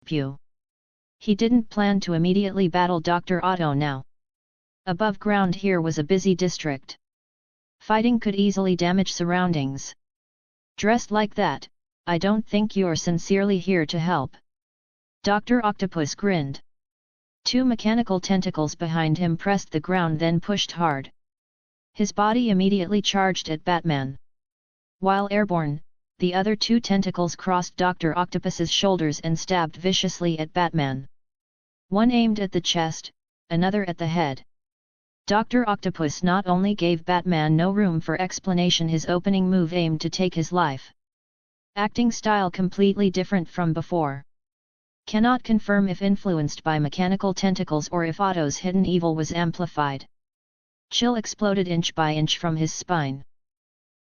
Pew. He didn't plan to immediately battle Dr. Otto now. Above ground here was a busy district. Fighting could easily damage surroundings. Dressed like that, I don't think you're sincerely here to help. Dr. Octopus grinned. Two mechanical tentacles behind him pressed the ground, then pushed hard. His body immediately charged at Batman. While airborne, the other two tentacles crossed Dr. Octopus's shoulders and stabbed viciously at Batman. One aimed at the chest, another at the head. Dr. Octopus not only gave Batman no room for explanation, his opening move aimed to take his life. Acting style completely different from before. Cannot confirm if influenced by mechanical tentacles or if Otto's hidden evil was amplified. Chill exploded inch by inch from his spine.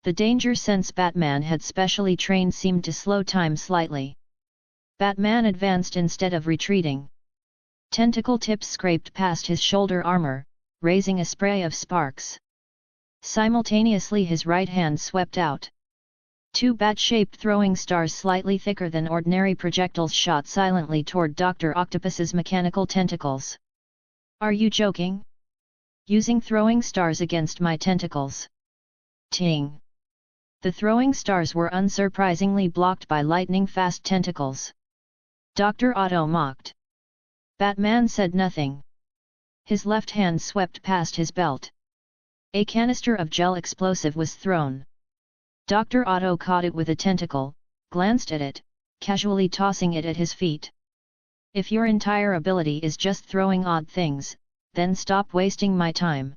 The danger sense Batman had specially trained seemed to slow time slightly. Batman advanced instead of retreating. Tentacle tips scraped past his shoulder armor, raising a spray of sparks. Simultaneously his right hand swept out. Two bat-shaped throwing stars slightly thicker than ordinary projectiles shot silently toward Dr. Octopus's mechanical tentacles. Are you joking? Using throwing stars against my tentacles? Ting! The throwing stars were unsurprisingly blocked by lightning-fast tentacles. Dr. Otto mocked. Batman said nothing. His left hand swept past his belt. A canister of gel explosive was thrown. Dr. Otto caught it with a tentacle, glanced at it, casually tossing it at his feet. If your entire ability is just throwing odd things, then stop wasting my time.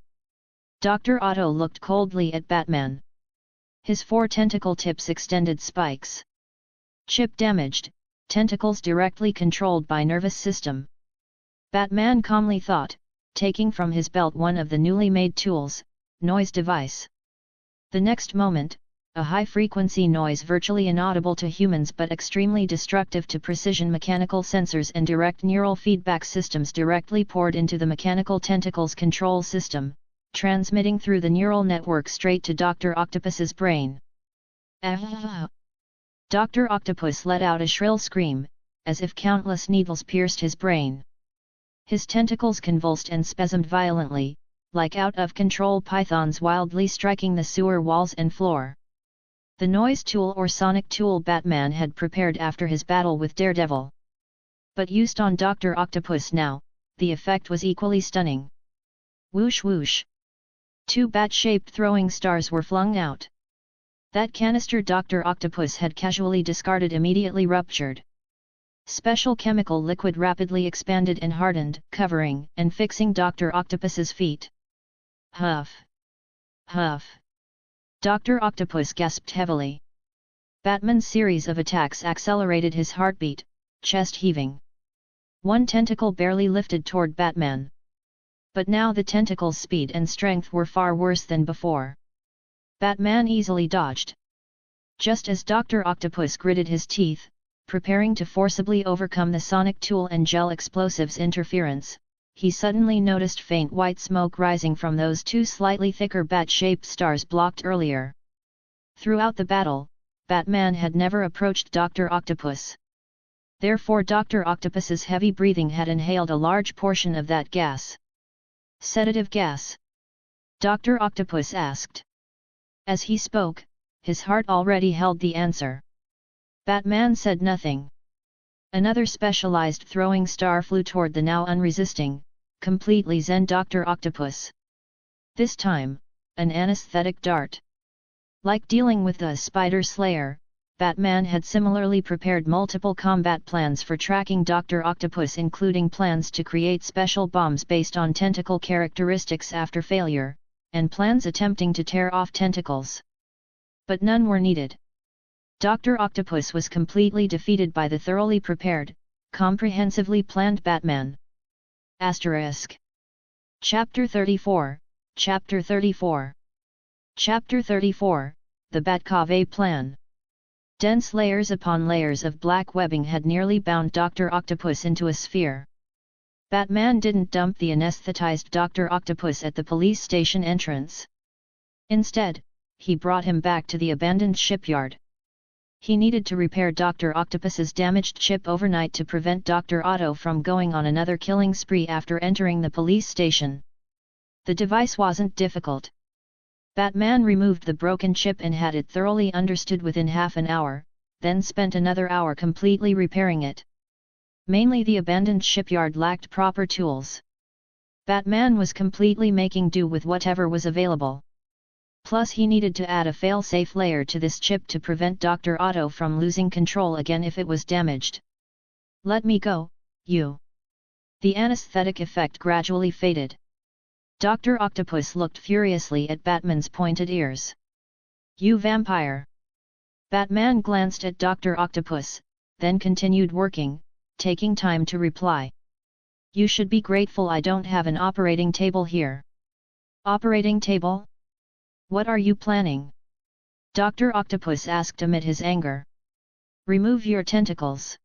Dr. Otto looked coldly at Batman. His four tentacle tips extended spikes. Chip damaged, tentacles directly controlled by nervous system. Batman calmly thought, taking from his belt one of the newly made tools, noise device. The next moment, a high-frequency noise virtually inaudible to humans but extremely destructive to precision mechanical sensors and direct neural feedback systems directly poured into the mechanical tentacles control system, transmitting through the neural network straight to Dr. Octopus's brain. Ah! Dr. Octopus let out a shrill scream, as if countless needles pierced his brain. His tentacles convulsed and spasmed violently, like out-of-control pythons wildly striking the sewer walls and floor. The noise tool or sonic tool Batman had prepared after his battle with Daredevil. But used on Dr. Octopus now, the effect was equally stunning. Whoosh whoosh! Two bat-shaped throwing stars were flung out. That canister Dr. Octopus had casually discarded immediately ruptured. Special chemical liquid rapidly expanded and hardened, covering and fixing Dr. Octopus's feet. Huff! Huff! Dr. Octopus gasped heavily. Batman's series of attacks accelerated his heartbeat, chest heaving. One tentacle barely lifted toward Batman. But now the tentacle's speed and strength were far worse than before. Batman easily dodged. Just as Dr. Octopus gritted his teeth, preparing to forcibly overcome the sonic tool and gel explosives interference, he suddenly noticed faint white smoke rising from those two slightly thicker bat-shaped stars blocked earlier. Throughout the battle, Batman had never approached Dr. Octopus. Therefore Dr. Octopus's heavy breathing had inhaled a large portion of that gas. Sedative gas? Dr. Octopus asked. As he spoke, his heart already held the answer. Batman said nothing. Another specialized throwing star flew toward the now unresisting, completely zen Dr. Octopus. This time, an anesthetic dart. Like dealing with the Spider Slayer, Batman had similarly prepared multiple combat plans for tracking Dr. Octopus, including plans to create special bombs based on tentacle characteristics after failure, and plans attempting to tear off tentacles. But none were needed. Dr. Octopus was completely defeated by the thoroughly prepared, comprehensively planned Batman. Asterisk. Chapter 34, Chapter 34. Chapter 34, The Batcave Plan. Dense layers upon layers of black webbing had nearly bound Dr. Octopus into a sphere. Batman didn't dump the anesthetized Dr. Octopus at the police station entrance. Instead, he brought him back to the abandoned shipyard. He needed to repair Dr. Octopus's damaged chip overnight to prevent Dr. Otto from going on another killing spree after entering the police station. The device wasn't difficult. Batman removed the broken chip and had it thoroughly understood within half an hour, then spent another hour completely repairing it. Mainly the abandoned shipyard lacked proper tools. Batman was completely making do with whatever was available. Plus he needed to add a fail-safe layer to this chip to prevent Dr. Otto from losing control again if it was damaged. "Let me go, you." The anesthetic effect gradually faded. Dr. Octopus looked furiously at Batman's pointed ears. "You vampire!" Batman glanced at Dr. Octopus, then continued working, taking time to reply. "You should be grateful I don't have an operating table here." "Operating table? What are you planning?" Dr. Octopus asked amid his anger. "Remove your tentacles."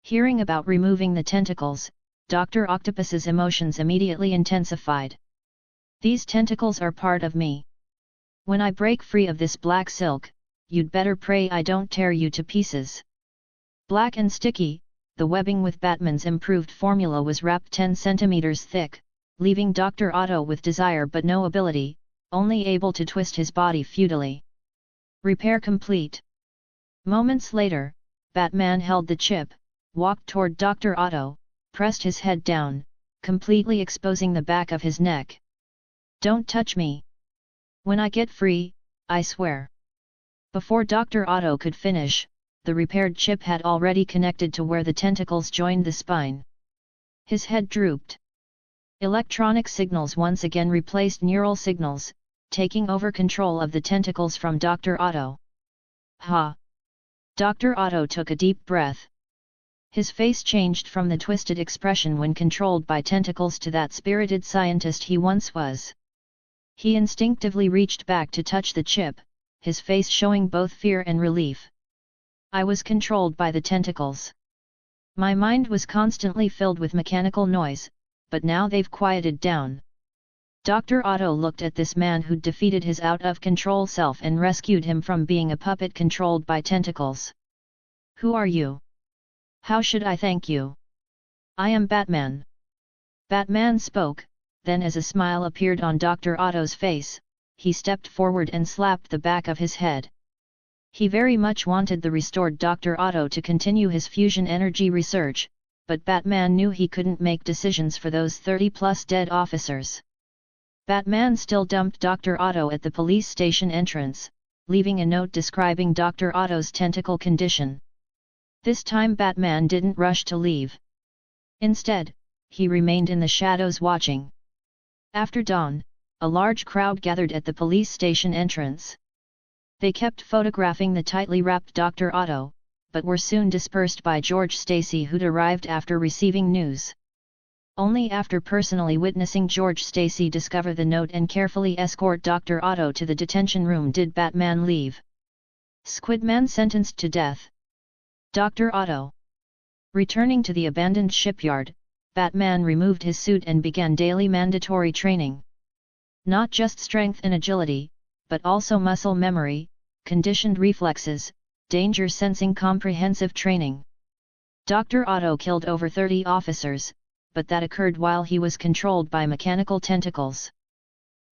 Hearing about removing the tentacles, Dr. Octopus's emotions immediately intensified. "These tentacles are part of me. When I break free of this black silk, you'd better pray I don't tear you to pieces." Black and sticky, the webbing with Batman's improved formula was wrapped 10 centimeters thick, leaving Dr. Otto with desire but no ability, only able to twist his body futilely. Repair complete. Moments later, Batman held the chip, walked toward Dr. Otto, pressed his head down, completely exposing the back of his neck. "Don't touch me. When I get free, I swear." Before Dr. Otto could finish, the repaired chip had already connected to where the tentacles joined the spine. His head drooped. Electronic signals once again replaced neural signals, taking over control of the tentacles from Dr. Otto. "Ha!" Dr. Otto took a deep breath. His face changed from the twisted expression when controlled by tentacles to that spirited scientist he once was. He instinctively reached back to touch the chip, his face showing both fear and relief. "I was controlled by the tentacles. My mind was constantly filled with mechanical noise, but now they've quieted down." Dr. Otto looked at this man who'd defeated his out-of-control self and rescued him from being a puppet controlled by tentacles. "Who are you? How should I thank you?" "I am Batman." Batman spoke, then as a smile appeared on Dr. Otto's face, he stepped forward and slapped the back of his head. He very much wanted the restored Dr. Otto to continue his fusion energy research, but Batman knew he couldn't make decisions for those 30-plus dead officers. Batman still dumped Dr. Otto at the police station entrance, leaving a note describing Dr. Otto's tentacle condition. This time Batman didn't rush to leave. Instead, he remained in the shadows watching. After dawn, a large crowd gathered at the police station entrance. They kept photographing the tightly wrapped Dr. Otto, but were soon dispersed by George Stacy, who'd arrived after receiving news. Only after personally witnessing George Stacy discover the note and carefully escort Dr. Otto to the detention room did Batman leave. Squidman sentenced to death. Dr. Otto. Returning to the abandoned shipyard, Batman removed his suit and began daily mandatory training. Not just strength and agility, but also muscle memory, conditioned reflexes, danger sensing comprehensive training. Dr. Otto killed over 30 officers, but that occurred while he was controlled by mechanical tentacles.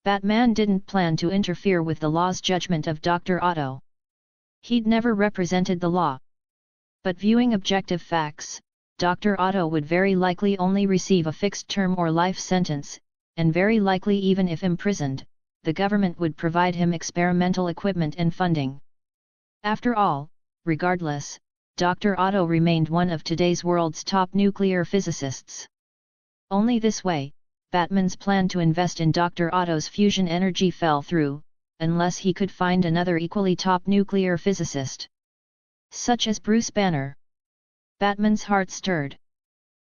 Batman didn't plan to interfere with the law's judgment of Dr. Otto. He'd never represented the law. But viewing objective facts, Dr. Otto would very likely only receive a fixed term or life sentence, and very likely even if imprisoned, the government would provide him experimental equipment and funding. After all, regardless, Dr. Otto remained one of today's world's top nuclear physicists. Only this way, Batman's plan to invest in Dr. Otto's fusion energy fell through, unless he could find another equally top nuclear physicist. Such as Bruce Banner. Batman's heart stirred.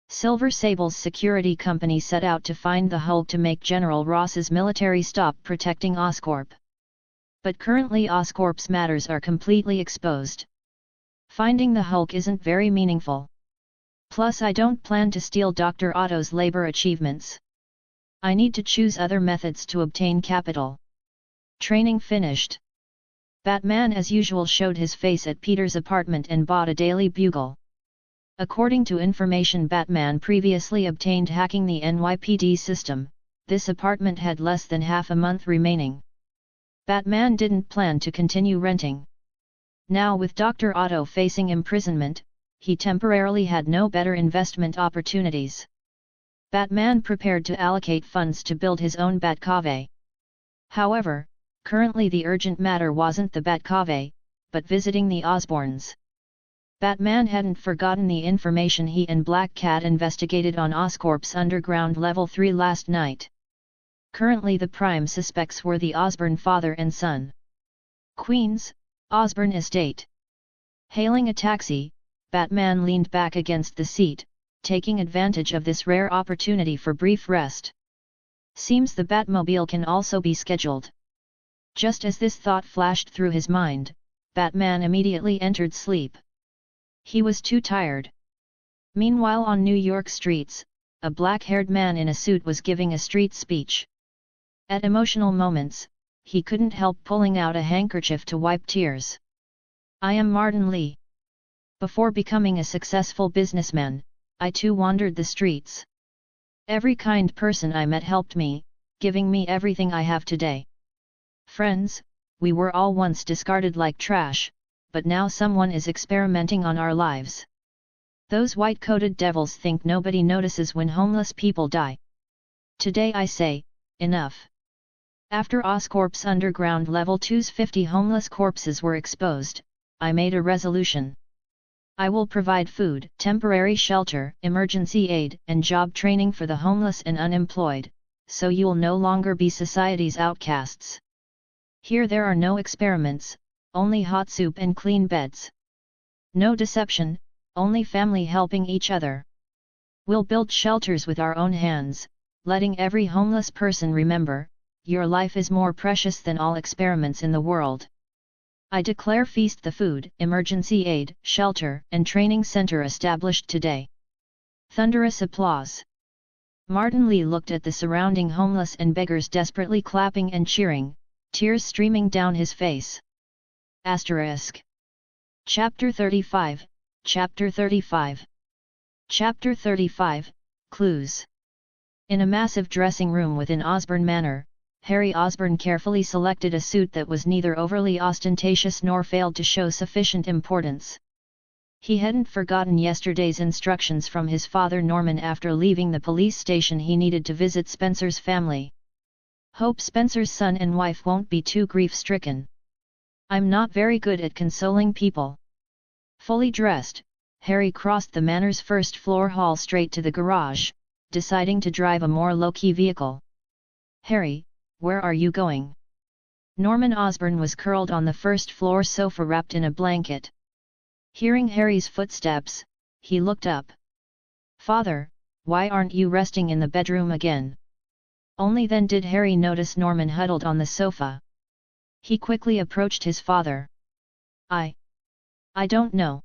Silver Sable's security company set out to find the Hulk to make General Ross's military stop protecting Oscorp. But currently Oscorp's matters are completely exposed. Finding the Hulk isn't very meaningful. Plus I don't plan to steal Dr. Otto's labor achievements. I need to choose other methods to obtain capital. Training finished. Batman as usual showed his face at Peter's apartment and bought a Daily Bugle. According to information Batman previously obtained hacking the NYPD system, this apartment had less than half a month remaining. Batman didn't plan to continue renting. Now with Dr. Otto facing imprisonment, he temporarily had no better investment opportunities. Batman prepared to allocate funds to build his own Batcave. However, currently the urgent matter wasn't the Batcave, but visiting the Osborns. Batman hadn't forgotten the information he and Black Cat investigated on Oscorp's underground level 3 last night. Currently the prime suspects were the Osborn father and son. Queens, Osborn Estate. Hailing a taxi, Batman leaned back against the seat, taking advantage of this rare opportunity for brief rest. Seems the Batmobile can also be scheduled. Just as this thought flashed through his mind, Batman immediately entered sleep. He was too tired. Meanwhile on New York streets, a black-haired man in a suit was giving a street speech. At emotional moments, he couldn't help pulling out a handkerchief to wipe tears. I am Martin Lee. Before becoming a successful businessman, I too wandered the streets. Every kind person I met helped me, giving me everything I have today. Friends, we were all once discarded like trash, but now someone is experimenting on our lives. Those white-coated devils think nobody notices when homeless people die. Today I say, enough. After Oscorp's underground level 2's 50 homeless corpses were exposed, I made a resolution. I will provide food, temporary shelter, emergency aid, and job training for the homeless and unemployed, so you'll no longer be society's outcasts. Here there are no experiments, only hot soup and clean beds. No deception, only family helping each other. We'll build shelters with our own hands, letting every homeless person remember, your life is more precious than all experiments in the world. I declare feast the food, emergency aid, shelter, and training center established today. Thunderous applause. Martin Lee looked at the surrounding homeless and beggars desperately clapping and cheering, tears streaming down his face. Asterisk. Chapter 35, Chapter 35. Chapter 35, Clues. In a massive dressing room within Osborn Manor, Harry Osborn carefully selected a suit that was neither overly ostentatious nor failed to show sufficient importance. He hadn't forgotten yesterday's instructions from his father Norman after leaving the police station. He needed to visit Spencer's family. Hope Spencer's son and wife won't be too grief-stricken. I'm not very good at consoling people. Fully dressed, Harry crossed the manor's first-floor hall straight to the garage, deciding to drive a more low-key vehicle. Harry, where are you going? Norman Osborn was curled on the first-floor sofa wrapped in a blanket. Hearing Harry's footsteps, he looked up. Father, why aren't you resting in the bedroom again? Only then did Harry notice Norman huddled on the sofa. He quickly approached his father. I don't know.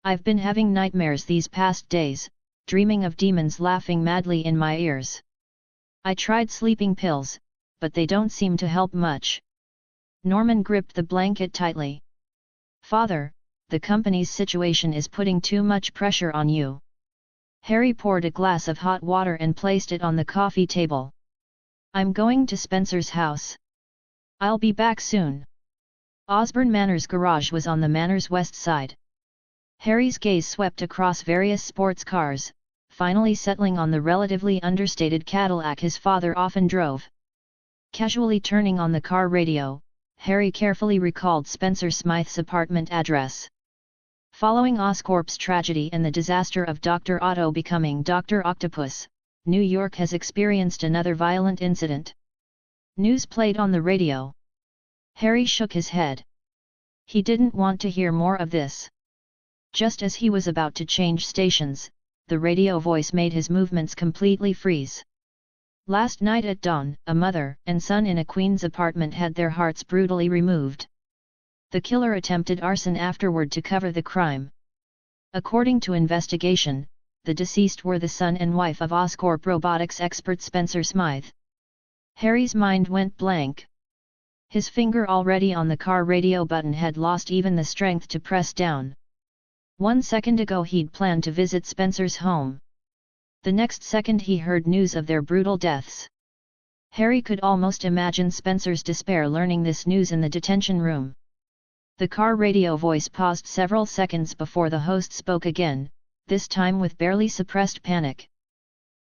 I've been having nightmares these past days, dreaming of demons laughing madly in my ears. I tried sleeping pills, but they don't seem to help much. Norman gripped the blanket tightly. Father, the company's situation is putting too much pressure on you. Harry poured a glass of hot water and placed it on the coffee table. I'm going to Spencer's house. I'll be back soon. Osborn Manor's garage was on the manor's west side. Harry's gaze swept across various sports cars, finally settling on the relatively understated Cadillac his father often drove. Casually turning on the car radio, Harry carefully recalled Spencer Smythe's apartment address. Following Oscorp's tragedy and the disaster of Dr. Otto becoming Dr. Octopus, New York has experienced another violent incident. News played on the radio. Harry shook his head. He didn't want to hear more of this. Just as he was about to change stations, the radio voice made his movements completely freeze. Last night at dawn, a mother and son in a Queens apartment had their hearts brutally removed. The killer attempted arson afterward to cover the crime. According to investigation, the deceased were the son and wife of Oscorp robotics expert Spencer Smythe. Harry's mind went blank. His finger already on the car radio button had lost even the strength to press down. 1 second ago he'd planned to visit Spencer's home. The next second he heard news of their brutal deaths. Harry could almost imagine Spencer's despair learning this news in the detention room. The car radio voice paused several seconds before the host spoke again, this time with barely suppressed panic.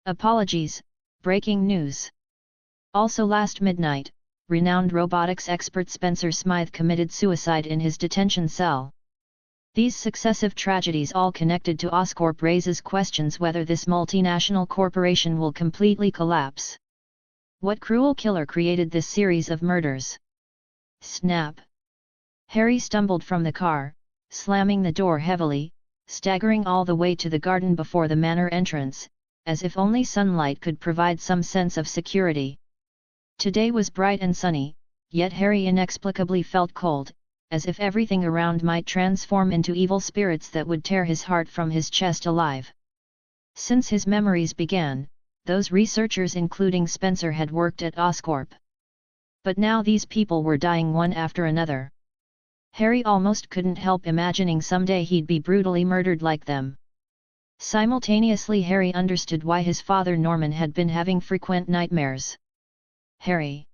Apologies, breaking news. Also last midnight, renowned robotics expert Spencer Smythe committed suicide in his detention cell. These successive tragedies all connected to Oscorp raises questions whether this multinational corporation will completely collapse. What cruel killer created this series of murders? Snap! Harry stumbled from the car, slamming the door heavily, staggering all the way to the garden before the manor entrance, as if only sunlight could provide some sense of security. Today was bright and sunny, yet Harry inexplicably felt cold, as if everything around might transform into evil spirits that would tear his heart from his chest alive. Since his memories began, those researchers including Spencer had worked at Oscorp. But now these people were dying one after another. Harry almost couldn't help imagining someday he'd be brutally murdered like them. Simultaneously Harry understood why his father Norman had been having frequent nightmares. Harry.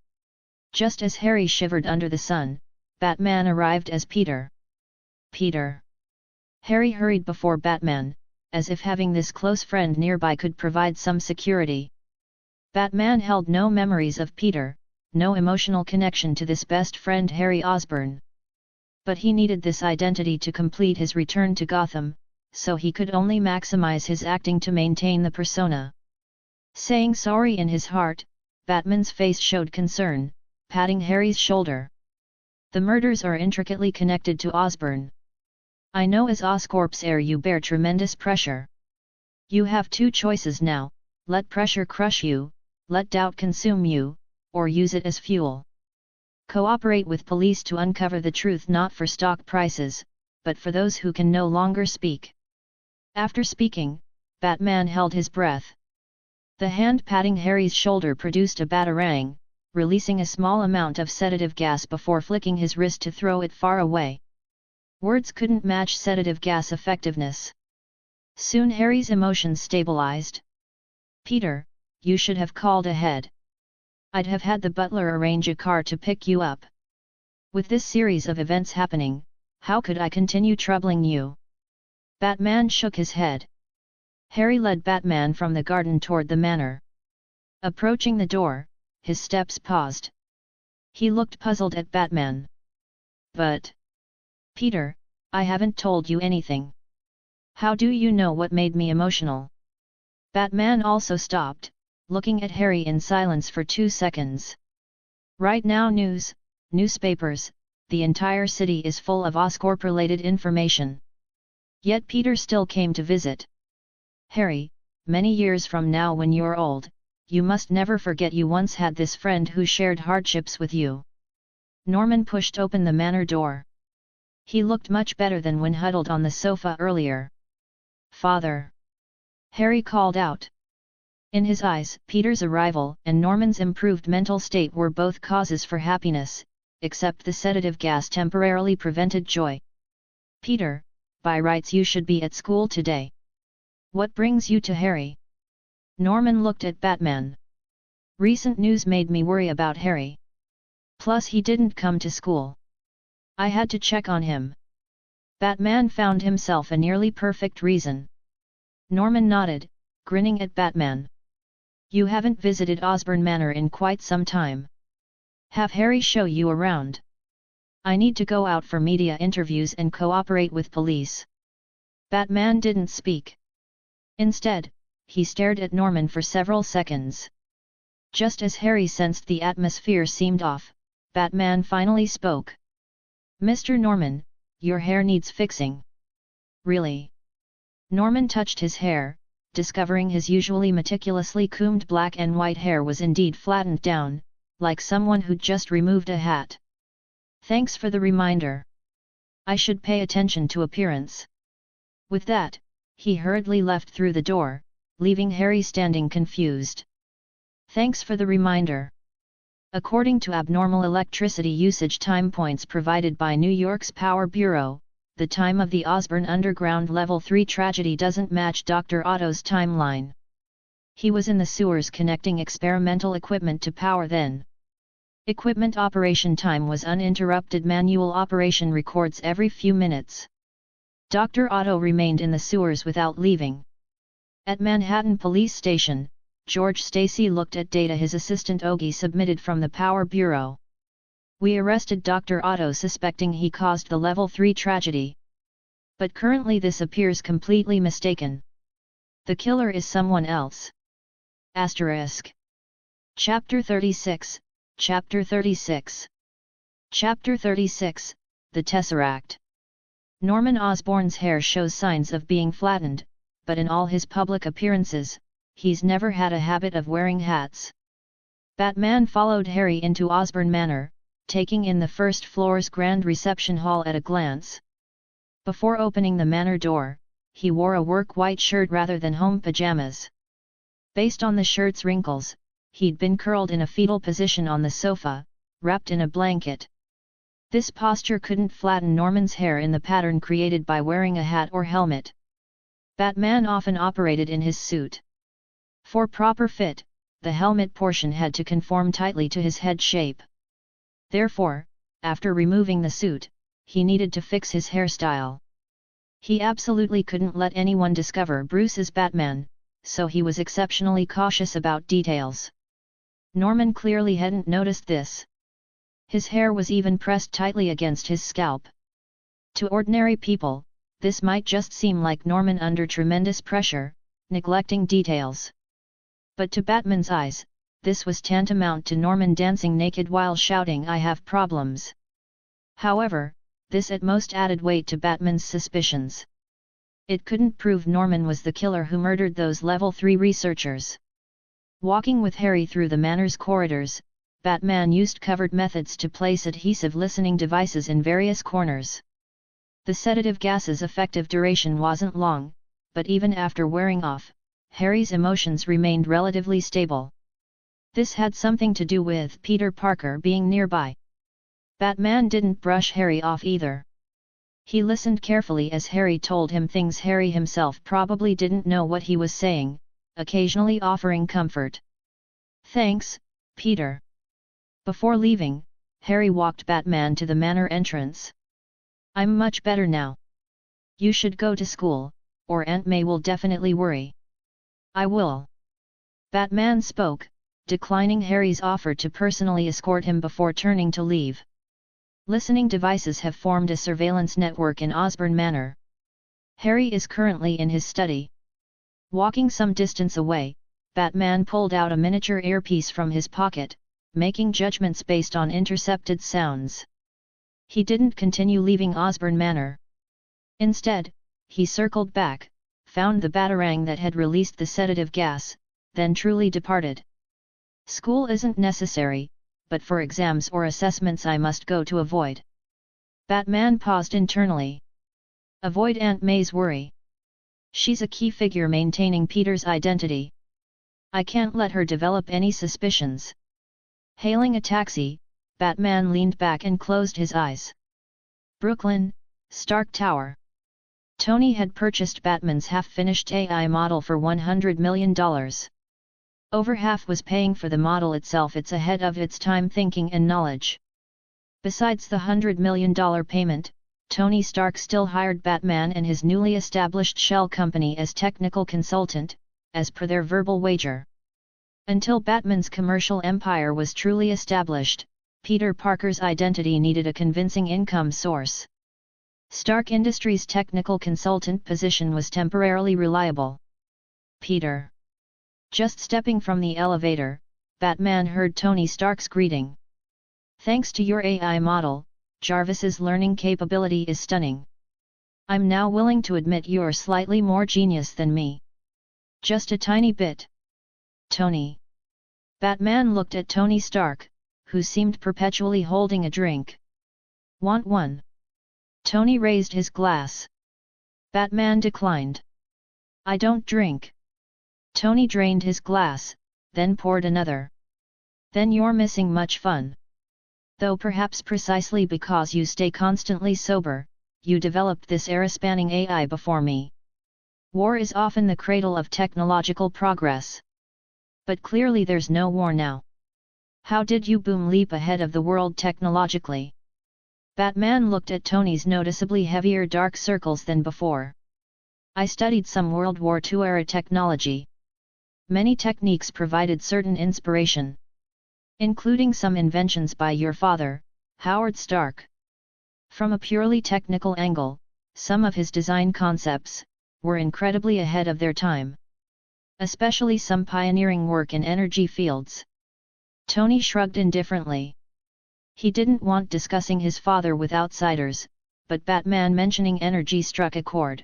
Just as Harry shivered under the sun, Batman arrived as Peter. Peter. Harry hurried before Batman, as if having this close friend nearby could provide some security. Batman held no memories of Peter, no emotional connection to this best friend Harry Osborn. But he needed this identity to complete his return to Gotham, so he could only maximize his acting to maintain the persona. Saying sorry in his heart, Batman's face showed concern, patting Harry's shoulder. The murders are intricately connected to Osborn. I know as Oscorp's heir you bear tremendous pressure. You have two choices now, let pressure crush you, let doubt consume you, or use it as fuel. Cooperate with police to uncover the truth not for stock prices, but for those who can no longer speak. After speaking, Batman held his breath. The hand patting Harry's shoulder produced a batarang, releasing a small amount of sedative gas before flicking his wrist to throw it far away. Words couldn't match sedative gas effectiveness. Soon Harry's emotions stabilized. Peter, you should have called ahead. I'd have had the butler arrange a car to pick you up. With this series of events happening, how could I continue troubling you? Batman shook his head. Harry led Batman from the garden toward the manor. Approaching the door, his steps paused. He looked puzzled at Batman. But... Peter, I haven't told you anything. How do you know what made me emotional? Batman also stopped, looking at Harry in silence for 2 seconds. Right now newspapers, the entire city is full of Oscorp-related information. Yet Peter still came to visit. Harry, many years from now when you're old, you must never forget you once had this friend who shared hardships with you. Norman pushed open the manor door. He looked much better than when huddled on the sofa earlier. Father! Harry called out. In his eyes, Peter's arrival and Norman's improved mental state were both causes for happiness, except the sedative gas temporarily prevented joy. Peter, by rights you should be at school today. What brings you to Harry? Norman looked at Batman. Recent news made me worry about Harry. Plus he didn't come to school. I had to check on him. Batman found himself a nearly perfect reason. Norman nodded, grinning at Batman. You haven't visited Osborn Manor in quite some time. Have Harry show you around. I need to go out for media interviews and cooperate with police. Batman didn't speak. Instead, he stared at Norman for several seconds. Just as Harry sensed the atmosphere seemed off, Batman finally spoke. Mr. Norman, your hair needs fixing. Really? Norman touched his hair, discovering his usually meticulously combed black and white hair was indeed flattened down, like someone who'd just removed a hat. Thanks for the reminder. I should pay attention to appearance. With that, he hurriedly left through the door, leaving Harry standing confused. Thanks for the reminder. According to abnormal electricity usage time points provided by New York's Power Bureau, the time of the Osborne Underground Level 3 tragedy doesn't match Dr. Otto's timeline. He was in the sewers connecting experimental equipment to power then. Equipment operation time was uninterrupted. Manual operation records every few minutes. Dr. Otto remained in the sewers without leaving. At Manhattan Police Station, George Stacy looked at data his assistant Ogie submitted from the Power Bureau. We arrested Dr. Otto suspecting he caused the Level 3 tragedy. But currently this appears completely mistaken. The killer is someone else. Asterisk. Chapter 36, Chapter 36. Chapter 36, The Tesseract. Norman Osborn's hair shows signs of being flattened, but in all his public appearances, he's never had a habit of wearing hats. Batman followed Harry into Osborne Manor, taking in the first floor's grand reception hall at a glance. Before opening the manor door, he wore a work white shirt rather than home pajamas. Based on the shirt's wrinkles, he'd been curled in a fetal position on the sofa, wrapped in a blanket. This posture couldn't flatten Norman's hair in the pattern created by wearing a hat or helmet. Batman often operated in his suit. For proper fit, the helmet portion had to conform tightly to his head shape. Therefore, after removing the suit, he needed to fix his hairstyle. He absolutely couldn't let anyone discover Bruce's Batman, so he was exceptionally cautious about details. Norman clearly hadn't noticed this. His hair was even pressed tightly against his scalp. To ordinary people, this might just seem like Norman under tremendous pressure, neglecting details. But to Batman's eyes, this was tantamount to Norman dancing naked while shouting, "I have problems." However, this at most added weight to Batman's suspicions. It couldn't prove Norman was the killer who murdered those Level 3 researchers. Walking with Harry through the manor's corridors, Batman used covered methods to place adhesive listening devices in various corners. The sedative gas's effective duration wasn't long, but even after wearing off, Harry's emotions remained relatively stable. This had something to do with Peter Parker being nearby. Batman didn't brush Harry off either. He listened carefully as Harry told him things Harry himself probably didn't know what he was saying, occasionally offering comfort. "Thanks, Peter." Before leaving, Harry walked Batman to the manor entrance. "I'm much better now. You should go to school, or Aunt May will definitely worry." "I will." Batman spoke, declining Harry's offer to personally escort him before turning to leave. Listening devices have formed a surveillance network in Osborne Manor. Harry is currently in his study. Walking some distance away, Batman pulled out a miniature earpiece from his pocket, making judgments based on intercepted sounds. He didn't continue leaving Osborne Manor. Instead, he circled back, found the batarang that had released the sedative gas, then truly departed. "School isn't necessary, but for exams or assessments I must go to avoid." Batman paused internally. Avoid Aunt May's worry. She's a key figure maintaining Peter's identity. I can't let her develop any suspicions. Hailing a taxi, Batman leaned back and closed his eyes. Brooklyn, Stark Tower. Tony had purchased Batman's half-finished AI model for $100 million. Over half was paying for the model itself. It's ahead of its time thinking and knowledge. Besides the $100 million payment, Tony Stark still hired Batman and his newly established shell company as technical consultant, as per their verbal wager. Until Batman's commercial empire was truly established, Peter Parker's identity needed a convincing income source. Stark Industries' technical consultant position was temporarily reliable. Peter. Just stepping from the elevator, Batman heard Tony Stark's greeting. "Thanks to your AI model, Jarvis's learning capability is stunning. I'm now willing to admit you're slightly more genius than me. Just a tiny bit." "Tony." Batman looked at Tony Stark, who seemed perpetually holding a drink. "Want one?" Tony raised his glass. Batman declined. "I don't drink." Tony drained his glass, then poured another. Then you're missing much fun. Though perhaps precisely because you stay constantly sober, you developed this era-spanning AI before me. War is often the cradle of technological progress. But clearly there's no war now. How did you boom leap ahead of the world technologically? Batman looked at Tony's noticeably heavier dark circles than before. I studied some World War II-era technology. Many techniques provided certain inspiration, including some inventions by your father, Howard Stark. From a purely technical angle, some of his design concepts were incredibly ahead of their time. Especially some pioneering work in energy fields. Tony shrugged indifferently. He didn't want discussing his father with outsiders, but Batman mentioning energy struck a chord.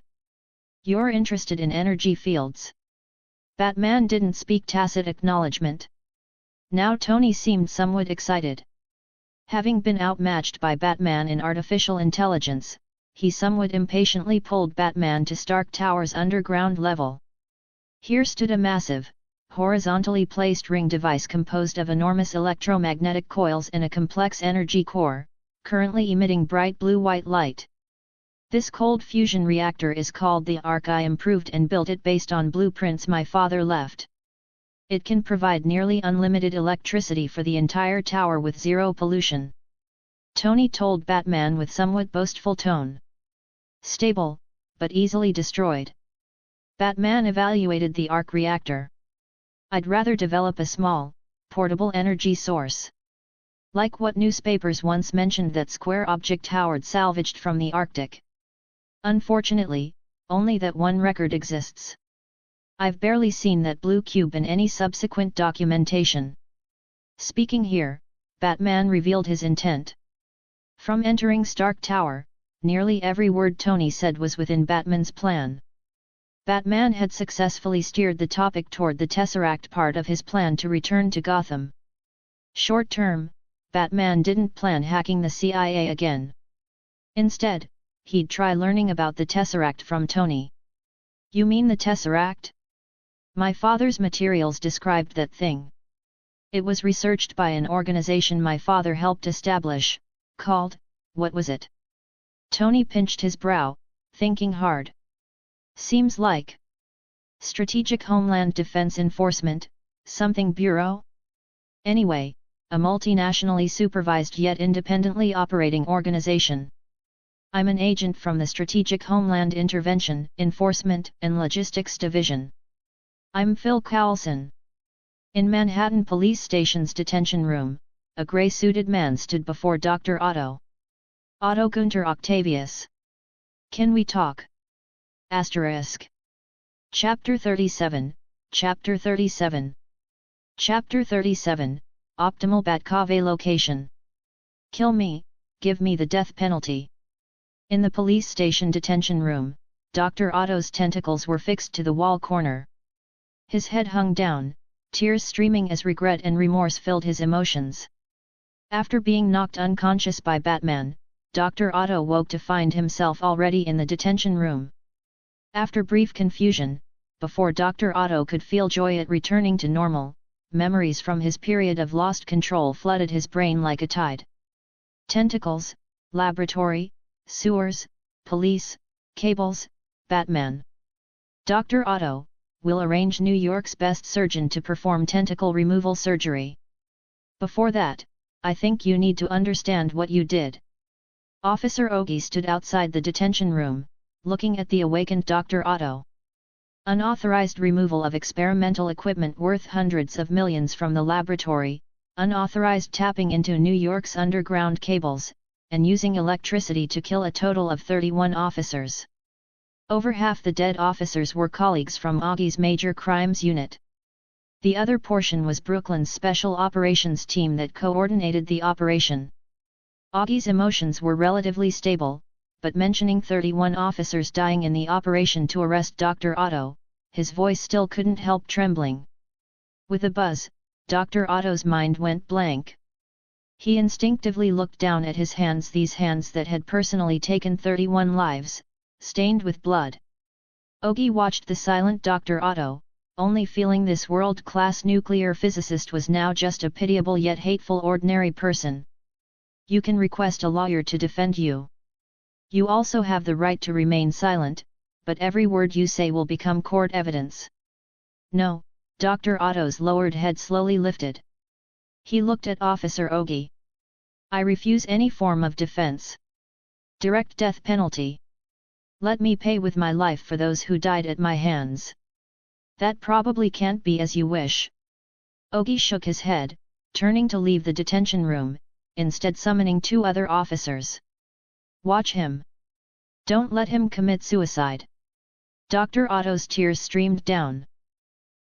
You're interested in energy fields? Batman didn't speak tacit acknowledgement. Now Tony seemed somewhat excited. Having been outmatched by Batman in artificial intelligence, he somewhat impatiently pulled Batman to Stark Tower's underground level. Here stood a massive, horizontally placed ring device composed of enormous electromagnetic coils and a complex energy core, currently emitting bright blue-white light. This cold fusion reactor is called the Arc. I improved and built it based on blueprints my father left. It can provide nearly unlimited electricity for the entire tower with zero pollution. Tony told Batman with somewhat boastful tone. Stable, but easily destroyed. Batman evaluated the arc reactor. I'd rather develop a small, portable energy source. Like what newspapers once mentioned that square object Howard salvaged from the Arctic. Unfortunately, only that one record exists. I've barely seen that blue cube in any subsequent documentation. Speaking here, Batman revealed his intent. From entering Stark Tower, nearly every word Tony said was within Batman's plan. Batman had successfully steered the topic toward the Tesseract part of his plan to return to Gotham. Short term, Batman didn't plan hacking the CIA again. Instead, he'd try learning about the Tesseract from Tony. You mean the Tesseract? My father's materials described that thing. It was researched by an organization my father helped establish, called, what was it? Tony pinched his brow, thinking hard. Seems like Strategic Homeland Defense Enforcement, something bureau? Anyway, a multinationally supervised yet independently operating organization. I'm an agent from the Strategic Homeland Intervention, Enforcement and Logistics Division. I'm Phil Coulson. In Manhattan Police Station's detention room, a gray-suited man stood before Dr. Otto. Otto Günther Octavius. Can we talk? Asterisk. Chapter 37, Chapter 37. Chapter 37, Optimal Batcave Location. Kill me, give me the death penalty. In the police station detention room, Dr. Otto's tentacles were fixed to the wall corner. His head hung down, tears streaming as regret and remorse filled his emotions. After being knocked unconscious by Batman, Dr. Otto woke to find himself already in the detention room. After brief confusion, before Dr. Otto could feel joy at returning to normal, memories from his period of lost control flooded his brain like a tide. Tentacles, laboratory, sewers, police, cables, Batman. Dr. Otto will arrange New York's best surgeon to perform tentacle removal surgery. Before that, I think you need to understand what you did. Officer Ogie stood outside the detention room, looking at the awakened Dr. Otto. Unauthorized removal of experimental equipment worth hundreds of millions from the laboratory, unauthorized tapping into New York's underground cables, and using electricity to kill a total of 31 officers. Over half the dead officers were colleagues from Augie's Major Crimes Unit. The other portion was Brooklyn's Special Operations Team that coordinated the operation. Augie's emotions were relatively stable, but mentioning 31 officers dying in the operation to arrest Dr. Otto, his voice still couldn't help trembling. With a buzz, Dr. Otto's mind went blank. He instinctively looked down at his hands, these hands that had personally taken 31 lives, stained with blood. Ogie watched the silent Dr. Otto, only feeling this world-class nuclear physicist was now just a pitiable yet hateful ordinary person. You can request a lawyer to defend you. You also have the right to remain silent, but every word you say will become court evidence. No, Dr. Otto's lowered head slowly lifted. He looked at Officer Ogi. I refuse any form of defense. Direct death penalty. Let me pay with my life for those who died at my hands. That probably can't be as you wish. Ogi shook his head, turning to leave the detention room, instead summoning 2 other officers. Watch him. Don't let him commit suicide. Dr. Otto's tears streamed down.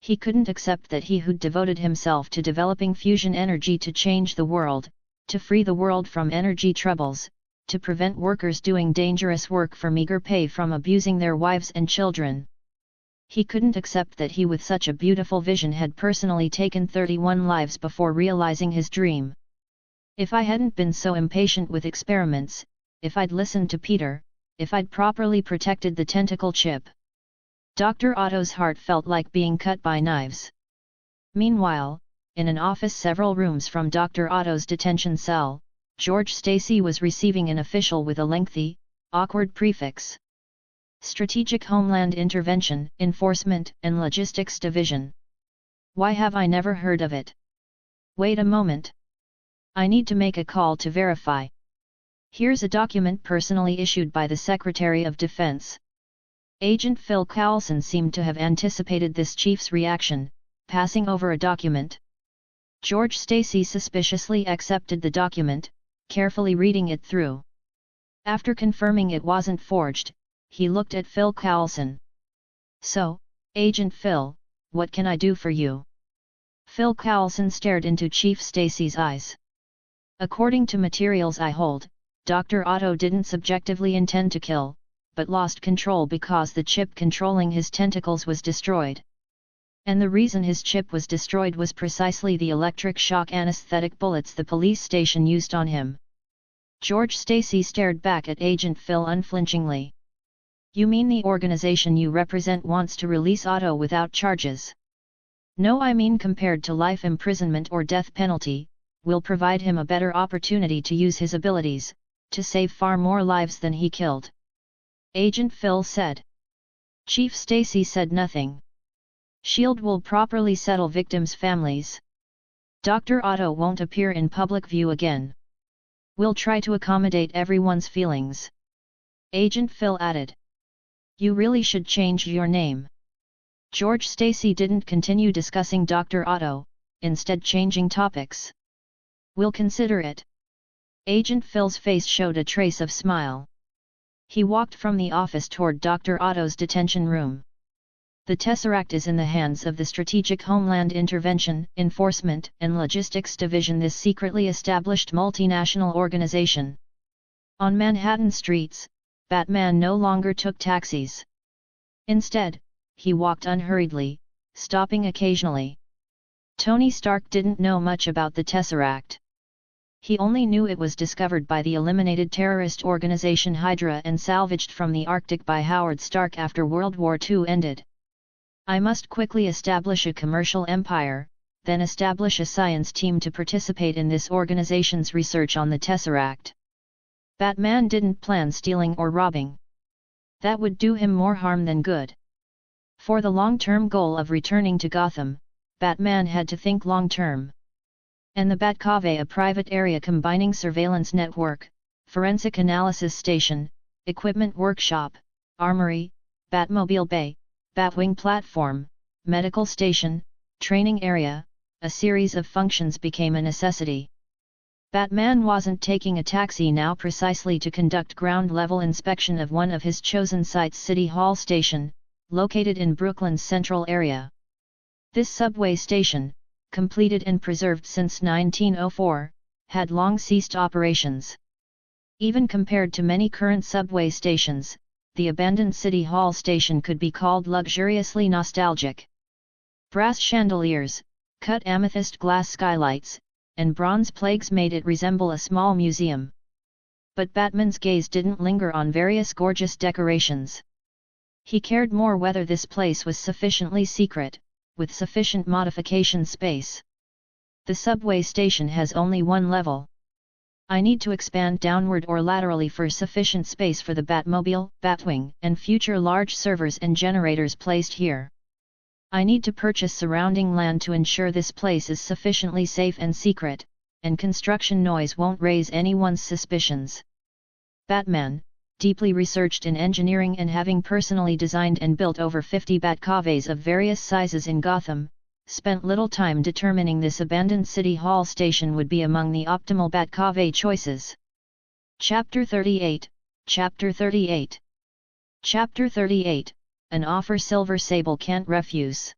He couldn't accept that he who'd devoted himself to developing fusion energy to change the world, to free the world from energy troubles, to prevent workers doing dangerous work for meager pay from abusing their wives and children. He couldn't accept that he with such a beautiful vision had personally taken 31 lives before realizing his dream. If I hadn't been so impatient with experiments, if I'd listened to Peter, if I'd properly protected the tentacle chip. Dr. Otto's heart felt like being cut by knives. Meanwhile, in an office several rooms from Dr. Otto's detention cell, George Stacy was receiving an official with a lengthy, awkward prefix. Strategic Homeland Intervention, Enforcement and Logistics Division. Why have I never heard of it? Wait a moment. I need to make a call to verify. Here's a document personally issued by the Secretary of Defense. Agent Phil Coulson seemed to have anticipated this chief's reaction, passing over a document. George Stacy suspiciously accepted the document, carefully reading it through. After confirming it wasn't forged, he looked at Phil Coulson. So, Agent Phil, what can I do for you? Phil Coulson stared into Chief Stacy's eyes. According to materials I hold, Dr. Otto didn't subjectively intend to kill, but lost control because the chip controlling his tentacles was destroyed. And the reason his chip was destroyed was precisely the electric shock anesthetic bullets the police station used on him. George Stacy stared back at Agent Phil unflinchingly. You mean the organization you represent wants to release Otto without charges? No, I mean compared to life imprisonment or death penalty, we'll provide him a better opportunity to use his abilities, to save far more lives than he killed. Agent Phil said. Chief Stacy said nothing. SHIELD will properly settle victims' families. Dr. Otto won't appear in public view again. We'll try to accommodate everyone's feelings. Agent Phil added. You really should change your name. George Stacy didn't continue discussing Dr. Otto, instead changing topics. We'll consider it. Agent Phil's face showed a trace of smile. He walked from the office toward Dr. Otto's detention room. The Tesseract is in the hands of the Strategic Homeland Intervention, Enforcement and Logistics Division, this secretly established multinational organization. On Manhattan streets, Batman no longer took taxis. Instead, he walked unhurriedly, stopping occasionally. Tony Stark didn't know much about the Tesseract. He only knew it was discovered by the eliminated terrorist organization Hydra and salvaged from the Arctic by Howard Stark after World War II ended. I must quickly establish a commercial empire, then establish a science team to participate in this organization's research on the Tesseract. Batman didn't plan stealing or robbing. That would do him more harm than good. For the long-term goal of returning to Gotham, Batman had to think long-term. And the Batcave, a private area combining surveillance network, forensic analysis station, equipment workshop, armory, Batmobile bay, Batwing platform, medical station, training area, a series of functions became a necessity. Batman wasn't taking a taxi now precisely to conduct ground-level inspection of one of his chosen sites, City Hall Station, located in Brooklyn's central area. This subway station, completed and preserved since 1904, had long ceased operations. Even compared to many current subway stations, the abandoned City Hall station could be called luxuriously nostalgic. Brass chandeliers, cut amethyst glass skylights, and bronze plaques made it resemble a small museum. But Batman's gaze didn't linger on various gorgeous decorations. He cared more whether this place was sufficiently secret, with sufficient modification space. The subway station has only one level. I need to expand downward or laterally for sufficient space for the Batmobile, Batwing, and future large servers and generators placed here. I need to purchase surrounding land to ensure this place is sufficiently safe and secret, and construction noise won't raise anyone's suspicions. Batman, deeply researched in engineering and having personally designed and built over 50 Batcaves of various sizes in Gotham, spent little time determining this abandoned City Hall station would be among the optimal Batcave choices. Chapter 38, Chapter 38. Chapter 38, an offer Silver Sable can't refuse.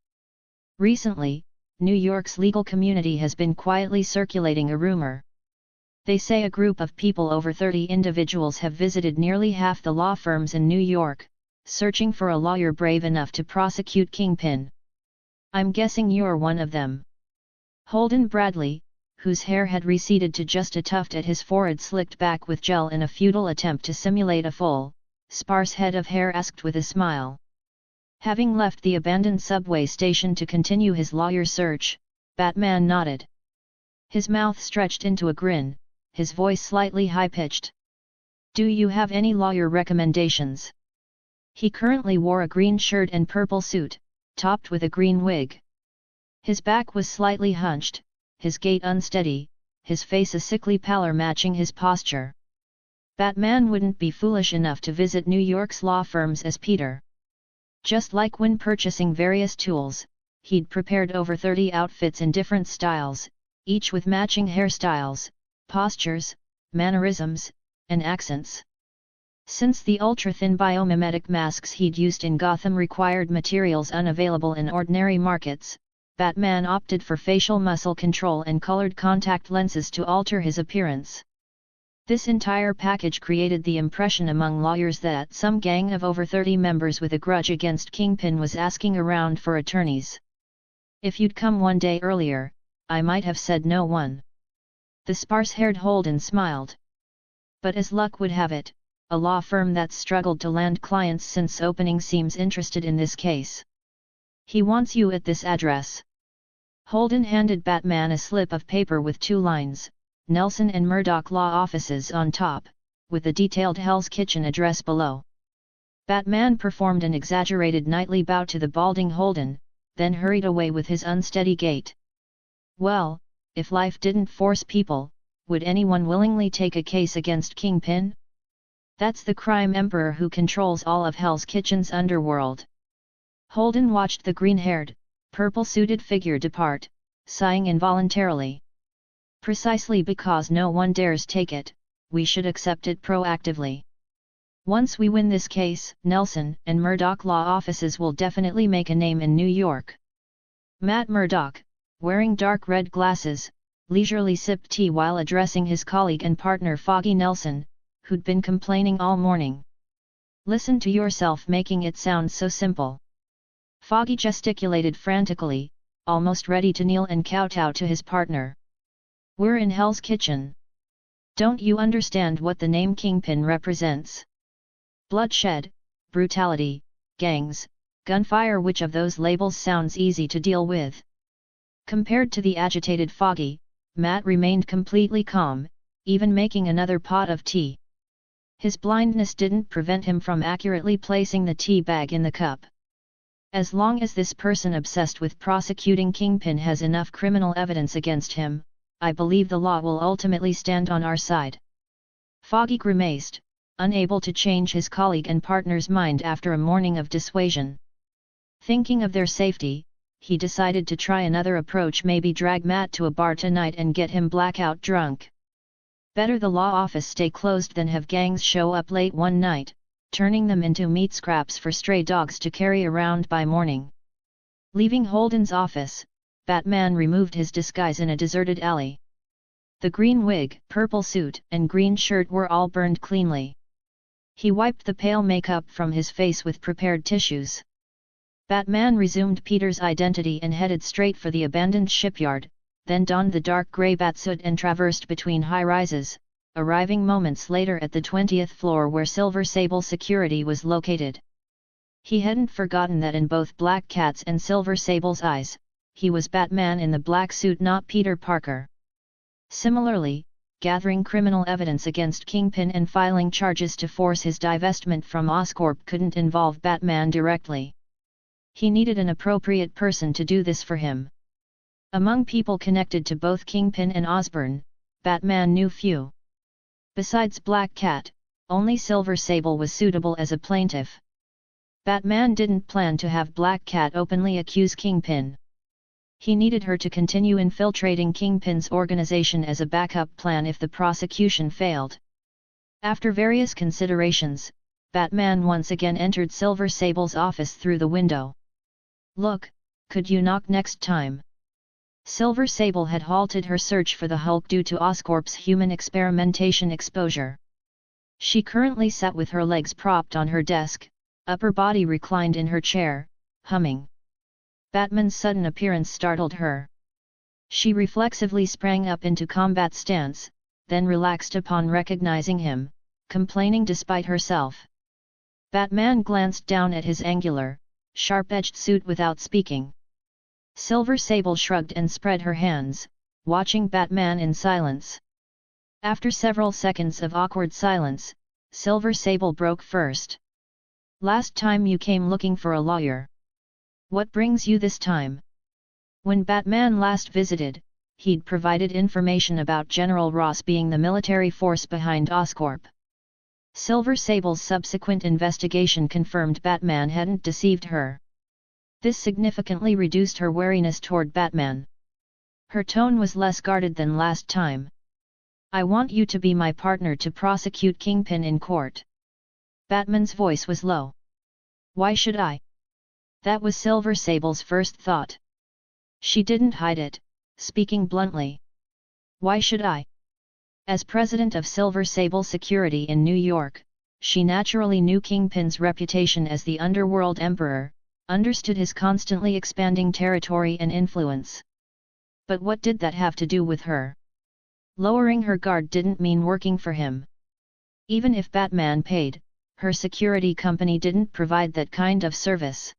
Recently, New York's legal community has been quietly circulating a rumor. They say a group of people, over 30 individuals, have visited nearly half the law firms in New York, searching for a lawyer brave enough to prosecute Kingpin. I'm guessing you're one of them. Holden Bradley, whose hair had receded to just a tuft at his forehead slicked back with gel in a futile attempt to simulate a full, sparse head of hair, asked with a smile. Having left the abandoned subway station to continue his lawyer search, Batman nodded. His mouth stretched into a grin, his voice slightly high-pitched. Do you have any lawyer recommendations? He currently wore a green shirt and purple suit, topped with a green wig. His back was slightly hunched, his gait unsteady, his face a sickly pallor matching his posture. Batman wouldn't be foolish enough to visit New York's law firms as Peter. Just like when purchasing various tools, he'd prepared over 30 outfits in different styles, each with matching hairstyles, postures, mannerisms, and accents. Since the ultra-thin biomimetic masks he'd used in Gotham required materials unavailable in ordinary markets, Batman opted for facial muscle control and colored contact lenses to alter his appearance. This entire package created the impression among lawyers that some gang of over 30 members with a grudge against Kingpin was asking around for attorneys. If you'd come one day earlier, I might have said no one. The sparse-haired Holden smiled. But as luck would have it, a law firm that's struggled to land clients since opening seems interested in this case. He wants you at this address. Holden handed Batman a slip of paper with 2 lines, Nelson and Murdoch Law Offices on top, with a detailed Hell's Kitchen address below. Batman performed an exaggerated knightly bow to the balding Holden, then hurried away with his unsteady gait. Well, if life didn't force people, would anyone willingly take a case against Kingpin? That's the crime emperor who controls all of Hell's Kitchen's underworld. Holden watched the green-haired, purple-suited figure depart, sighing involuntarily. Precisely because no one dares take it, we should accept it proactively. Once we win this case, Nelson and Murdoch Law Offices will definitely make a name in New York. Matt Murdoch, wearing dark red glasses, leisurely sipped tea while addressing his colleague and partner Foggy Nelson, who'd been complaining all morning. Listen to yourself making it sound so simple. Foggy gesticulated frantically, almost ready to kneel and kowtow to his partner. We're in Hell's Kitchen. Don't you understand what the name Kingpin represents? Bloodshed, brutality, gangs, gunfire. Which of those labels sounds easy to deal with? Compared to the agitated Foggy, Matt remained completely calm, even making another pot of tea. His blindness didn't prevent him from accurately placing the tea bag in the cup. As long as this person obsessed with prosecuting Kingpin has enough criminal evidence against him, I believe the law will ultimately stand on our side. Foggy grimaced, unable to change his colleague and partner's mind after a morning of dissuasion. Thinking of their safety, he decided to try another approach, maybe drag Matt to a bar tonight and get him blackout drunk. Better the law office stay closed than have gangs show up late one night, turning them into meat scraps for stray dogs to carry around by morning. Leaving Holden's office, Batman removed his disguise in a deserted alley. The green wig, purple suit, and green shirt were all burned cleanly. He wiped the pale makeup from his face with prepared tissues. Batman resumed Peter's identity and headed straight for the abandoned shipyard, then donned the dark grey batsuit and traversed between high-rises, arriving moments later at the 20th floor where Silver Sable Security was located. He hadn't forgotten that in both Black Cat's and Silver Sable's eyes, he was Batman in the black suit, not Peter Parker. Similarly, gathering criminal evidence against Kingpin and filing charges to force his divestment from Oscorp couldn't involve Batman directly. He needed an appropriate person to do this for him. Among people connected to both Kingpin and Osborn, Batman knew few. Besides Black Cat, only Silver Sable was suitable as a plaintiff. Batman didn't plan to have Black Cat openly accuse Kingpin. He needed her to continue infiltrating Kingpin's organization as a backup plan if the prosecution failed. After various considerations, Batman once again entered Silver Sable's office through the window. "Look, could you knock next time?" Silver Sable had halted her search for the Hulk due to Oscorp's human experimentation exposure. She currently sat with her legs propped on her desk, upper body reclined in her chair, humming. Batman's sudden appearance startled her. She reflexively sprang up into combat stance, then relaxed upon recognizing him, complaining despite herself. Batman glanced down at his angular, sharp-edged suit without speaking. Silver Sable shrugged and spread her hands, watching Batman in silence. After several seconds of awkward silence, Silver Sable broke first. "Last time you came looking for a lawyer. What brings you this time?" When Batman last visited, he'd provided information about General Ross being the military force behind Oscorp. Silver Sable's subsequent investigation confirmed Batman hadn't deceived her. This significantly reduced her wariness toward Batman. Her tone was less guarded than last time. "I want you to be my partner to prosecute Kingpin in court." Batman's voice was low. "Why should I?" That was Silver Sable's first thought. She didn't hide it, speaking bluntly. "Why should I?" As president of Silver Sable Security in New York, she naturally knew Kingpin's reputation as the underworld emperor, understood his constantly expanding territory and influence. But what did that have to do with her? Lowering her guard didn't mean working for him. Even if Batman paid, her security company didn't provide that kind of service.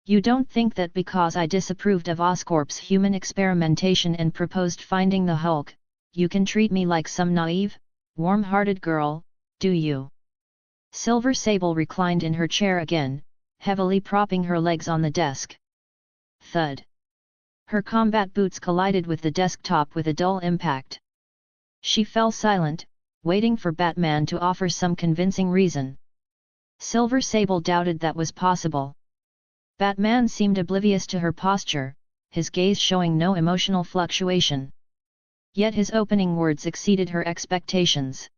"You don't think that because I disapproved of Oscorp's human experimentation and proposed finding the Hulk, you can treat me like some naive, warm-hearted girl, do you?" Silver Sable reclined in her chair again, heavily propping her legs on the desk. Thud. Her combat boots collided with the desktop with a dull impact. She fell silent, waiting for Batman to offer some convincing reason. Silver Sable doubted that was possible. Batman seemed oblivious to her posture, his gaze showing no emotional fluctuation. Yet his opening words exceeded her expectations.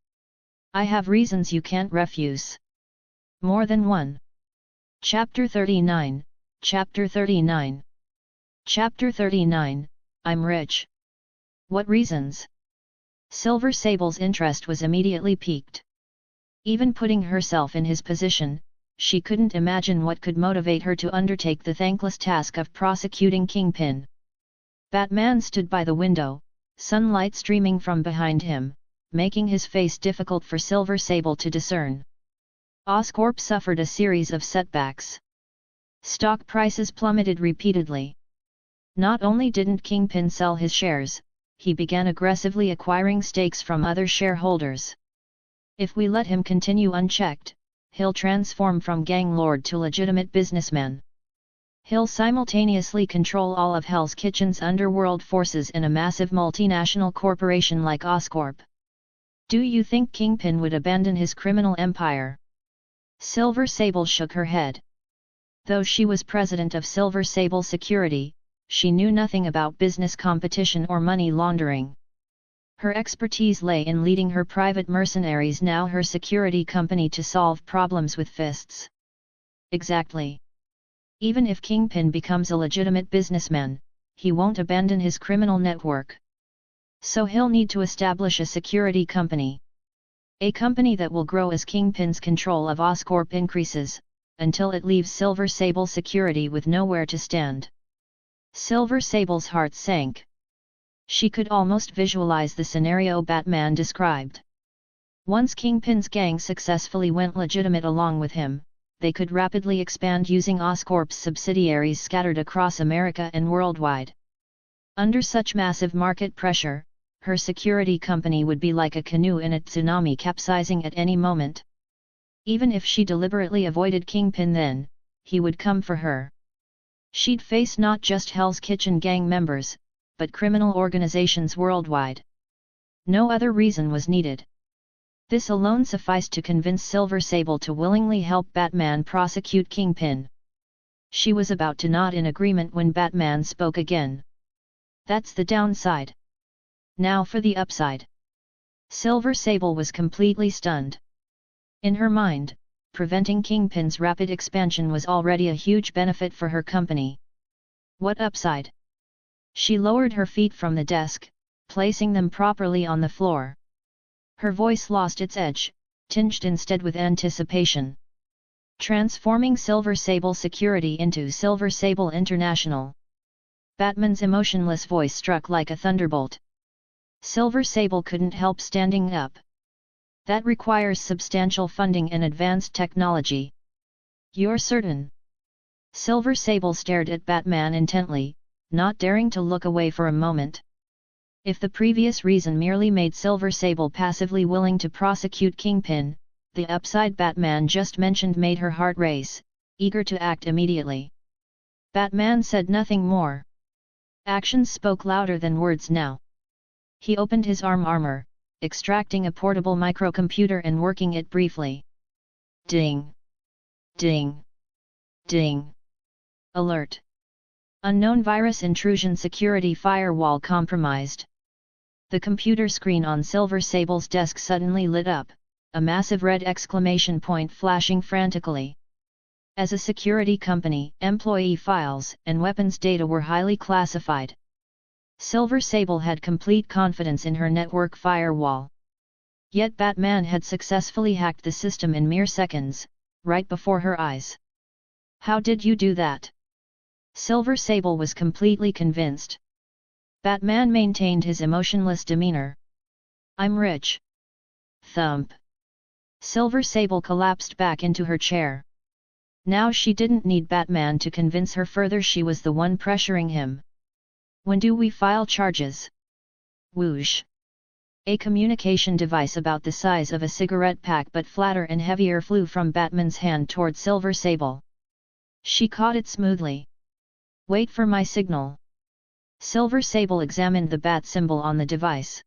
"I have reasons you can't refuse." More than one. Chapter 39, Chapter 39. Chapter 39, I'm rich. What reasons? Silver Sable's interest was immediately piqued. Even putting herself in his position, she couldn't imagine what could motivate her to undertake the thankless task of prosecuting Kingpin. Batman stood by the window, sunlight streaming from behind him, making his face difficult for Silver Sable to discern. Oscorp suffered a series of setbacks. Stock prices plummeted repeatedly. Not only didn't Kingpin sell his shares, he began aggressively acquiring stakes from other shareholders. If we let him continue unchecked, he'll transform from gang lord to legitimate businessman. He'll simultaneously control all of Hell's Kitchen's underworld forces in a massive multinational corporation like Oscorp. Do you think Kingpin would abandon his criminal empire? Silver Sable shook her head. Though she was president of Silver Sable Security, she knew nothing about business competition or money laundering. Her expertise lay in leading her private mercenaries, now her security company, to solve problems with fists. Exactly. Even if Kingpin becomes a legitimate businessman, he won't abandon his criminal network. So he'll need to establish a security company. A company that will grow as Kingpin's control of Oscorp increases, until it leaves Silver Sable Security with nowhere to stand. Silver Sable's heart sank. She could almost visualize the scenario Batman described. Once Kingpin's gang successfully went legitimate along with him, they could rapidly expand using Oscorp's subsidiaries scattered across America and worldwide. Under such massive market pressure, her security company would be like a canoe in a tsunami capsizing at any moment. Even if she deliberately avoided Kingpin then, he would come for her. She'd face not just Hell's Kitchen gang members, but criminal organizations worldwide. No other reason was needed. This alone sufficed to convince Silver Sable to willingly help Batman prosecute Kingpin. She was about to nod in agreement when Batman spoke again. That's the downside. Now for the upside. Silver Sable was completely stunned. In her mind, preventing Kingpin's rapid expansion was already a huge benefit for her company. What upside? She lowered her feet from the desk, placing them properly on the floor. Her voice lost its edge, tinged instead with anticipation. Transforming Silver Sable Security into Silver Sable International. Batman's emotionless voice struck like a thunderbolt. Silver Sable couldn't help standing up. That requires substantial funding and advanced technology. You're certain? Silver Sable stared at Batman intently, not daring to look away for a moment. If the previous reason merely made Silver Sable passively willing to prosecute Kingpin, the upside Batman just mentioned made her heart race, eager to act immediately. Batman said nothing more. Actions spoke louder than words now. He opened his armor, extracting a portable microcomputer and working it briefly. Ding! Ding! Ding! Alert! Unknown virus intrusion security firewall compromised. The computer screen on Silver Sable's desk suddenly lit up, a massive red exclamation point flashing frantically. As a security company, employee files and weapons data were highly classified. Silver Sable had complete confidence in her network firewall. Yet Batman had successfully hacked the system in mere seconds, right before her eyes. How did you do that? Silver Sable was completely convinced. Batman maintained his emotionless demeanor. I'm rich. Thump. Silver Sable collapsed back into her chair. Now she didn't need Batman to convince her further, she was the one pressuring him. When do we file charges? Whoosh. A communication device about the size of a cigarette pack but flatter and heavier flew from Batman's hand toward Silver Sable. She caught it smoothly. Wait for my signal. Silver Sable examined the bat symbol on the device.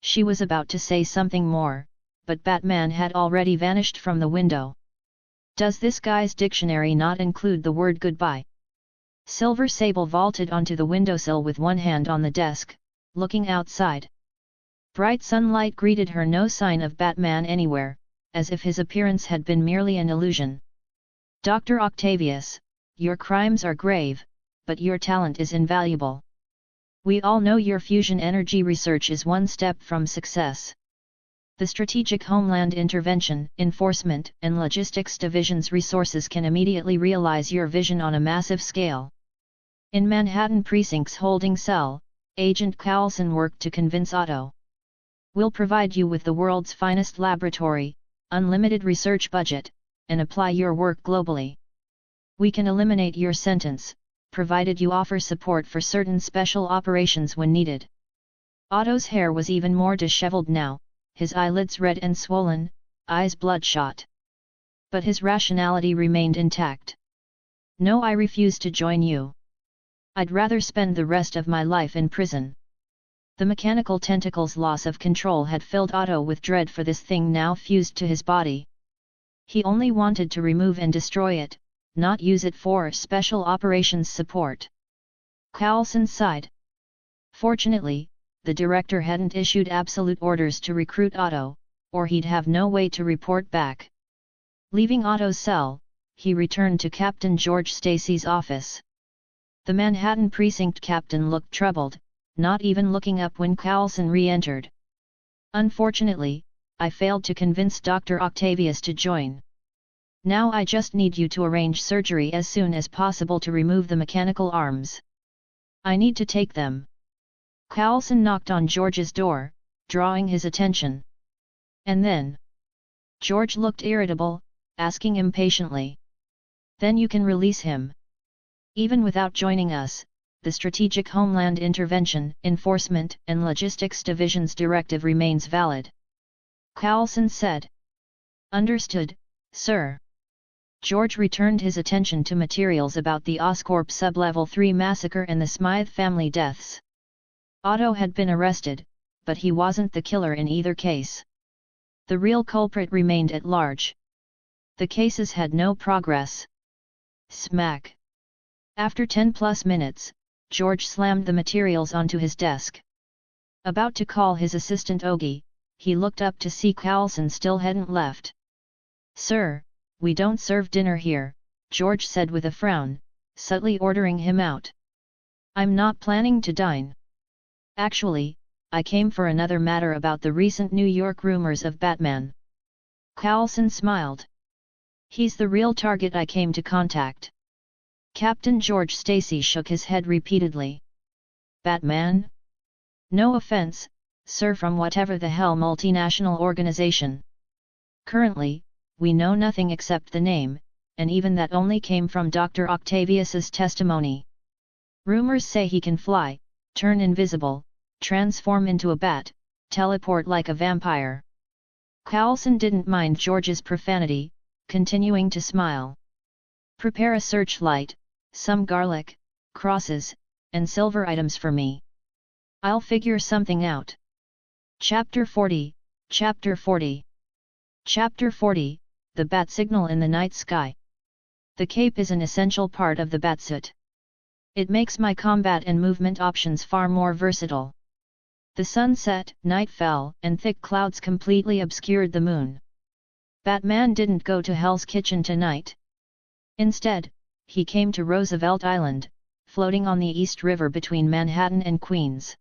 She was about to say something more, but Batman had already vanished from the window. Does this guy's dictionary not include the word goodbye? Silver Sable vaulted onto the windowsill with one hand on the desk, looking outside. Bright sunlight greeted her, no sign of Batman anywhere, as if his appearance had been merely an illusion. Dr. Octavius, your crimes are grave, but your talent is invaluable. We all know your fusion energy research is one step from success. The Strategic Homeland Intervention, Enforcement, and Logistics Division's resources can immediately realize your vision on a massive scale. In Manhattan Precinct's holding cell, Agent Coulson worked to convince Otto. We'll provide you with the world's finest laboratory, unlimited research budget, and apply your work globally. We can eliminate your sentence, provided you offer support for certain special operations when needed. Otto's hair was even more disheveled now, his eyelids red and swollen, eyes bloodshot. But his rationality remained intact. No, I refuse to join you. I'd rather spend the rest of my life in prison. The mechanical tentacle's loss of control had filled Otto with dread for this thing now fused to his body. He only wanted to remove and destroy it, not use it for special operations support. Coulson sighed. Fortunately, the director hadn't issued absolute orders to recruit Otto, or he'd have no way to report back. Leaving Otto's cell, he returned to Captain George Stacy's office. The Manhattan Precinct captain looked troubled, not even looking up when Coulson re-entered. Unfortunately, I failed to convince Dr. Octavius to join. Now I just need you to arrange surgery as soon as possible to remove the mechanical arms. I need to take them. Coulson knocked on George's door, drawing his attention. And then? George looked irritable, asking impatiently. Then you can release him. Even without joining us, the Strategic Homeland Intervention, Enforcement and Logistics Division's directive remains valid. Coulson said. Understood, sir. George returned his attention to materials about the Oscorp Sub-Level 3 massacre and the Smythe family deaths. Otto had been arrested, but he wasn't the killer in either case. The real culprit remained at large. The cases had no progress. Smack. After 10+ minutes, George slammed the materials onto his desk. About to call his assistant Ogie, he looked up to see Coulson still hadn't left. Sir, we don't serve dinner here, George said with a frown, subtly ordering him out. I'm not planning to dine. Actually, I came for another matter about the recent New York rumors of Batman. Coulson smiled. He's the real target I came to contact. Captain George Stacy shook his head repeatedly. Batman? No offense, sir, from whatever the hell multinational organization. Currently, we know nothing except the name, and even that only came from Dr. Octavius's testimony. Rumors say he can fly, turn invisible, transform into a bat, teleport like a vampire. Coulson didn't mind George's profanity, continuing to smile. Prepare a searchlight, some garlic, crosses, and silver items for me. I'll figure something out. Chapter 40, Chapter 40. Chapter 40, The Bat Signal in the Night Sky. The cape is an essential part of the batsuit. It makes my combat and movement options far more versatile. The sun set, night fell, and thick clouds completely obscured the moon. Batman didn't go to Hell's Kitchen tonight. Instead, he came to Roosevelt Island, floating on the East River between Manhattan and Queens.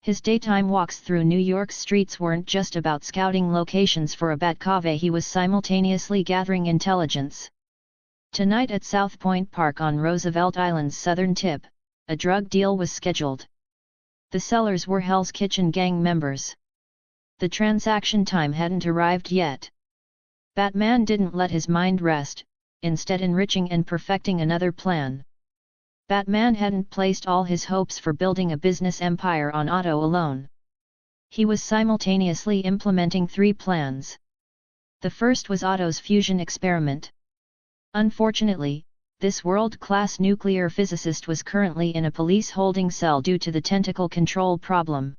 His daytime walks through New York's streets weren't just about scouting locations for a Batcave, he was simultaneously gathering intelligence. Tonight at South Point Park on Roosevelt Island's southern tip, a drug deal was scheduled. The sellers were Hell's Kitchen gang members. The transaction time hadn't arrived yet. Batman didn't let his mind rest, instead enriching and perfecting another plan. Batman hadn't placed all his hopes for building a business empire on Otto alone. He was simultaneously implementing 3 plans. The first was Otto's fusion experiment. Unfortunately, this world-class nuclear physicist was currently in a police holding cell due to the tentacle control problem.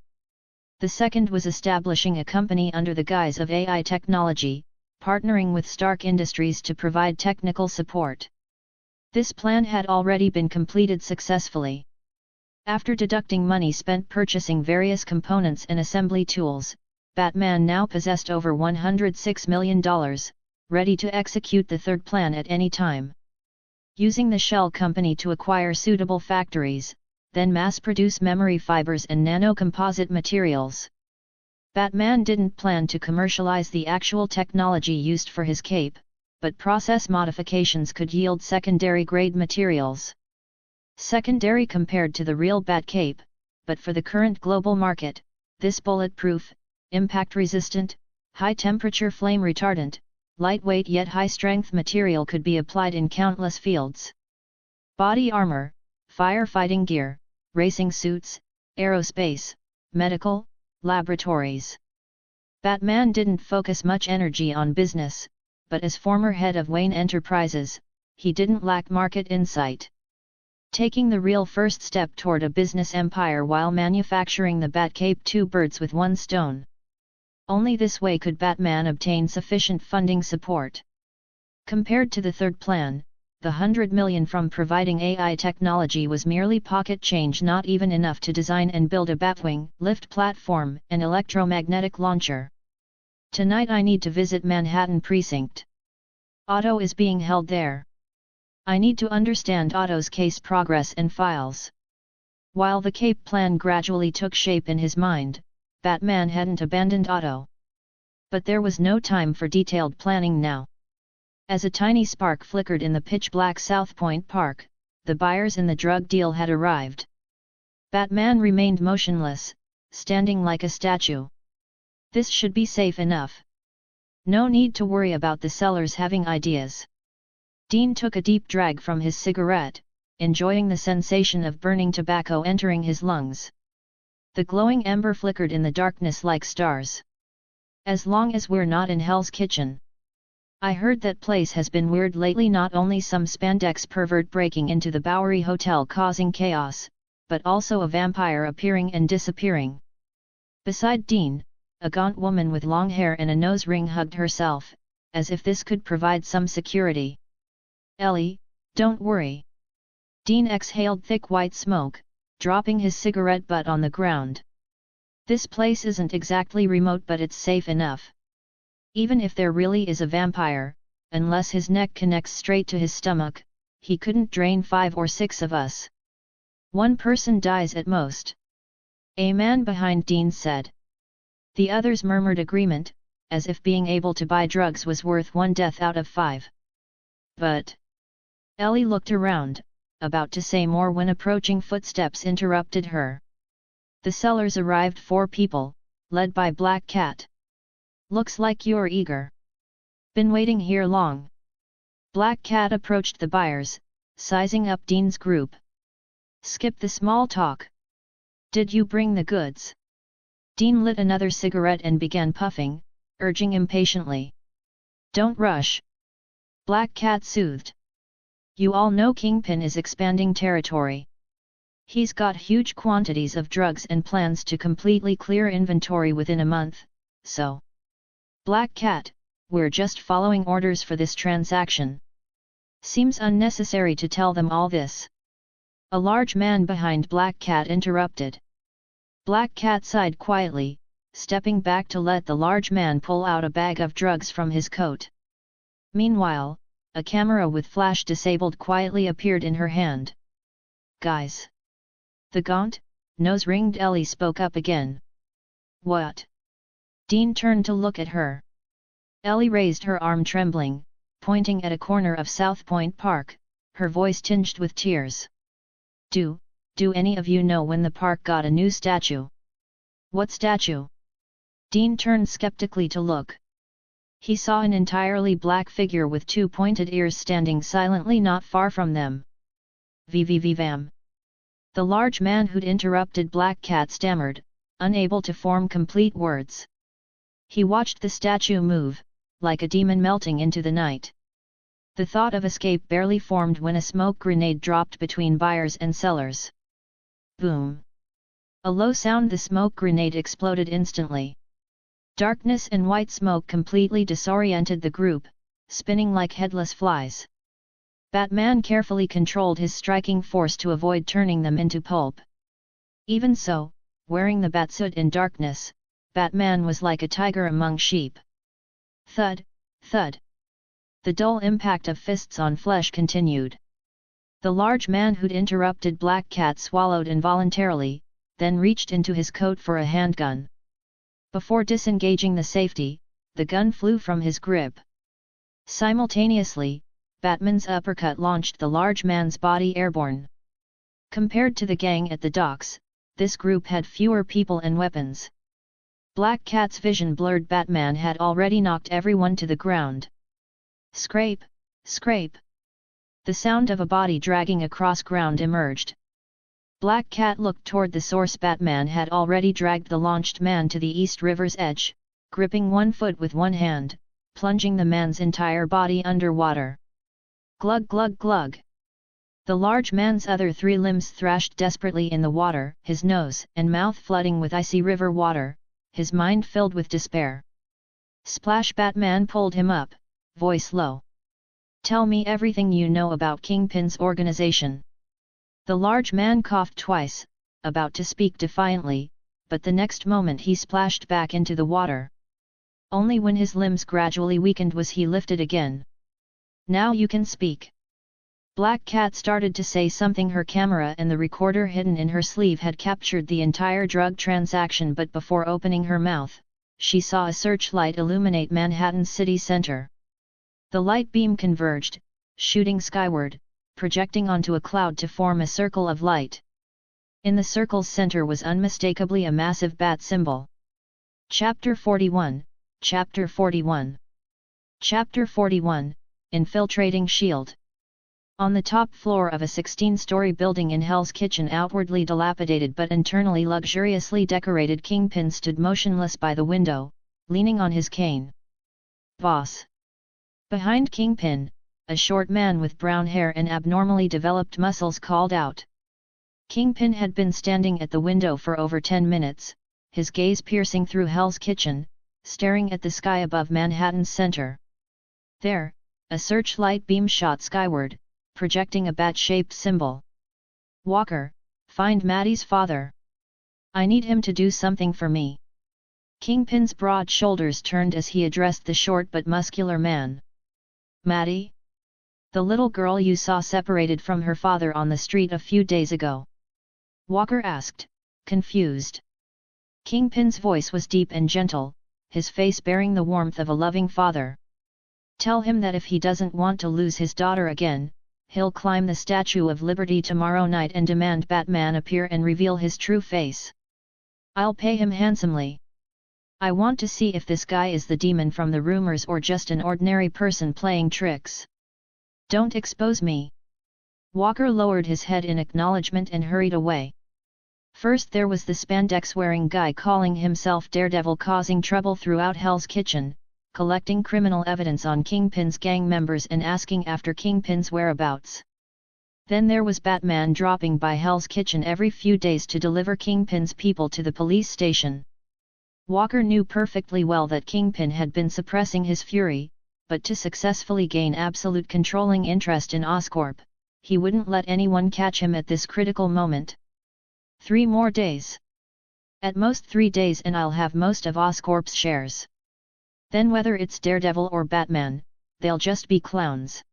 The second was establishing a company under the guise of AI technology, partnering with Stark Industries to provide technical support. This plan had already been completed successfully. After deducting money spent purchasing various components and assembly tools, Batman now possessed over $106 million, ready to execute the third plan at any time. Using the shell company to acquire suitable factories, then mass-produce memory fibers and nanocomposite materials. Batman didn't plan to commercialize the actual technology used for his cape, but process modifications could yield secondary-grade materials. Secondary compared to the real Batcape, but for the current global market, this bulletproof, impact-resistant, high-temperature flame-retardant, lightweight yet high-strength material could be applied in countless fields. Body armor, firefighting gear, racing suits, aerospace, medical, laboratories. Batman didn't focus much energy on business, but as former head of Wayne Enterprises, he didn't lack market insight. Taking the real first step toward a business empire while manufacturing the Batcape, 2 birds with 1 stone. Only this way could Batman obtain sufficient funding support. Compared to the third plan, the $100 million from providing AI technology was merely pocket change, not even enough to design and build a Batwing, lift platform, and electromagnetic launcher. Tonight I need to visit Manhattan Precinct. Otto is being held there. I need to understand Otto's case progress and files. While the Cape plan gradually took shape in his mind, Batman hadn't abandoned Otto. But there was no time for detailed planning now. As a tiny spark flickered in the pitch-black South Point Park, the buyers in the drug deal had arrived. Batman remained motionless, standing like a statue. This should be safe enough. No need to worry about the sellers having ideas. Dean took a deep drag from his cigarette, enjoying the sensation of burning tobacco entering his lungs. The glowing ember flickered in the darkness like stars. As long as we're not in Hell's Kitchen. I heard that place has been weird lately, not only some spandex pervert breaking into the Bowery Hotel causing chaos, but also a vampire appearing and disappearing. Beside Dean, a gaunt woman with long hair and a nose ring hugged herself, as if this could provide some security. Ellie, don't worry. Dean exhaled thick white smoke, dropping his cigarette butt on the ground. This place isn't exactly remote, but it's safe enough. Even if there really is a vampire, unless his neck connects straight to his stomach, he couldn't drain 5 or 6 of us. One person dies at most. A man behind Dean said. The others murmured agreement, as if being able to buy drugs was worth 1 death out of 5. But Ellie looked around, about to say more when approaching footsteps interrupted her. The sellers arrived 4 people, led by Black Cat. Looks like you're eager. Been waiting here long. Black Cat approached the buyers, sizing up Dean's group. Skip the small talk. Did you bring the goods? Dean lit another cigarette and began puffing, urging impatiently. Don't rush. Black Cat soothed. You all know Kingpin is expanding territory. He's got huge quantities of drugs and plans to completely clear inventory within a month, so. Black Cat, we're just following orders for this transaction. Seems unnecessary to tell them all this. A large man behind Black Cat interrupted. Black Cat sighed quietly, stepping back to let the large man pull out a bag of drugs from his coat. Meanwhile, a camera with flash disabled quietly appeared in her hand. Guys! The gaunt, nose-ringed Ellie spoke up again. What? Dean turned to look at her. Ellie raised her arm trembling, pointing at a corner of South Point Park, her voice tinged with tears. Do any of you know when the park got a new statue? What statue? Dean turned skeptically to look. He saw an entirely black figure with 2 pointed ears standing silently not far from them. Vam. The large man who'd interrupted Black Cat stammered, unable to form complete words. He watched the statue move, like a demon melting into the night. The thought of escape barely formed when a smoke grenade dropped between buyers and sellers. Boom! A low sound, the smoke grenade exploded instantly. Darkness and white smoke completely disoriented the group, spinning like headless flies. Batman carefully controlled his striking force to avoid turning them into pulp. Even so, wearing the batsuit in darkness, Batman was like a tiger among sheep. Thud, thud. The dull impact of fists on flesh continued. The large man who'd interrupted Black Cat swallowed involuntarily, then reached into his coat for a handgun. Before disengaging the safety, the gun flew from his grip. Simultaneously, Batman's uppercut launched the large man's body airborne. Compared to the gang at the docks, this group had fewer people and weapons. Black Cat's vision blurred. Batman had already knocked everyone to the ground. Scrape, scrape. The sound of a body dragging across ground emerged. Black Cat looked toward the source. Batman had already dragged the launched man to the East River's edge, gripping one foot with one hand, plunging the man's entire body underwater. Glug glug glug. The large man's other 3 limbs thrashed desperately in the water, his nose and mouth flooding with icy river water, his mind filled with despair. Splash! Batman pulled him up, voice low. Tell me everything you know about Kingpin's organization. The large man coughed twice, about to speak defiantly, but the next moment he splashed back into the water. Only when his limbs gradually weakened was he lifted again. Now you can speak. Black Cat started to say something. Her camera and the recorder hidden in her sleeve had captured the entire drug transaction, but before opening her mouth, she saw a searchlight illuminate Manhattan's city center. The light beam converged, shooting skyward, projecting onto a cloud to form a circle of light. In the circle's center was unmistakably a massive bat symbol. Chapter 41, Chapter 41. Chapter 41, Infiltrating Shield. On the top floor of a 16-story building in Hell's Kitchen, outwardly dilapidated but internally luxuriously decorated, Kingpin stood motionless by the window, leaning on his cane. "Boss." Behind Kingpin, a short man with brown hair and abnormally developed muscles called out. Kingpin had been standing at the window for over 10 minutes, his gaze piercing through Hell's Kitchen, staring at the sky above Manhattan's center. There, a searchlight beam shot skyward, projecting a bat-shaped symbol. "Walker, find Maddie's father. I need him to do something for me." Kingpin's broad shoulders turned as he addressed the short but muscular man. "Maddie? The little girl you saw separated from her father on the street a few days ago?" Walker asked, confused. Kingpin's voice was deep and gentle, his face bearing the warmth of a loving father. "Tell him that if he doesn't want to lose his daughter again, he'll climb the Statue of Liberty tomorrow night and demand Batman appear and reveal his true face. I'll pay him handsomely. I want to see if this guy is the demon from the rumors or just an ordinary person playing tricks. Don't expose me." Walker lowered his head in acknowledgement and hurried away. First there was the spandex-wearing guy calling himself Daredevil, causing trouble throughout Hell's Kitchen, collecting criminal evidence on Kingpin's gang members and asking after Kingpin's whereabouts. Then there was Batman dropping by Hell's Kitchen every few days to deliver Kingpin's people to the police station. Walker knew perfectly well that Kingpin had been suppressing his fury, but to successfully gain absolute controlling interest in Oscorp, he wouldn't let anyone catch him at this critical moment. 3 more days. At most 3 days and I'll have most of Oscorp's shares. Then whether it's Daredevil or Batman, they'll just be clowns."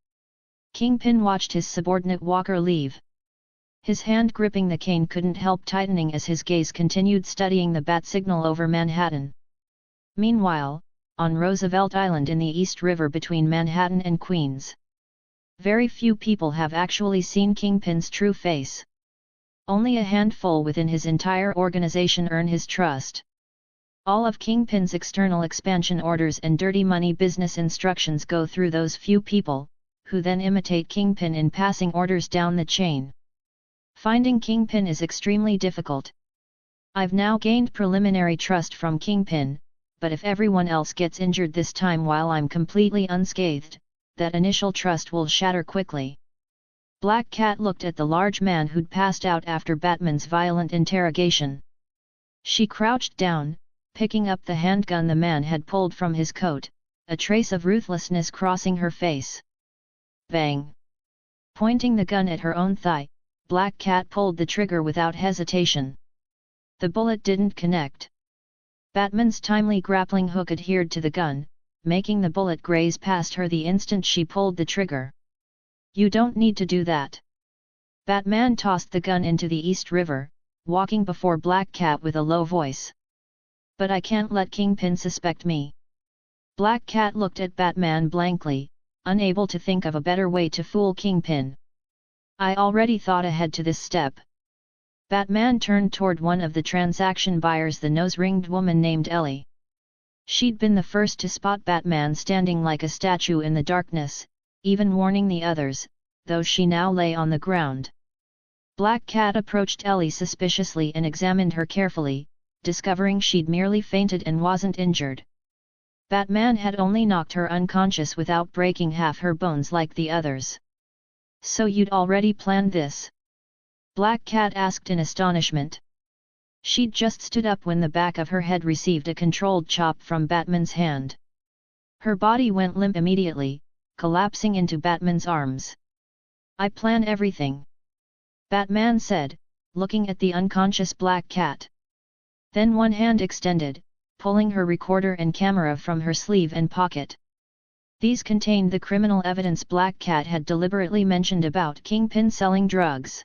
Kingpin watched his subordinate Walker leave. His hand gripping the cane couldn't help tightening as his gaze continued studying the bat signal over Manhattan. Meanwhile, on Roosevelt Island in the East River between Manhattan and Queens, very few people have actually seen Kingpin's true face. Only a handful within his entire organization earn his trust. All of Kingpin's external expansion orders and dirty money business instructions go through those few people, who then imitate Kingpin in passing orders down the chain. Finding Kingpin is extremely difficult. I've now gained preliminary trust from Kingpin, but if everyone else gets injured this time while I'm completely unscathed, that initial trust will shatter quickly." Black Cat looked at the large man who'd passed out after Batman's violent interrogation. She crouched down, picking up the handgun the man had pulled from his coat, a trace of ruthlessness crossing her face. Bang! Pointing the gun at her own thigh, Black Cat pulled the trigger without hesitation. The bullet didn't connect. Batman's timely grappling hook adhered to the gun, making the bullet graze past her the instant she pulled the trigger. "You don't need to do that." Batman tossed the gun into the East River, walking before Black Cat with a low voice. "But I can't let Kingpin suspect me." Black Cat looked at Batman blankly, unable to think of a better way to fool Kingpin. "I already thought ahead to this step." Batman turned toward one of the transaction buyers, the nose-ringed woman named Ellie. She'd been the first to spot Batman standing like a statue in the darkness, even warning the others, though she now lay on the ground. Black Cat approached Ellie suspiciously and examined her carefully, discovering she'd merely fainted and wasn't injured. Batman had only knocked her unconscious without breaking half her bones like the others. "So you'd already planned this?" Black Cat asked in astonishment. She'd just stood up when the back of her head received a controlled chop from Batman's hand. Her body went limp immediately, collapsing into Batman's arms. "I plan everything," Batman said, looking at the unconscious Black Cat. Then one hand extended, pulling her recorder and camera from her sleeve and pocket. These contained the criminal evidence Black Cat had deliberately mentioned about Kingpin selling drugs.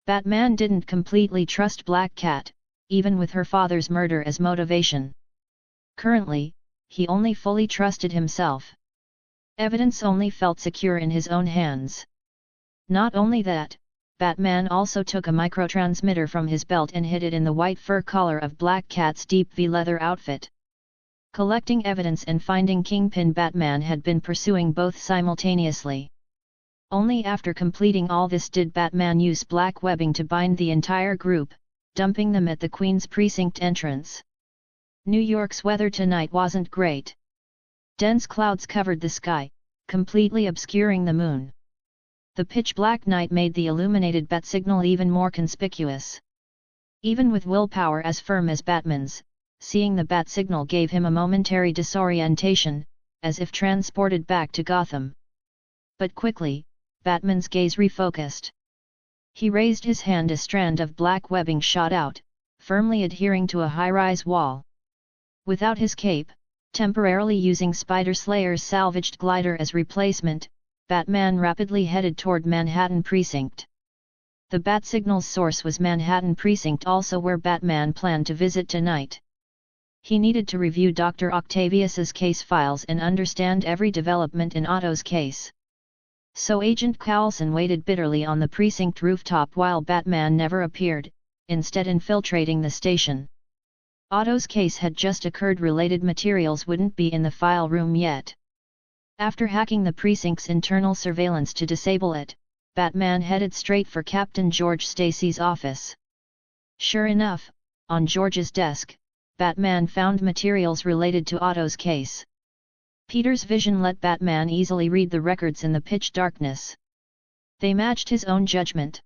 Batman didn't completely trust Black Cat, even with her father's murder as motivation. Currently, he only fully trusted himself. Evidence only felt secure in his own hands. Not only that, Batman also took a microtransmitter from his belt and hid it in the white fur collar of Black Cat's deep V leather outfit. Collecting evidence and finding Kingpin, Batman had been pursuing both simultaneously. Only after completing all this did Batman use black webbing to bind the entire group, dumping them at the Queen's Precinct entrance. New York's weather tonight wasn't great. Dense clouds covered the sky, completely obscuring the moon. The pitch-black night made the illuminated bat signal even more conspicuous. Even with willpower as firm as Batman's, seeing the bat signal gave him a momentary disorientation, as if transported back to Gotham. But quickly, Batman's gaze refocused. He raised his hand. A strand of black webbing shot out, firmly adhering to a high-rise wall. Without his cape, temporarily using Spider Slayer's salvaged glider as replacement, Batman rapidly headed toward Manhattan Precinct. The bat signal's source was Manhattan Precinct, also where Batman planned to visit tonight. He needed to review Dr. Octavius's case files and understand every development in Otto's case. So Agent Coulson waited bitterly on the precinct rooftop while Batman never appeared, instead infiltrating the station. Otto's case had just occurred. Related materials wouldn't be in the file room yet. After hacking the precinct's internal surveillance to disable it, Batman headed straight for Captain George Stacy's office. Sure enough, on George's desk, Batman found materials related to Otto's case. Peter's vision let Batman easily read the records in the pitch darkness. They matched his own judgment.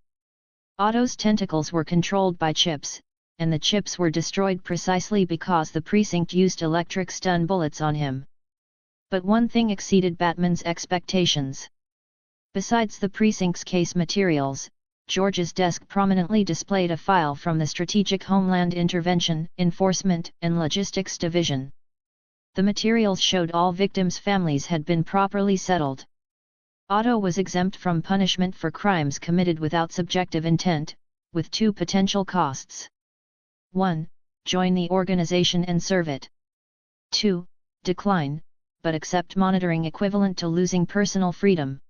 Otto's tentacles were controlled by chips, and the chips were destroyed precisely because the precinct used electric stun bullets on him. But one thing exceeded Batman's expectations. Besides the precinct's case materials, George's desk prominently displayed a file from the Strategic Homeland Intervention, Enforcement, and Logistics Division. The materials showed all victims' families had been properly settled. Otto was exempt from punishment for crimes committed without subjective intent, with two potential costs. 1. Join the organization and serve it. 2. Decline, but accept monitoring equivalent to losing personal freedom.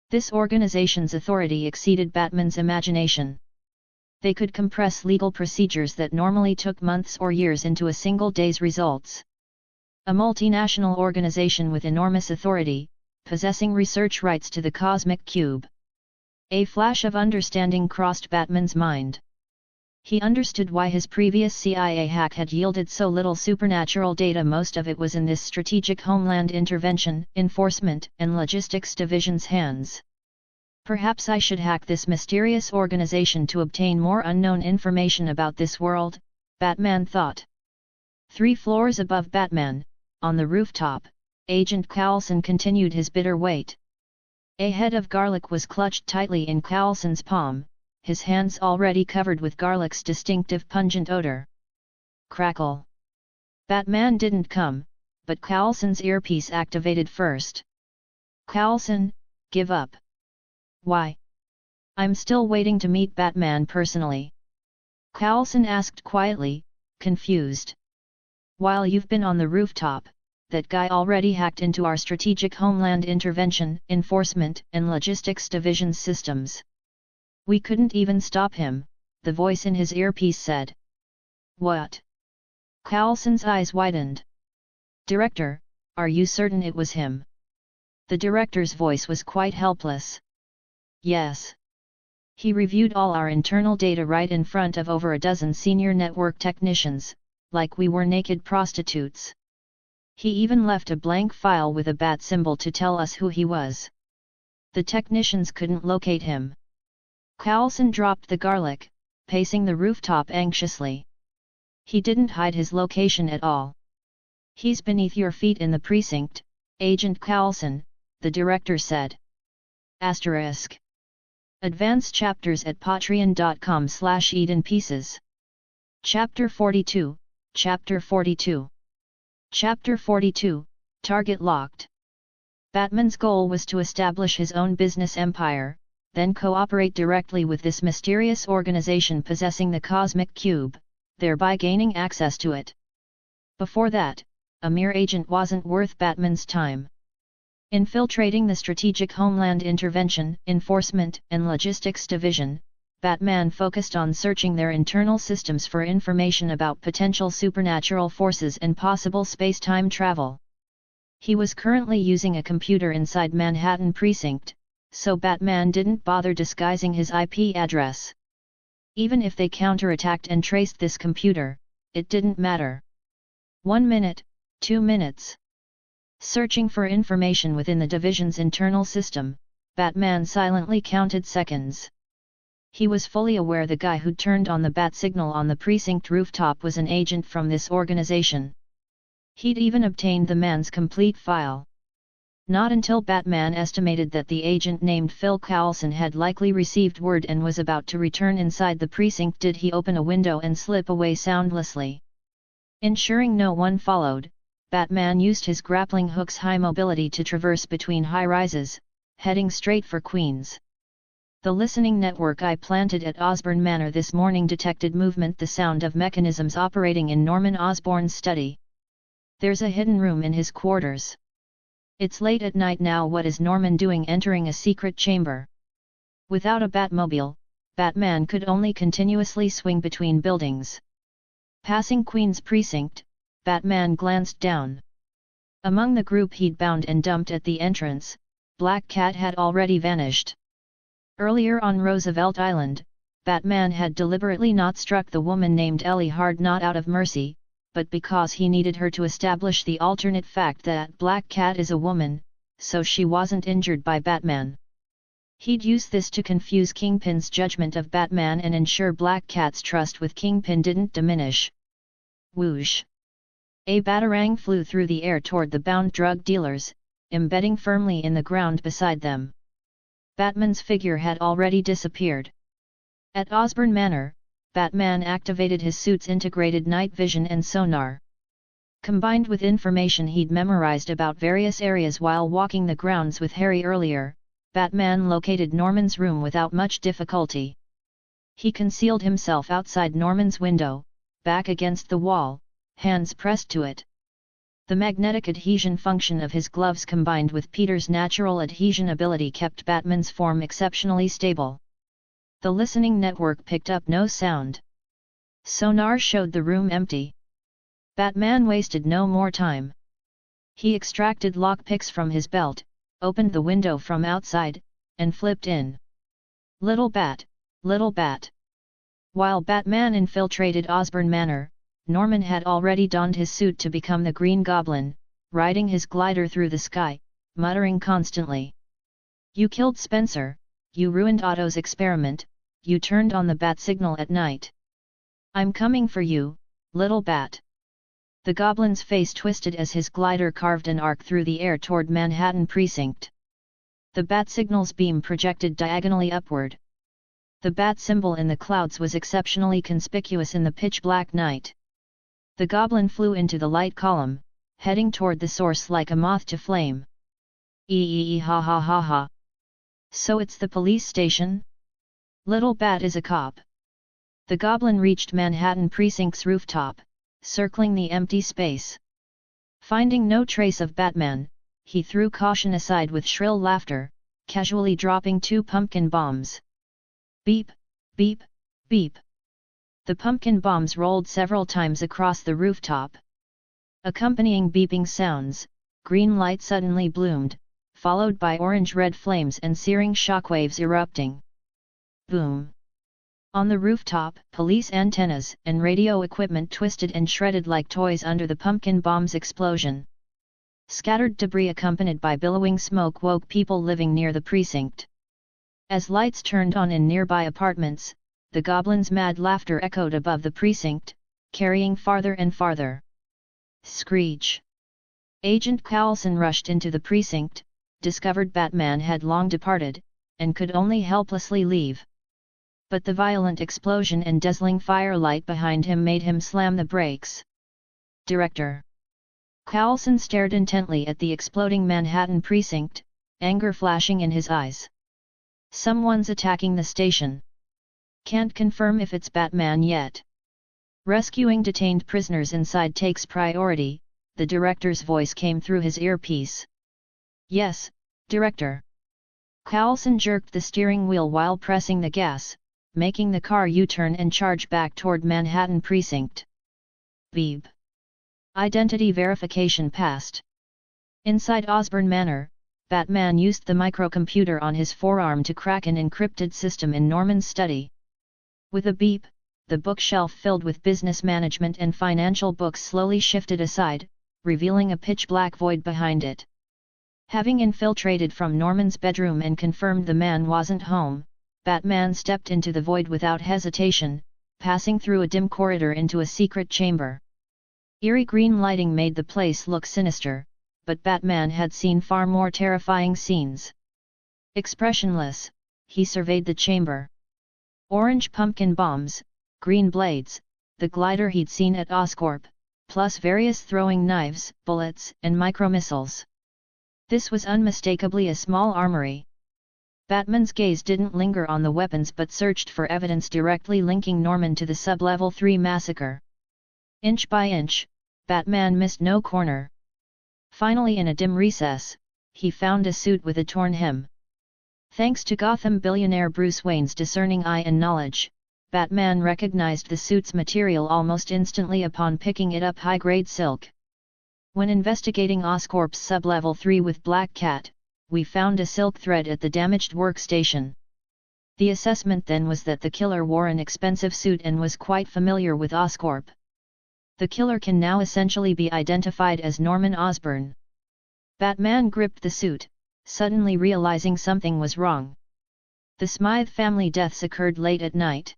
This organization's authority exceeded Batman's imagination. They could compress legal procedures that normally took months or years into a single day's results. A multinational organization with enormous authority, possessing research rights to the cosmic cube. A flash of understanding crossed Batman's mind. He understood why his previous CIA hack had yielded so little supernatural data. Most of it was in this Strategic Homeland Intervention, Enforcement, and Logistics Division's hands. Perhaps I should hack this mysterious organization to obtain more unknown information about this world, Batman thought. 3 floors above Batman, on the rooftop, Agent Coulson continued his bitter wait. A head of garlic was clutched tightly in Coulson's palm, his hands already covered with garlic's distinctive pungent odor. Crackle. Batman didn't come, but Coulson's earpiece activated first. Coulson, give up. Why? I'm still waiting to meet Batman personally. Coulson asked quietly, confused. While you've been on the rooftop, that guy already hacked into our Strategic Homeland Intervention, Enforcement, and Logistics Division's systems. We couldn't even stop him, the voice in his earpiece said. What? Coulson's eyes widened. Director, are you certain it was him? The director's voice was quite helpless. Yes. He reviewed all our internal data right in front of over a dozen senior network technicians, like we were naked prostitutes. He even left a blank file with a bat symbol to tell us who he was. The technicians couldn't locate him. Coulson dropped the garlic, pacing the rooftop anxiously. He didn't hide his location at all. He's beneath your feet in the precinct, Agent Coulson, the director said. Asterisk. Advanced chapters at patreon.com/eatinpieces. Chapter 42, Chapter 42. Chapter 42, Target Locked. Batman's goal was to establish his own business empire, then cooperate directly with this mysterious organization possessing the cosmic cube, thereby gaining access to it. Before that, a mere agent wasn't worth Batman's time. Infiltrating the Strategic Homeland Intervention, Enforcement, and Logistics Division, Batman focused on searching their internal systems for information about potential supernatural forces and possible space-time travel. He was currently using a computer inside Manhattan Precinct, so Batman didn't bother disguising his IP address. Even if they counterattacked and traced this computer, it didn't matter. 1 minute, 2 minutes. Searching for information within the division's internal system, Batman silently counted seconds. He was fully aware the guy who'd turned on the bat signal on the precinct rooftop was an agent from this organization. He'd even obtained the man's complete file. Not until Batman estimated that the agent named Phil Coulson had likely received word and was about to return inside the precinct did he open a window and slip away soundlessly. Ensuring no one followed, Batman used his grappling hook's high mobility to traverse between high-rises, heading straight for Queens. The listening network I planted at Osborne Manor this morning detected movement, the sound of mechanisms operating in Norman Osborn's study. There's a hidden room in his quarters. It's late at night now. What is Norman doing entering a secret chamber? Without a Batmobile, Batman could only continuously swing between buildings. Passing Queen's Precinct, Batman glanced down. Among the group he'd bound and dumped at the entrance, Black Cat had already vanished. Earlier on Roosevelt Island, Batman had deliberately not struck the woman named Ellie hard, not out of mercy, but because he needed her to establish the alternate fact that Black Cat is a woman, so she wasn't injured by Batman. He'd use this to confuse Kingpin's judgment of Batman and ensure Black Cat's trust with Kingpin didn't diminish. Whoosh! A batarang flew through the air toward the bound drug dealers, embedding firmly in the ground beside them. Batman's figure had already disappeared. At Osborne Manor, Batman activated his suit's integrated night vision and sonar. Combined with information he'd memorized about various areas while walking the grounds with Harry earlier, Batman located Norman's room without much difficulty. He concealed himself outside Norman's window, back against the wall, hands pressed to it. The magnetic adhesion function of his gloves combined with Peter's natural adhesion ability kept Batman's form exceptionally stable. The listening network picked up no sound. Sonar showed the room empty. Batman wasted no more time. He extracted lockpicks from his belt, opened the window from outside, and flipped in. Little Bat, Little Bat. While Batman infiltrated Osborne Manor, Norman had already donned his suit to become the Green Goblin, riding his glider through the sky, muttering constantly. You killed Spencer, you ruined Otto's experiment, you turned on the bat signal at night. I'm coming for you, Little Bat. The Goblin's face twisted as his glider carved an arc through the air toward Manhattan Precinct. The bat signal's beam projected diagonally upward. The bat symbol in the clouds was exceptionally conspicuous in the pitch-black night. The Goblin flew into the light column, heading toward the source like a moth to flame. Ha ha ha ha. So it's the police station? Little Bat is a cop. The Goblin reached Manhattan Precinct's rooftop, circling the empty space. Finding no trace of Batman, he threw caution aside with shrill laughter, casually dropping 2 pumpkin bombs. Beep, beep, beep. The pumpkin bombs rolled several times across the rooftop. Accompanying beeping sounds, green light suddenly bloomed, followed by orange-red flames and searing shockwaves erupting. Boom! On the rooftop, police antennas and radio equipment twisted and shredded like toys under the pumpkin bomb's explosion. Scattered debris accompanied by billowing smoke woke people living near the precinct. As lights turned on in nearby apartments, the Goblin's mad laughter echoed above the precinct, carrying farther and farther. Screech! Agent Coulson rushed into the precinct, discovered Batman had long departed, and could only helplessly leave. But the violent explosion and dazzling firelight behind him made him slam the brakes. Director! Coulson stared intently at the exploding Manhattan precinct, anger flashing in his eyes. Someone's attacking the station. Can't confirm if it's Batman yet. Rescuing detained prisoners inside takes priority, the director's voice came through his earpiece. Yes, Director. Coulson jerked the steering wheel while pressing the gas, making the car U-turn and charge back toward Manhattan Precinct. Beep. Identity verification passed. Inside Osborn Manor, Batman used the microcomputer on his forearm to crack an encrypted system in Norman's study. With a beep, the bookshelf filled with business management and financial books slowly shifted aside, revealing a pitch-black void behind it. Having infiltrated from Norman's bedroom and confirmed the man wasn't home, Batman stepped into the void without hesitation, passing through a dim corridor into a secret chamber. Eerie green lighting made the place look sinister, but Batman had seen far more terrifying scenes. Expressionless, he surveyed the chamber. Orange pumpkin bombs, green blades, the glider he'd seen at Oscorp, plus various throwing knives, bullets, and micromissiles. This was unmistakably a small armory. Batman's gaze didn't linger on the weapons but searched for evidence directly linking Norman to the Sub-Level 3 massacre. Inch by inch, Batman missed no corner. Finally, in a dim recess, he found a suit with a torn hem. Thanks to Gotham billionaire Bruce Wayne's discerning eye and knowledge, Batman recognized the suit's material almost instantly upon picking it up: high-grade silk. When investigating Oscorp's Sub-Level 3 with Black Cat, we found a silk thread at the damaged workstation. The assessment then was that the killer wore an expensive suit and was quite familiar with Oscorp. The killer can now essentially be identified as Norman Osborn. Batman gripped the suit, suddenly realizing something was wrong. The Smythe family deaths occurred late at night.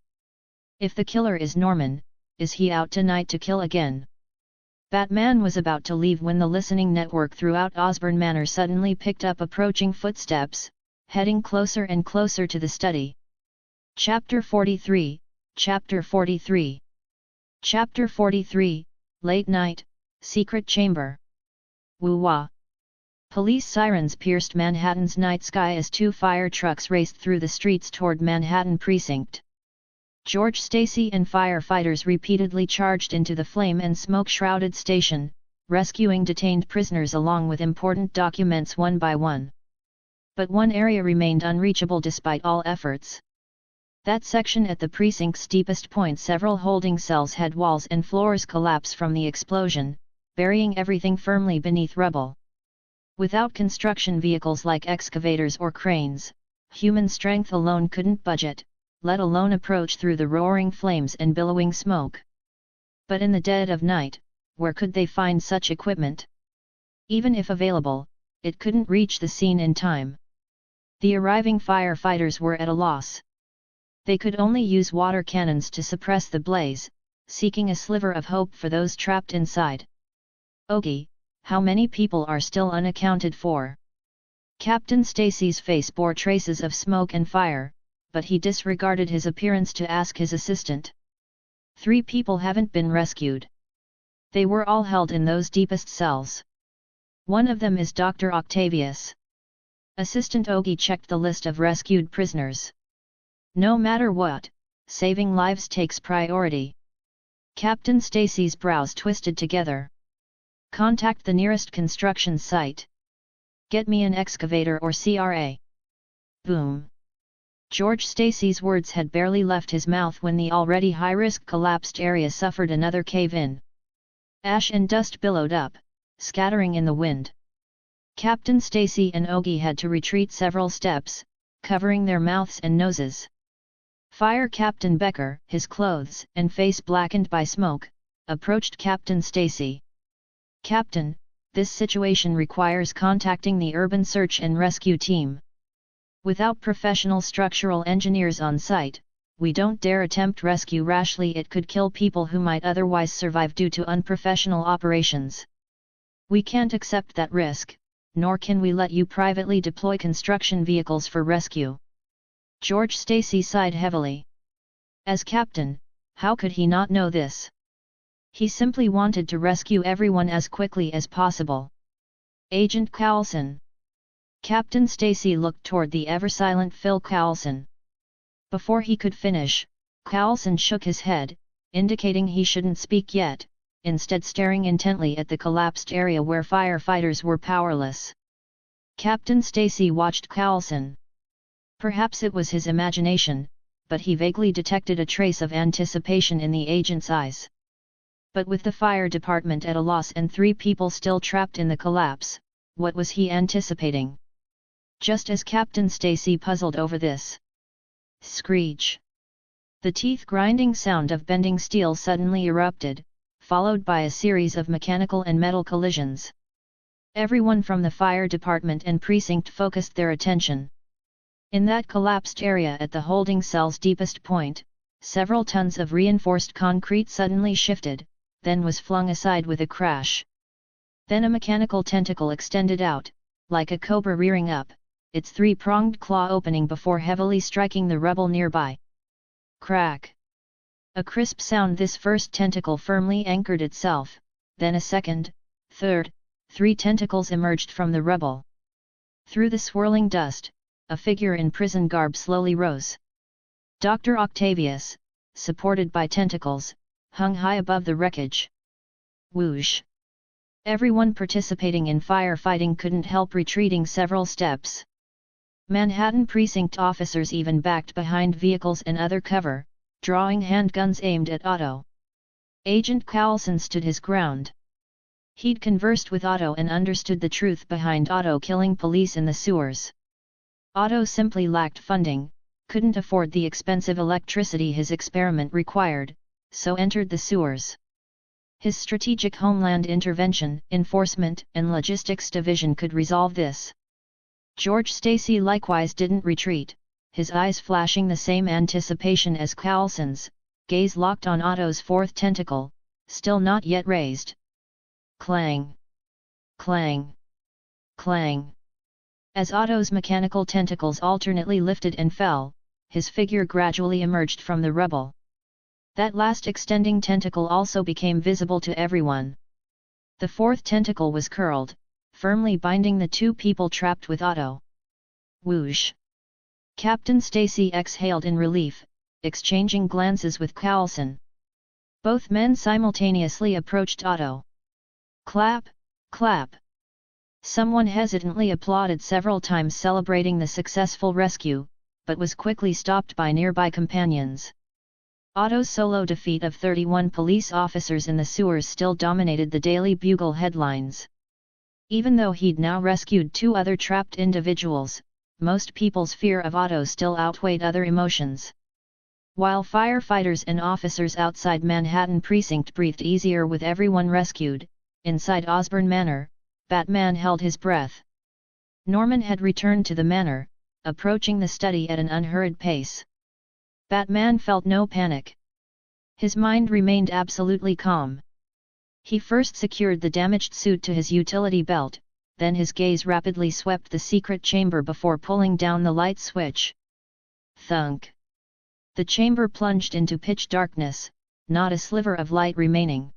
If the killer is Norman, is he out tonight to kill again? Batman was about to leave when the listening network throughout Osborn Manor suddenly picked up approaching footsteps, heading closer and closer to the study. Chapter 43, Chapter 43. Chapter 43, Late Night, Secret Chamber. Woo-wah. Police sirens pierced Manhattan's night sky as two fire trucks raced through the streets toward Manhattan Precinct. George Stacy and firefighters repeatedly charged into the flame and smoke-shrouded station, rescuing detained prisoners along with important documents one by one. But one area remained unreachable despite all efforts. That section at the precinct's steepest point. Several holding cells had walls and floors collapse from the explosion, burying everything firmly beneath rubble. Without construction vehicles like excavators or cranes, human strength alone couldn't budge it, let alone approach through the roaring flames and billowing smoke. But in the dead of night, where could they find such equipment? Even if available, it couldn't reach the scene in time. The arriving firefighters were at a loss. They could only use water cannons to suppress the blaze, seeking a sliver of hope for those trapped inside. Ogie, how many people are still unaccounted for? Captain Stacy's face bore traces of smoke and fire, but he disregarded his appearance to ask his assistant. 3 people haven't been rescued. They were all held in those deepest cells. One of them is Dr. Octavius. Assistant Ogie checked the list of rescued prisoners. No matter what, saving lives takes priority. Captain Stacy's brows twisted together. Contact the nearest construction site. Get me an excavator or CRA. Boom. George Stacy's words had barely left his mouth when the already high-risk collapsed area suffered another cave-in. Ash and dust billowed up, scattering in the wind. Captain Stacy and Ogie had to retreat several steps, covering their mouths and noses. Fire Captain Becker, his clothes and face blackened by smoke, approached Captain Stacy. Captain, this situation requires contacting the Urban Search and Rescue Team. Without professional structural engineers on site, we don't dare attempt rescue rashly. It could kill people who might otherwise survive due to unprofessional operations. We can't accept that risk, nor can we let you privately deploy construction vehicles for rescue. George Stacy sighed heavily. As captain, how could he not know this? He simply wanted to rescue everyone as quickly as possible. Agent Cowlson. Captain Stacy looked toward the ever-silent Phil Cowlson. Before he could finish, Cowlson shook his head, indicating he shouldn't speak yet, instead staring intently at the collapsed area where firefighters were powerless. Captain Stacy watched Cowlson. Perhaps it was his imagination, but he vaguely detected a trace of anticipation in the agent's eyes. But with the fire department at a loss and 3 people still trapped in the collapse, what was he anticipating? Just as Captain Stacy puzzled over this. Screech! The teeth-grinding sound of bending steel suddenly erupted, followed by a series of mechanical and metal collisions. Everyone from the fire department and precinct focused their attention. In that collapsed area at the holding cell's deepest point, several tons of reinforced concrete suddenly shifted, then was flung aside with a crash. Then a mechanical tentacle extended out, like a cobra rearing up, its 3-pronged claw opening before heavily striking the rubble nearby. Crack! A crisp sound. This first tentacle firmly anchored itself, then a second, third, 3 tentacles emerged from the rubble. Through the swirling dust, a figure in prison garb slowly rose. Dr. Octavius, supported by tentacles, hung high above the wreckage. Whoosh! Everyone participating in firefighting couldn't help retreating several steps. Manhattan precinct officers even backed behind vehicles and other cover, drawing handguns aimed at Otto. Agent Coulson stood his ground. He'd conversed with Otto and understood the truth behind Otto killing police in the sewers. Otto simply lacked funding, couldn't afford the expensive electricity his experiment required, so entered the sewers. His strategic Homeland Intervention, Enforcement, and Logistics Division could resolve this. George Stacy likewise didn't retreat, his eyes flashing the same anticipation as Coulson's, gaze locked on Otto's 4th tentacle, still not yet raised. Clang! Clang! Clang! As Otto's mechanical tentacles alternately lifted and fell, his figure gradually emerged from the rubble. That last extending tentacle also became visible to everyone. The 4th tentacle was curled, firmly binding the 2 people trapped with Otto. Whoosh! Captain Stacy exhaled in relief, exchanging glances with Coulson. Both men simultaneously approached Otto. Clap! Clap! Someone hesitantly applauded several times, celebrating the successful rescue, but was quickly stopped by nearby companions. Otto's solo defeat of 31 police officers in the sewers still dominated the Daily Bugle headlines. Even though he'd now rescued 2 other trapped individuals, most people's fear of Otto still outweighed other emotions. While firefighters and officers outside Manhattan Precinct breathed easier with everyone rescued, inside Osborne Manor, Batman held his breath. Norman had returned to the manor, approaching the study at an unhurried pace. Batman felt no panic. His mind remained absolutely calm. He first secured the damaged suit to his utility belt, then his gaze rapidly swept the secret chamber before pulling down the light switch. Thunk! The chamber plunged into pitch darkness, not a sliver of light remaining.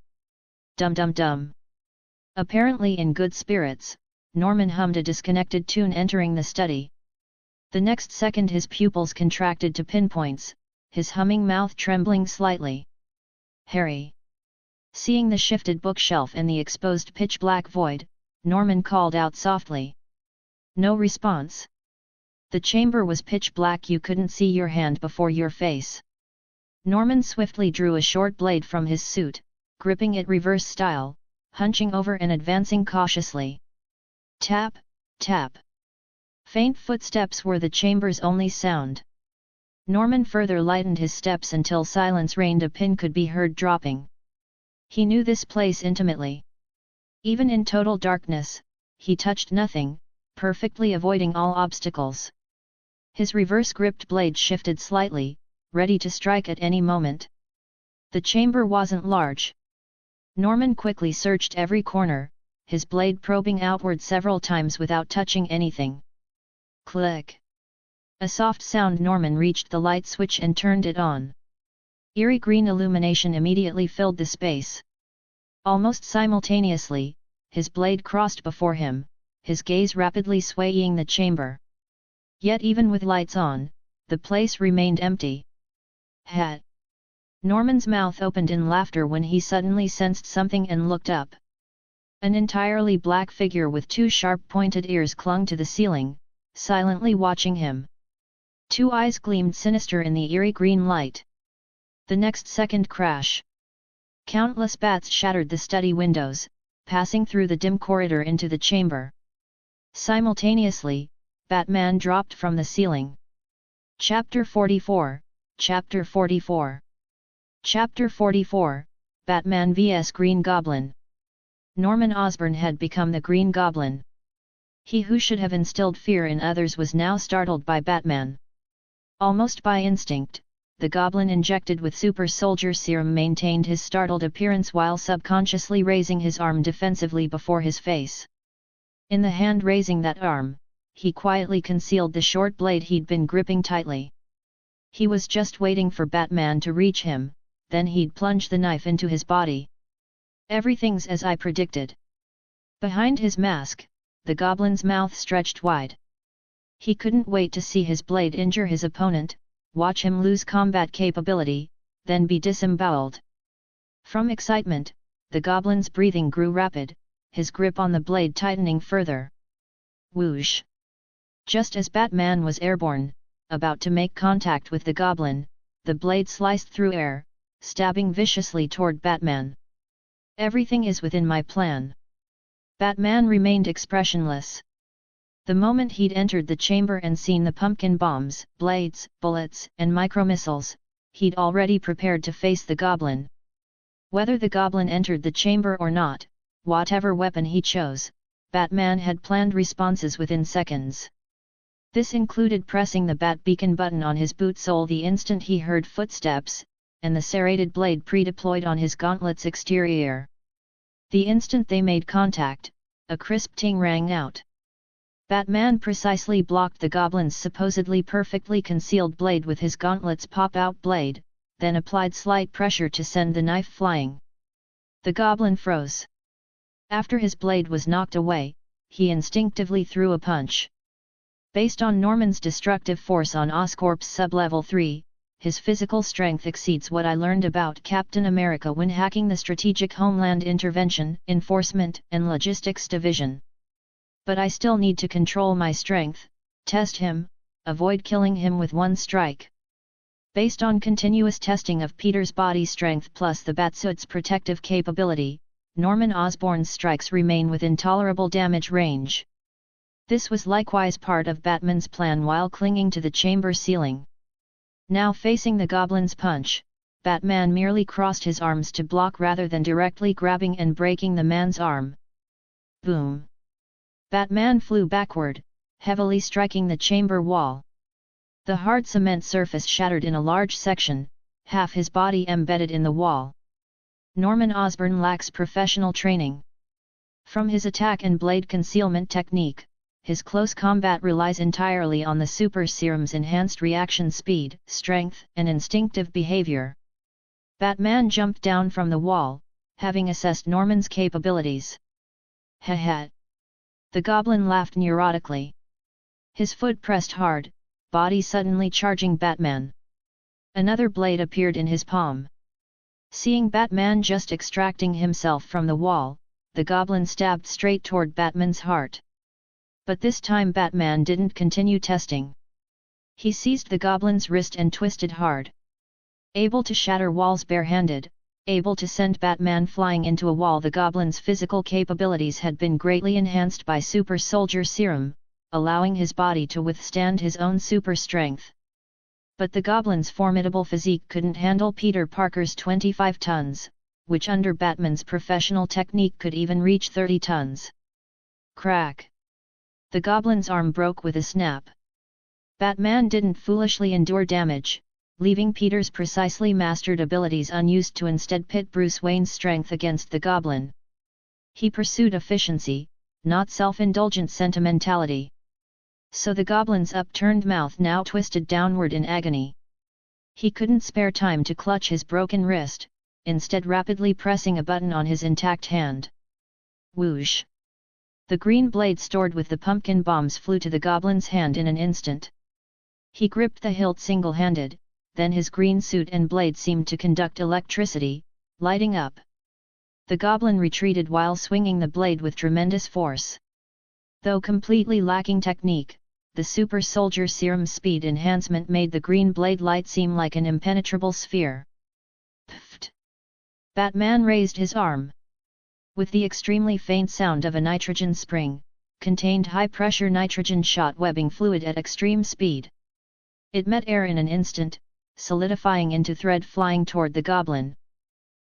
Dum-dum-dum! Apparently in good spirits, Norman hummed a disconnected tune entering the study. The next second his pupils contracted to pinpoints, his humming mouth trembling slightly. Harry! Seeing the shifted bookshelf and the exposed pitch-black void, Norman called out softly. No response. The chamber was pitch black, you couldn't see your hand before your face. Norman swiftly drew a short blade from his suit, gripping it reverse style, hunching over and advancing cautiously. Tap, tap. Faint footsteps were the chamber's only sound. Norman further lightened his steps until silence reigned, a pin could be heard dropping. He knew this place intimately. Even in total darkness, he touched nothing, perfectly avoiding all obstacles. His reverse-gripped blade shifted slightly, ready to strike at any moment. The chamber wasn't large. Norman quickly searched every corner, his blade probing outward several times without touching anything. Click! A soft sound. Norman reached the light switch and turned it on. Eerie green illumination immediately filled the space. Almost simultaneously, his blade crossed before him, his gaze rapidly swaying the chamber. Yet even with lights on, the place remained empty. Hat! Norman's mouth opened in laughter when he suddenly sensed something and looked up. An entirely black figure with 2 sharp-pointed ears clung to the ceiling, silently watching him. Two eyes gleamed sinister in the eerie green light. The next second crash. Countless bats shattered the study windows, passing through the dim corridor into the chamber. Simultaneously, Batman dropped from the ceiling. Chapter 44, Chapter 44. Chapter 44, Batman vs Green Goblin. Norman Osborn had become the Green Goblin. He who should have instilled fear in others was now startled by Batman. Almost by instinct, the Goblin injected with super soldier serum maintained his startled appearance while subconsciously raising his arm defensively before his face. In the hand raising that arm, he quietly concealed the short blade he'd been gripping tightly. He was just waiting for Batman to reach him, then he'd plunge the knife into his body. Everything's as I predicted. Behind his mask, the Goblin's mouth stretched wide. He couldn't wait to see his blade injure his opponent, watch him lose combat capability, then be disemboweled. From excitement, the Goblin's breathing grew rapid, his grip on the blade tightening further. Whoosh! Just as Batman was airborne, about to make contact with the Goblin, the blade sliced through air, stabbing viciously toward Batman. Everything is within my plan. Batman remained expressionless. The moment he'd entered the chamber and seen the pumpkin bombs, blades, bullets, and micromissiles, he'd already prepared to face the Goblin. Whether the Goblin entered the chamber or not, whatever weapon he chose, Batman had planned responses within seconds. This included pressing the bat beacon button on his boot sole the instant he heard footsteps, and the serrated blade pre-deployed on his gauntlet's exterior. The instant they made contact, a crisp ting rang out. Batman precisely blocked the Goblin's supposedly perfectly concealed blade with his gauntlet's pop-out blade, then applied slight pressure to send the knife flying. The Goblin froze. After his blade was knocked away, he instinctively threw a punch. Based on Norman's destructive force on Oscorp's Sub-Level 3, his physical strength exceeds what I learned about Captain America when hacking the Strategic Homeland Intervention, Enforcement, and Logistics Division. But I still need to control my strength, test him, avoid killing him with one strike. Based on continuous testing of Peter's body strength plus the Batsuit's protective capability, Norman Osborn's strikes remain within tolerable damage range. This was likewise part of Batman's plan while clinging to the chamber ceiling. Now facing the Goblin's punch, Batman merely crossed his arms to block rather than directly grabbing and breaking the man's arm. Boom! Batman flew backward, heavily striking the chamber wall. The hard cement surface shattered in a large section, half his body embedded in the wall. Norman Osborn lacks professional training. From his attack and blade concealment technique, his close combat relies entirely on the super serum's enhanced reaction speed, strength, and instinctive behavior. Batman jumped down from the wall, having assessed Norman's capabilities. Heh. The Goblin laughed neurotically. His foot pressed hard, body suddenly charging Batman. Another blade appeared in his palm. Seeing Batman just extracting himself from the wall, the Goblin stabbed straight toward Batman's heart. But this time Batman didn't continue testing. He seized the Goblin's wrist and twisted hard. Able to shatter walls barehanded, able to send Batman flying into a wall, the Goblin's physical capabilities had been greatly enhanced by super soldier serum, allowing his body to withstand his own super strength. But the Goblin's formidable physique couldn't handle Peter Parker's 25 tons, which under Batman's professional technique could even reach 30 tons. Crack! The Goblin's arm broke with a snap. Batman didn't foolishly endure damage, leaving Peter's precisely mastered abilities unused to instead pit Bruce Wayne's strength against the Goblin. He pursued efficiency, not self-indulgent sentimentality. So the Goblin's upturned mouth now twisted downward in agony. He couldn't spare time to clutch his broken wrist, instead rapidly pressing a button on his intact hand. Whoosh! The green blade stored with the pumpkin bombs flew to the Goblin's hand in an instant. He gripped the hilt single-handed, then his green suit and blade seemed to conduct electricity, lighting up. The Goblin retreated while swinging the blade with tremendous force. Though completely lacking technique, the super soldier serum speed enhancement made the green blade light seem like an impenetrable sphere. Pfft! Batman raised his arm. With the extremely faint sound of a nitrogen spring, contained high-pressure nitrogen shot webbing fluid at extreme speed. It met air in an instant, solidifying into thread flying toward the goblin.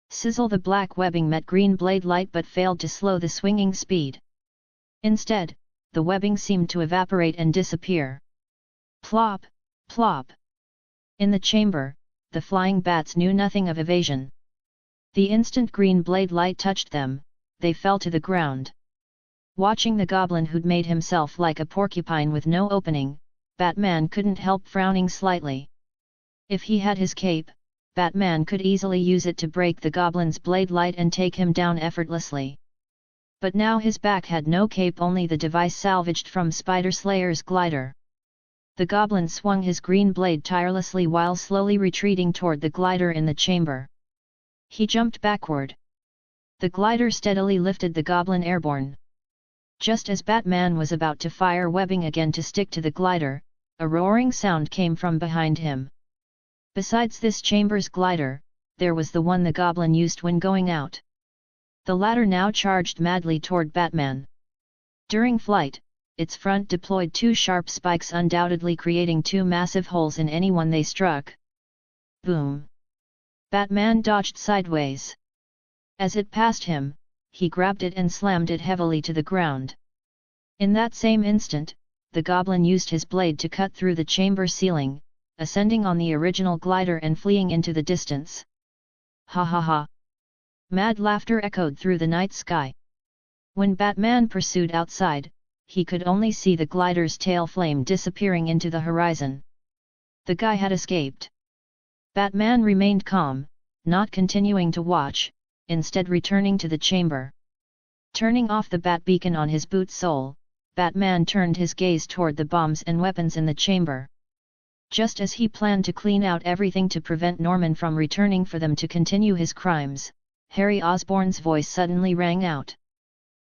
Sizzle! The black webbing met green blade light but failed to slow the swinging speed. Instead, the webbing seemed to evaporate and disappear. Plop! Plop! In the chamber, the flying bats knew nothing of evasion. The instant green blade light touched them, they fell to the ground. Watching the goblin who'd made himself like a porcupine with no opening, Batman couldn't help frowning slightly. If he had his cape, Batman could easily use it to break the goblin's blade light and take him down effortlessly. But now his back had no cape, only the device salvaged from Spider Slayer's glider. The goblin swung his green blade tirelessly while slowly retreating toward the glider in the chamber. He jumped backward. The glider steadily lifted the goblin airborne. Just as Batman was about to fire webbing again to stick to the glider, a roaring sound came from behind him. Besides this chamber's glider, there was the one the goblin used when going out. The latter now charged madly toward Batman. During flight, its front deployed two sharp spikes, undoubtedly creating two massive holes in anyone they struck. Boom! Batman dodged sideways. As it passed him, he grabbed it and slammed it heavily to the ground. In that same instant, the goblin used his blade to cut through the chamber ceiling, ascending on the original glider and fleeing into the distance. Ha ha ha! Mad laughter echoed through the night sky. When Batman pursued outside, he could only see the glider's tail flame disappearing into the horizon. The guy had escaped. Batman remained calm, not continuing to watch, instead returning to the chamber. Turning off the bat beacon on his boot sole, Batman turned his gaze toward the bombs and weapons in the chamber. Just as he planned to clean out everything to prevent Norman from returning for them to continue his crimes, Harry Osborn's voice suddenly rang out.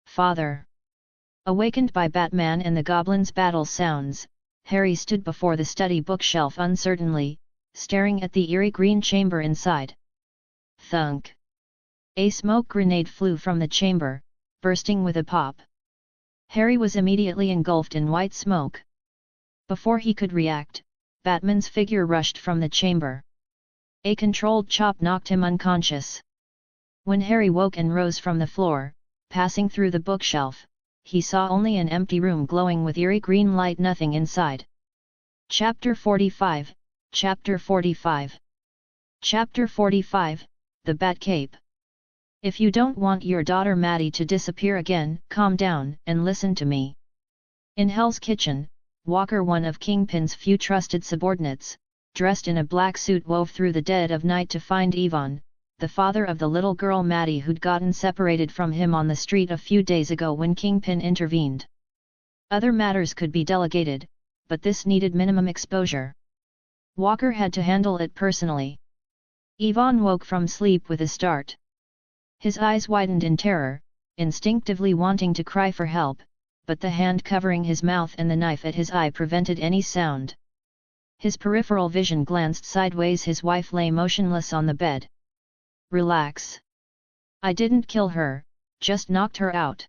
Father! Awakened by Batman and the goblin's battle sounds, Harry stood before the study bookshelf uncertainly, staring at the eerie green chamber inside. Thunk! A smoke grenade flew from the chamber, bursting with a pop. Harry was immediately engulfed in white smoke. Before he could react, Batman's figure rushed from the chamber. A controlled chop knocked him unconscious. When Harry woke and rose from the floor, passing through the bookshelf, he saw only an empty room glowing with eerie green light, nothing inside. Chapter 45, Chapter 45. Chapter 45, The Batcape. If you don't want your daughter Maddie to disappear again, calm down and listen to me. In Hell's Kitchen, Walker, one of Kingpin's few trusted subordinates, dressed in a black suit, wove through the dead of night to find Yvonne, the father of the little girl Maddie who'd gotten separated from him on the street a few days ago when Kingpin intervened. Other matters could be delegated, but this needed minimum exposure. Walker had to handle it personally. Yvonne woke from sleep with a start. His eyes widened in terror, instinctively wanting to cry for help, but the hand covering his mouth and the knife at his eye prevented any sound. His peripheral vision glanced sideways. His wife lay motionless on the bed. Relax. I didn't kill her, just knocked her out.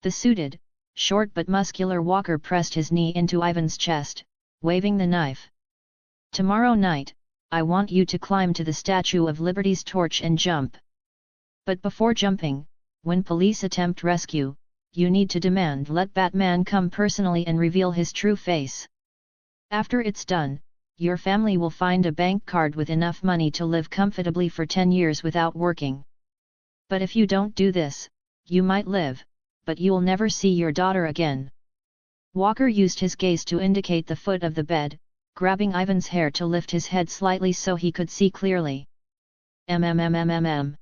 The suited, short but muscular Walker pressed his knee into Ivan's chest, waving the knife. Tomorrow night, I want you to climb to the Statue of Liberty's torch and jump. But before jumping, when police attempt rescue, you need to demand let Batman come personally and reveal his true face. After it's done, your family will find a bank card with enough money to live comfortably for 10 years without working. But if you don't do this, you might live, but you'll never see your daughter again. Walker used his gaze to indicate the foot of the bed, grabbing Ivan's hair to lift his head slightly so he could see clearly. Mm.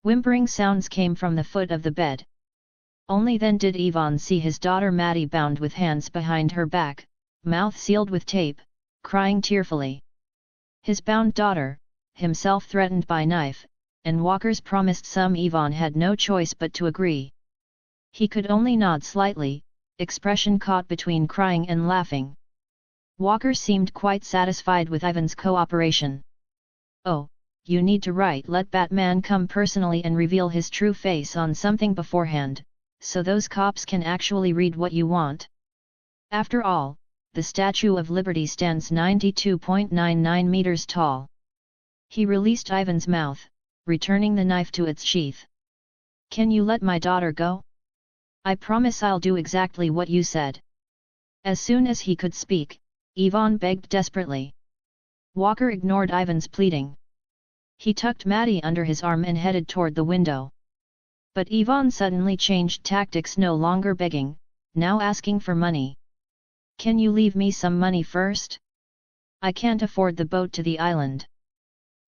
Whimpering sounds came from the foot of the bed. Only then did Yvonne see his daughter Maddie bound with hands behind her back, mouth sealed with tape, crying tearfully. His bound daughter, himself threatened by knife, and Walker's promised sum. Yvonne had no choice but to agree. He could only nod slightly, expression caught between crying and laughing. Walker seemed quite satisfied with Ivan's cooperation. "Oh, you need to let Batman come personally and reveal his true face on something beforehand, so those cops can actually read what you want. After all, the Statue of Liberty stands 92.99 meters tall." He released Ivan's mouth, returning the knife to its sheath. "Can you let my daughter go? I promise I'll do exactly what you said." As soon as he could speak, Ivan begged desperately. Walker ignored Ivan's pleading. He tucked Maddie under his arm and headed toward the window. But Ivan suddenly changed tactics, no longer begging, now asking for money. "Can you leave me some money first? I can't afford the boat to the island."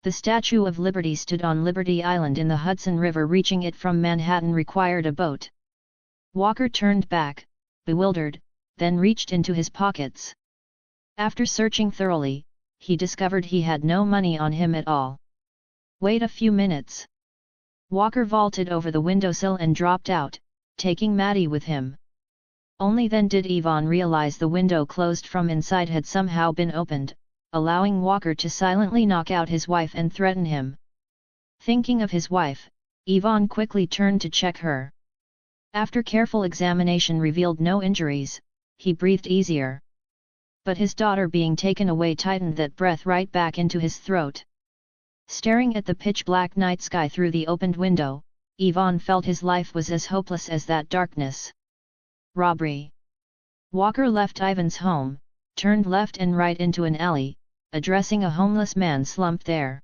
The Statue of Liberty stood on Liberty Island in the Hudson River. Reaching it from Manhattan required a boat. Walker turned back, bewildered, then reached into his pockets. After searching thoroughly, he discovered he had no money on him at all. "Wait a few minutes." Walker vaulted over the windowsill and dropped out, taking Maddie with him. Only then did Ivan realize the window closed from inside had somehow been opened, allowing Walker to silently knock out his wife and threaten him. Thinking of his wife, Ivan quickly turned to check her. After careful examination revealed no injuries, he breathed easier. But his daughter being taken away tightened that breath right back into his throat. Staring at the pitch-black night sky through the opened window, Ivan felt his life was as hopeless as that darkness. Robbery. Walker left Ivan's home, turned left and right into an alley, addressing a homeless man slumped there.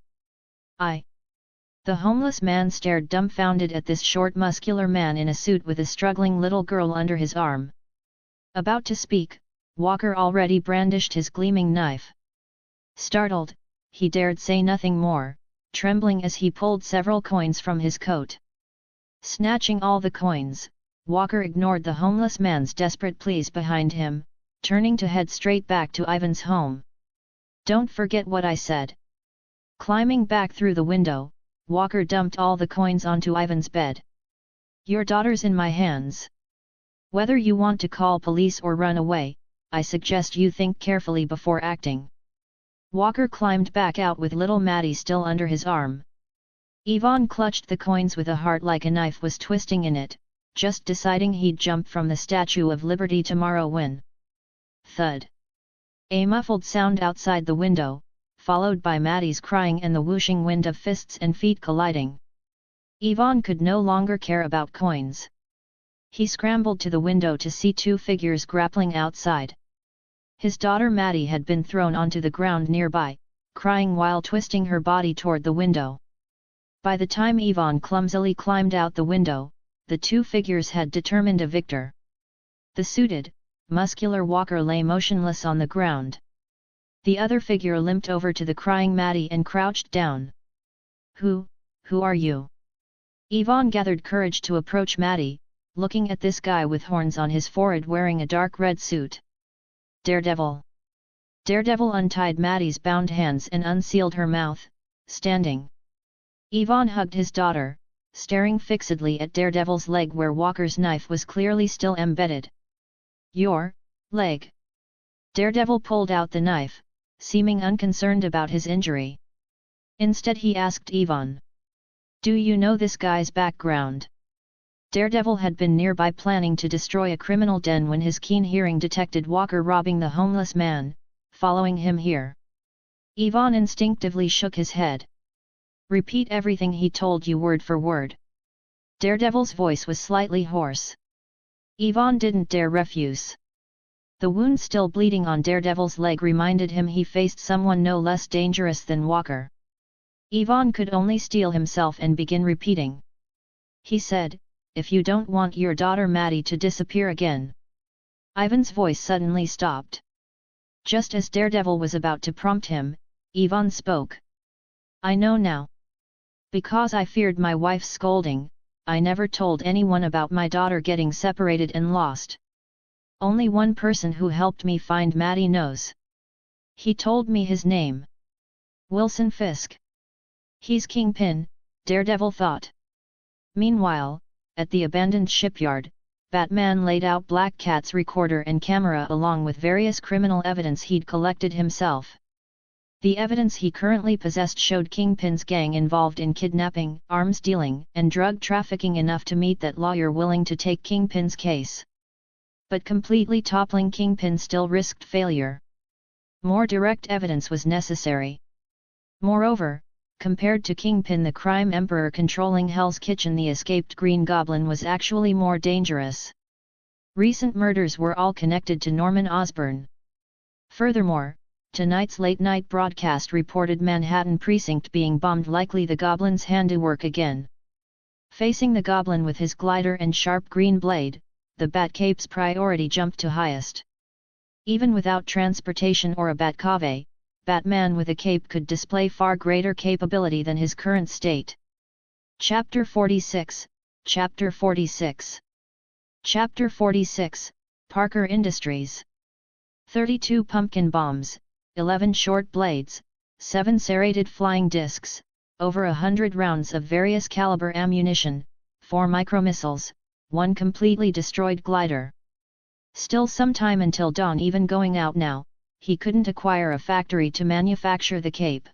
The homeless man stared dumbfounded at this short muscular man in a suit with a struggling little girl under his arm. About to speak, Walker already brandished his gleaming knife. Startled, he dared say nothing more, trembling as he pulled several coins from his coat. Snatching all the coins, Walker ignored the homeless man's desperate pleas behind him, turning to head straight back to Ivan's home. "Don't forget what I said." Climbing back through the window, Walker dumped all the coins onto Ivan's bed. "Your daughter's in my hands. Whether you want to call police or run away, I suggest you think carefully before acting." Walker climbed back out with little Maddie still under his arm. Ivan clutched the coins with a heart like a knife was twisting in it, just deciding he'd jump from the Statue of Liberty tomorrow when. Thud. A muffled sound outside the window, followed by Maddie's crying and the whooshing wind of fists and feet colliding. Ivan could no longer care about coins. He scrambled to the window to see two figures grappling outside. His daughter Maddie had been thrown onto the ground nearby, crying while twisting her body toward the window. By the time Ivan clumsily climbed out the window, the two figures had determined a victor. The suited, muscular Walker lay motionless on the ground. The other figure limped over to the crying Maddie and crouched down. Who are you?" Ivan gathered courage to approach Maddie, looking at this guy with horns on his forehead wearing a dark red suit. "Daredevil." Daredevil untied Maddie's bound hands and unsealed her mouth, standing. Ivan hugged his daughter, staring fixedly at Daredevil's leg where Walker's knife was clearly still embedded. "Your leg?" Daredevil pulled out the knife, seeming unconcerned about his injury. Instead he asked Ivan, "Do you know this guy's background?" Daredevil had been nearby planning to destroy a criminal den when his keen hearing detected Walker robbing the homeless man, following him here. Ivan instinctively shook his head. "Repeat everything he told you word for word." Daredevil's voice was slightly hoarse. Ivan didn't dare refuse. The wound still bleeding on Daredevil's leg reminded him he faced someone no less dangerous than Walker. Ivan could only steel himself and begin repeating. He said, "If you don't want your daughter Maddie to disappear again." Ivan's voice suddenly stopped. Just as Daredevil was about to prompt him, Ivan spoke. "I know now. Because I feared my wife's scolding, I never told anyone about my daughter getting separated and lost. Only one person who helped me find Maddie knows. He told me his name. Wilson Fisk. He's Kingpin," Daredevil thought. Meanwhile, at the abandoned shipyard, Batman laid out Black Cat's recorder and camera along with various criminal evidence he'd collected himself. The evidence he currently possessed showed Kingpin's gang involved in kidnapping, arms dealing, and drug trafficking enough to meet that lawyer willing to take Kingpin's case. But completely toppling Kingpin still risked failure. More direct evidence was necessary. Moreover, compared to Kingpin, the crime emperor controlling Hell's Kitchen, the escaped Green Goblin, was actually more dangerous. Recent murders were all connected to Norman Osborn. Furthermore, tonight's late-night broadcast reported Manhattan Precinct being bombed, likely the Goblin's handiwork again. Facing the Goblin with his glider and sharp green blade, the Batcape's priority jumped to highest. Even without transportation or a Batcave, Batman with a cape could display far greater capability than his current state. Chapter 46, Chapter 46. Chapter 46, Parker Industries. 32 pumpkin bombs, 11 short blades, 7 serrated flying discs, over 100 rounds of various caliber ammunition, 4 micromissiles, 1 completely destroyed glider. Still some time until dawn. Even going out now, he couldn't acquire a factory to manufacture the cape.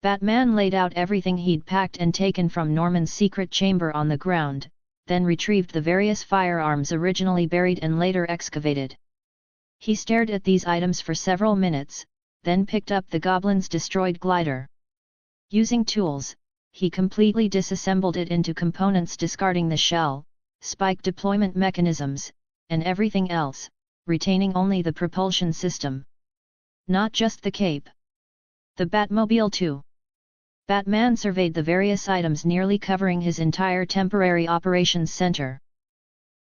Batman laid out everything he'd packed and taken from Norman's secret chamber on the ground, then retrieved the various firearms originally buried and later excavated. He stared at these items for several minutes, then picked up the Goblin's destroyed glider. Using tools, he completely disassembled it into components, discarding the shell, spike deployment mechanisms, and everything else, retaining only the propulsion system. Not just the cape. The Batmobile too. Batman surveyed the various items, nearly covering his entire temporary operations center.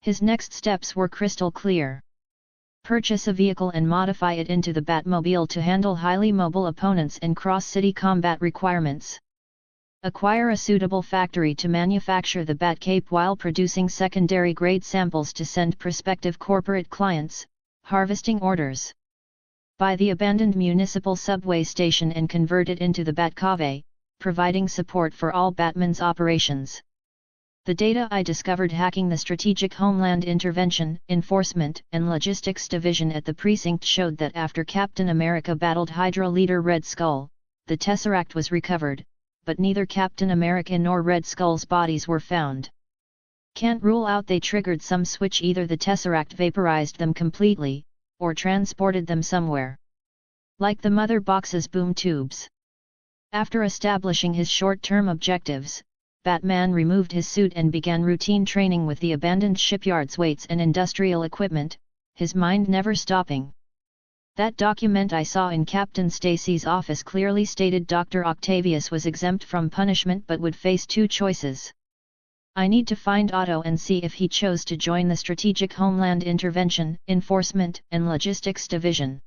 His next steps were crystal clear. Purchase a vehicle and modify it into the Batmobile to handle highly mobile opponents and cross-city combat requirements. Acquire a suitable factory to manufacture the Batcape while producing secondary-grade samples to send prospective corporate clients, harvesting orders. Buy the abandoned municipal subway station and convert it into the Batcave, providing support for all Batman's operations. The data I discovered hacking the Strategic Homeland Intervention, Enforcement, and Logistics Division at the precinct showed that after Captain America battled Hydra leader Red Skull, the Tesseract was recovered, but neither Captain America nor Red Skull's bodies were found. Can't rule out they triggered some switch, either the Tesseract vaporized them completely, or transported them somewhere. Like the mother box's boom tubes. After establishing his short-term objectives, Batman removed his suit and began routine training with the abandoned shipyard's weights and industrial equipment, his mind never stopping. That document I saw in Captain Stacy's office clearly stated Dr. Octavius was exempt from punishment but would face 2 choices. I need to find Otto and see if he chose to join the Strategic Homeland Intervention, Enforcement, and Logistics Division.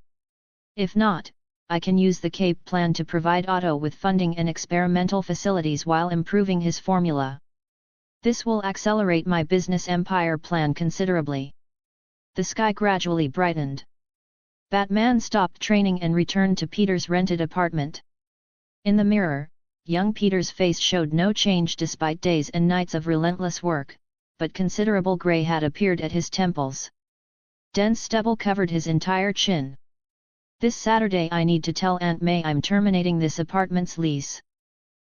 If not, I can use the CAPE plan to provide Otto with funding and experimental facilities while improving his formula. This will accelerate my business empire plan considerably. The sky gradually brightened. Batman stopped training and returned to Peter's rented apartment. In the mirror, young Peter's face showed no change despite days and nights of relentless work, but considerable gray had appeared at his temples. Dense stubble covered his entire chin. This Saturday I need to tell Aunt May I'm terminating this apartment's lease.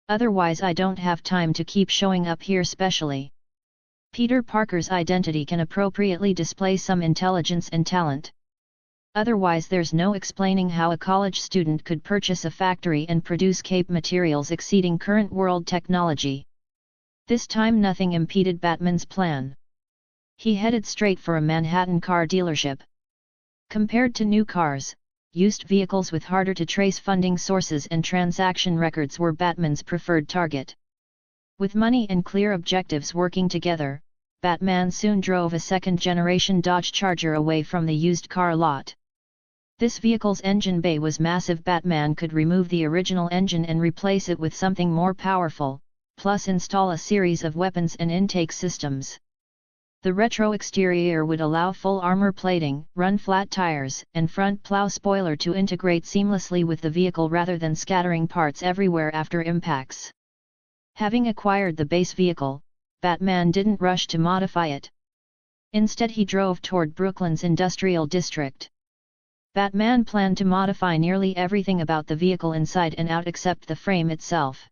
Otherwise I don't have time to keep showing up here, specially. Peter Parker's identity can appropriately display some intelligence and talent. Otherwise there's no explaining how a college student could purchase a factory and produce CAPE materials exceeding current world technology. This time nothing impeded Batman's plan. He headed straight for a Manhattan car dealership. Compared to new cars, used vehicles with harder to trace funding sources and transaction records were Batman's preferred target. With money and clear objectives working together, Batman soon drove a second-generation Dodge Charger away from the used car lot. This vehicle's engine bay was massive. Batman could remove the original engine and replace it with something more powerful, plus install a series of weapons and intake systems. The retro exterior would allow full armor plating, run-flat tires, and front plow spoiler to integrate seamlessly with the vehicle rather than scattering parts everywhere after impacts. Having acquired the base vehicle, Batman didn't rush to modify it. Instead he drove toward Brooklyn's industrial district. Batman planned to modify nearly everything about the vehicle inside and out except the frame itself.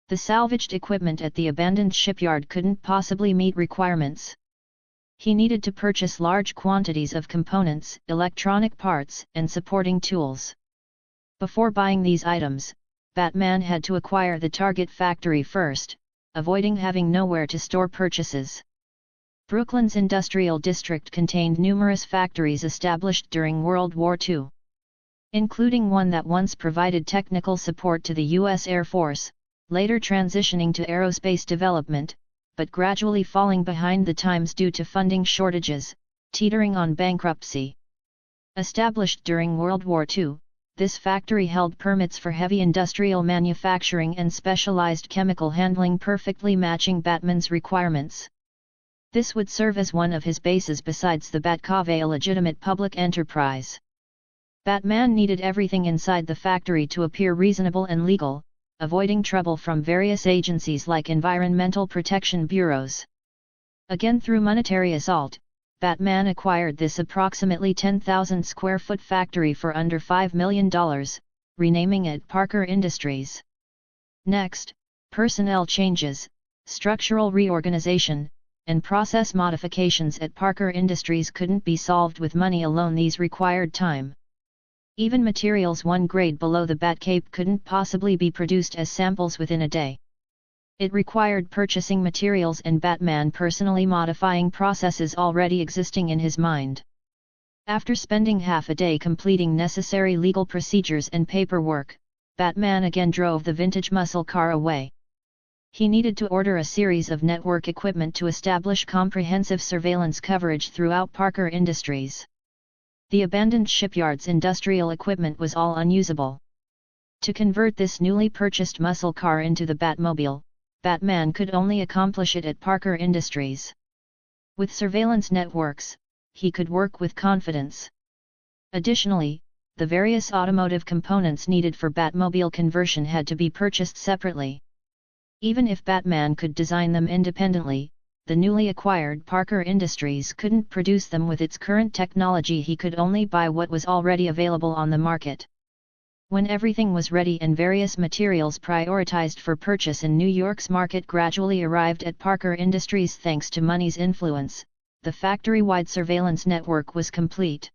The salvaged equipment at the abandoned shipyard couldn't possibly meet requirements. He needed to purchase large quantities of components, electronic parts, and supporting tools. Before buying these items, Batman had to acquire the target factory first, avoiding having nowhere to store purchases. Brooklyn's industrial district contained numerous factories established during World War II, including one that once provided technical support to the U.S. Air Force, later transitioning to aerospace development, but gradually falling behind the times due to funding shortages, teetering on bankruptcy. Established during World War II, this factory held permits for heavy industrial manufacturing and specialized chemical handling, perfectly matching Batman's requirements. This would serve as one of his bases besides the Batcave, a legitimate public enterprise. Batman needed everything inside the factory to appear reasonable and legal, avoiding trouble from various agencies like environmental protection bureaus. Again, through monetary assault, Batman acquired this approximately 10,000 square foot factory for under $5 million, renaming it Parker Industries. Next, personnel changes, structural reorganization, and process modifications at Parker Industries couldn't be solved with money alone. These required time. Even materials one grade below the Batcape couldn't possibly be produced as samples within a day. It required purchasing materials and Batman personally modifying processes already existing in his mind. After spending half a day completing necessary legal procedures and paperwork, Batman again drove the vintage muscle car away. He needed to order a series of network equipment to establish comprehensive surveillance coverage throughout Parker Industries. The abandoned shipyard's industrial equipment was all unusable. To convert this newly purchased muscle car into the Batmobile, Batman could only accomplish it at Parker Industries. With surveillance networks, he could work with confidence. Additionally, the various automotive components needed for Batmobile conversion had to be purchased separately. Even if Batman could design them independently, the newly acquired Parker Industries couldn't produce them with its current technology. He could only buy what was already available on the market. When everything was ready and various materials prioritized for purchase in New York's market gradually arrived at Parker Industries thanks to money's influence, the factory-wide surveillance network was complete.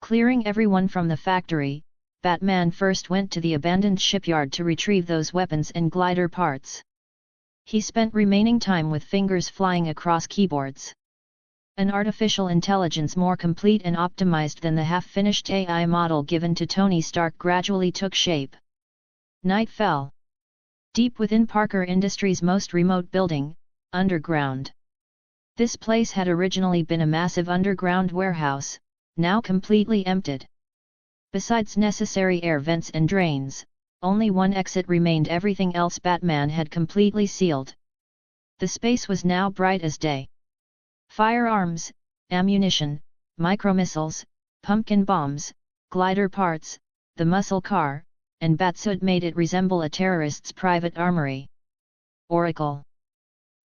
Clearing everyone from the factory, Batman first went to the abandoned shipyard to retrieve those weapons and glider parts. He spent remaining time with fingers flying across keyboards. An artificial intelligence more complete and optimized than the half-finished AI model given to Tony Stark gradually took shape. Night fell. Deep within Parker Industries' most remote building, underground. This place had originally been a massive underground warehouse, now completely emptied. Besides necessary air vents and drains, only one exit remained. Everything else Batman had completely sealed. The space was now bright as day. Firearms, ammunition, micromissiles, pumpkin bombs, glider parts, the muscle car, and Batsuit made it resemble a terrorist's private armory. Oracle.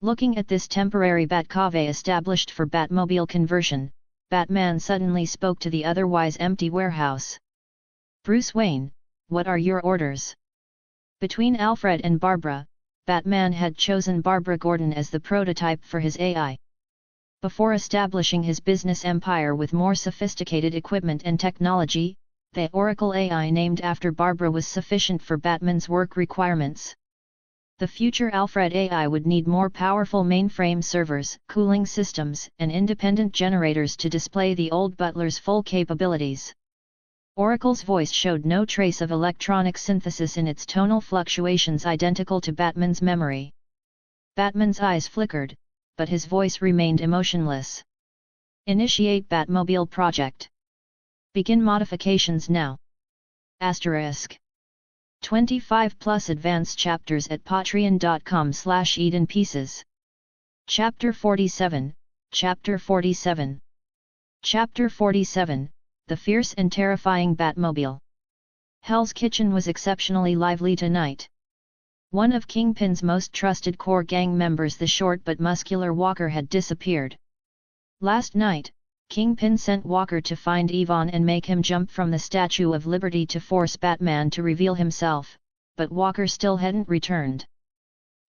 Looking at this temporary Batcave established for Batmobile conversion, Batman suddenly spoke to the otherwise empty warehouse. "Bruce Wayne, what are your orders?" Between Alfred and Barbara, Batman had chosen Barbara Gordon as the prototype for his AI. Before establishing his business empire with more sophisticated equipment and technology, the Oracle AI named after Barbara was sufficient for Batman's work requirements. The future Alfred AI would need more powerful mainframe servers, cooling systems, and independent generators to display the old Butler's full capabilities. Oracle's voice showed no trace of electronic synthesis in its tonal fluctuations identical to Batman's memory. Batman's eyes flickered, but his voice remained emotionless. "Initiate Batmobile project. Begin modifications now. ** 25 plus advanced chapters at patreon.com/edenpieces. Chapter 47, Chapter 47. Chapter 47, The Fierce and Terrifying Batmobile. Hell's Kitchen was exceptionally lively tonight. One of Kingpin's most trusted core gang members, the short but muscular Walker, had disappeared. Last night, Kingpin sent Walker to find Yvonne and make him jump from the Statue of Liberty to force Batman to reveal himself, but Walker still hadn't returned.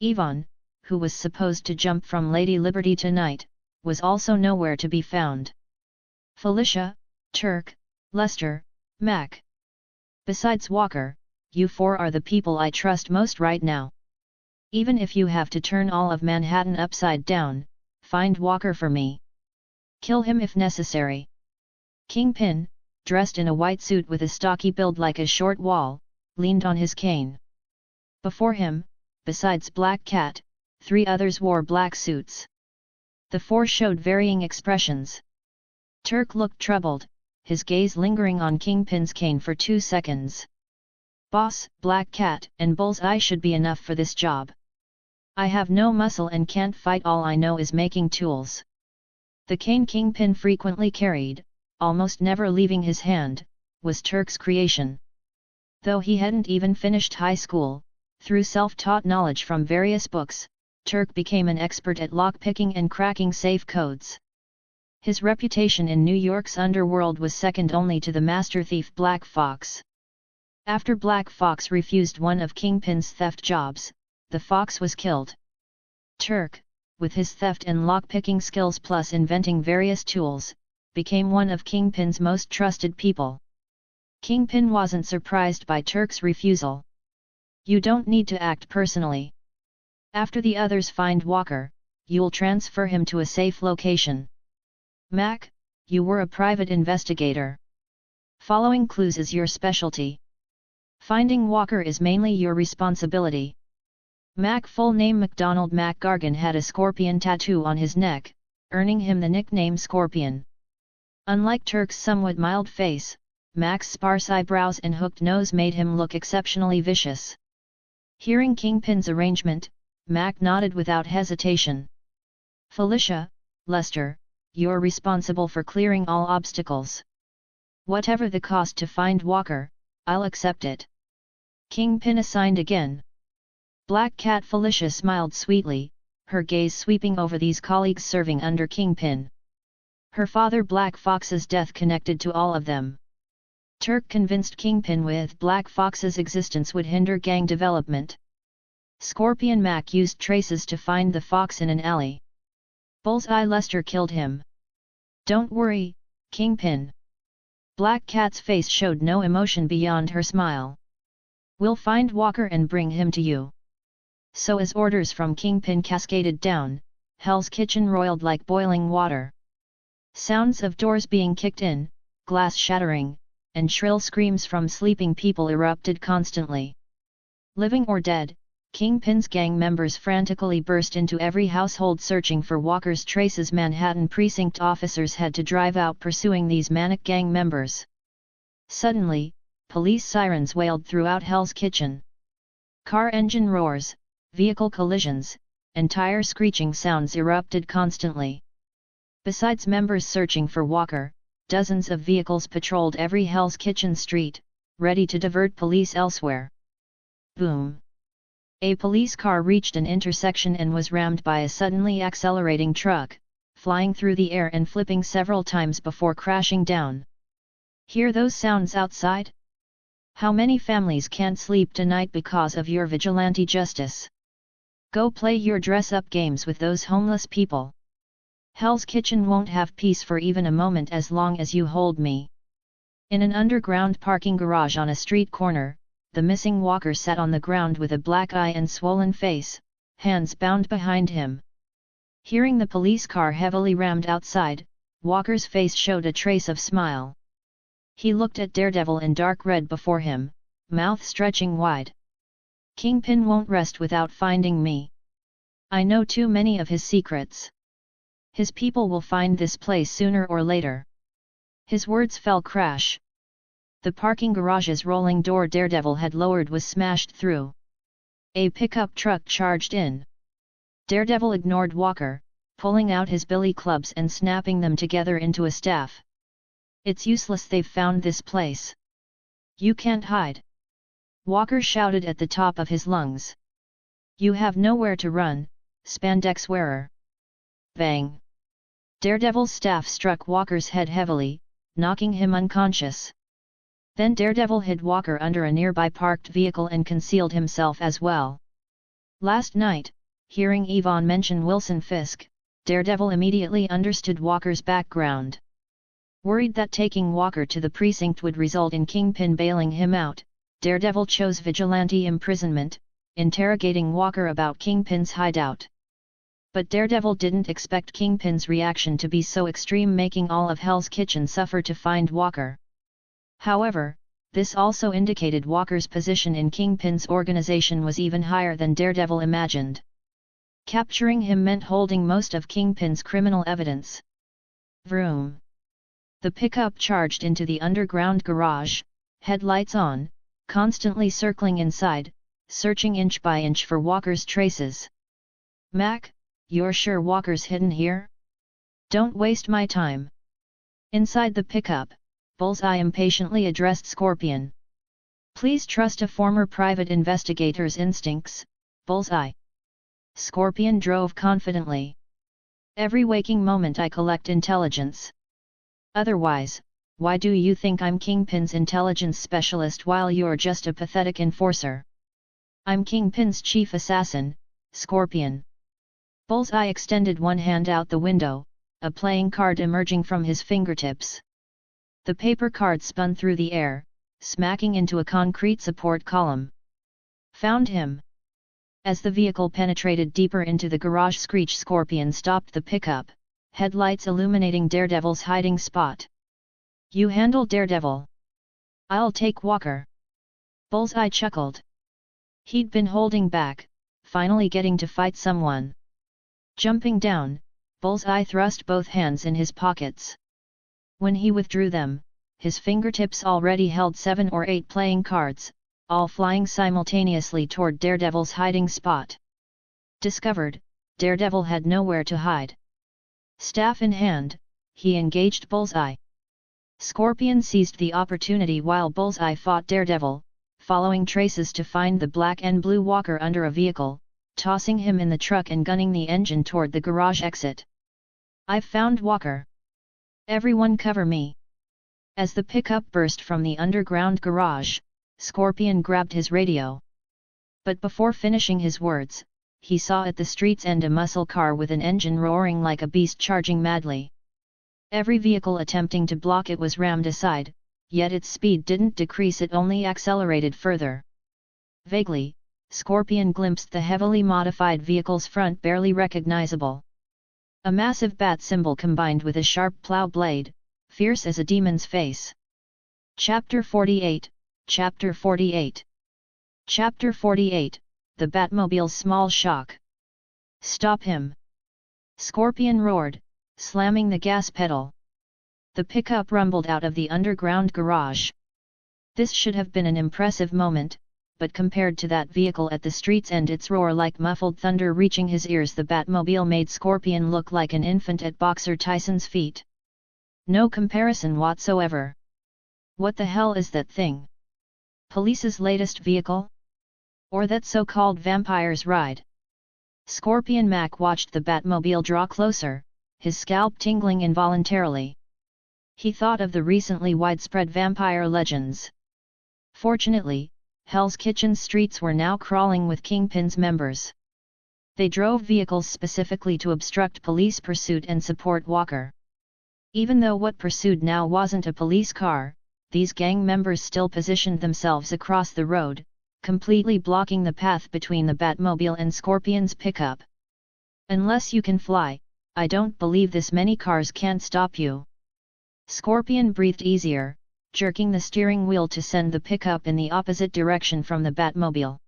Yvonne, who was supposed to jump from Lady Liberty tonight, was also nowhere to be found. Felicia, Turk, Lester, Mac. Besides Walker, you four are the people I trust most right now. Even if you have to turn all of Manhattan upside down, find Walker for me. Kill him if necessary. Kingpin, dressed in a white suit with a stocky build like a short wall, leaned on his cane. Before him, besides Black Cat, 3 others wore black suits. The 4 showed varying expressions. Turk looked troubled, his gaze lingering on Kingpin's cane for 2 seconds. Boss, Black Cat and Bullseye should be enough for this job. I have no muscle and can't fight. All I know is making tools. The cane Kingpin frequently carried, almost never leaving his hand, was Turk's creation. Though he hadn't even finished high school, through self-taught knowledge from various books, Turk became an expert at lockpicking and cracking safe codes. His reputation in New York's underworld was second only to the master thief Black Fox. After Black Fox refused one of Kingpin's theft jobs, the fox was killed. Turk, with his theft and lockpicking skills plus inventing various tools, became one of Kingpin's most trusted people. Kingpin wasn't surprised by Turk's refusal. You don't need to act personally. After the others find Walker, you'll transfer him to a safe location. Mac, you were a private investigator. Following clues is your specialty. Finding Walker is mainly your responsibility. Mac, full name MacDonald Mac Gargan, had a scorpion tattoo on his neck, earning him the nickname Scorpion. Unlike Turk's somewhat mild face, Mac's sparse eyebrows and hooked nose made him look exceptionally vicious. Hearing Kingpin's arrangement, Mac nodded without hesitation. Felicia, Lester, you're responsible for clearing all obstacles. Whatever the cost to find Walker, I'll accept it. Kingpin assigned again. Black Cat Felicia smiled sweetly, her gaze sweeping over these colleagues serving under Kingpin. Her father Black Fox's death connected to all of them. Turk convinced Kingpin with Black Fox's existence would hinder gang development. Scorpion Mac used traces to find the fox in an alley. Bullseye Lester killed him. Don't worry, Kingpin. Black Cat's face showed no emotion beyond her smile. We'll find Walker and bring him to you. So as orders from Kingpin cascaded down, Hell's Kitchen roiled like boiling water. Sounds of doors being kicked in, glass shattering, and shrill screams from sleeping people erupted constantly. Living or dead, Kingpin's gang members frantically burst into every household searching for Walker's traces. Manhattan precinct officers had to drive out pursuing these manic gang members. Suddenly, police sirens wailed throughout Hell's Kitchen. Car engine roars, vehicle collisions, and tire screeching sounds erupted constantly. Besides members searching for Walker, dozens of vehicles patrolled every Hell's Kitchen street, ready to divert police elsewhere. Boom! A police car reached an intersection and was rammed by a suddenly accelerating truck, flying through the air and flipping several times before crashing down. Hear those sounds outside? How many families can't sleep tonight because of your vigilante justice? Go play your dress-up games with those homeless people. Hell's Kitchen won't have peace for even a moment as long as you hold me. In an underground parking garage on a street corner, the missing Walker sat on the ground with a black eye and swollen face, hands bound behind him. Hearing the police car heavily rammed outside, Walker's face showed a trace of smile. He looked at Daredevil in dark red before him, mouth stretching wide. Kingpin won't rest without finding me. I know too many of his secrets. His people will find this place sooner or later. His words fell crash. The parking garage's rolling door Daredevil had lowered was smashed through. A pickup truck charged in. Daredevil ignored Walker, pulling out his billy clubs and snapping them together into a staff. It's useless, they've found this place. You can't hide. Walker shouted at the top of his lungs. You have nowhere to run, spandex wearer. Bang! Daredevil's staff struck Walker's head heavily, knocking him unconscious. Then Daredevil hid Walker under a nearby parked vehicle and concealed himself as well. Last night, hearing Yvonne mention Wilson Fisk, Daredevil immediately understood Walker's background. Worried that taking Walker to the precinct would result in Kingpin bailing him out, Daredevil chose vigilante imprisonment, interrogating Walker about Kingpin's hideout. But Daredevil didn't expect Kingpin's reaction to be so extreme, making all of Hell's Kitchen suffer to find Walker. However, this also indicated Walker's position in Kingpin's organization was even higher than Daredevil imagined. Capturing him meant holding most of Kingpin's criminal evidence. Vroom! The pickup charged into the underground garage, headlights on, constantly circling inside, searching inch by inch for Walker's traces. "Mac, you're sure Walker's hidden here? Don't waste my time." Inside the pickup, Bullseye impatiently addressed Scorpion. "Please trust a former private investigator's instincts, Bullseye." Scorpion drove confidently. "Every waking moment I collect intelligence. Otherwise, why do you think I'm Kingpin's intelligence specialist while you're just a pathetic enforcer? I'm Kingpin's chief assassin, Scorpion." Bullseye extended one hand out the window, a playing card emerging from his fingertips. The paper card spun through the air, smacking into a concrete support column. "Found him." As the vehicle penetrated deeper into the garage, Scorpion stopped the pickup, headlights illuminating Daredevil's hiding spot. "You handle Daredevil. I'll take Walker." Bullseye chuckled. He'd been holding back, finally getting to fight someone. Jumping down, Bullseye thrust both hands in his pockets. When he withdrew them, his fingertips already held 7 or 8 playing cards, all flying simultaneously toward Daredevil's hiding spot. Discovered, Daredevil had nowhere to hide. Staff in hand, he engaged Bullseye. Scorpion seized the opportunity while Bullseye fought Daredevil, following traces to find the black and blue Walker under a vehicle, tossing him in the truck and gunning the engine toward the garage exit. "I've found Walker. Everyone cover me." As the pickup burst from the underground garage, Scorpion grabbed his radio. But before finishing his words, he saw at the street's end a muscle car with an engine roaring like a beast charging madly. Every vehicle attempting to block it was rammed aside, yet its speed didn't decrease, it only accelerated further. Vaguely, Scorpion glimpsed the heavily modified vehicle's front, barely recognizable. A massive bat symbol combined with a sharp plow blade, fierce as a demon's face. Chapter 48, Chapter 48. Chapter 48, The Batmobile's Small Shock. "Stop him!" Scorpion roared, slamming the gas pedal. The pickup rumbled out of the underground garage. This should have been an impressive moment, but compared to that vehicle at the street's end, its roar like muffled thunder reaching his ears, the Batmobile made Scorpion look like an infant at Boxer Tyson's feet. No comparison whatsoever. What the hell is that thing? Police's latest vehicle? Or that so-called vampire's ride? Scorpion Mac watched the Batmobile draw closer, his scalp tingling involuntarily. He thought of the recently widespread vampire legends. Fortunately, Hell's Kitchen streets were now crawling with Kingpin's members. They drove vehicles specifically to obstruct police pursuit and support Walker. Even though what pursued now wasn't a police car, these gang members still positioned themselves across the road, completely blocking the path between the Batmobile and Scorpion's pickup. "Unless you can fly, I don't believe this many cars can't stop you." Scorpion breathed easier, jerking the steering wheel to send the pickup in the opposite direction from the Batmobile.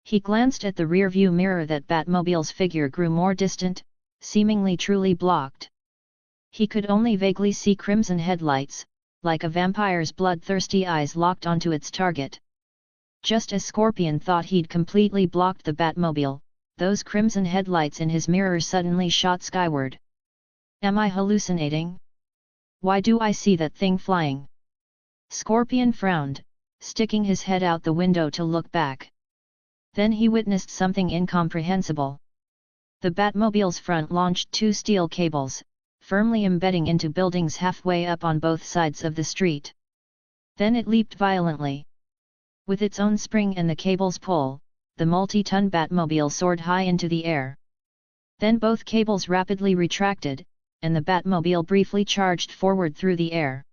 He glanced at the rear-view mirror. That Batmobile's figure grew more distant, seemingly truly blocked. He could only vaguely see crimson headlights, like a vampire's bloodthirsty eyes locked onto its target. Just as Scorpion thought he'd completely blocked the Batmobile, those crimson headlights in his mirror suddenly shot skyward. "Am I hallucinating? Why do I see that thing flying?" Scorpion frowned, sticking his head out the window to look back. Then he witnessed something incomprehensible. The Batmobile's front launched 2 steel cables, firmly embedding into buildings halfway up on both sides of the street. Then it leaped violently. With its own spring and the cable's pull, the multi-ton Batmobile soared high into the air. Then both cables rapidly retracted, and the Batmobile briefly charged forward through the air.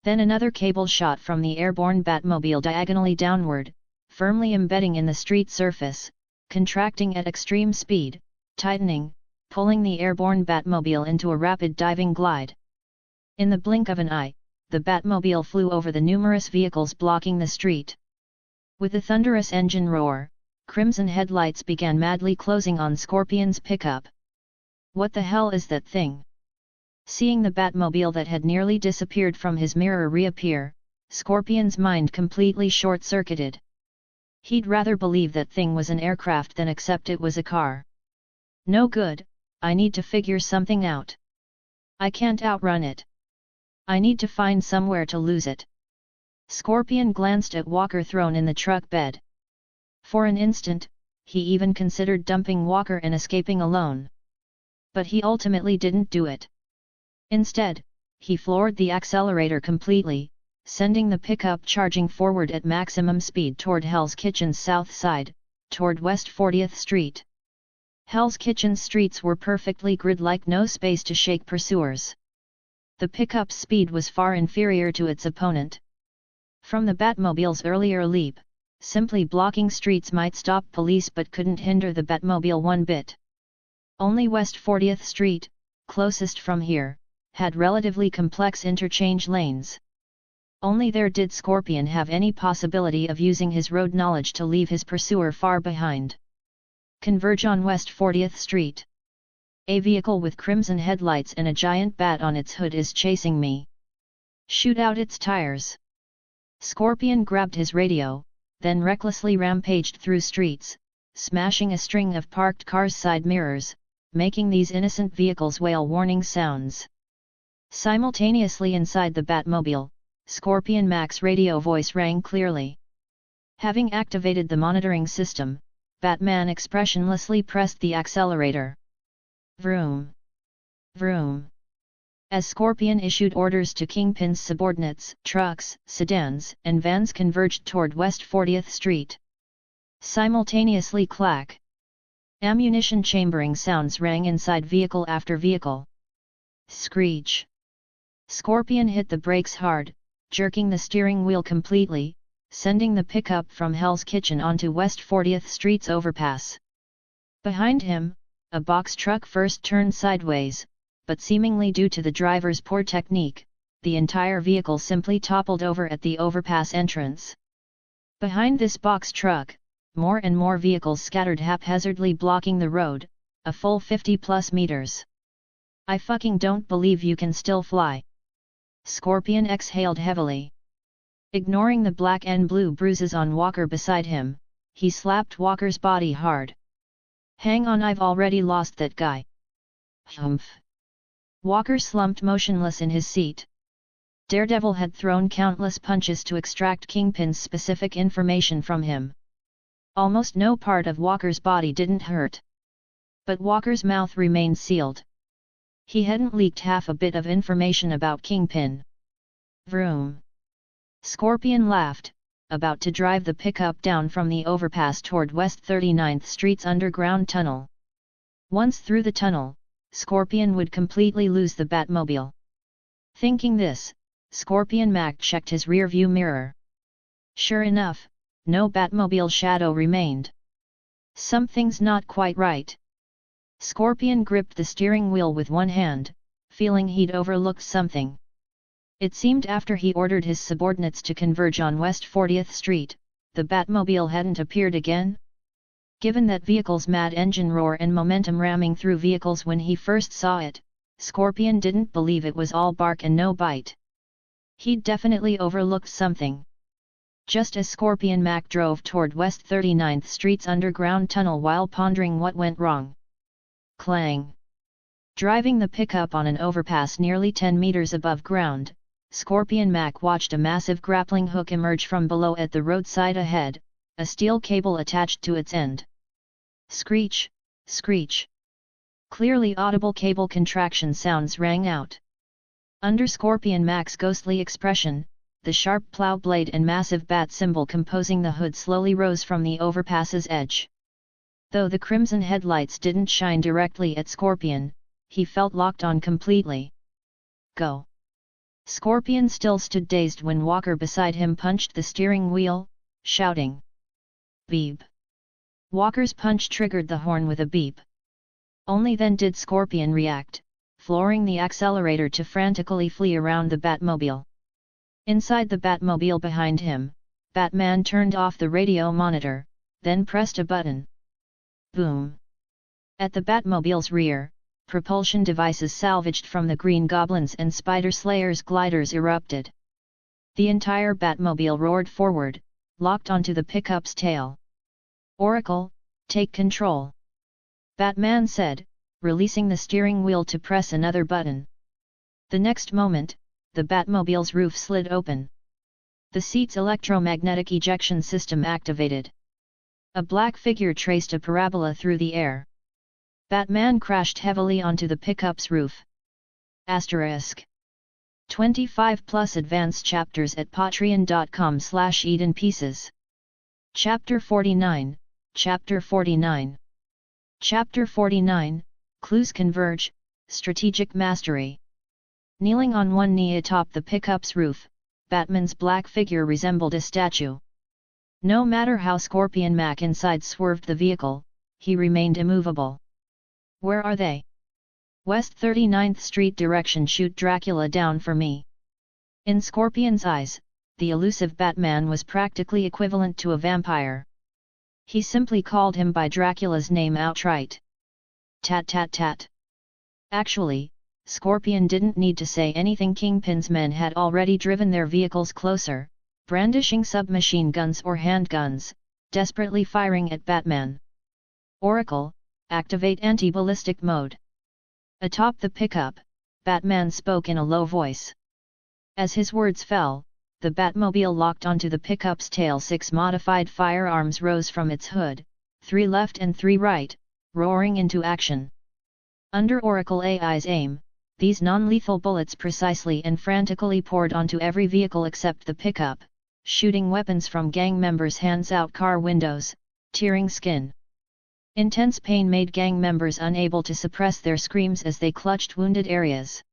Then another cable shot from the airborne Batmobile diagonally downward, firmly embedding in the street surface, contracting at extreme speed, tightening, pulling the airborne Batmobile into a rapid diving glide. In the blink of an eye, the Batmobile flew over the numerous vehicles blocking the street. With a thunderous engine roar, crimson headlights began madly closing on Scorpion's pickup. What the hell is that thing? Seeing the Batmobile that had nearly disappeared from his mirror reappear, Scorpion's mind completely short-circuited. He'd rather believe that thing was an aircraft than accept it was a car. No good, I need to figure something out. I can't outrun it. I need to find somewhere to lose it. Scorpion glanced at Walker thrown in the truck bed. For an instant, he even considered dumping Walker and escaping alone. But he ultimately didn't do it. Instead, he floored the accelerator completely, sending the pickup charging forward at maximum speed toward Hell's Kitchen's south side, toward West 40th Street. Hell's Kitchen's streets were perfectly grid-like, no space to shake pursuers. The pickup's speed was far inferior to its opponent. From the Batmobile's earlier leap, simply blocking streets might stop police but couldn't hinder the Batmobile one bit. Only West 40th Street, closest from here, had relatively complex interchange lanes. Only there did Scorpion have any possibility of using his road knowledge to leave his pursuer far behind. Converge on West 40th Street. A vehicle with crimson headlights and a giant bat on its hood is chasing me. Shoot out its tires. Scorpion grabbed his radio, then recklessly rampaged through streets, smashing a string of parked cars' side mirrors, making these innocent vehicles wail warning sounds. Simultaneously inside the Batmobile, Scorpion Mac's radio voice rang clearly. Having activated the monitoring system, Batman expressionlessly pressed the accelerator. Vroom! Vroom! As Scorpion issued orders to Kingpin's subordinates, trucks, sedans, and vans converged toward West 40th Street. Simultaneously clack! Ammunition chambering sounds rang inside vehicle after vehicle. Screech! Scorpion hit the brakes hard, jerking the steering wheel completely, sending the pickup from Hell's Kitchen onto West 40th Street's overpass. Behind him, a box truck first turned sideways, but seemingly due to the driver's poor technique, the entire vehicle simply toppled over at the overpass entrance. Behind this box truck, more and more vehicles scattered haphazardly blocking the road, a full 50+ meters. I fucking don't believe you can still fly. Scorpion exhaled heavily. Ignoring the black and blue bruises on Walker beside him, he slapped Walker's body hard. Hang on, I've already lost that guy. Humph. Walker slumped motionless in his seat. Daredevil had thrown countless punches to extract Kingpin's specific information from him. Almost no part of Walker's body didn't hurt. But Walker's mouth remained sealed. He hadn't leaked half a bit of information about Kingpin. Vroom! Scorpion laughed, about to drive the pickup down from the overpass toward West 39th Street's underground tunnel. Once through the tunnel, Scorpion would completely lose the Batmobile. Thinking this, Scorpion Mac checked his rearview mirror. Sure enough, no Batmobile shadow remained. Something's not quite right. Scorpion gripped the steering wheel with one hand, feeling he'd overlooked something. It seemed after he ordered his subordinates to converge on West 40th Street, the Batmobile hadn't appeared again. Given that vehicle's mad engine roar and momentum ramming through vehicles when he first saw it, Scorpion didn't believe it was all bark and no bite. He'd definitely overlooked something. Just as Scorpion Mac drove toward West 39th Street's underground tunnel while pondering what went wrong. Clang! Driving the pickup on an overpass nearly 10 meters above ground, Scorpion Mac watched a massive grappling hook emerge from below at the roadside ahead, a steel cable attached to its end. Screech! Screech! Clearly audible cable contraction sounds rang out. Under Scorpion Mac's ghostly expression, the sharp plow blade and massive bat symbol composing the hood slowly rose from the overpass's edge. Though the crimson headlights didn't shine directly at Scorpion, he felt locked on completely. Go! Scorpion still stood dazed when Walker beside him punched the steering wheel, shouting. Beep! Walker's punch triggered the horn with a beep. Only then did Scorpion react, flooring the accelerator to frantically flee around the Batmobile. Inside the Batmobile behind him, Batman turned off the radio monitor, then pressed a button. Boom! At the Batmobile's rear, propulsion devices salvaged from the Green Goblin's and Spider Slayer's gliders erupted. The entire Batmobile roared forward, locked onto the pickup's tail. Oracle, take control! Batman said, releasing the steering wheel to press another button. The next moment, the Batmobile's roof slid open. The seat's electromagnetic ejection system activated. A black figure traced a parabola through the air. Batman crashed heavily onto the pickup's roof. Asterisk. 25+ advanced chapters at patreon.com/EdenPieces. Chapter 49, Chapter 49. Chapter 49, Clues Converge, Strategic Mastery. Kneeling on one knee atop the pickup's roof, Batman's black figure resembled a statue. No matter how Scorpion Mac inside swerved the vehicle, he remained immovable. Where are they? West 39th Street direction. Shoot Dracula down for me. In Scorpion's eyes, the elusive Batman was practically equivalent to a vampire. He simply called him by Dracula's name outright. Tat tat tat. Actually, Scorpion didn't need to say anything. Kingpin's men had already driven their vehicles closer, brandishing submachine guns or handguns, desperately firing at Batman. Oracle, activate anti-ballistic mode. Atop the pickup, Batman spoke in a low voice. As his words fell, the Batmobile locked onto the pickup's tail. 6 modified firearms rose from its hood, 3 left and 3 right, roaring into action. Under Oracle AI's aim, these non-lethal bullets precisely and frantically poured onto every vehicle except the pickup, shooting weapons from gang members' hands out car windows, tearing skin. Intense pain made gang members unable to suppress their screams as they clutched wounded areas.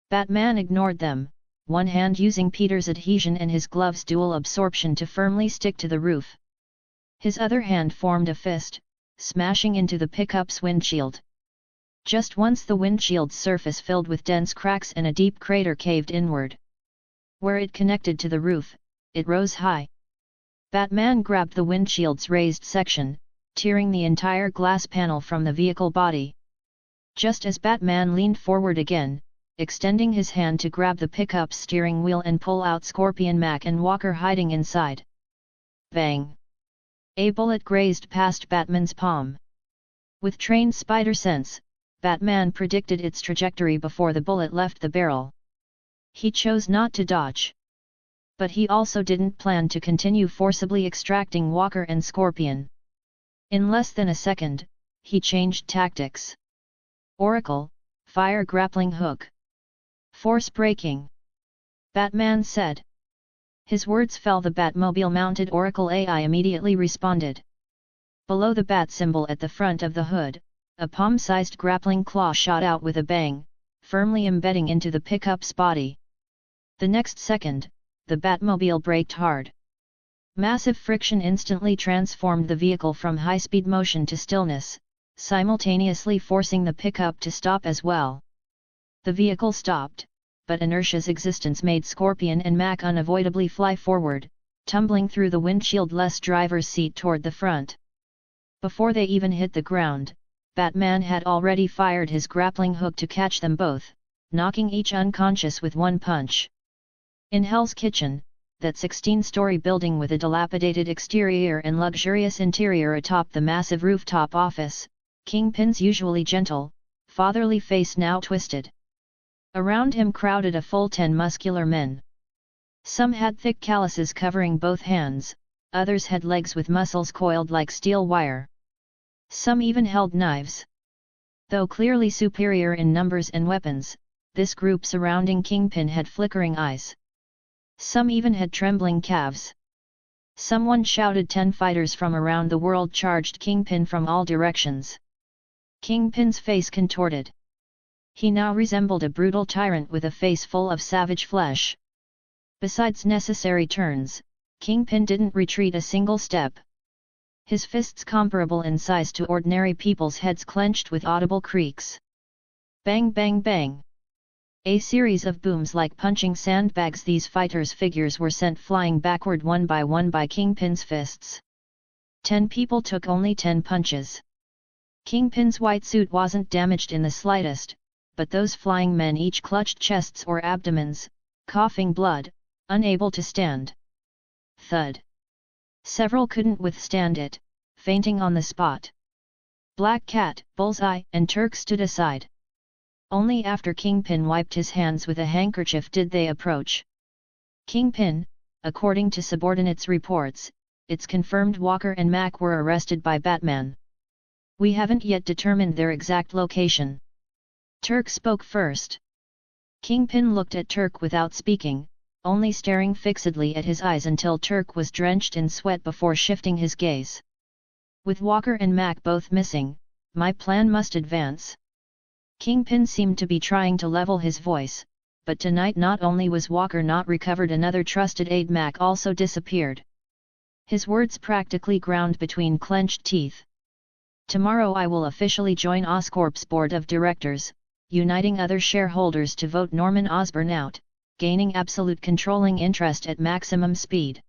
Batman ignored them, one hand using Peter's adhesion and his glove's dual absorption to firmly stick to the roof. His other hand formed a fist, smashing into the pickup's windshield. Just once the windshield's surface filled with dense cracks and a deep crater caved inward. Where it connected to the roof, it rose high. Batman grabbed the windshield's raised section, tearing the entire glass panel from the vehicle body. Just as Batman leaned forward again, extending his hand to grab the pickup's steering wheel and pull out Scorpion Mac and Walker hiding inside. Bang! A bullet grazed past Batman's palm. With trained spider sense, Batman predicted its trajectory before the bullet left the barrel. He chose not to dodge. But he also didn't plan to continue forcibly extracting Walker and Scorpion. In less than a second, he changed tactics. Oracle, fire grappling hook. Force braking. Batman said. His words fell. The Batmobile-mounted Oracle AI immediately responded. Below the bat symbol at the front of the hood, a palm-sized grappling claw shot out with a bang, firmly embedding into the pickup's body. The next second, the Batmobile braked hard. Massive friction instantly transformed the vehicle from high-speed motion to stillness, simultaneously forcing the pickup to stop as well. The vehicle stopped, but inertia's existence made Scorpion and Mac unavoidably fly forward, tumbling through the windshield-less driver's seat toward the front. Before they even hit the ground, Batman had already fired his grappling hook to catch them both, knocking each unconscious with one punch. In Hell's Kitchen, that 16-story building with a dilapidated exterior and luxurious interior atop the massive rooftop office, Kingpin's usually gentle, fatherly face now twisted. Around him crowded a full 10 muscular men. Some had thick calluses covering both hands, others had legs with muscles coiled like steel wire. Some even held knives. Though clearly superior in numbers and weapons, this group surrounding Kingpin had flickering eyes. Some even had trembling calves. Someone shouted 10 fighters from around the world charged Kingpin from all directions. Kingpin's face contorted. He now resembled a brutal tyrant with a face full of savage flesh. Besides necessary turns, Kingpin didn't retreat a single step. His fists comparable in size to ordinary people's heads clenched with audible creaks. Bang bang bang. A series of booms like punching sandbags. These fighters' figures were sent flying backward one by Kingpin's fists. 10 people took only 10 punches. Kingpin's white suit wasn't damaged in the slightest, but those flying men each clutched chests or abdomens, coughing blood, unable to stand. Thud. Several couldn't withstand it, fainting on the spot. Black Cat, Bullseye, and Turk stood aside. Only after Kingpin wiped his hands with a handkerchief did they approach. Kingpin, according to subordinates' reports, it's confirmed Walker and Mac were arrested by Batman. We haven't yet determined their exact location. Turk spoke first. Kingpin looked at Turk without speaking, only staring fixedly at his eyes until Turk was drenched in sweat before shifting his gaze. With Walker and Mac both missing, my plan must advance. Kingpin seemed to be trying to level his voice, but tonight not only was Walker not recovered, another trusted aide Mac also disappeared. His words practically ground between clenched teeth. Tomorrow I will officially join Oscorp's board of directors, uniting other shareholders to vote Norman Osborn out, gaining absolute controlling interest at maximum speed.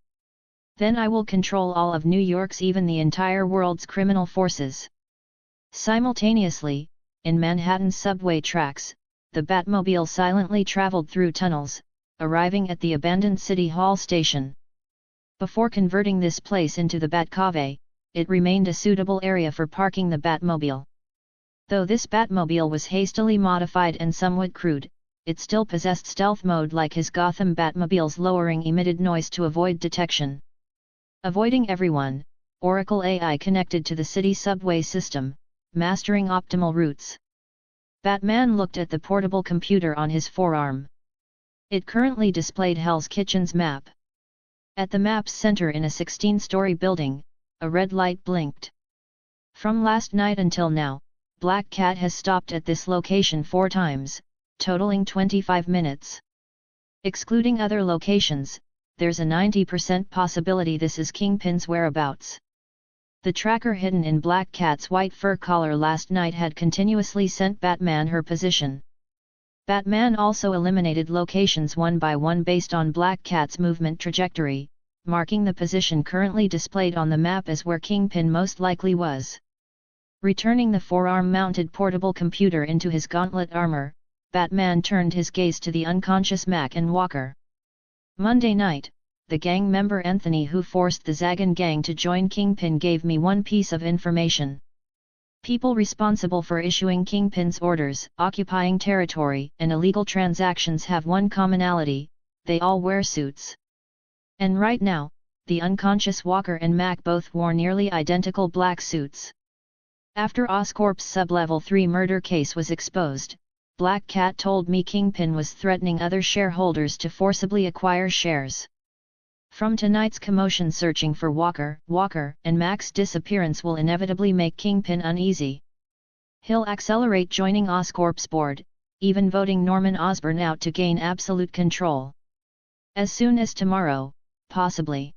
Then I will control all of New York's, even the entire world's criminal forces. Simultaneously, in Manhattan's subway tracks, the Batmobile silently traveled through tunnels, arriving at the abandoned City Hall station. Before converting this place into the Batcave, it remained a suitable area for parking the Batmobile. Though this Batmobile was hastily modified and somewhat crude, it still possessed stealth mode like his Gotham Batmobile's, lowering emitted noise to avoid detection. Avoiding everyone, Oracle AI connected to the city subway system, mastering optimal routes. Batman looked at the portable computer on his forearm. It currently displayed Hell's Kitchen's map. At the map's center in a 16-story building, a red light blinked. From last night until now, Black Cat has stopped at this location 4 times, totaling 25 minutes. Excluding other locations, there's a 90% possibility this is Kingpin's whereabouts. The tracker hidden in Black Cat's white fur collar last night had continuously sent Batman her position. Batman also eliminated locations one by one based on Black Cat's movement trajectory, marking the position currently displayed on the map as where Kingpin most likely was. Returning the forearm-mounted portable computer into his gauntlet armor, Batman turned his gaze to the unconscious Mac and Walker. Monday night, the gang member Anthony who forced the Zagan gang to join Kingpin gave me one piece of information. People responsible for issuing Kingpin's orders, occupying territory, and illegal transactions have one commonality: they all wear suits. And right now, the unconscious Walker and Mac both wore nearly identical black suits. After Oscorp's sub-level 3 murder case was exposed, Black Cat told me Kingpin was threatening other shareholders to forcibly acquire shares. From tonight's commotion, searching for Walker, and Mac's disappearance will inevitably make Kingpin uneasy. He'll accelerate joining Oscorp's board, even voting Norman Osborn out to gain absolute control. As soon as tomorrow, possibly.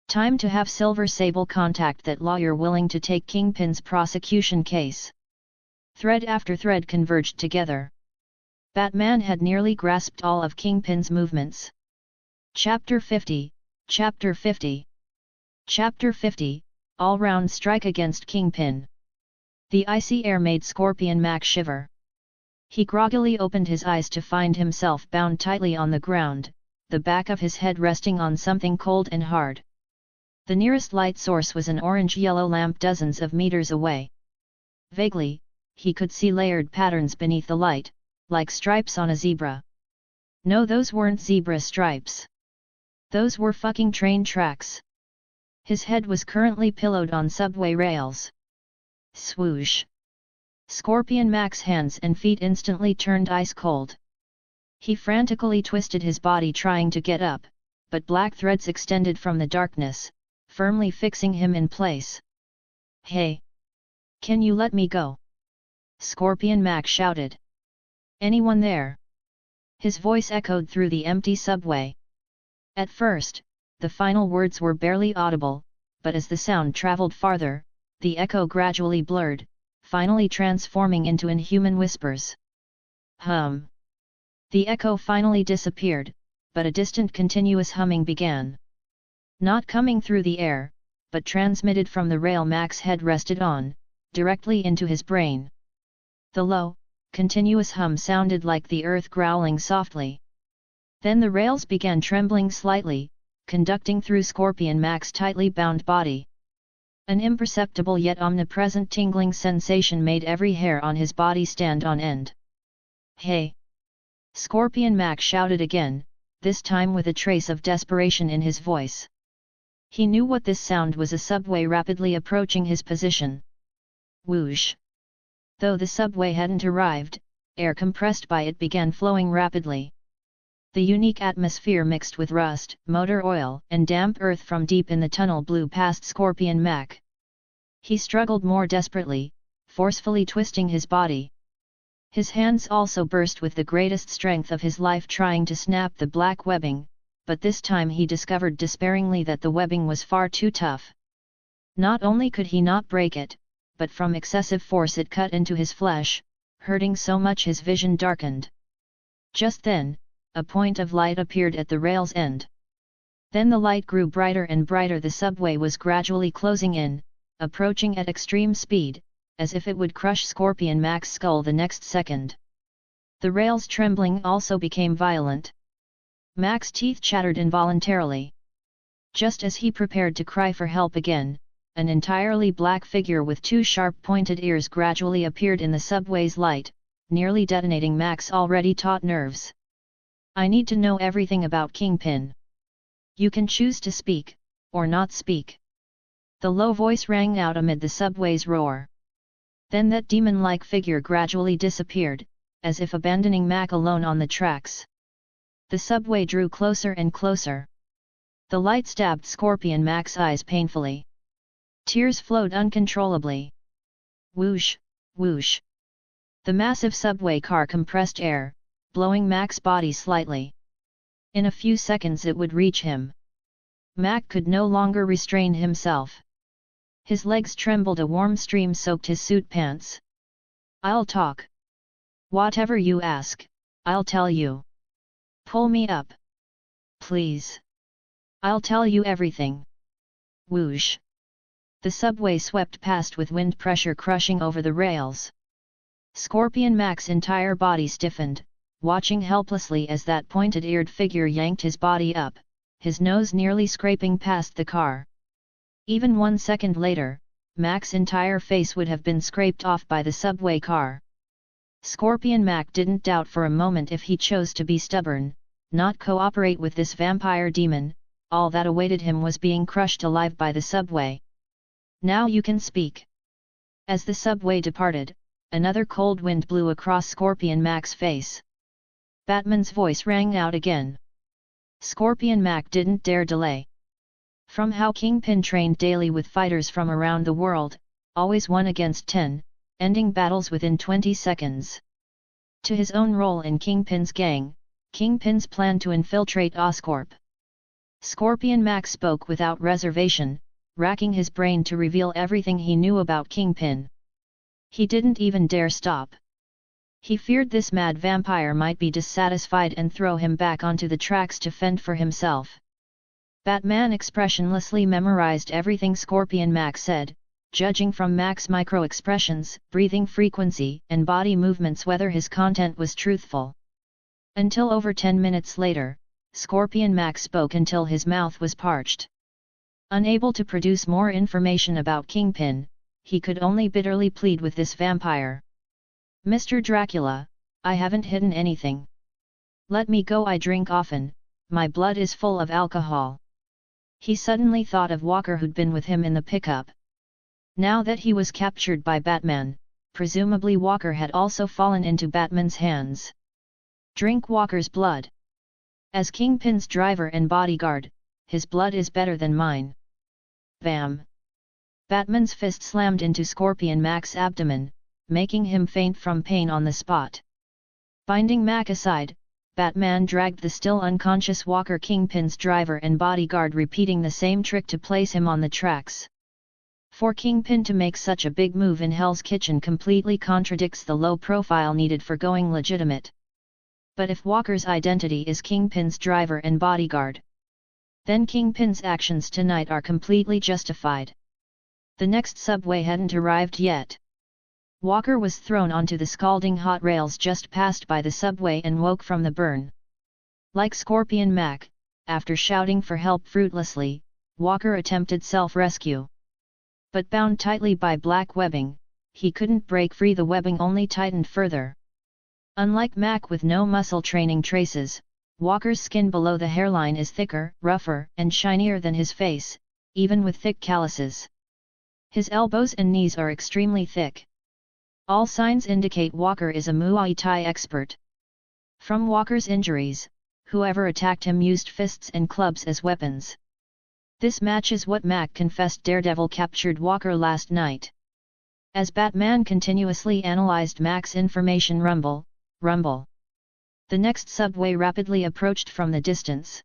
Time to have Silver Sable contact that lawyer willing to take Kingpin's prosecution case. Thread after thread converged together. Batman had nearly grasped all of Kingpin's movements. Chapter 50, Chapter 50. Chapter 50, All-Round Strike Against Kingpin. The icy air made Scorpion Mac shiver. He groggily opened his eyes to find himself bound tightly on the ground, the back of his head resting on something cold and hard. The nearest light source was an orange-yellow lamp dozens of meters away. Vaguely, he could see layered patterns beneath the light, like stripes on a zebra. No, those weren't zebra stripes. Those were fucking train tracks. His head was currently pillowed on subway rails. Swoosh! Scorpion Mac's hands and feet instantly turned ice cold. He frantically twisted his body trying to get up, but black threads extended from the darkness, firmly fixing him in place. "Hey! Can you let me go?" Scorpion Mac shouted. "Anyone there?" His voice echoed through the empty subway. At first, the final words were barely audible, but as the sound traveled farther, the echo gradually blurred, finally transforming into inhuman whispers. Hum. The echo finally disappeared, but a distant continuous humming began. Not coming through the air, but transmitted from the rail Mac's head rested on, directly into his brain. The low, continuous hum sounded like the earth growling softly. Then the rails began trembling slightly, conducting through Scorpion Mac's tightly bound body. An imperceptible yet omnipresent tingling sensation made every hair on his body stand on end. "Hey!" Scorpion Mac shouted again, this time with a trace of desperation in his voice. He knew what this sound was: a subway rapidly approaching his position. Whoosh! Though the subway hadn't arrived, air compressed by it began flowing rapidly. The unique atmosphere mixed with rust, motor oil, and damp earth from deep in the tunnel blew past Scorpion Mac. He struggled more desperately, forcefully twisting his body. His hands also burst with the greatest strength of his life trying to snap the black webbing, but this time he discovered despairingly that the webbing was far too tough. Not only could he not break it, but from excessive force it cut into his flesh, hurting so much his vision darkened. Just then, a point of light appeared at the rail's end. Then the light grew brighter and brighter. The subway was gradually closing in, approaching at extreme speed, as if it would crush Scorpion Mac's skull the next second. The rails trembling also became violent. Mac's teeth chattered involuntarily. Just as he prepared to cry for help again, an entirely black figure with two sharp pointed ears gradually appeared in the subway's light, nearly detonating Mac's already taut nerves. "I need to know everything about Kingpin. You can choose to speak, or not speak." The low voice rang out amid the subway's roar. Then that demon-like figure gradually disappeared, as if abandoning Mac alone on the tracks. The subway drew closer and closer. The light stabbed Scorpion Mac's eyes painfully. Tears flowed uncontrollably. Whoosh, whoosh. The massive subway car compressed air, blowing Mac's body slightly. In a few seconds it would reach him. Mac could no longer restrain himself. His legs trembled, a warm stream soaked his suit pants. "I'll talk. Whatever you ask, I'll tell you. Pull me up. Please. I'll tell you everything." Whoosh! The subway swept past with wind pressure crushing over the rails. Scorpion Mac's entire body stiffened, watching helplessly as that pointed-eared figure yanked his body up, his nose nearly scraping past the car. Even 1 second later, Mac's entire face would have been scraped off by the subway car. Scorpion Mac didn't doubt for a moment if he chose to be stubborn, not cooperate with this vampire demon, all that awaited him was being crushed alive by the subway. "Now you can speak." As the subway departed, another cold wind blew across Scorpion Mac's face. Batman's voice rang out again. Scorpion Mac didn't dare delay. From how Kingpin trained daily with fighters from around the world, always 1 against 10, ending battles within 20 seconds. To his own role in Kingpin's gang, Kingpin's plan to infiltrate Oscorp. Scorpion Mac spoke without reservation, racking his brain to reveal everything he knew about Kingpin. He didn't even dare stop. He feared this mad vampire might be dissatisfied and throw him back onto the tracks to fend for himself. Batman expressionlessly memorized everything Scorpion Mac said, judging from Mac's micro-expressions, breathing frequency, and body movements whether his content was truthful. Until over 10 minutes later, Scorpion Mac spoke until his mouth was parched. Unable to produce more information about Kingpin, he could only bitterly plead with this vampire. "Mr. Dracula, I haven't hidden anything. Let me go. I drink often, my blood is full of alcohol." He suddenly thought of Walker who'd been with him in the pickup. Now that he was captured by Batman, presumably Walker had also fallen into Batman's hands. Drink Walker's blood. As Kingpin's driver and bodyguard, his blood is better than mine. Bam! Batman's fist slammed into Scorpion Mac's abdomen, making him faint from pain on the spot. Binding Mac aside, Batman dragged the still unconscious Walker, Kingpin's driver and bodyguard, repeating the same trick to place him on the tracks. For Kingpin to make such a big move in Hell's Kitchen completely contradicts the low profile needed for going legitimate. But if Walker's identity is Kingpin's driver and bodyguard, then Kingpin's actions tonight are completely justified. The next subway hadn't arrived yet. Walker was thrown onto the scalding hot rails just passed by the subway and woke from the burn. Like Scorpion Mac, after shouting for help fruitlessly, Walker attempted self-rescue. But bound tightly by black webbing, he couldn't break free. The webbing only tightened further. Unlike Mac with no muscle training traces, Walker's skin below the hairline is thicker, rougher, and shinier than his face, even with thick calluses. His elbows and knees are extremely thick. All signs indicate Walker is a Muay Thai expert. From Walker's injuries, whoever attacked him used fists and clubs as weapons. This matches what Mac confessed Daredevil captured Walker last night. As Batman continuously analyzed Mac's information, rumble. The next subway rapidly approached from the distance.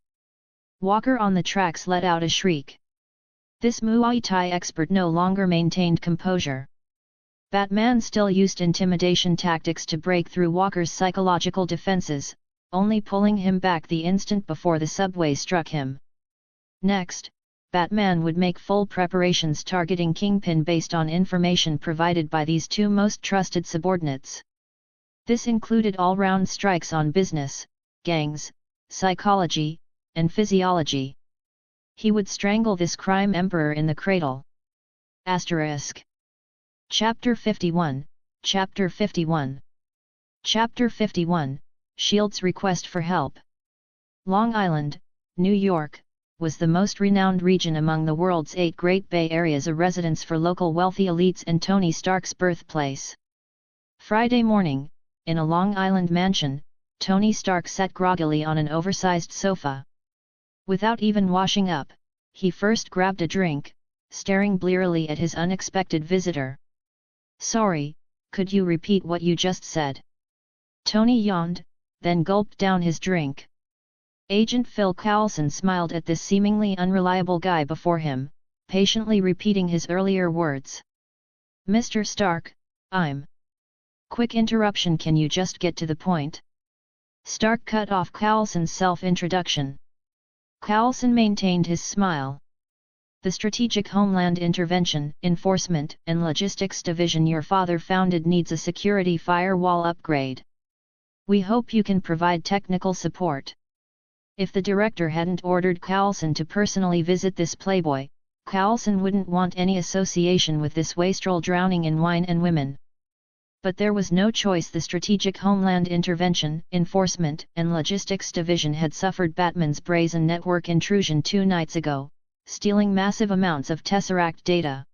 Walker on the tracks let out a shriek. This Muay Thai expert no longer maintained composure. Batman still used intimidation tactics to break through Walker's psychological defenses, only pulling him back the instant before the subway struck him. Next, Batman would make full preparations targeting Kingpin based on information provided by these two most trusted subordinates. This included all-round strikes on business, gangs, psychology, and physiology. He would strangle this crime emperor in the cradle. Asterisk. Chapter 51, Chapter 51. Chapter 51, Shield's request for help. Long Island, New York, was the most renowned region among the world's 8 Great Bay Areas, a residence for local wealthy elites and Tony Stark's birthplace. Friday morning, in a Long Island mansion, Tony Stark sat groggily on an oversized sofa. Without even washing up, he first grabbed a drink, staring blearily at his unexpected visitor. "Sorry, could you repeat what you just said?" Tony yawned, then gulped down his drink. Agent Phil Coulson smiled at this seemingly unreliable guy before him, patiently repeating his earlier words. "Mr. Stark, I'm..." "Quick interruption, can you just get to the point?" Stark cut off Coulson's self-introduction. Coulson maintained his smile. "The Strategic Homeland Intervention, Enforcement and Logistics Division your father founded needs a security firewall upgrade. We hope you can provide technical support." If the director hadn't ordered Coulson to personally visit this playboy, Coulson wouldn't want any association with this wastrel drowning in wine and women. But there was no choice. The Strategic Homeland Intervention, Enforcement and Logistics Division had suffered Batman's brazen network intrusion 2 nights ago, stealing massive amounts of Tesseract data.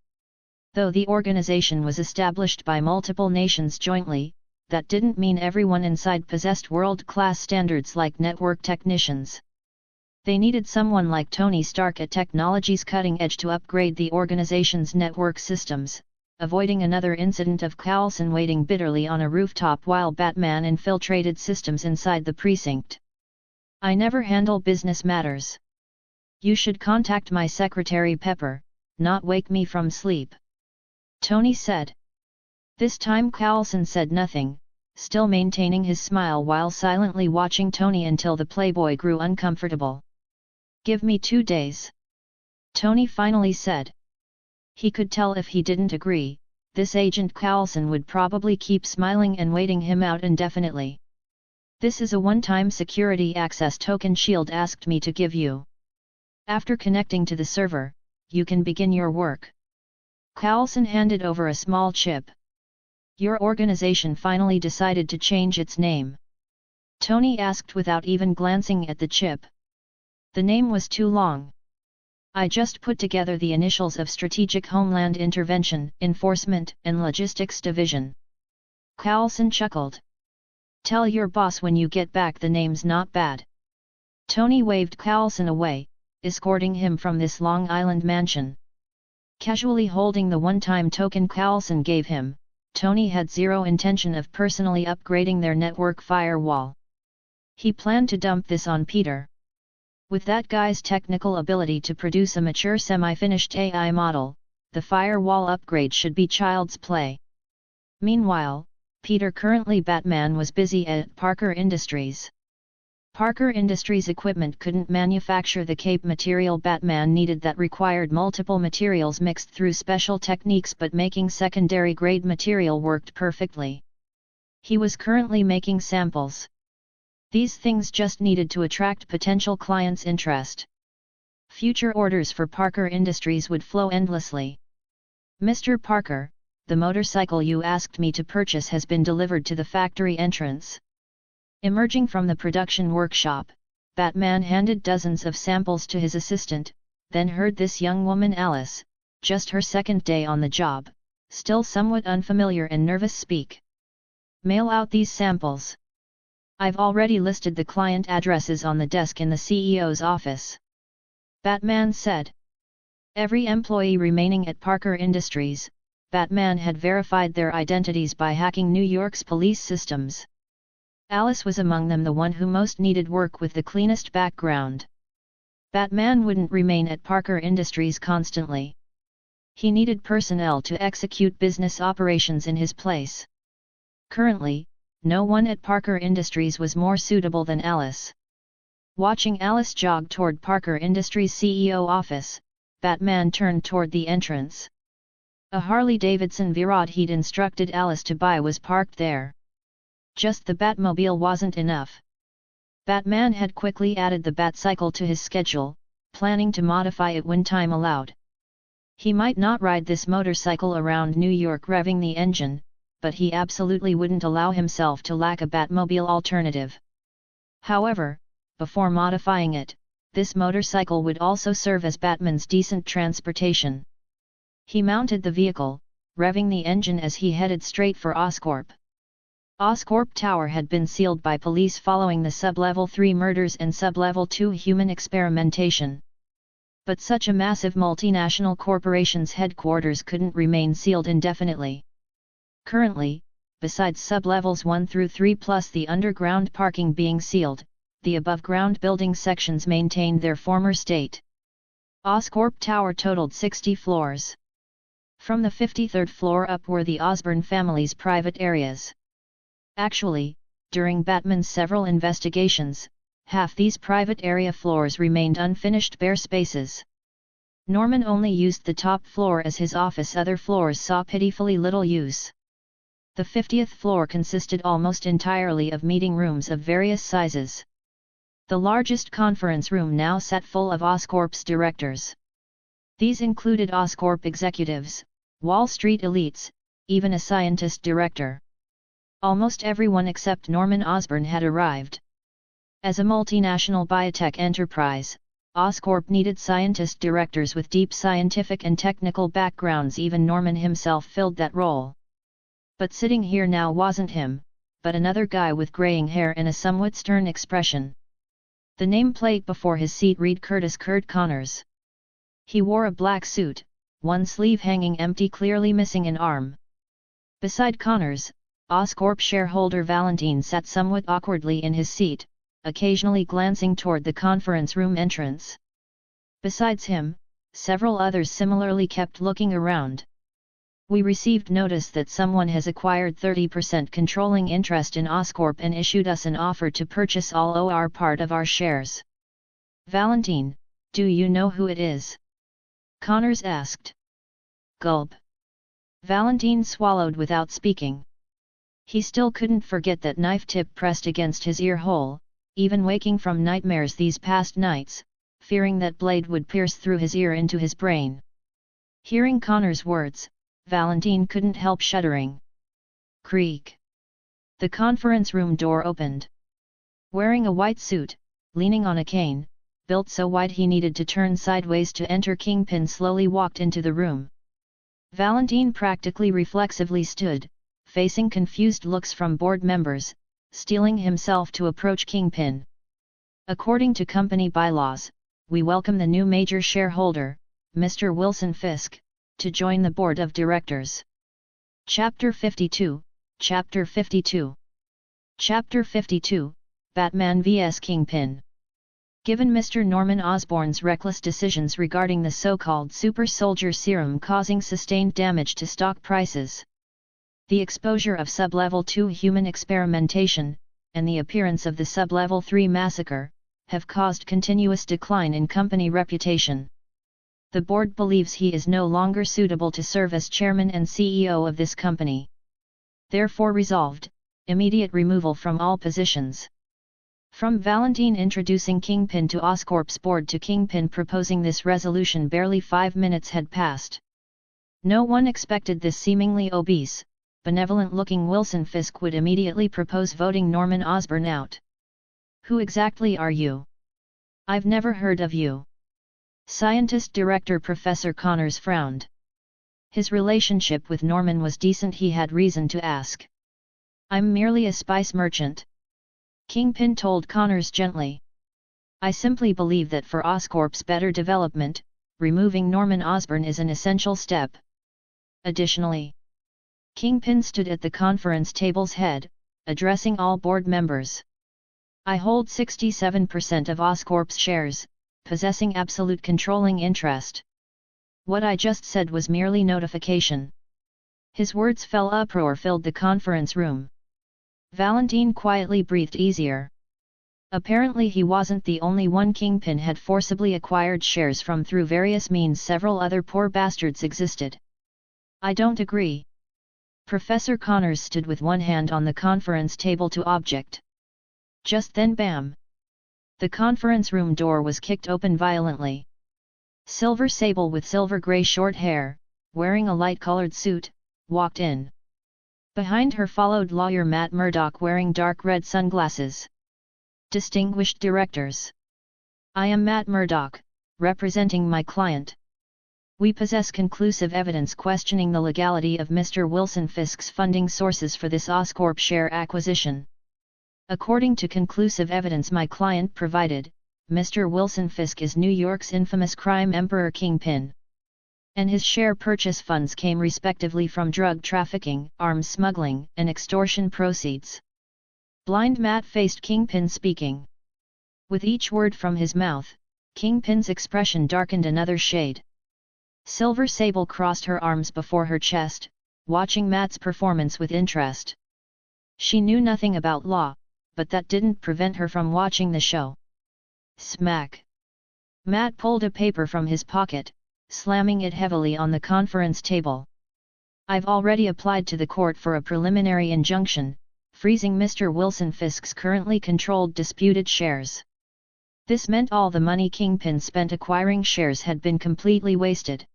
Though the organization was established by multiple nations jointly, that didn't mean everyone inside possessed world-class standards like network technicians. They needed someone like Tony Stark at technology's cutting edge to upgrade the organization's network systems, avoiding another incident of Coulson waiting bitterly on a rooftop while Batman infiltrated systems inside the precinct. "I never handle business matters. You should contact my secretary Pepper, not wake me from sleep," Tony said. This time Coulson said nothing, still maintaining his smile while silently watching Tony until the playboy grew uncomfortable. "Give me 2 days," Tony finally said. He could tell if he didn't agree, this Agent Coulson would probably keep smiling and waiting him out indefinitely. "This is a one-time security access token S.H.I.E.L.D. asked me to give you. After connecting to the server, you can begin your work." Coulson handed over a small chip. "Your organization finally decided to change its name?" Tony asked without even glancing at the chip. "The name was too long. I just put together the initials of Strategic Homeland Intervention, Enforcement and Logistics Division." Carlson chuckled. Tell your boss when you get back the name's not bad. Tony waved Carlson away, escorting him from this Long Island mansion. Casually holding the one-time token Carlson gave him, Tony had zero intention of personally upgrading their network firewall. He planned to dump this on Peter. With that guy's technical ability to produce a mature semi-finished AI model, the firewall upgrade should be child's play. Meanwhile, Peter, currently Batman, was busy at Parker Industries. Parker Industries equipment couldn't manufacture the cape material Batman needed that required multiple materials mixed through special techniques, but making secondary grade material worked perfectly. He was currently making samples. These things just needed to attract potential clients' interest. Future orders for Parker Industries would flow endlessly. Mr. Parker, the motorcycle you asked me to purchase has been delivered to the factory entrance. Emerging from the production workshop, Batman handed dozens of samples to his assistant, then heard this young woman Alice, just her second day on the job, still somewhat unfamiliar and nervous, speak. Mail out these samples. I've already listed the client addresses on the desk in the CEO's office. Batman said. Every employee remaining at Parker Industries, Batman had verified their identities by hacking New York's police systems. Alice was among them, the one who most needed work with the cleanest background. Batman wouldn't remain at Parker Industries constantly. He needed personnel to execute business operations in his place. Currently, no one at Parker Industries was more suitable than Alice. Watching Alice jog toward Parker Industries' CEO office, Batman turned toward the entrance. A Harley-Davidson Virad he'd instructed Alice to buy was parked there. Just the Batmobile wasn't enough. Batman had quickly added the Batcycle to his schedule, planning to modify it when time allowed. He might not ride this motorcycle around New York revving the engine, but he absolutely wouldn't allow himself to lack a Batmobile alternative. However, before modifying it, this motorcycle would also serve as Batman's decent transportation. He mounted the vehicle, revving the engine as he headed straight for Oscorp. Oscorp Tower had been sealed by police following the Sub-Level 3 murders and Sub-Level 2 human experimentation. But such a massive multinational corporation's headquarters couldn't remain sealed indefinitely. Currently, besides Sub-Levels 1 through 3 plus the underground parking being sealed, the above-ground building sections maintained their former state. Oscorp Tower totaled 60 floors. From the 53rd floor up were the Osborn family's private areas. Actually, during Batman's several investigations, half these private area floors remained unfinished bare spaces. Norman only used the top floor as his office, other floors saw pitifully little use. The 50th floor consisted almost entirely of meeting rooms of various sizes. The largest conference room now sat full of Oscorp's directors. These included Oscorp executives, Wall Street elites, even a scientist director. Almost everyone except Norman Osborn had arrived. As a multinational biotech enterprise, Oscorp needed scientist directors with deep scientific and technical backgrounds. Even Norman himself filled that role. But sitting here now wasn't him, but another guy with graying hair and a somewhat stern expression. The nameplate before his seat read Curtis "Kurt" Connors. He wore a black suit, one sleeve hanging empty, clearly missing an arm. Beside Connors, Oscorp shareholder Valentine sat somewhat awkwardly in his seat, occasionally glancing toward the conference room entrance. Besides him, several others similarly kept looking around. We received notice that someone has acquired 30% controlling interest in Oscorp and issued us an offer to purchase all or part of our shares. Valentine, do you know who it is? Connors asked. Gulp. Valentine swallowed without speaking. He still couldn't forget that knife tip pressed against his ear hole, even waking from nightmares these past nights, fearing that blade would pierce through his ear into his brain. Hearing Connor's words, Valentine couldn't help shuddering. Creak. The conference room door opened. Wearing a white suit, leaning on a cane, built so wide he needed to turn sideways to enter, Kingpin slowly walked into the room. Valentine practically reflexively stood, facing confused looks from board members, steeling himself to approach Kingpin. According to company bylaws, we welcome the new major shareholder, Mr. Wilson Fisk, to join the board of directors. Chapter 52, Chapter 52. Chapter 52, Batman vs Kingpin. Given Mr. Norman Osborn's reckless decisions regarding the so-called super soldier serum causing sustained damage to stock prices, the exposure of sub-level 2 human experimentation, and the appearance of the sub-level 3 massacre, have caused continuous decline in company reputation. The board believes he is no longer suitable to serve as chairman and CEO of this company. Therefore resolved, immediate removal from all positions. From Valentine introducing Kingpin to Oscorp's board to Kingpin proposing this resolution, barely 5 minutes had passed. No one expected this seemingly obese, benevolent-looking Wilson Fisk would immediately propose voting Norman Osborn out. Who exactly are you? I've never heard of you. Scientist Director Professor Connors frowned. His relationship with Norman was decent, he had reason to ask. I'm merely a spice merchant. Kingpin told Connors gently. I simply believe that for Oscorp's better development, removing Norman Osborn is an essential step. Additionally, Kingpin stood at the conference table's head, addressing all board members. I hold 67% of Oscorp's shares, possessing absolute controlling interest. What I just said was merely notification. His words fell, uproar filled the conference room. Valentine quietly breathed easier. Apparently he wasn't the only one Kingpin had forcibly acquired shares from through various means. Several other poor bastards existed. I don't agree. Professor Connors stood with one hand on the conference table to object. Just then, bam! The conference room door was kicked open violently. Silver Sable, with silver-gray short hair, wearing a light-colored suit, walked in. Behind her followed lawyer Matt Murdock wearing dark red sunglasses. Distinguished directors. I am Matt Murdock, representing my client. We possess conclusive evidence questioning the legality of Mr. Wilson Fisk's funding sources for this Oscorp share acquisition. According to conclusive evidence my client provided, Mr. Wilson Fisk is New York's infamous crime emperor Kingpin. And his share purchase funds came respectively from drug trafficking, arms smuggling, and extortion proceeds. Blind Matt faced Kingpin speaking. With each word from his mouth, Kingpin's expression darkened another shade. Silver Sable crossed her arms before her chest, watching Matt's performance with interest. She knew nothing about law, but that didn't prevent her from watching the show. Smack! Matt pulled a paper from his pocket, slamming it heavily on the conference table. I've already applied to the court for a preliminary injunction, freezing Mr. Wilson Fisk's currently controlled disputed shares. This meant all the money Kingpin spent acquiring shares had been completely wasted.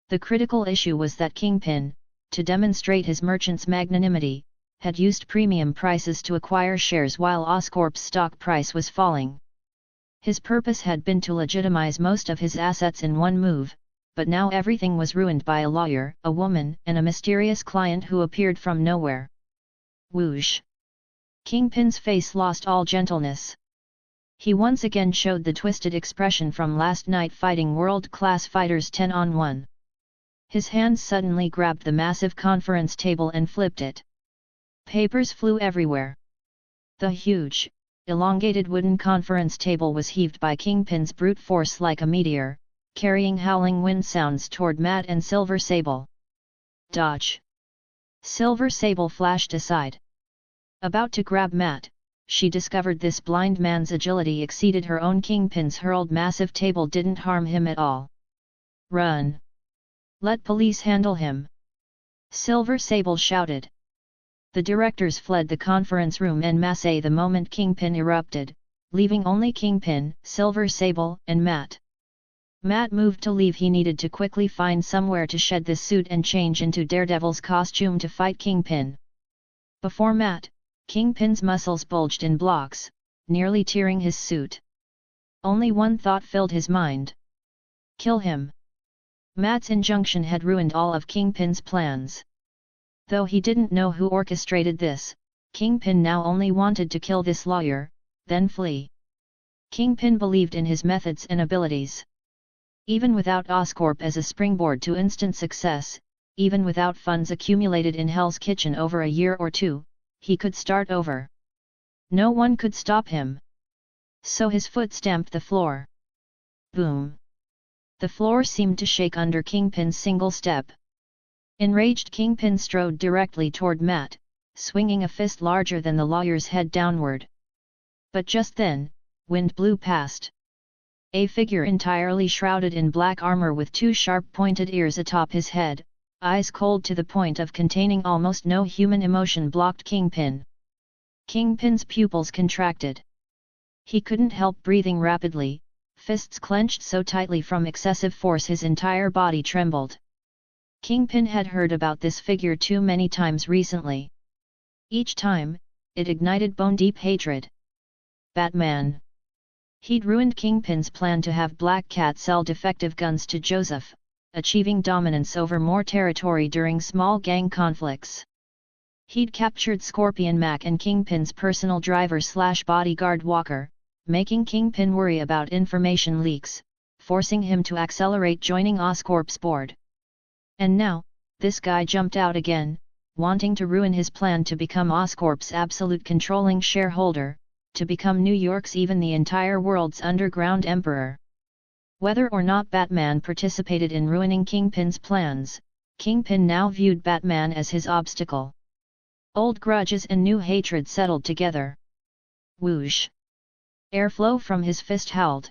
The critical issue was that Kingpin, to demonstrate his merchant's magnanimity, had used premium prices to acquire shares while Oscorp's stock price was falling. His purpose had been to legitimize most of his assets in one move, but now everything was ruined by a lawyer, a woman, and a mysterious client who appeared from nowhere. Whoosh! Kingpin's face lost all gentleness. He once again showed the twisted expression from last night fighting world-class fighters 10-on-1. His hands suddenly grabbed the massive conference table and flipped it. Papers flew everywhere. The huge, elongated wooden conference table was heaved by Kingpin's brute force like a meteor, carrying howling wind sounds toward Matt and Silver Sable. Dodge! Silver Sable flashed aside. About to grab Matt, she discovered this blind man's agility exceeded her own. Kingpin's hurled massive table didn't harm him at all. Run! Let police handle him! Silver Sable shouted. The directors fled the conference room en masse the moment Kingpin erupted, leaving only Kingpin, Silver Sable, and Matt. Matt moved to leave. He needed to quickly find somewhere to shed this suit and change into Daredevil's costume to fight Kingpin. Before Matt, Kingpin's muscles bulged in blocks, nearly tearing his suit. Only one thought filled his mind. Kill him. Matt's injunction had ruined all of Kingpin's plans. Though he didn't know who orchestrated this, Kingpin now only wanted to kill this lawyer, then flee. Kingpin believed in his methods and abilities. Even without Oscorp as a springboard to instant success, even without funds accumulated in Hell's Kitchen over a year or two, he could start over. No one could stop him. So his foot stamped the floor. Boom! The floor seemed to shake under Kingpin's single step. Enraged, Kingpin strode directly toward Matt, swinging a fist larger than the lawyer's head downward. But just then, wind blew past. A figure entirely shrouded in black armor with two sharp pointed ears atop his head, eyes cold to the point of containing almost no human emotion, blocked Kingpin. Kingpin's pupils contracted. He couldn't help breathing rapidly, fists clenched so tightly from excessive force his entire body trembled. Kingpin had heard about this figure too many times recently. Each time, it ignited bone-deep hatred. Batman. He'd ruined Kingpin's plan to have Black Cat sell defective guns to Joseph, achieving dominance over more territory during small gang conflicts. He'd captured Scorpion Mac and Kingpin's personal driver/bodyguard Walker, making Kingpin worry about information leaks, forcing him to accelerate joining Oscorp's board. And now, this guy jumped out again, wanting to ruin his plan to become Oscorp's absolute controlling shareholder, to become New York's, even the entire world's underground emperor. Whether or not Batman participated in ruining Kingpin's plans, Kingpin now viewed Batman as his obstacle. Old grudges and new hatred settled together. Whoosh! Airflow from his fist howled.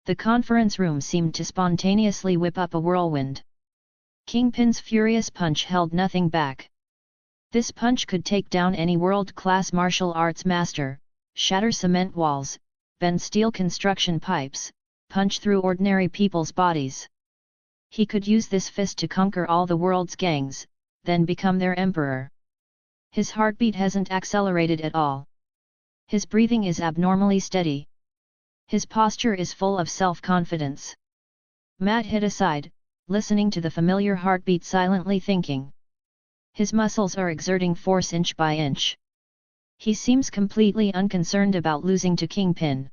The conference room seemed to spontaneously whip up a whirlwind. Kingpin's furious punch held nothing back. This punch could take down any world-class martial arts master, shatter cement walls, bend steel construction pipes, punch through ordinary people's bodies. He could use this fist to conquer all the world's gangs, then become their emperor. His heartbeat hasn't accelerated at all. His breathing is abnormally steady. His posture is full of self-confidence. Matt hid aside, listening to the familiar heartbeat, silently thinking. His muscles are exerting force inch by inch. He seems completely unconcerned about losing to Kingpin.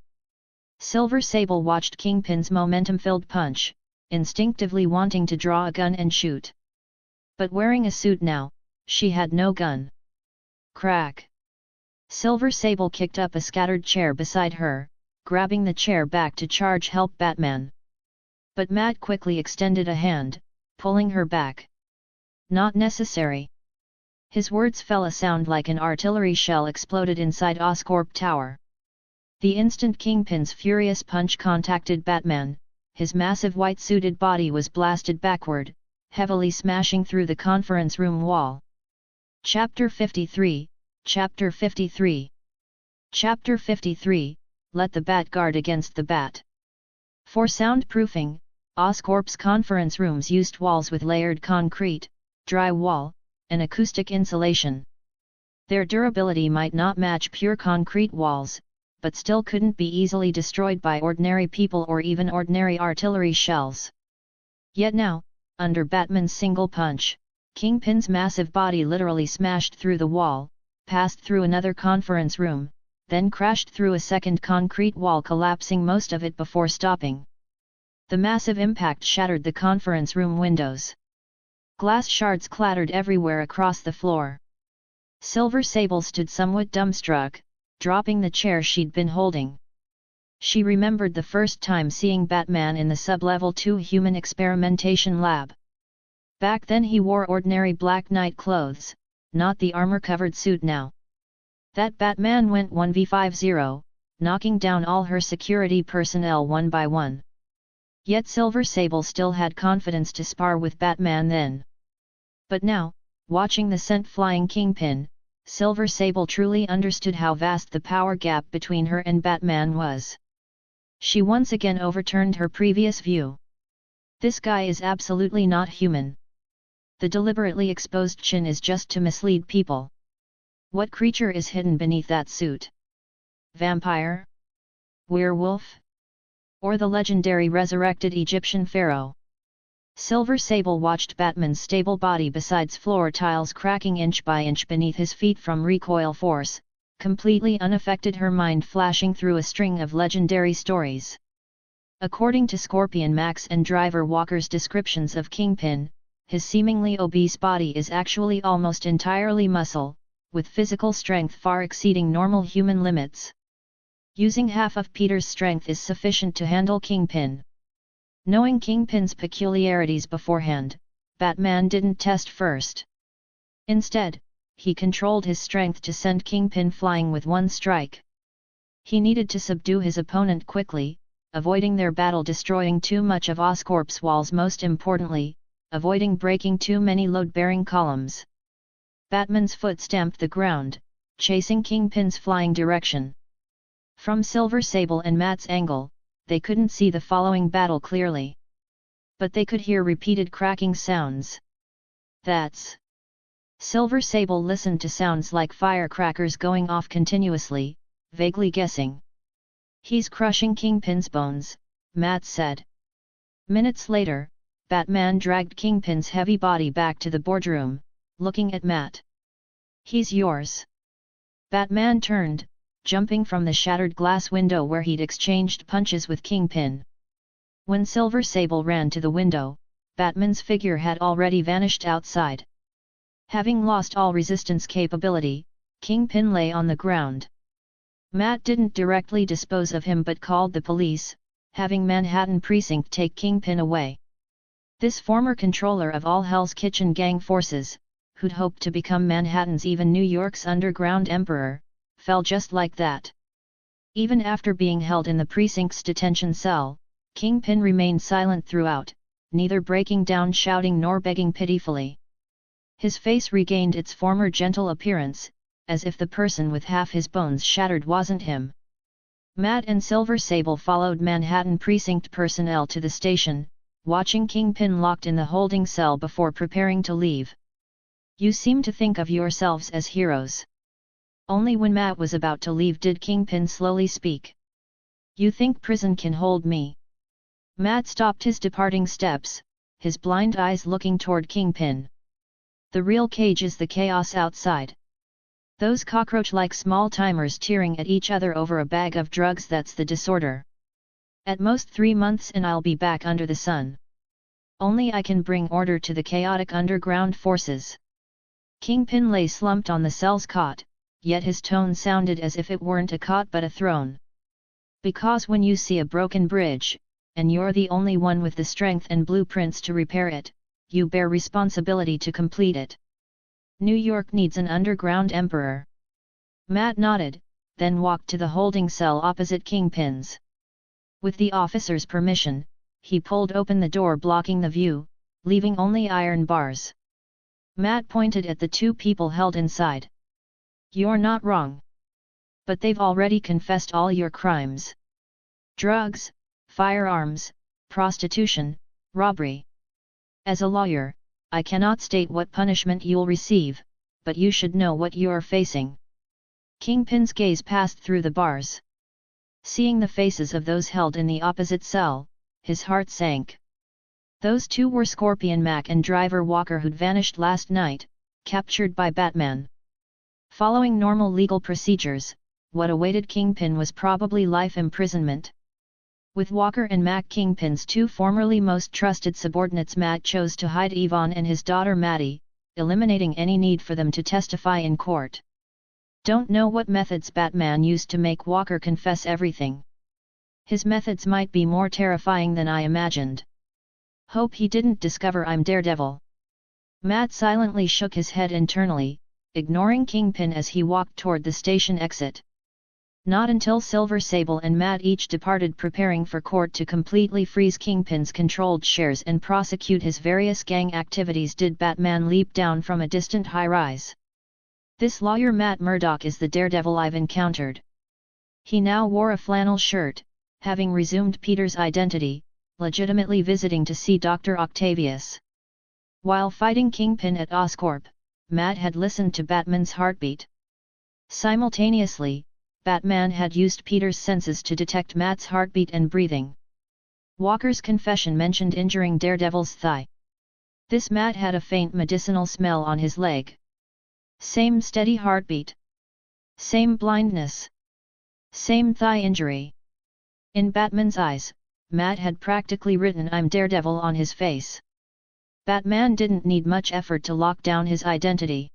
Silver Sable watched Kingpin's momentum-filled punch, instinctively wanting to draw a gun and shoot. But wearing a suit now, she had no gun. Crack! Silver Sable kicked up a scattered chair beside her, grabbing the chair back to charge help Batman. But Matt quickly extended a hand, pulling her back. Not necessary. His words fell a sound like an artillery shell exploded inside Oscorp Tower. The instant Kingpin's furious punch contacted Batman, his massive white-suited body was blasted backward, heavily smashing through the conference room wall. Chapter 53, Chapter 53. Chapter 53, Let the Bat guard against the Bat. For soundproofing, Oscorp's conference rooms used walls with layered concrete, drywall, and acoustic insulation. Their durability might not match pure concrete walls, but still couldn't be easily destroyed by ordinary people or even ordinary artillery shells. Yet now, under Batman's single punch, Kingpin's massive body literally smashed through the wall, passed through another conference room, then crashed through a second concrete wall, collapsing most of it before stopping. The massive impact shattered the conference room windows. Glass shards clattered everywhere across the floor. Silver Sable stood somewhat dumbstruck, dropping the chair she'd been holding. She remembered the first time seeing Batman in the Sub-Level 2 human experimentation lab. Back then he wore ordinary Black Knight clothes, not the armor-covered suit now. That Batman went 1v50, knocking down all her security personnel one by one. Yet Silver Sable still had confidence to spar with Batman then. But now, watching the scent-flying Kingpin, Silver Sable truly understood how vast the power gap between her and Batman was. She once again overturned her previous view. This guy is absolutely not human. The deliberately exposed chin is just to mislead people. What creature is hidden beneath that suit? Vampire? Werewolf? Or the legendary resurrected Egyptian pharaoh? Silver Sable watched Batman's stable body besides floor tiles cracking inch by inch beneath his feet from recoil force, completely unaffected, her mind flashing through a string of legendary stories. According to Scorpion Max and Driver Walker's descriptions of Kingpin, his seemingly obese body is actually almost entirely muscle, with physical strength far exceeding normal human limits. Using half of Peter's strength is sufficient to handle Kingpin. Knowing Kingpin's peculiarities beforehand, Batman didn't test first. Instead, he controlled his strength to send Kingpin flying with one strike. He needed to subdue his opponent quickly, avoiding their battle destroying too much of Oscorp's walls, most importantly, avoiding breaking too many load-bearing columns. Batman's foot stamped the ground, chasing Kingpin's flying direction. From Silver Sable and Matt's angle, they couldn't see the following battle clearly. But they could hear repeated cracking sounds. That's... Silver Sable listened to sounds like firecrackers going off continuously, vaguely guessing. "He's crushing Kingpin's bones," Matt said. Minutes later, Batman dragged Kingpin's heavy body back to the boardroom, looking at Matt. "He's yours." Batman turned, jumping from the shattered glass window where he'd exchanged punches with Kingpin. When Silver Sable ran to the window, Batman's figure had already vanished outside. Having lost all resistance capability, Kingpin lay on the ground. Matt didn't directly dispose of him but called the police, having Manhattan Precinct take Kingpin away. This former controller of all Hell's Kitchen gang forces, who'd hoped to become Manhattan's, even New York's underground emperor, fell just like that. Even after being held in the precinct's detention cell, Kingpin remained silent throughout, neither breaking down shouting nor begging pitifully. His face regained its former gentle appearance, as if the person with half his bones shattered wasn't him. Matt and Silver Sable followed Manhattan Precinct personnel to the station, watching Kingpin locked in the holding cell before preparing to leave. "You seem to think of yourselves as heroes." Only when Matt was about to leave did Kingpin slowly speak. "You think prison can hold me?" Matt stopped his departing steps, his blind eyes looking toward Kingpin. "The real cage is the chaos outside. Those cockroach-like small-timers tearing at each other over a bag of drugs, that's the disorder. At most 3 months and I'll be back under the sun. Only I can bring order to the chaotic underground forces." Kingpin lay slumped on the cell's cot, yet his tone sounded as if it weren't a cot but a throne. "Because when you see a broken bridge, and you're the only one with the strength and blueprints to repair it, you bear responsibility to complete it. New York needs an underground emperor." Matt nodded, then walked to the holding cell opposite Kingpin's. With the officer's permission, he pulled open the door blocking the view, leaving only iron bars. Matt pointed at the 2 people held inside. "You're not wrong. But they've already confessed all your crimes. Drugs, firearms, prostitution, robbery. As a lawyer, I cannot state what punishment you'll receive, but you should know what you're facing." Kingpin's gaze passed through the bars. Seeing the faces of those held in the opposite cell, his heart sank. Those 2 were Scorpion Mac and Driver Walker, who'd vanished last night, captured by Batman. Following normal legal procedures, what awaited Kingpin was probably life imprisonment. With Walker and Mac Kingpin's 2 formerly most trusted subordinates, Matt chose to hide Yvonne and his daughter Maddie, eliminating any need for them to testify in court. Don't know what methods Batman used to make Walker confess everything. His methods might be more terrifying than I imagined. Hope he didn't discover I'm Daredevil. Matt silently shook his head internally, ignoring Kingpin as he walked toward the station exit. Not until Silver Sable and Matt each departed preparing for court to completely freeze Kingpin's controlled shares and prosecute his various gang activities did Batman leap down from a distant high-rise. "This lawyer Matt Murdock is the Daredevil I've encountered." He now wore a flannel shirt, having resumed Peter's identity, legitimately visiting to see Dr. Octavius. While fighting Kingpin at Oscorp, Matt had listened to Batman's heartbeat. Simultaneously, Batman had used Peter's senses to detect Matt's heartbeat and breathing. Walker's confession mentioned injuring Daredevil's thigh. This mat had a faint medicinal smell on his leg. Same steady heartbeat. Same blindness. Same thigh injury. In Batman's eyes, Matt had practically written "I'm Daredevil" on his face. Batman didn't need much effort to lock down his identity.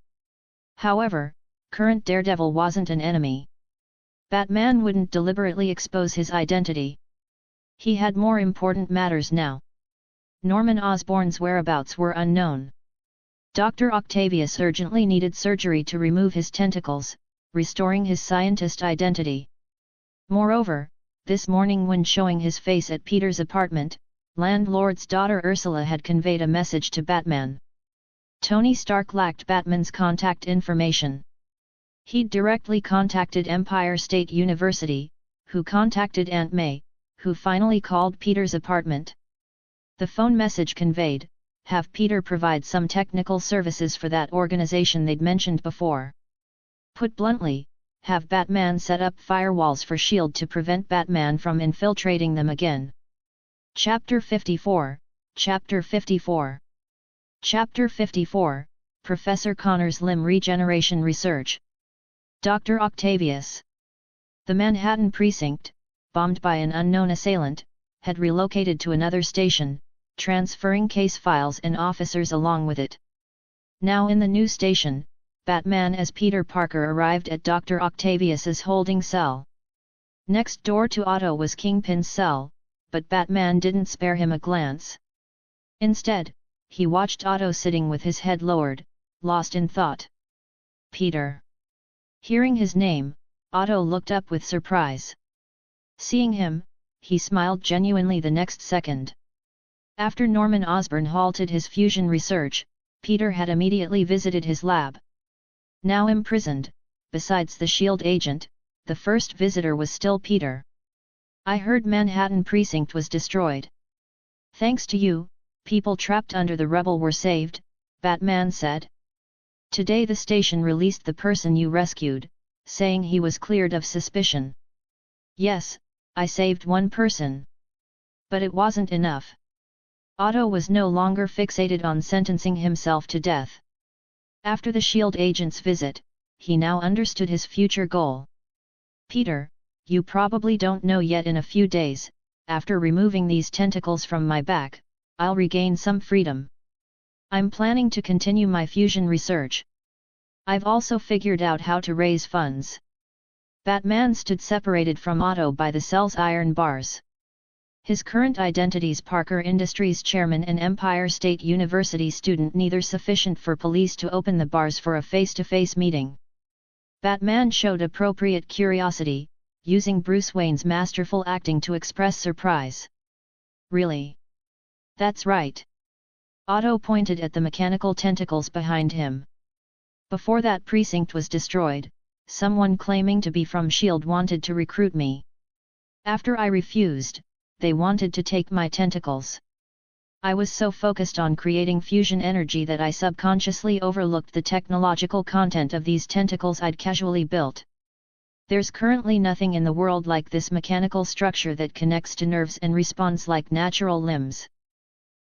However, current Daredevil wasn't an enemy. Batman wouldn't deliberately expose his identity. He had more important matters now. Norman Osborn's whereabouts were unknown. Dr. Octavius urgently needed surgery to remove his tentacles, restoring his scientist identity. Moreover, this morning when showing his face at Peter's apartment, landlord's daughter Ursula had conveyed a message to Batman. Tony Stark lacked Batman's contact information. He'd directly contacted Empire State University, who contacted Aunt May, who finally called Peter's apartment. The phone message conveyed, have Peter provide some technical services for that organization they'd mentioned before. Put bluntly, have Batman set up firewalls for S.H.I.E.L.D. to prevent Batman from infiltrating them again. Chapter 54, Chapter 54. Chapter 54, Professor Connor's Limb Regeneration Research. Dr. Octavius. The Manhattan precinct, bombed by an unknown assailant, had relocated to another station, transferring case files and officers along with it. Now in the new station, Batman as Peter Parker arrived at Dr. Octavius's holding cell. Next door to Otto was Kingpin's cell, but Batman didn't spare him a glance. Instead, he watched Otto sitting with his head lowered, lost in thought. Peter. Hearing his name, Otto looked up with surprise. Seeing him, he smiled genuinely the next second. After Norman Osborn halted his fusion research, Peter had immediately visited his lab. Now imprisoned, besides the S.H.I.E.L.D. agent, the first visitor was still Peter. I heard Manhattan Precinct was destroyed. Thanks to you, people trapped under the rubble were saved, Batman said. Today the station released the person you rescued, saying he was cleared of suspicion. Yes, I saved one person. But it wasn't enough. Otto was no longer fixated on sentencing himself to death. After the S.H.I.E.L.D. agent's visit, he now understood his future goal. Peter, you probably don't know yet, in a few days, after removing these tentacles from my back, I'll regain some freedom. I'm planning to continue my fusion research. I've also figured out how to raise funds. Batman stood separated from Otto by the cell's iron bars. His current identities: Parker Industries chairman and Empire State University student, neither sufficient for police to open the bars for a face-to-face meeting. Batman showed appropriate curiosity, using Bruce Wayne's masterful acting to express surprise. Really? That's right. Otto pointed at the mechanical tentacles behind him. Before that precinct was destroyed, someone claiming to be from S.H.I.E.L.D. wanted to recruit me. After I refused, they wanted to take my tentacles. I was so focused on creating fusion energy that I subconsciously overlooked the technological content of these tentacles I'd casually built. There's currently nothing in the world like this mechanical structure that connects to nerves and responds like natural limbs.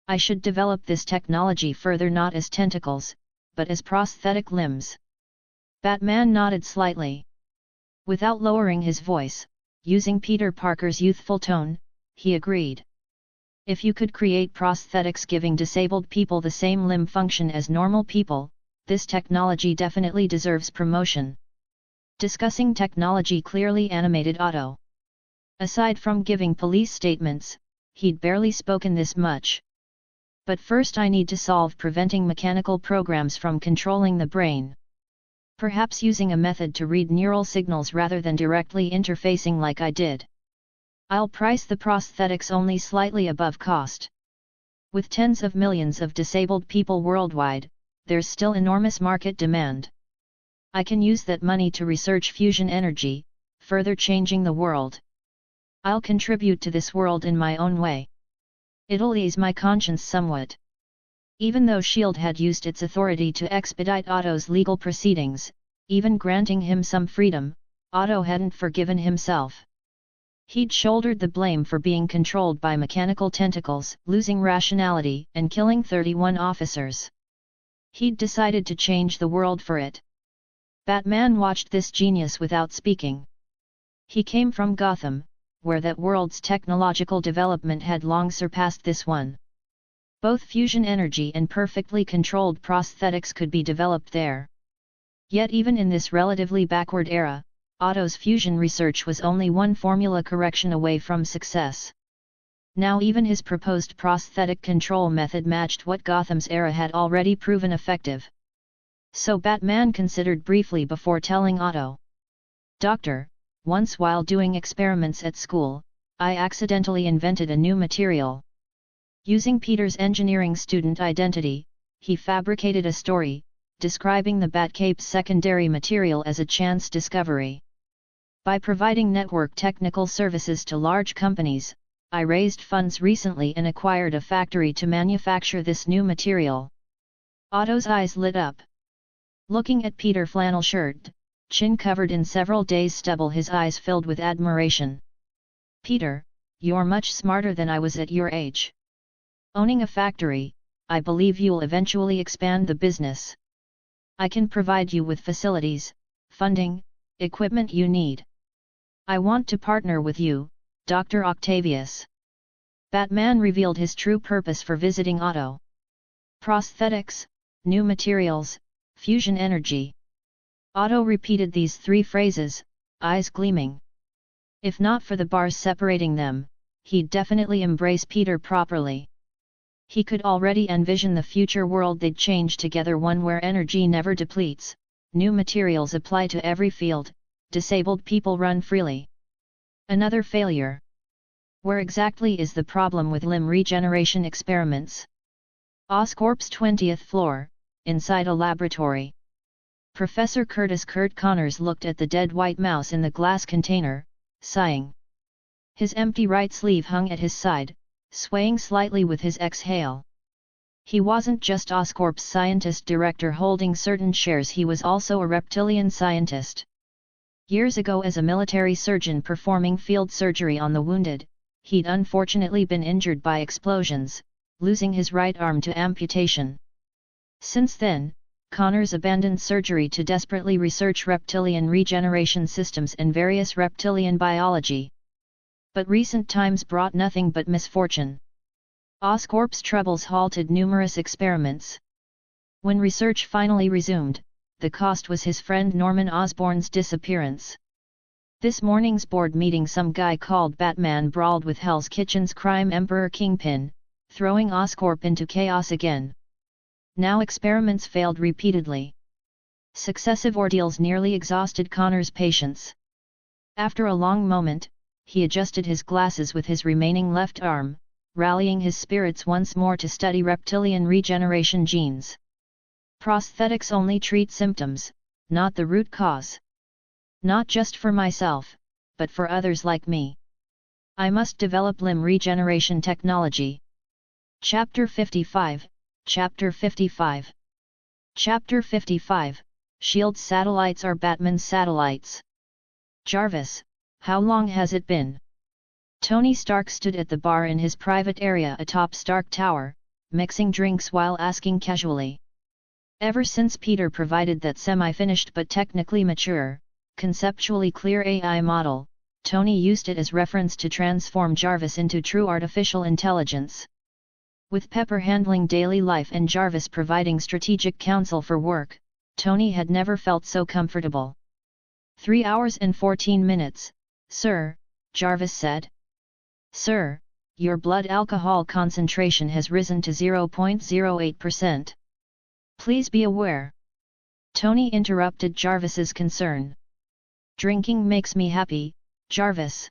I should develop this technology further, not as tentacles, but as prosthetic limbs. Batman nodded slightly. Without lowering his voice, using Peter Parker's youthful tone, he agreed. If you could create prosthetics giving disabled people the same limb function as normal people, this technology definitely deserves promotion. Discussing technology clearly animated Otto. Aside from giving police statements, he'd barely spoken this much. But first I need to solve preventing mechanical programs from controlling the brain. Perhaps using a method to read neural signals rather than directly interfacing like I did. I'll price the prosthetics only slightly above cost. With tens of millions of disabled people worldwide, there's still enormous market demand. I can use that money to research fusion energy, further changing the world. I'll contribute to this world in my own way. It'll ease my conscience somewhat. Even though S.H.I.E.L.D. had used its authority to expedite Otto's legal proceedings, even granting him some freedom, Otto hadn't forgiven himself. He'd shouldered the blame for being controlled by mechanical tentacles, losing rationality, and killing 31 officers. He'd decided to change the world for it. Batman watched this genius without speaking. He came from Gotham, where that world's technological development had long surpassed this one. Both fusion energy and perfectly controlled prosthetics could be developed there. Yet even in this relatively backward era, Otto's fusion research was only one formula correction away from success. Now even his proposed prosthetic control method matched what Gotham's era had already proven effective. So Batman considered briefly before telling Otto. "Doctor, once while doing experiments at school, I accidentally invented a new material." Using Peter's engineering student identity, he fabricated a story, describing the Batcape's secondary material as a chance discovery. "By providing network technical services to large companies, I raised funds recently and acquired a factory to manufacture this new material." Otto's eyes lit up. Looking at Peter flannel shirt, chin covered in several days' stubble, his eyes filled with admiration. "Peter, you're much smarter than I was at your age. Owning a factory, I believe you'll eventually expand the business. I can provide you with facilities, funding, equipment you need. I want to partner with you, Dr. Octavius." Batman revealed his true purpose for visiting Otto. Prosthetics, new materials, fusion energy. Otto repeated these three phrases, eyes gleaming. If not for the bars separating them, he'd definitely embrace Peter properly. He could already envision the future world they'd change together, one where energy never depletes, new materials apply to every field, disabled people run freely. Another failure. Where exactly is the problem with limb regeneration experiments? Oscorp's 20th floor, inside a laboratory. Professor Kurt Connors looked at the dead white mouse in the glass container, sighing. His empty right sleeve hung at his side, swaying slightly with his exhale. He wasn't just Oscorp's scientist director holding certain shares, he was also a reptilian scientist. Years ago, as a military surgeon performing field surgery on the wounded, he'd unfortunately been injured by explosions, losing his right arm to amputation. Since then, Connors abandoned surgery to desperately research reptilian regeneration systems and various reptilian biology. But recent times brought nothing but misfortune. Oscorp's troubles halted numerous experiments. When research finally resumed, the cost was his friend Norman Osborn's disappearance. This morning's board meeting, some guy called Batman brawled with Hell's Kitchen's crime emperor Kingpin, throwing Oscorp into chaos again. Now experiments failed repeatedly. Successive ordeals nearly exhausted Connor's patience. After a long moment, he adjusted his glasses with his remaining left arm, rallying his spirits once more to study reptilian regeneration genes. Prosthetics only treat symptoms, not the root cause. Not just for myself, but for others like me. I must develop limb regeneration technology. Chapter 55, Chapter 55. Chapter 55, S.H.I.E.L.D. satellites are Batman's satellites. Jarvis, how long has it been? Tony Stark stood at the bar in his private area atop Stark Tower, mixing drinks while asking casually. Ever since Peter provided that semi-finished but technically mature, conceptually clear AI model, Tony used it as reference to transform Jarvis into true artificial intelligence. With Pepper handling daily life and Jarvis providing strategic counsel for work, Tony had never felt so comfortable. 3 hours and 14 minutes, sir, Jarvis said. Sir, your blood alcohol concentration has risen to 0.08%. Please be aware. Tony interrupted Jarvis's concern. Drinking makes me happy, Jarvis.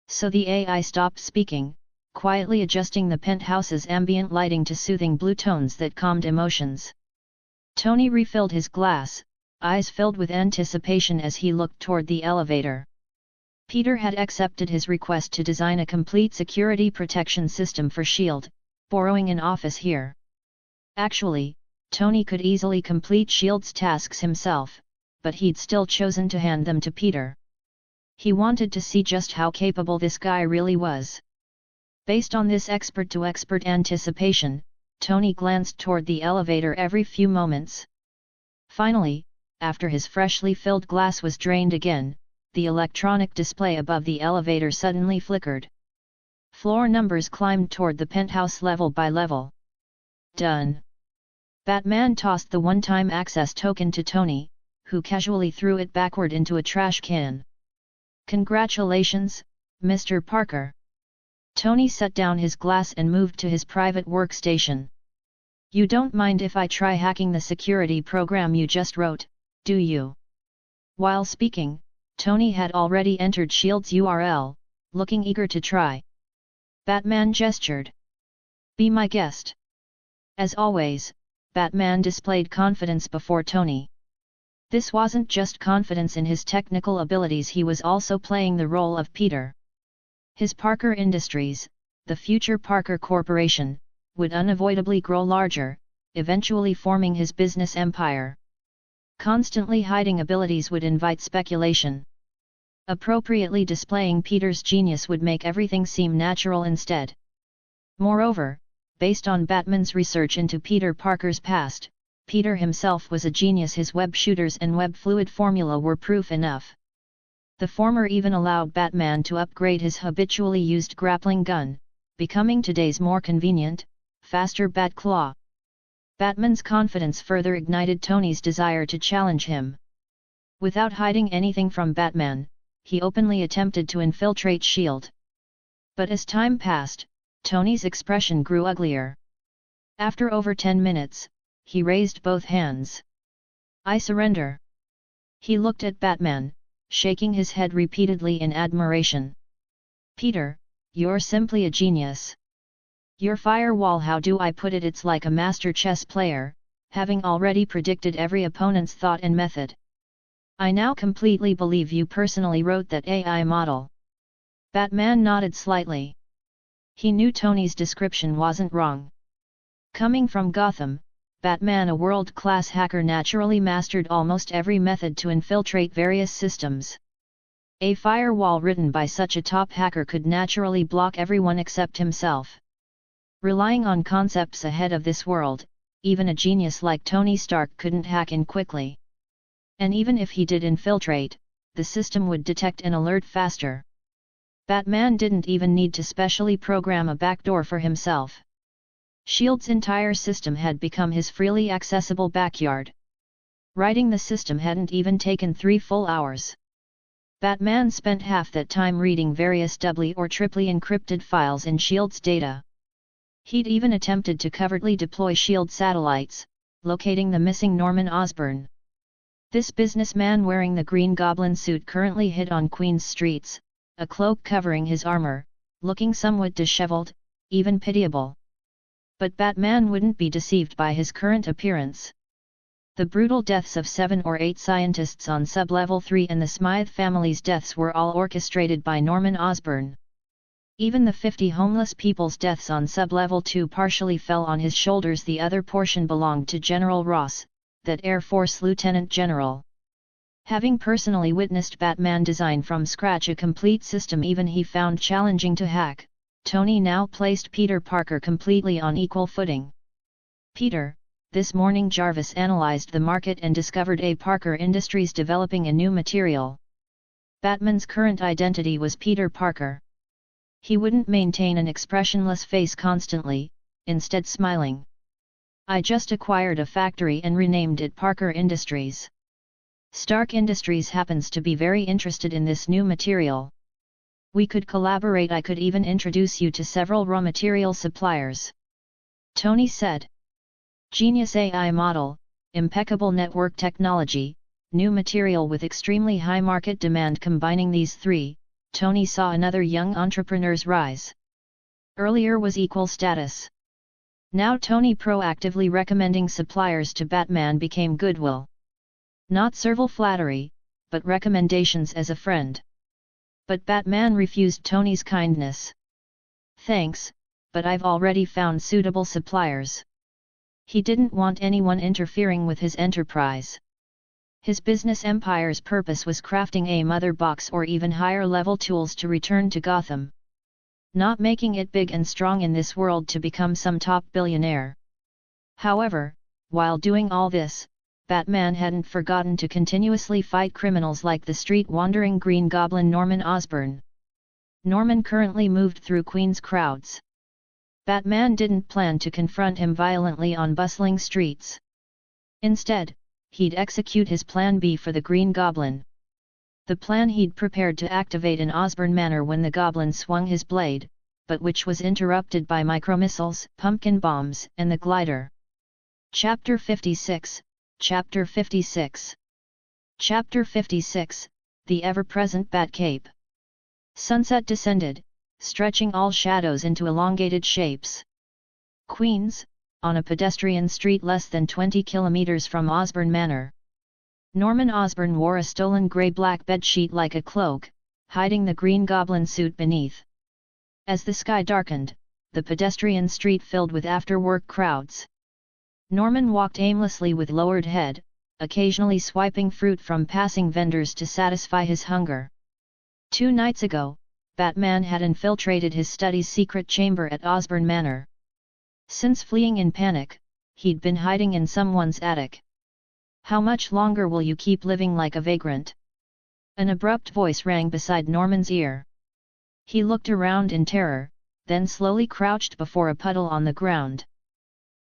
So the AI stopped speaking, quietly adjusting the penthouse's ambient lighting to soothing blue tones that calmed emotions. Tony refilled his glass, eyes filled with anticipation as he looked toward the elevator. Peter had accepted his request to design a complete security protection system for S.H.I.E.L.D., borrowing an office here. Actually, Tony could easily complete S.H.I.E.L.D.'s tasks himself, but he'd still chosen to hand them to Peter. He wanted to see just how capable this guy really was. Based on this expert-to-expert anticipation, Tony glanced toward the elevator every few moments. Finally, after his freshly filled glass was drained again, the electronic display above the elevator suddenly flickered. Floor numbers climbed toward the penthouse level by level. Done. Batman tossed the one-time access token to Tony, who casually threw it backward into a trash can. Congratulations, Mr. Parker. Tony set down his glass and moved to his private workstation. You don't mind if I try hacking the security program you just wrote, do you? While speaking, Tony had already entered S.H.I.E.L.D's URL, looking eager to try. Batman gestured. Be my guest. As always, Batman displayed confidence before Tony. This wasn't just confidence in his technical abilities, he was also playing the role of Peter. His Parker Industries, the future Parker Corporation, would unavoidably grow larger, eventually forming his business empire. Constantly hiding abilities would invite speculation. Appropriately displaying Peter's genius would make everything seem natural instead. Moreover, based on Batman's research into Peter Parker's past, Peter himself was a genius. His web shooters and web fluid formula were proof enough. The former even allowed Batman to upgrade his habitually used grappling gun, becoming today's more convenient, faster Batclaw. Batman's confidence further ignited Tony's desire to challenge him. Without hiding anything from Batman, he openly attempted to infiltrate S.H.I.E.L.D. But as time passed, Tony's expression grew uglier. After over 10 minutes, he raised both hands. I surrender. He looked at Batman, shaking his head repeatedly in admiration. Peter, you're simply a genius. Your firewall, how do I put it, it's like a master chess player, having already predicted every opponent's thought and method. I now completely believe you personally wrote that AI model. Batman nodded slightly. He knew Tony's description wasn't wrong. Coming from Gotham, Batman, a world-class hacker, naturally mastered almost every method to infiltrate various systems. A firewall written by such a top hacker could naturally block everyone except himself. Relying on concepts ahead of this world, even a genius like Tony Stark couldn't hack in quickly. And even if he did infiltrate, the system would detect and alert faster. Batman didn't even need to specially program a backdoor for himself. S.H.I.E.L.D's entire system had become his freely accessible backyard. Writing the system hadn't even taken 3 full hours. Batman spent half that time reading various doubly or triply encrypted files in S.H.I.E.L.D's data. He'd even attempted to covertly deploy S.H.I.E.L.D. satellites, locating the missing Norman Osborn. This businessman wearing the Green Goblin suit currently hid on Queen's streets, a cloak covering his armor, looking somewhat disheveled, even pitiable. But Batman wouldn't be deceived by his current appearance. The brutal deaths of 7 or 8 scientists on Sub-Level 3 and the Smythe family's deaths were all orchestrated by Norman Osborn. Even the 50 homeless people's deaths on Sub-Level 2 partially fell on his shoulders. The other portion belonged to General Ross, that Air Force Lieutenant General. Having personally witnessed Batman design from scratch a complete system even he found challenging to hack, Tony now placed Peter Parker completely on equal footing. Peter, this morning Jarvis analyzed the market and discovered a Parker Industries developing a new material. Batman's current identity was Peter Parker. He wouldn't maintain an expressionless face constantly, instead smiling. I just acquired a factory and renamed it Parker Industries. Stark Industries happens to be very interested in this new material. We could collaborate. I could even introduce you to several raw material suppliers. Tony said. Genius AI model, impeccable network technology, new material with extremely high market demand. Combining these three, Tony saw another young entrepreneur's rise. Earlier was equal status. Now Tony proactively recommending suppliers to Batman became goodwill. Not servile flattery, but recommendations as a friend. But Batman refused Tony's kindness. Thanks, but I've already found suitable suppliers. He didn't want anyone interfering with his enterprise. His business empire's purpose was crafting a mother box or even higher level tools to return to Gotham. Not making it big and strong in this world to become some top billionaire. However, while doing all this, Batman hadn't forgotten to continuously fight criminals like the street-wandering Green Goblin Norman Osborn. Norman currently moved through Queens crowds. Batman didn't plan to confront him violently on bustling streets. Instead, he'd execute his Plan B for the Green Goblin. The plan he'd prepared to activate in Osborn Manor when the Goblin swung his blade, but which was interrupted by micromissiles, pumpkin bombs, and the glider. Chapter 56, Chapter 56. Chapter 56, The Ever-Present Batcape. Sunset descended, stretching all shadows into elongated shapes. Queens, on a pedestrian street less than 20 kilometers from Osborn Manor. Norman Osborn wore a stolen grey-black bedsheet like a cloak, hiding the Green Goblin suit beneath. As the sky darkened, the pedestrian street filled with after-work crowds. Norman walked aimlessly with lowered head, occasionally swiping fruit from passing vendors to satisfy his hunger. 2 nights ago, Batman had infiltrated his study's secret chamber at Osborn Manor. Since fleeing in panic, he'd been hiding in someone's attic. "How much longer will you keep living like a vagrant?" An abrupt voice rang beside Norman's ear. He looked around in terror, then slowly crouched before a puddle on the ground.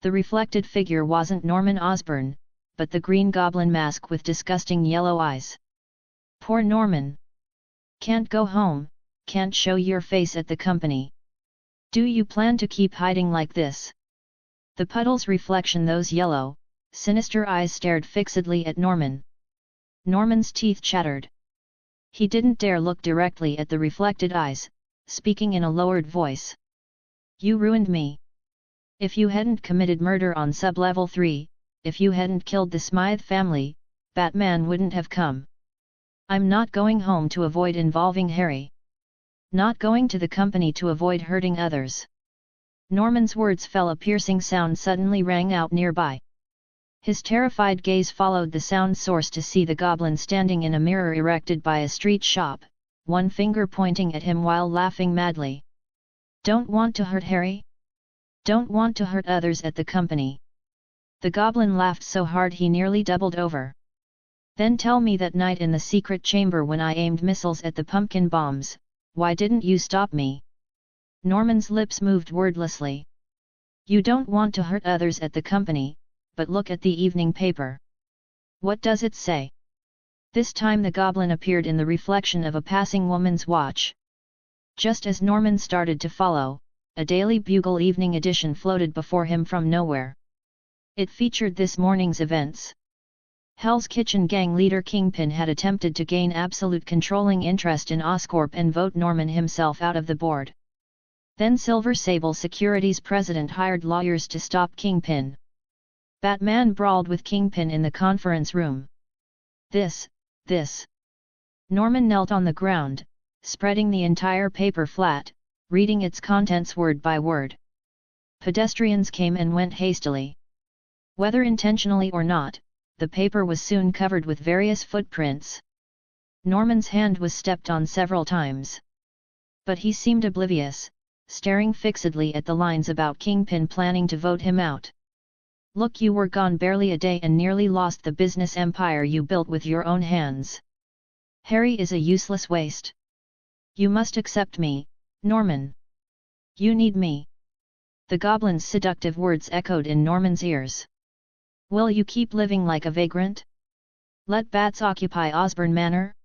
The reflected figure wasn't Norman Osborn, but the Green Goblin mask with disgusting yellow eyes. Poor Norman. Can't go home, can't show your face at the company. Do you plan to keep hiding like this? The puddle's reflection, those yellow, sinister eyes, stared fixedly at Norman. Norman's teeth chattered. He didn't dare look directly at the reflected eyes, speaking in a lowered voice. "You ruined me. If you hadn't committed murder on Sub-Level 3, if you hadn't killed the Smythe family, Batman wouldn't have come. I'm not going home to avoid involving Harry. Not going to the company to avoid hurting others." Norman's words fell. A piercing sound suddenly rang out nearby. His terrified gaze followed the sound source to see the Goblin standing in a mirror erected by a street shop, one finger pointing at him while laughing madly. "Don't want to hurt Harry? Don't want to hurt others at the company?" The Goblin laughed so hard he nearly doubled over. "Then tell me that night in the secret chamber when I aimed missiles at the pumpkin bombs, why didn't you stop me?" Norman's lips moved wordlessly. "You don't want to hurt others at the company, but look at the evening paper. What does it say?" This time the Goblin appeared in the reflection of a passing woman's watch. Just as Norman started to follow, a Daily Bugle evening edition floated before him from nowhere. It featured this morning's events. Hell's Kitchen gang leader Kingpin had attempted to gain absolute controlling interest in Oscorp and vote Norman himself out of the board. Then Silver Sable Securities president hired lawyers to stop Kingpin. Batman brawled with Kingpin in the conference room. This. Norman knelt on the ground, spreading the entire paper flat, reading its contents word by word. Pedestrians came and went hastily. Whether intentionally or not, the paper was soon covered with various footprints. Norman's hand was stepped on several times. But he seemed oblivious, staring fixedly at the lines about Kingpin planning to vote him out. "Look, you were gone barely a day and nearly lost the business empire you built with your own hands. Harry is a useless waste. You must accept me, Norman. You need me." The Goblin's seductive words echoed in Norman's ears. "Will you keep living like a vagrant? Let bats occupy Osborn Manor?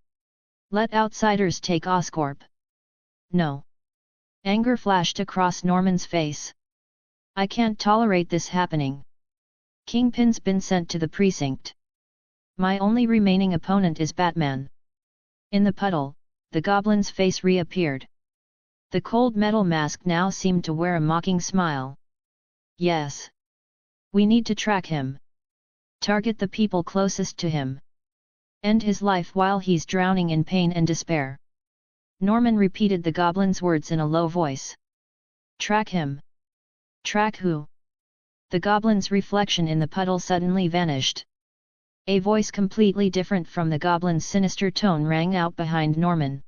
Let outsiders take Oscorp? No." Anger flashed across Norman's face. "I can't tolerate this happening. Kingpin's been sent to the precinct. My only remaining opponent is Batman." In the puddle, the Goblin's face reappeared. The cold metal mask now seemed to wear a mocking smile. "Yes. We need to track him. Target the people closest to him. End his life while he's drowning in pain and despair." Norman repeated the Goblin's words in a low voice. "Track him? Track who?" The Goblin's reflection in the puddle suddenly vanished. A voice completely different from the goblin's sinister tone rang out behind Norman.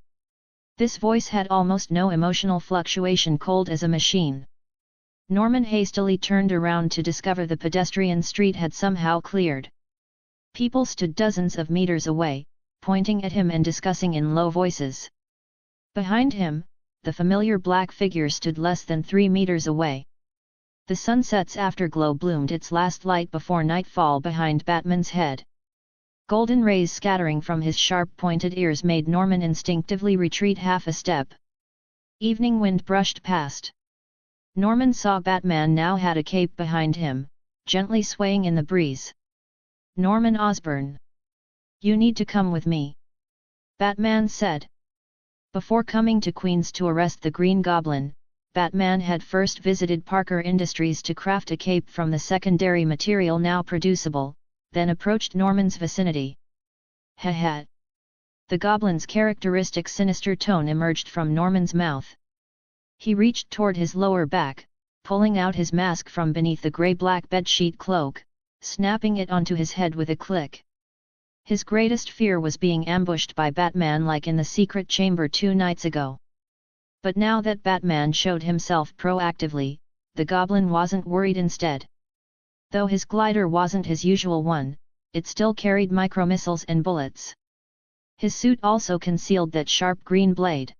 This voice had almost no emotional fluctuation, cold as a machine. Norman hastily turned around to discover the pedestrian street had somehow cleared. People stood dozens of meters away, pointing at him and discussing in low voices. Behind him, the familiar black figure stood less than 3 meters away. The sunset's afterglow bloomed its last light before nightfall behind Batman's head. Golden rays scattering from his sharp-pointed ears made Norman instinctively retreat half a step. Evening wind brushed past. Norman saw Batman now had a cape behind him, gently swaying in the breeze. "Norman Osborn. You need to come with me," Batman said. Before coming to Queens to arrest the Green Goblin, Batman had first visited Parker Industries to craft a cape from the secondary material now producible, then approached Norman's vicinity. "Ha." The Goblin's characteristic sinister tone emerged from Norman's mouth. He reached toward his lower back, pulling out his mask from beneath the grey-black bedsheet cloak, snapping it onto his head with a click. His greatest fear was being ambushed by Batman like in the secret chamber 2 nights ago. But now that Batman showed himself proactively, the Goblin wasn't worried. Instead, though his glider wasn't his usual one, it still carried micromissiles and bullets. His suit also concealed that sharp green blade.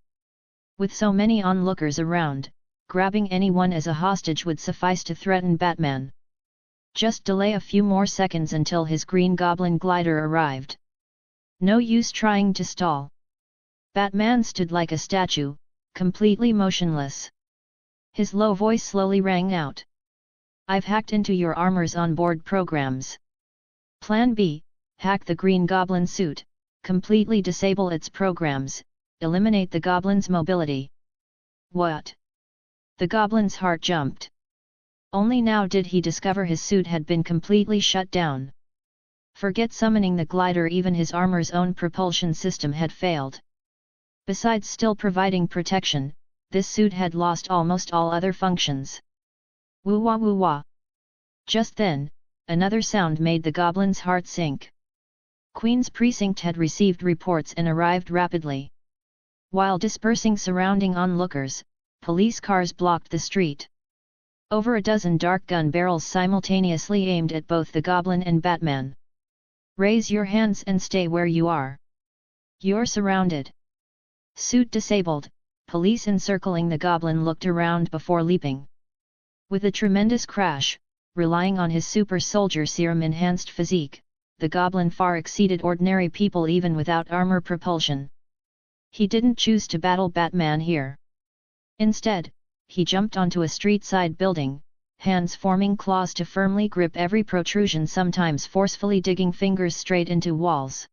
With so many onlookers around, grabbing anyone as a hostage would suffice to threaten Batman. Just delay a few more seconds until his Green Goblin glider arrived. No use trying to stall. Batman stood like a statue, completely motionless. His low voice slowly rang out. "I've hacked into your armor's onboard programs. Plan B, hack the Green Goblin suit, completely disable its programs, eliminate the Goblin's mobility." "What?" The Goblin's heart jumped. Only now did he discover his suit had been completely shut down. Forget summoning the glider, even his armor's own propulsion system had failed. Besides still providing protection, this suit had lost almost all other functions. Woo-wah woo-wah. Just then, another sound made the Goblin's heart sink. Queen's Precinct had received reports and arrived rapidly. While dispersing surrounding onlookers, police cars blocked the street. Over a dozen dark gun barrels simultaneously aimed at both the Goblin and Batman. "Raise your hands and stay where you are. You're surrounded." Suit disabled, police encircling the Goblin looked around before leaping. With a tremendous crash, relying on his super soldier serum-enhanced physique, the Goblin far exceeded ordinary people even without armor propulsion. He didn't choose to battle Batman here. Instead, he jumped onto a street-side building, hands forming claws to firmly grip every protrusion, sometimes forcefully digging fingers straight into walls.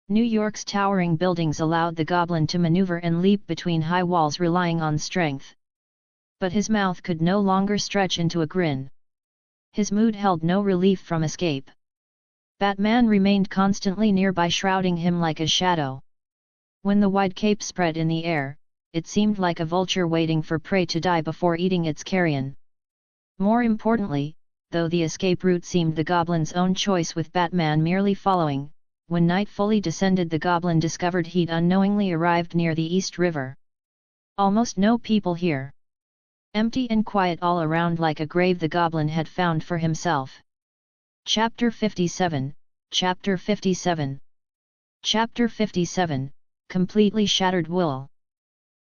New York's towering buildings allowed the Goblin to maneuver and leap between high walls, relying on strength. But his mouth could no longer stretch into a grin. His mood held no relief from escape. Batman remained constantly nearby, shrouding him like a shadow. When the wide cape spread in the air, it seemed like a vulture waiting for prey to die before eating its carrion. More importantly, though the escape route seemed the Goblin's own choice with Batman merely following, when night fully descended the Goblin discovered he'd unknowingly arrived near the East River. Almost no people here. Empty and quiet all around, like a grave the Goblin had found for himself. Chapter 57, Chapter 57. Chapter 57, Completely Shattered Wool.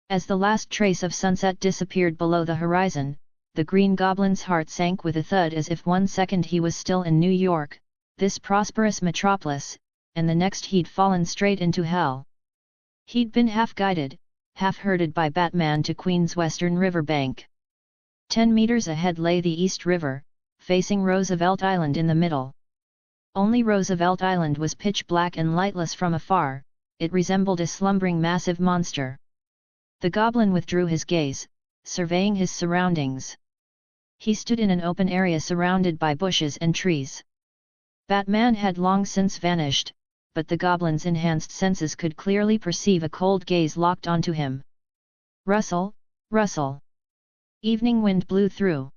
As the last trace of sunset disappeared below the horizon, the Green Goblin's heart sank with a thud, as if 1 second he was still in New York, this prosperous metropolis, and the next he'd fallen straight into hell. He'd been half-guided, half-herded by Batman to Queens' western riverbank. 10 meters ahead lay the East River, facing Roosevelt Island in the middle. Only Roosevelt Island was pitch black and lightless from afar, it resembled a slumbering massive monster. The Goblin withdrew his gaze, surveying his surroundings. He stood in an open area surrounded by bushes and trees. Batman had long since vanished, but the Goblin's enhanced senses could clearly perceive a cold gaze locked onto him. Rustle, rustle. Evening wind blew through.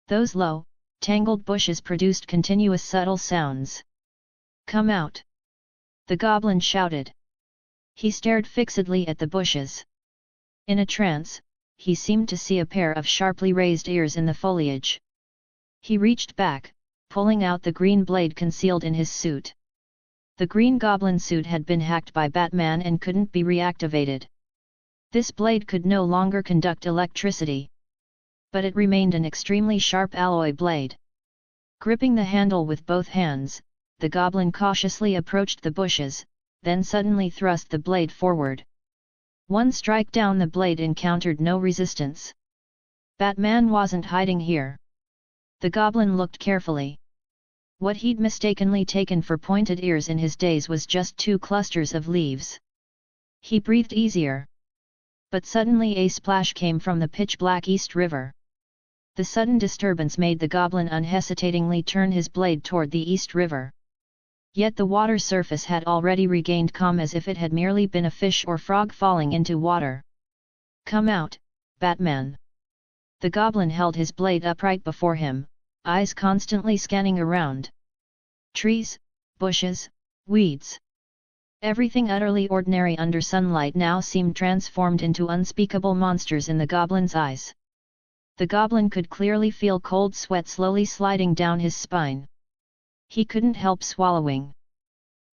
Those low, tangled bushes produced continuous subtle sounds. "Come out!" the goblin shouted. He stared fixedly at the bushes. In a trance, he seemed to see a pair of sharply raised ears in the foliage. He reached back, pulling out the green blade concealed in his suit. The green goblin suit had been hacked by Batman and couldn't be reactivated. This blade could no longer conduct electricity. But it remained an extremely sharp alloy blade. Gripping the handle with both hands, the goblin cautiously approached the bushes, then suddenly thrust the blade forward. One strike down the blade encountered no resistance. Batman wasn't hiding here. The goblin looked carefully. What he'd mistakenly taken for pointed ears in his days was just two clusters of leaves. He breathed easier. But suddenly a splash came from the pitch-black East River. The sudden disturbance made the goblin unhesitatingly turn his blade toward the East River. Yet the water surface had already regained calm as if it had merely been a fish or frog falling into water. "Come out, Batman!" The goblin held his blade upright before him, eyes constantly scanning around. Trees, bushes, weeds. Everything utterly ordinary under sunlight now seemed transformed into unspeakable monsters in the goblin's eyes. The goblin could clearly feel cold sweat slowly sliding down his spine. He couldn't help swallowing.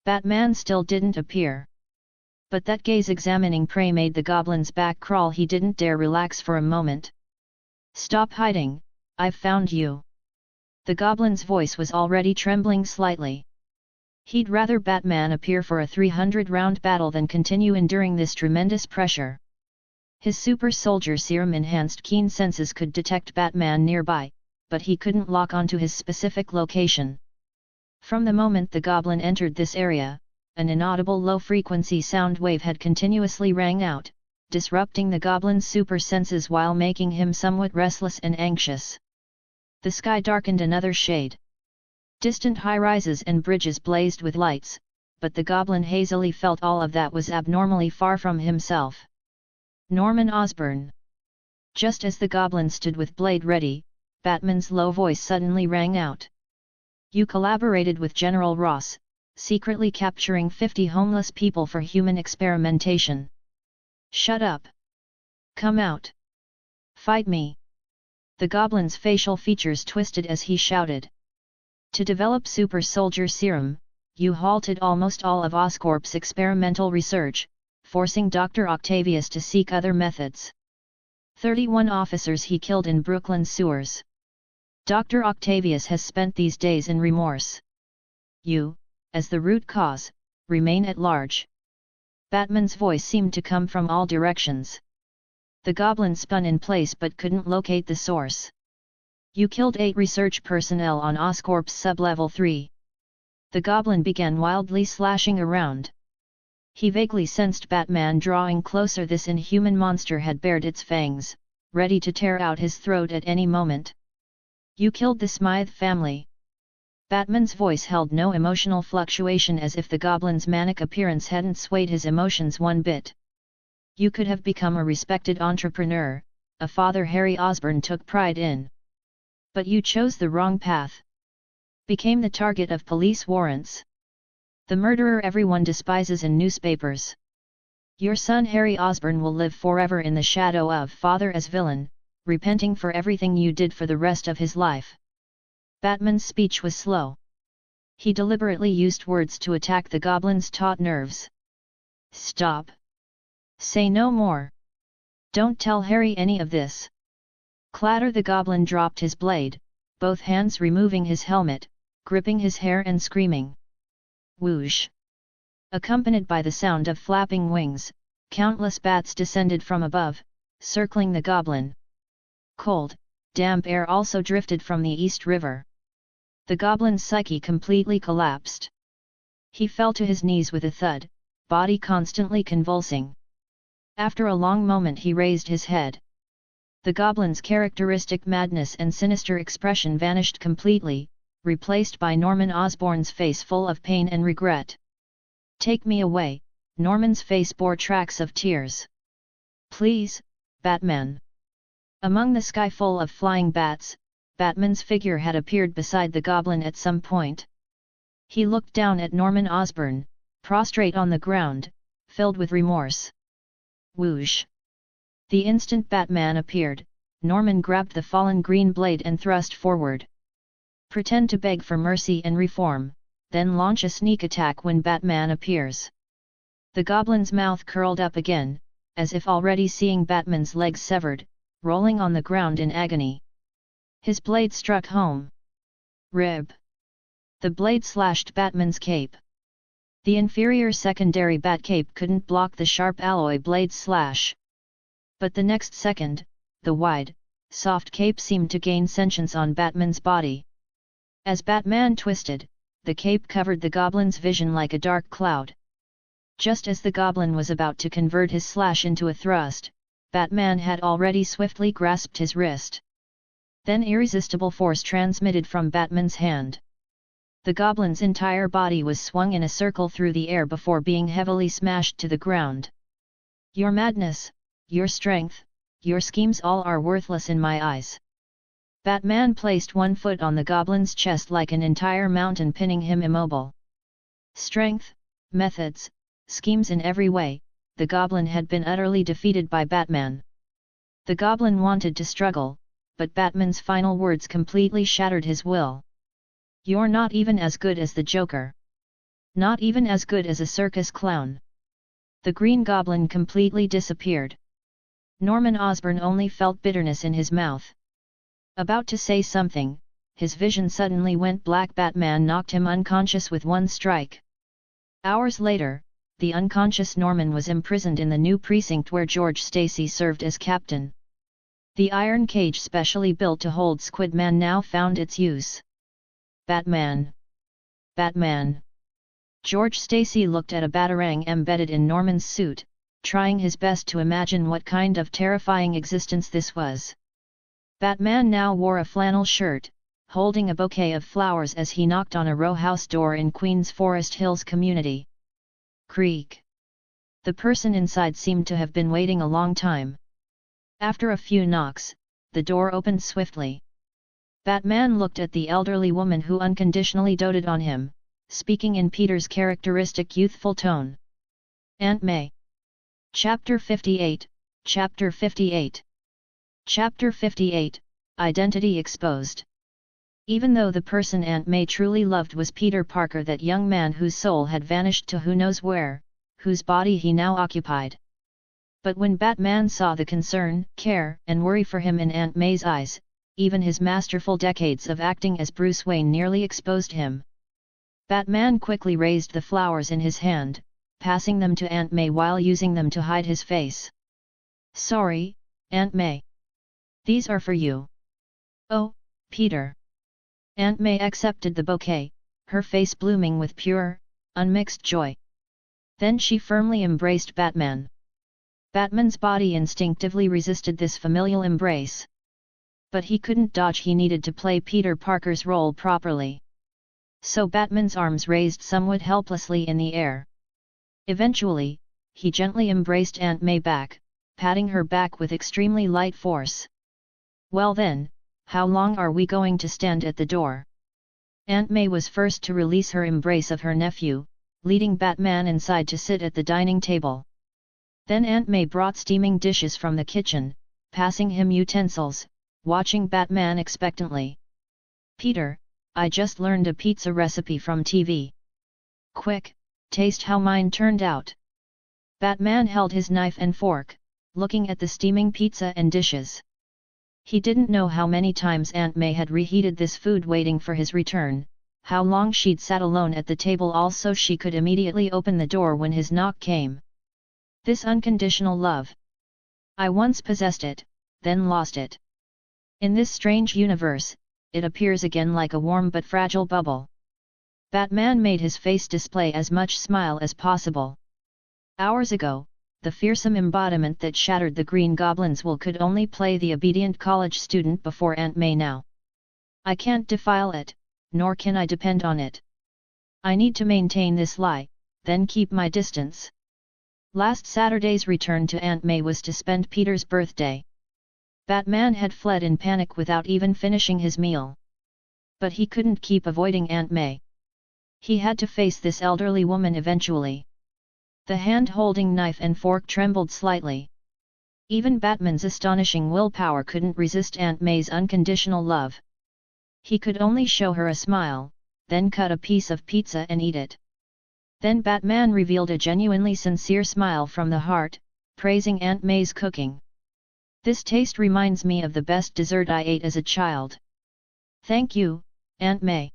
Batman still didn't appear. But that gaze examining prey made the goblin's back crawl. He didn't dare relax for a moment. "Stop hiding, I've found you." The goblin's voice was already trembling slightly. He'd rather Batman appear for a 300-round battle than continue enduring this tremendous pressure. His super soldier serum enhanced keen senses could detect Batman nearby, but he couldn't lock onto his specific location. From the moment the goblin entered this area, an inaudible low-frequency sound wave had continuously rang out, disrupting the goblin's super senses while making him somewhat restless and anxious. The sky darkened another shade. Distant high-rises and bridges blazed with lights, but the goblin hazily felt all of that was abnormally far from himself. Norman Osborn. Just as the goblin stood with blade ready, Batman's low voice suddenly rang out. "You collaborated with General Ross, secretly capturing 50 homeless people for human experimentation. Shut up! Come out! Fight me!" The goblin's facial features twisted as he shouted. "To develop super soldier serum, you halted almost all of Oscorp's experimental research, forcing Dr. Octavius to seek other methods. 31 officers he killed in Brooklyn sewers. Dr. Octavius has spent these days in remorse. You, as the root cause, remain at large." Batman's voice seemed to come from all directions. The goblin spun in place but couldn't locate the source. "You killed 8 research personnel on Oscorp's sub-level 3. The goblin began wildly slashing around. He vaguely sensed Batman drawing closer. This inhuman monster had bared its fangs, ready to tear out his throat at any moment. "You killed the Smythe family." Batman's voice held no emotional fluctuation, as if the goblin's manic appearance hadn't swayed his emotions one bit. "You could have become a respected entrepreneur, a father Harry Osborn took pride in. But you chose the wrong path. Became the target of police warrants. The murderer everyone despises in newspapers. Your son Harry Osborn will live forever in the shadow of father as villain, repenting for everything you did for the rest of his life." Batman's speech was slow. He deliberately used words to attack the goblin's taut nerves. "Stop! Say no more! Don't tell Harry any of this!" Clatter! The goblin dropped his blade, both hands removing his helmet, gripping his hair and screaming. Whoosh! Accompanied by the sound of flapping wings, countless bats descended from above, circling the goblin. Cold, damp air also drifted from the East River. The goblin's psyche completely collapsed. He fell to his knees with a thud, body constantly convulsing. After a long moment he raised his head. The goblin's characteristic madness and sinister expression vanished completely, replaced by Norman Osborn's face full of pain and regret. "Take me away." Norman's face bore tracks of tears. "Please, Batman." Among the sky full of flying bats, Batman's figure had appeared beside the goblin at some point. He looked down at Norman Osborn, prostrate on the ground, filled with remorse. Whoosh! The instant Batman appeared, Norman grabbed the fallen green blade and thrust forward. Pretend to beg for mercy and reform, then launch a sneak attack when Batman appears. The goblin's mouth curled up again, as if already seeing Batman's legs severed, rolling on the ground in agony. His blade struck home. Rib! The blade slashed Batman's cape. The inferior secondary Batcape couldn't block the sharp alloy blade's slash. But the next second, the wide, soft cape seemed to gain sentience on Batman's body. As Batman twisted, the cape covered the goblin's vision like a dark cloud. Just as the goblin was about to convert his slash into a thrust, Batman had already swiftly grasped his wrist. Then irresistible force transmitted from Batman's hand. The goblin's entire body was swung in a circle through the air before being heavily smashed to the ground. Your madness, your strength, your schemes all are worthless in my eyes. Batman placed one foot on the goblin's chest like an entire mountain, pinning him immobile. Strength, methods, schemes in every way, the goblin had been utterly defeated by Batman. The goblin wanted to struggle, but Batman's final words completely shattered his will. You're not even as good as the Joker. Not even as good as a circus clown. The Green Goblin completely disappeared. Norman Osborn only felt bitterness in his mouth. About to say something, his vision suddenly went black. Batman knocked him unconscious with one strike. Hours later, the unconscious Norman was imprisoned in the new precinct where George Stacy served as captain. The iron cage specially built to hold Squidman now found its use. Batman! Batman! George Stacy looked at a batarang embedded in Norman's suit, trying his best to imagine what kind of terrifying existence this was. Batman now wore a flannel shirt, holding a bouquet of flowers as he knocked on a row house door in Queens Forest Hills community. Creak! The person inside seemed to have been waiting a long time. After a few knocks, the door opened swiftly. Batman looked at the elderly woman who unconditionally doted on him, speaking in Peter's characteristic youthful tone. Aunt May. Chapter 58, Chapter 58. Chapter 58, Identity Exposed. Even though the person Aunt May truly loved was Peter Parker, that young man whose soul had vanished to who knows where, whose body he now occupied. But when Batman saw the concern, care, and worry for him in Aunt May's eyes, even his masterful decades of acting as Bruce Wayne nearly exposed him. Batman quickly raised the flowers in his hand, passing them to Aunt May while using them to hide his face. Sorry, Aunt May. These are for you. Oh, Peter. Aunt May accepted the bouquet, her face blooming with pure, unmixed joy. Then she firmly embraced Batman. Batman's body instinctively resisted this familial embrace. But he couldn't dodge. He needed to play Peter Parker's role properly. So Batman's arms raised somewhat helplessly in the air. Eventually, he gently embraced Aunt May back, patting her back with extremely light force. Well then, how long are we going to stand at the door? Aunt May was first to release her embrace of her nephew, leading Batman inside to sit at the dining table. Then Aunt May brought steaming dishes from the kitchen, passing him utensils, watching Batman expectantly. Peter, I just learned a pizza recipe from TV. Quick, taste how mine turned out. Batman held his knife and fork, looking at the steaming pizza and dishes. He didn't know how many times Aunt May had reheated this food waiting for his return, how long she'd sat alone at the table all so she could immediately open the door when his knock came. This unconditional love. I once possessed it, then lost it. In this strange universe, it appears again like a warm but fragile bubble. Batman made his face display as much smile as possible. Hours ago, the fearsome embodiment that shattered the Green Goblin's will could only play the obedient college student before Aunt May now. I can't defile it, nor can I depend on it. I need to maintain this lie, then keep my distance. Last Saturday's return to Aunt May was to spend Peter's birthday. Batman had fled in panic without even finishing his meal. But he couldn't keep avoiding Aunt May. He had to face this elderly woman eventually. The hand holding knife and fork trembled slightly. Even Batman's astonishing willpower couldn't resist Aunt May's unconditional love. He could only show her a smile, then cut a piece of pizza and eat it. Then Batman revealed a genuinely sincere smile from the heart, praising Aunt May's cooking. "This taste reminds me of the best dessert I ate as a child." "Thank you, Aunt May."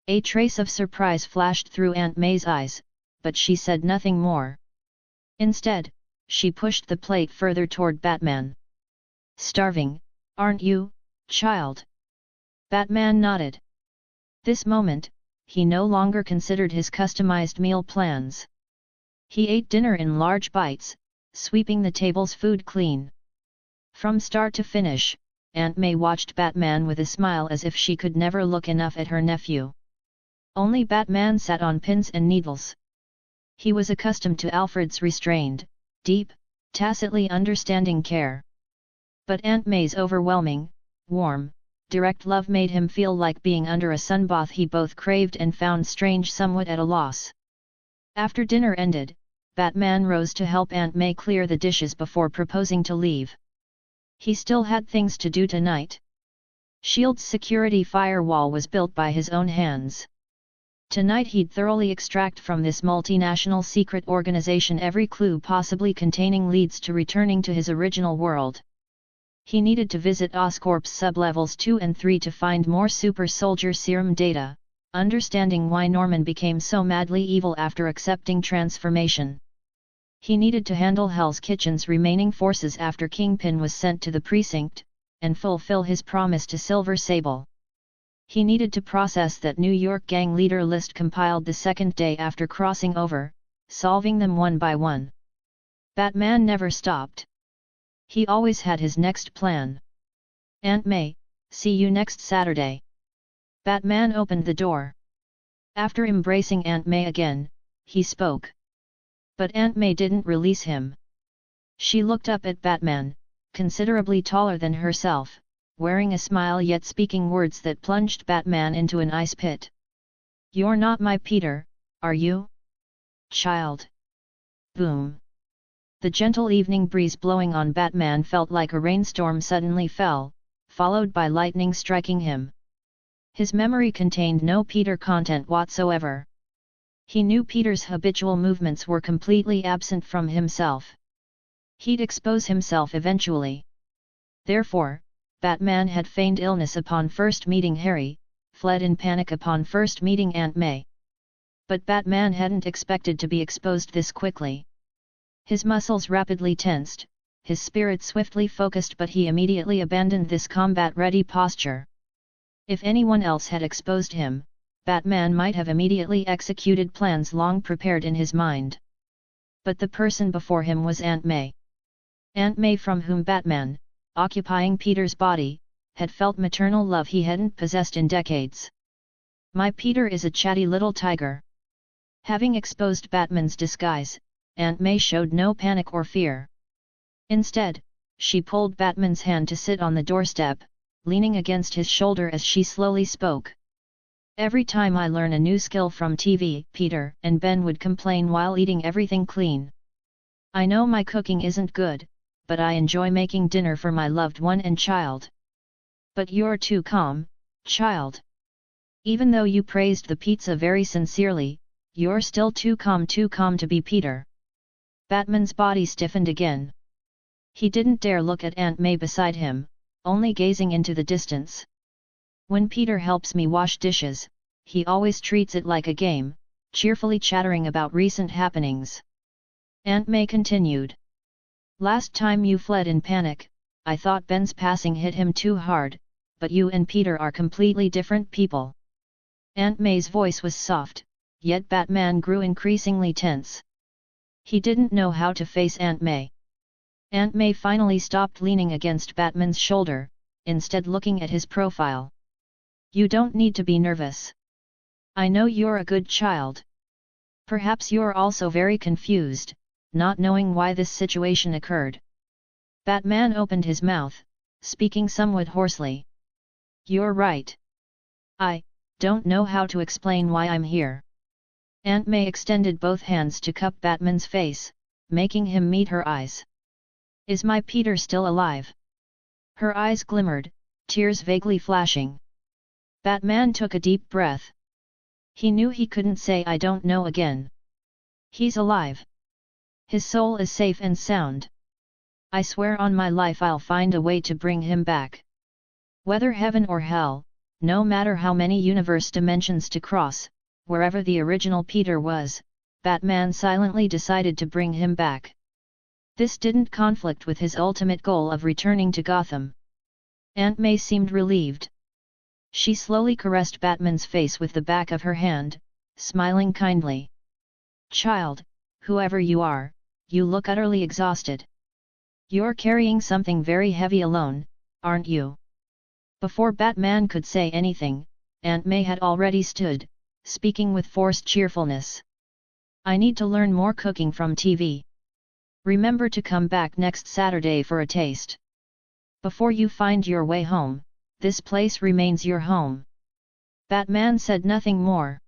A trace of surprise flashed through Aunt May's eyes, but she said nothing more. Instead, she pushed the plate further toward Batman. "Starving, aren't you, child?" Batman nodded. This moment, he no longer considered his customized meal plans. He ate dinner in large bites, sweeping the table's food clean. From start to finish, Aunt May watched Batman with a smile as if she could never look enough at her nephew. Only Batman sat on pins and needles. He was accustomed to Alfred's restrained, deep, tacitly understanding care. But Aunt May's overwhelming, warm, direct love made him feel like being under a sunbath he both craved and found strange, somewhat at a loss. After dinner ended, Batman rose to help Aunt May clear the dishes before proposing to leave. He still had things to do tonight. S.H.I.E.L.D's security firewall was built by his own hands. Tonight he'd thoroughly extract from this multinational secret organization every clue possibly containing leads to returning to his original world. He needed to visit Oscorp's sublevels 2 and 3 to find more super soldier serum data, understanding why Norman became so madly evil after accepting transformation. He needed to handle Hell's Kitchen's remaining forces after Kingpin was sent to the precinct, and fulfill his promise to Silver Sable. He needed to process that New York gang leader list compiled the second day after crossing over, solving them one by one. Batman never stopped. He always had his next plan. "Aunt May, see you next Saturday." Batman opened the door. After embracing Aunt May again, he spoke. But Aunt May didn't release him. She looked up at Batman, considerably taller than herself, wearing a smile yet speaking words that plunged Batman into an ice pit. "You're not my Peter, are you, child?" Boom. The gentle evening breeze blowing on Batman felt like a rainstorm suddenly fell, followed by lightning striking him. His memory contained no Peter content whatsoever. He knew Peter's habitual movements were completely absent from himself. He'd expose himself eventually. Therefore, Batman had feigned illness upon first meeting Harry, fled in panic upon first meeting Aunt May. But Batman hadn't expected to be exposed this quickly. His muscles rapidly tensed, his spirit swiftly focused, but he immediately abandoned this combat-ready posture. If anyone else had exposed him, Batman might have immediately executed plans long prepared in his mind. But the person before him was Aunt May. Aunt May, from whom Batman, occupying Peter's body, had felt maternal love he hadn't possessed in decades. "My Peter is a chatty little tiger." Having exposed Batman's disguise, Aunt May showed no panic or fear. Instead, she pulled Batman's hand to sit on the doorstep, leaning against his shoulder as she slowly spoke. "Every time I learn a new skill from TV, Peter and Ben would complain while eating everything clean. I know my cooking isn't good, but I enjoy making dinner for my loved one and child. But you're too calm, child. Even though you praised the pizza very sincerely, you're still too calm to be Peter." Batman's body stiffened again. He didn't dare look at Aunt May beside him, only gazing into the distance. "When Peter helps me wash dishes, he always treats it like a game, cheerfully chattering about recent happenings." Aunt May continued. "Last time you fled in panic, I thought Ben's passing hit him too hard, but you and Peter are completely different people." Aunt May's voice was soft, yet Batman grew increasingly tense. He didn't know how to face Aunt May. Aunt May finally stopped leaning against Batman's shoulder, instead looking at his profile. "You don't need to be nervous. I know you're a good child. Perhaps you're also very confused, not knowing why this situation occurred." Batman opened his mouth, speaking somewhat hoarsely. "You're right. I don't know how to explain why I'm here. Aunt May extended both hands to cup Batman's face, making him meet her eyes. Is my Peter still alive? Her eyes glimmered, tears vaguely flashing. Batman took a deep breath. He knew he couldn't say I don't know again. He's alive. His soul is safe and sound. I swear on my life I'll find a way to bring him back. Whether heaven or hell, no matter how many universe dimensions to cross, wherever the original Peter was, Batman silently decided to bring him back. This didn't conflict with his ultimate goal of returning to Gotham. Aunt May seemed relieved. She slowly caressed Batman's face with the back of her hand, smiling kindly. Child, whoever you are, you look utterly exhausted. You're carrying something very heavy alone, aren't you? Before Batman could say anything, Aunt May had already stood, speaking with forced cheerfulness. I need to learn more cooking from TV. Remember to come back next Saturday for a taste. Before you find your way home, this place remains your home. Batman said nothing more.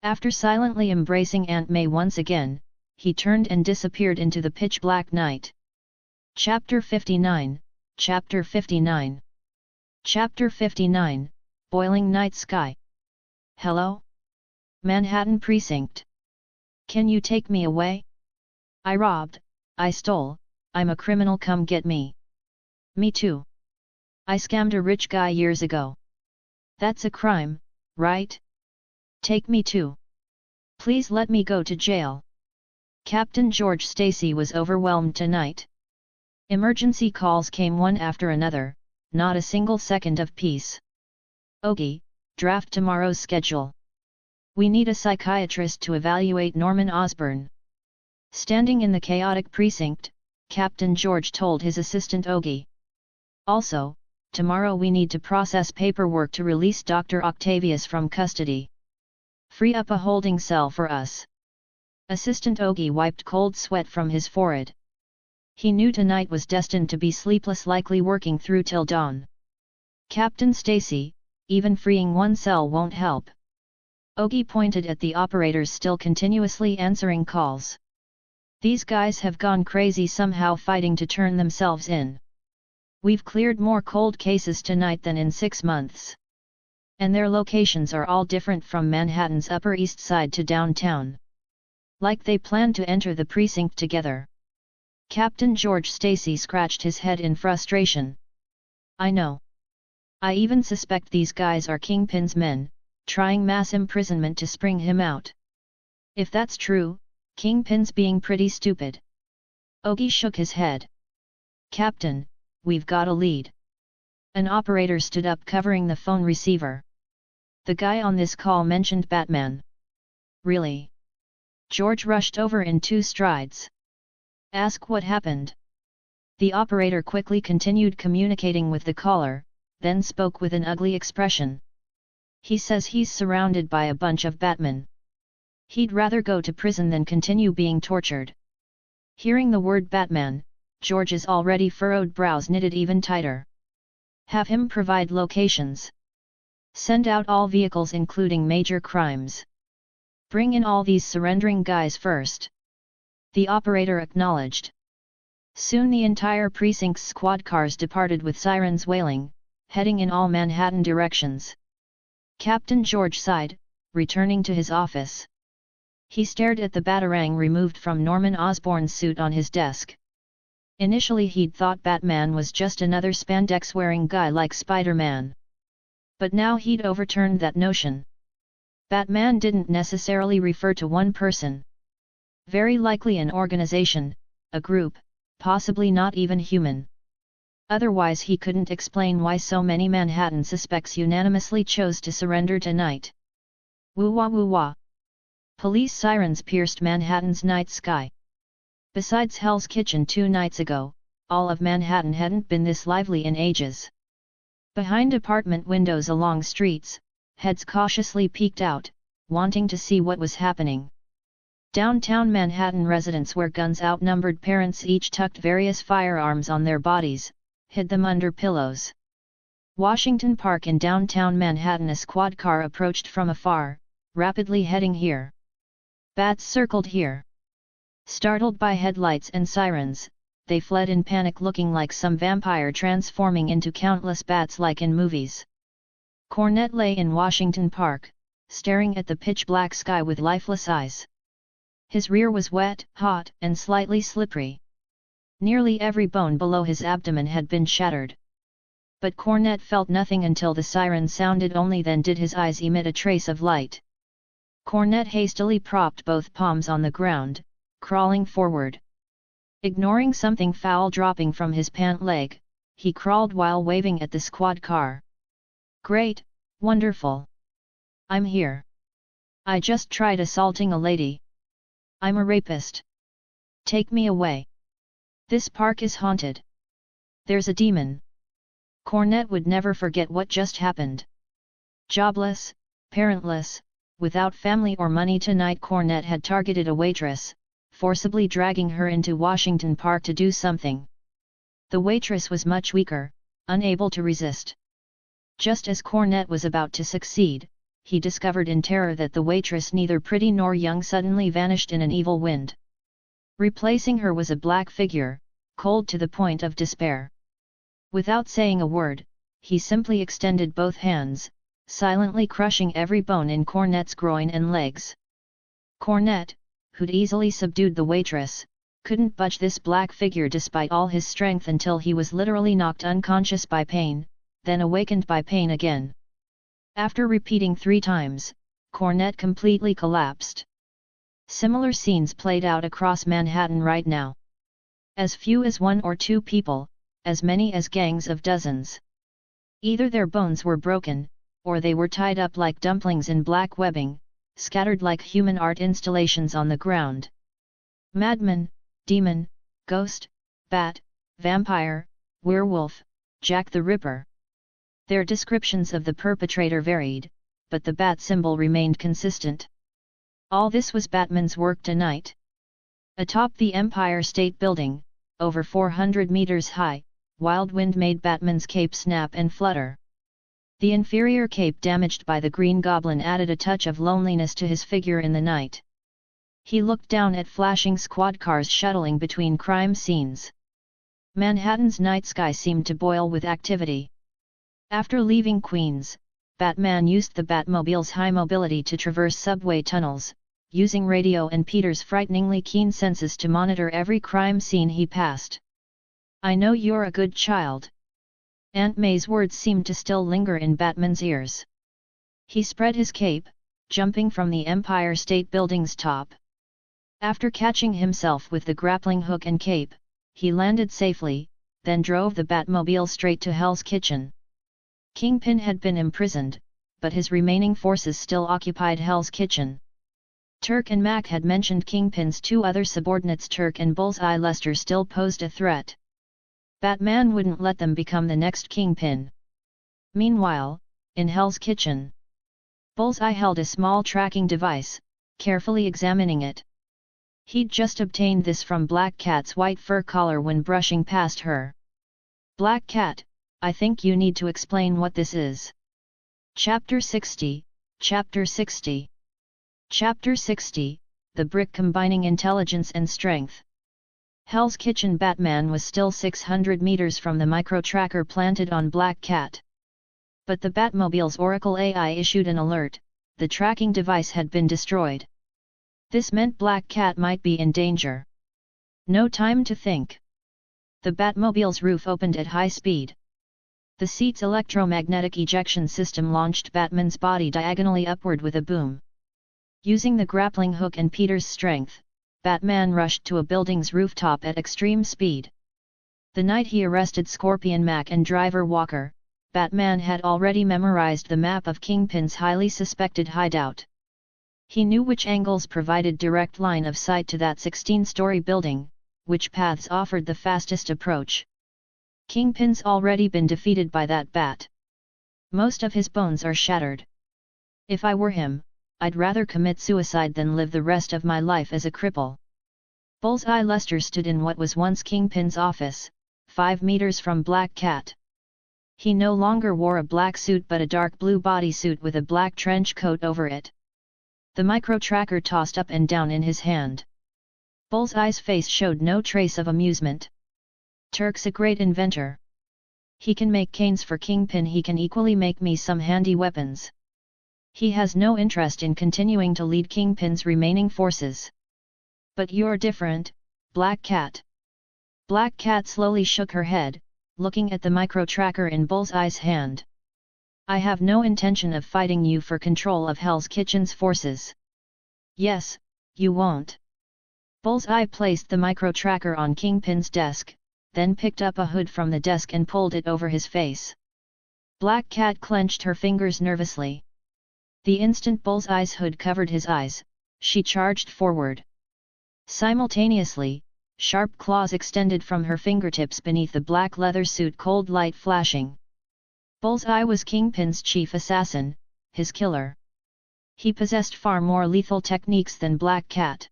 After silently embracing Aunt May once again, he turned and disappeared into the pitch-black night. Chapter 59, Chapter 59. Chapter 59, Boiling Night Sky. Hello? Manhattan Precinct. Can you take me away? I robbed, I stole, I'm a criminal, come get me. Me too. I scammed a rich guy years ago. That's a crime, right? Take me too. Please let me go to jail. Captain George Stacy was overwhelmed tonight. Emergency calls came one after another, not a single second of peace. Ogie, draft tomorrow's schedule. We need a psychiatrist to evaluate Norman Osborn. Standing in the chaotic precinct, Captain George told his assistant Ogie. Also, tomorrow we need to process paperwork to release Dr. Octavius from custody. Free up a holding cell for us. Assistant Ogie wiped cold sweat from his forehead. He knew tonight was destined to be sleepless, likely working through till dawn. Captain Stacy, even freeing one cell won't help. Ogie pointed at the operators still continuously answering calls. These guys have gone crazy somehow, fighting to turn themselves in. We've cleared more cold cases tonight than in 6 months. And their locations are all different, from Manhattan's Upper East Side to downtown. Like they plan to enter the precinct together. Captain George Stacy scratched his head in frustration. I know. I even suspect these guys are Kingpin's men, trying mass imprisonment to spring him out. If that's true, Kingpin's being pretty stupid. Ogie shook his head. Captain, we've got a lead. An operator stood up, covering the phone receiver. The guy on this call mentioned Batman. Really? George rushed over in 2 strides. Ask what happened. The operator quickly continued communicating with the caller, then spoke with an ugly expression. He says he's surrounded by a bunch of Batmen. He'd rather go to prison than continue being tortured. Hearing the word Batman, George's already furrowed brows knitted even tighter. Have him provide locations. Send out all vehicles including major crimes. Bring in all these surrendering guys first. The operator acknowledged. Soon the entire precinct's squad cars departed with sirens wailing, heading in all Manhattan directions. Captain George sighed, returning to his office. He stared at the batarang removed from Norman Osborn's suit on his desk. Initially he'd thought Batman was just another spandex-wearing guy like Spiderman. But now he'd overturned that notion. Batman didn't necessarily refer to one person. Very likely an organization, a group, possibly not even human. Otherwise he couldn't explain why so many Manhattan suspects unanimously chose to surrender tonight. Woo-wah woo-wah. Police sirens pierced Manhattan's night sky. Besides Hell's Kitchen 2 nights ago, all of Manhattan hadn't been this lively in ages. Behind apartment windows along streets, heads cautiously peeked out, wanting to see what was happening. Downtown Manhattan residents, where guns outnumbered parents each tucked various firearms on their bodies, hid them under pillows. Washington Park in downtown Manhattan, a squad car approached from afar, rapidly heading here. Bats circled here. Startled by headlights and sirens, they fled in panic, looking like some vampire transforming into countless bats like in movies. Cornet lay in Washington Park, staring at the pitch-black sky with lifeless eyes. His rear was wet, hot, and slightly slippery. Nearly every bone below his abdomen had been shattered. But Cornet felt nothing until the siren sounded. Only then did his eyes emit a trace of light. Cornet hastily propped both palms on the ground, crawling forward. Ignoring something foul dropping from his pant leg, he crawled while waving at the squad car. "Great, wonderful. I'm here. I just tried assaulting a lady. I'm a rapist. Take me away. This park is haunted. There's a demon." Cornet would never forget what just happened. Jobless, parentless, without family or money, tonight Cornet had targeted a waitress, forcibly dragging her into Washington Park to do something. The waitress was much weaker, unable to resist. Just as Cornet was about to succeed, he discovered in terror that the waitress, neither pretty nor young, suddenly vanished in an evil wind. Replacing her was a black figure, cold to the point of despair. Without saying a word, he simply extended both hands, silently crushing every bone in Cornet's groin and legs. Cornet, who'd easily subdued the waitress, couldn't budge this black figure despite all his strength until he was literally knocked unconscious by pain, then awakened by pain again. After repeating 3 times, Cornet completely collapsed. Similar scenes played out across Manhattan right now. As few as 1 or 2 people, as many as gangs of dozens. Either their bones were broken, or they were tied up like dumplings in black webbing, scattered like human art installations on the ground. Madman, demon, ghost, bat, vampire, werewolf, Jack the Ripper. Their descriptions of the perpetrator varied, but the bat symbol remained consistent. All this was Batman's work tonight. Atop the Empire State Building, over 400 meters high, wild wind made Batman's cape snap and flutter. The inferior cape damaged by the Green Goblin added a touch of loneliness to his figure in the night. He looked down at flashing squad cars shuttling between crime scenes. Manhattan's night sky seemed to boil with activity. After leaving Queens, Batman used the Batmobile's high mobility to traverse subway tunnels, using radio and Peter's frighteningly keen senses to monitor every crime scene he passed. "I know you're a good child." Aunt May's words seemed to still linger in Batman's ears. He spread his cape, jumping from the Empire State Building's top. After catching himself with the grappling hook and cape, he landed safely, then drove the Batmobile straight to Hell's Kitchen. Kingpin had been imprisoned, but his remaining forces still occupied Hell's Kitchen. Turk and Mac had mentioned Kingpin's 2 other subordinates. Turk and Bullseye Lester still posed a threat. Batman wouldn't let them become the next Kingpin. Meanwhile, in Hell's Kitchen, Bullseye held a small tracking device, carefully examining it. He'd just obtained this from Black Cat's white fur collar when brushing past her. "Black Cat, I think you need to explain what this is." Chapter 60, Chapter 60. Chapter 60, The Brick Combining Intelligence and Strength. Hell's Kitchen. Batman was still 600 meters from the micro-tracker planted on Black Cat. But the Batmobile's Oracle AI issued an alert: the tracking device had been destroyed. This meant Black Cat might be in danger. No time to think. The Batmobile's roof opened at high speed. The seat's electromagnetic ejection system launched Batman's body diagonally upward with a boom. Using the grappling hook and Peter's strength, Batman rushed to a building's rooftop at extreme speed. The night he arrested Scorpion Mac and driver Walker, Batman had already memorized the map of Kingpin's highly suspected hideout. He knew which angles provided direct line of sight to that 16-story building, which paths offered the fastest approach. Kingpin's already been defeated by that bat. Most of his bones are shattered. If I were him, I'd rather commit suicide than live the rest of my life as a cripple. Bullseye Lester stood in what was once Kingpin's office, 5 meters from Black Cat. He no longer wore a black suit but a dark blue bodysuit with a black trench coat over it. The micro-tracker tossed up and down in his hand. Bullseye's face showed no trace of amusement. Turk's a great inventor. He can make canes for Kingpin, he can equally make me some handy weapons. He has no interest in continuing to lead Kingpin's remaining forces. But you're different, Black Cat. Black Cat slowly shook her head, looking at the micro-tracker in Bullseye's hand. I have no intention of fighting you for control of Hell's Kitchen's forces. Yes, you won't. Bullseye placed the micro-tracker on Kingpin's desk, then picked up a hood from the desk and pulled it over his face. Black Cat clenched her fingers nervously. The instant Bullseye's hood covered his eyes, she charged forward. Simultaneously, sharp claws extended from her fingertips beneath the black leather suit, cold light flashing. Bullseye was Kingpin's chief assassin, his killer. He possessed far more lethal techniques than Black Cat.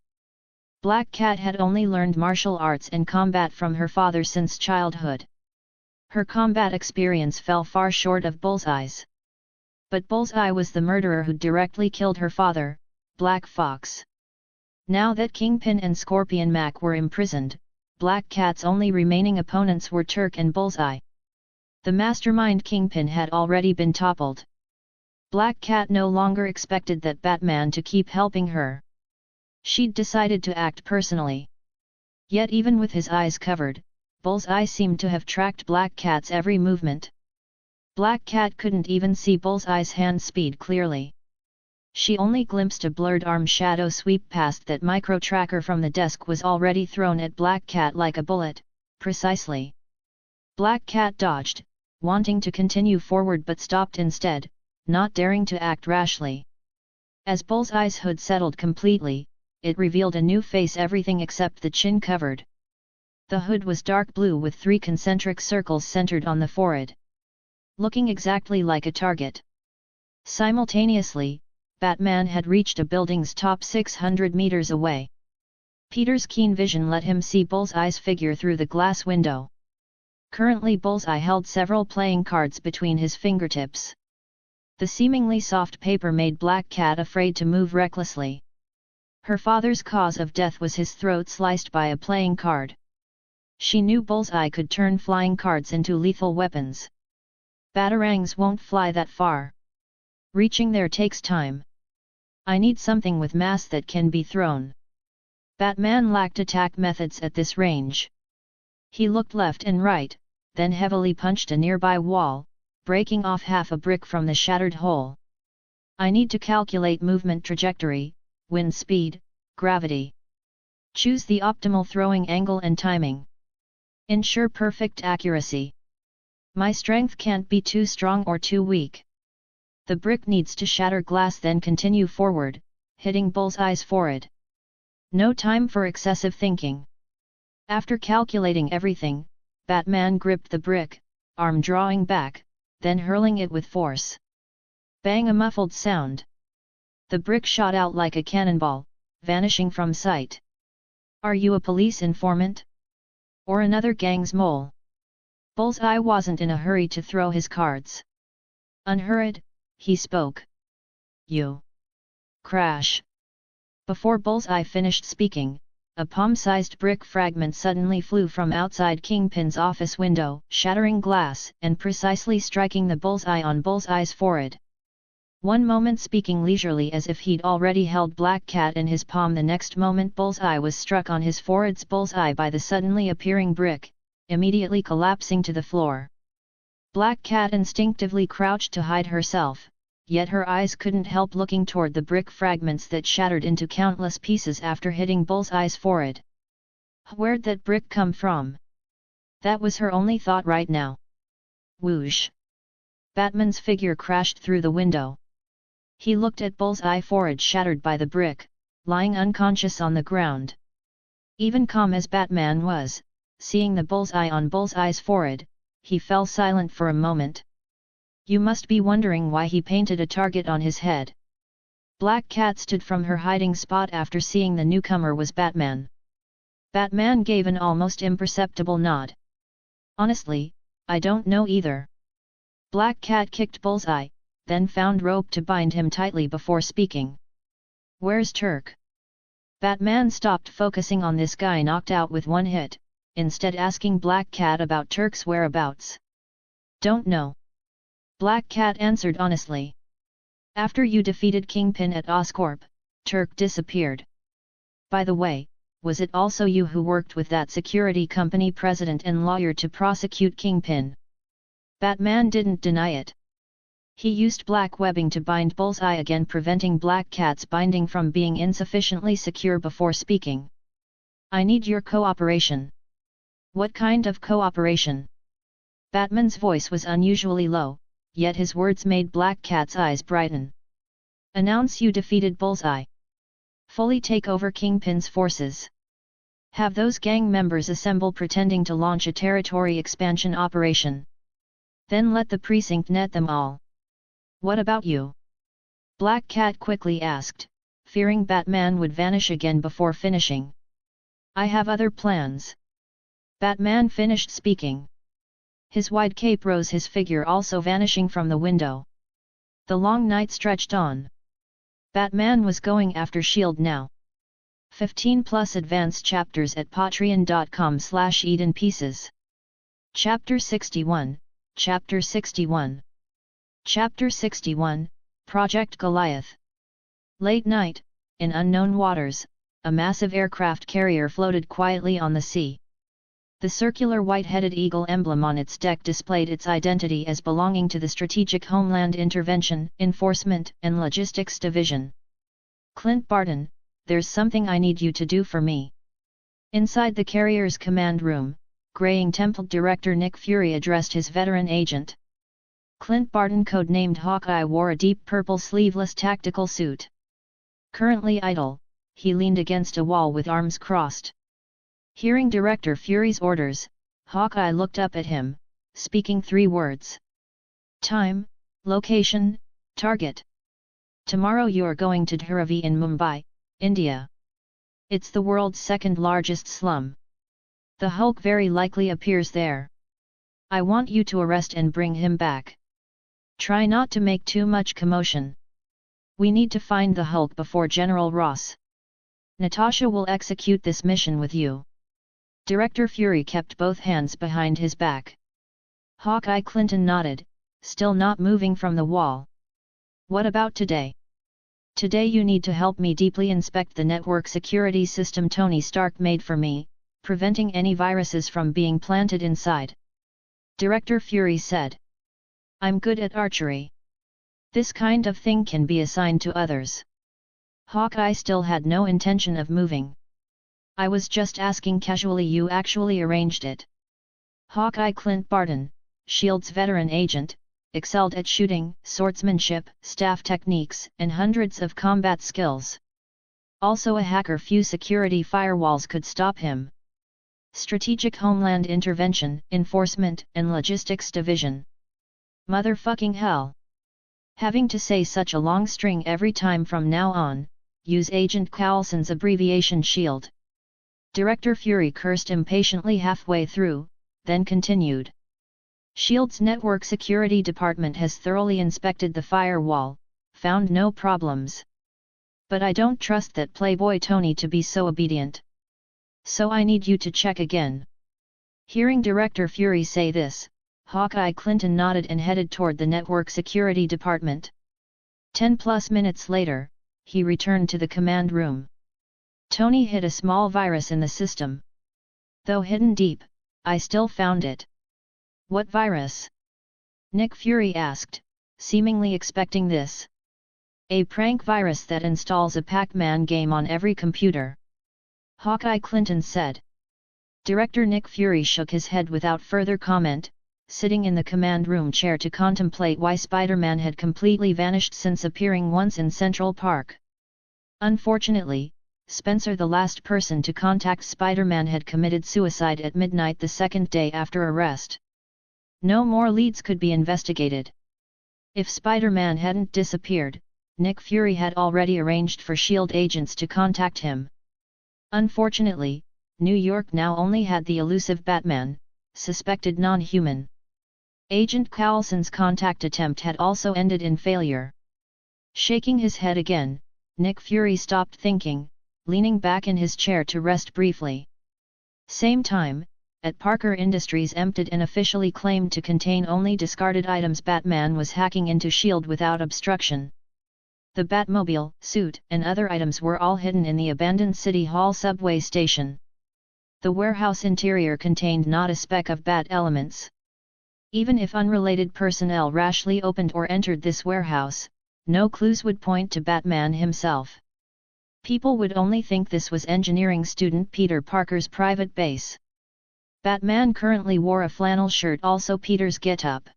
Black Cat had only learned martial arts and combat from her father since childhood. Her combat experience fell far short of Bullseye's. But Bullseye was the murderer who directly killed her father, Black Fox. Now that Kingpin and Scorpion Mac were imprisoned, Black Cat's only remaining opponents were Turk and Bullseye. The mastermind Kingpin had already been toppled. Black Cat no longer expected that Batman to keep helping her. She'd decided to act personally. Yet even with his eyes covered, Bullseye seemed to have tracked Black Cat's every movement. Black Cat couldn't even see Bullseye's hand speed clearly. She only glimpsed a blurred arm shadow sweep past that micro-tracker from the desk was already thrown at Black Cat like a bullet, precisely. Black Cat dodged, wanting to continue forward but stopped instead, not daring to act rashly. As Bullseye's hood settled completely, it revealed a new face, everything except the chin covered. The hood was dark blue with 3 concentric circles centered on the forehead, looking exactly like a target. Simultaneously, Batman had reached a building's top 600 meters away. Peter's keen vision let him see Bullseye's figure through the glass window. Currently Bullseye held several playing cards between his fingertips. The seemingly soft paper made Black Cat afraid to move recklessly. Her father's cause of death was his throat sliced by a playing card. She knew Bullseye could turn flying cards into lethal weapons. Batarangs won't fly that far. Reaching there takes time. I need something with mass that can be thrown. Batman lacked attack methods at this range. He looked left and right, then heavily punched a nearby wall, breaking off half a brick from the shattered hole. I need to calculate movement trajectory, wind speed, gravity. Choose the optimal throwing angle and timing. Ensure perfect accuracy. My strength can't be too strong or too weak. The brick needs to shatter glass, then continue forward, hitting Bullseye's forehead. No time for excessive thinking. After calculating everything, Batman gripped the brick, arm drawing back, then hurling it with force. Bang! A muffled sound. The brick shot out like a cannonball, vanishing from sight. Are you a police informant? Or another gang's mole? Bullseye wasn't in a hurry to throw his cards. Unhurried, he spoke. You. Crash. Before Bullseye finished speaking, a palm-sized brick fragment suddenly flew from outside Kingpin's office window, shattering glass and precisely striking the bullseye on Bullseye's forehead. One moment speaking leisurely as if he'd already held Black Cat in his palm, the next moment Bullseye was struck on his forehead's bullseye by the suddenly appearing brick, immediately collapsing to the floor. Black Cat instinctively crouched to hide herself, yet her eyes couldn't help looking toward the brick fragments that shattered into countless pieces after hitting Bullseye's forehead. Where'd that brick come from? That was her only thought right now. Whoosh! Batman's figure crashed through the window. He looked at Bullseye's forehead shattered by the brick, lying unconscious on the ground. Even calm as Batman was, seeing the bullseye on Bullseye's forehead, he fell silent for a moment. You must be wondering why he painted a target on his head. Black Cat stood from her hiding spot after seeing the newcomer was Batman. Batman gave an almost imperceptible nod. Honestly, I don't know either. Black Cat kicked Bullseye, then found rope to bind him tightly before speaking. Where's Turk? Batman stopped focusing on this guy knocked out with one hit, instead asking Black Cat about Turk's whereabouts. Don't know. Black Cat answered honestly. After you defeated Kingpin at Oscorp, Turk disappeared. By the way, was it also you who worked with that security company president and lawyer to prosecute Kingpin? Batman didn't deny it. He used black webbing to bind Bullseye again, preventing Black Cat's binding from being insufficiently secure before speaking. I need your cooperation. What kind of cooperation? Batman's voice was unusually low, yet his words made Black Cat's eyes brighten. Announce you defeated Bullseye. Fully take over Kingpin's forces. Have those gang members assemble pretending to launch a territory expansion operation. Then let the precinct net them all. What about you? Black Cat quickly asked, fearing Batman would vanish again before finishing. I have other plans. Batman finished speaking. His wide cape rose, his figure also vanishing from the window. The long night stretched on. Batman was going after S.H.I.E.L.D. now. 15+ advanced chapters at patreon.com/edenpieces. Chapter 61, Chapter 61. Chapter 61, Project Goliath. Late night, in unknown waters, a massive aircraft carrier floated quietly on the sea. The circular white-headed eagle emblem on its deck displayed its identity as belonging to the Strategic Homeland Intervention, Enforcement, and Logistics Division. Clint Barton, there's something I need you to do for me. Inside the carrier's command room, graying templed Director Nick Fury addressed his veteran agent. Clint Barton, codenamed Hawkeye, wore a deep purple sleeveless tactical suit. Currently idle, he leaned against a wall with arms crossed. Hearing Director Fury's orders, Hawkeye looked up at him, speaking 3 words. Time, location, target. Tomorrow you're going to Dharavi in Mumbai, India. It's the world's 2nd largest slum. The Hulk very likely appears there. I want you to arrest and bring him back. Try not to make too much commotion. We need to find the Hulk before General Ross. Natasha will execute this mission with you. Director Fury kept both hands behind his back. Hawkeye Clinton nodded, still not moving from the wall. What about today? Today you need to help me deeply inspect the network security system Tony Stark made for me, preventing any viruses from being planted inside. Director Fury said. I'm good at archery. This kind of thing can be assigned to others. Hawkeye still had no intention of moving. I was just asking casually, you actually arranged it. Hawkeye Clint Barton, S.H.I.E.L.D.'s veteran agent, excelled at shooting, swordsmanship, staff techniques, and hundreds of combat skills. Also a hacker, few security firewalls could stop him. Strategic Homeland Intervention, Enforcement, and Logistics Division. Motherfucking hell. Having to say such a long string every time from now on, use Agent Coulson's abbreviation S.H.I.E.L.D. Director Fury cursed impatiently halfway through, then continued. S.H.I.E.L.D.'s Network Security Department has thoroughly inspected the firewall, found no problems. But I don't trust that Playboy Tony to be so obedient. So I need you to check again. Hearing Director Fury say this, Hawkeye Clinton nodded and headed toward the Network Security Department. 10+ minutes later, he returned to the command room. Tony hid a small virus in the system. Though hidden deep, I still found it. What virus? Nick Fury asked, seemingly expecting this. A prank virus that installs a Pac-Man game on every computer. Hawkeye Clinton said. Director Nick Fury shook his head without further comment, sitting in the command room chair to contemplate why Spider-Man had completely vanished since appearing once in Central Park. Unfortunately, Spencer, the last person to contact Spider-Man, had committed suicide at midnight the 2nd day after arrest. No more leads could be investigated. If Spider-Man hadn't disappeared, Nick Fury had already arranged for S.H.I.E.L.D. agents to contact him. Unfortunately, New York now only had the elusive Batman, suspected non-human. Agent Coulson's contact attempt had also ended in failure. Shaking his head again, Nick Fury stopped thinking, leaning back in his chair to rest briefly. Same time, at Parker Industries emptied and officially claimed to contain only discarded items, Batman was hacking into S.H.I.E.L.D. without obstruction. The Batmobile, suit, and other items were all hidden in the abandoned City Hall subway station. The warehouse interior contained not a speck of Bat elements. Even if unrelated personnel rashly opened or entered this warehouse, no clues would point to Batman himself. People would only think this was engineering student Peter Parker's private base. Batman currently wore a flannel shirt, also Peter's get-up.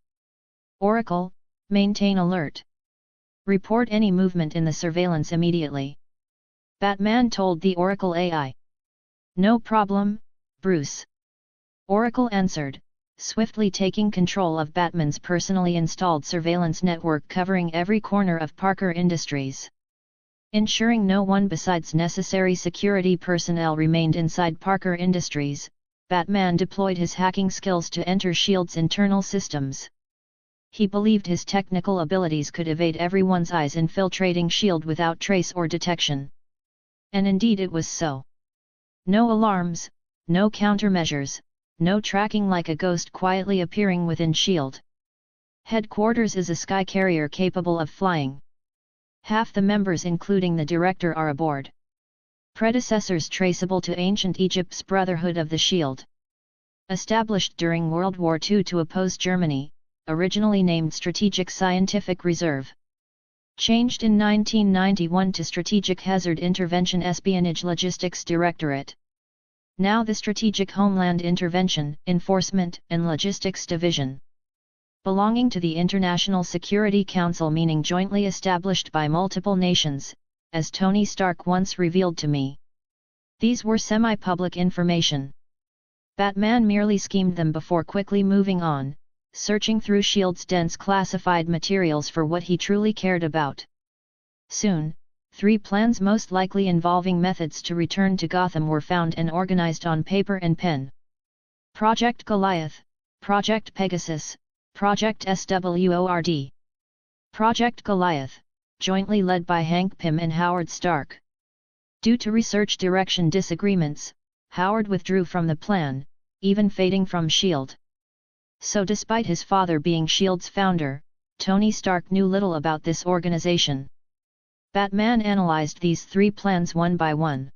Oracle, maintain alert. Report any movement in the surveillance immediately. Batman told the Oracle AI. No problem, Bruce. Oracle answered, swiftly taking control of Batman's personally installed surveillance network covering every corner of Parker Industries. Ensuring no one besides necessary security personnel remained inside Parker Industries, Batman deployed his hacking skills to enter S.H.I.E.L.D.'s internal systems. He believed his technical abilities could evade everyone's eyes, infiltrating S.H.I.E.L.D. without trace or detection. And indeed it was so. No alarms, no countermeasures, no tracking, like a ghost quietly appearing within S.H.I.E.L.D. Headquarters is a sky carrier capable of flying. Half the members, including the director, are aboard. Predecessors traceable to ancient Egypt's Brotherhood of the Shield. Established during World War II to oppose Germany, originally named Strategic Scientific Reserve. Changed in 1991 to Strategic Hazard Intervention Espionage Logistics Directorate. Now the Strategic Homeland Intervention, Enforcement and Logistics Division. Belonging to the International Security Council, meaning jointly established by multiple nations, as Tony Stark once revealed to me. These were semi-public information. Batman merely schemed them before quickly moving on, searching through S.H.I.E.L.D.'s dense classified materials for what he truly cared about. Soon, 3 plans, most likely involving methods to return to Gotham, were found and organized on paper and pen. Project Goliath, Project Pegasus, Project SWORD. Project Goliath, jointly led by Hank Pym and Howard Stark. Due to research direction disagreements, Howard withdrew from the plan, even fading from S.H.I.E.L.D. So despite his father being S.H.I.E.L.D's founder, Tony Stark knew little about this organization. Batman analyzed these 3 plans one by one.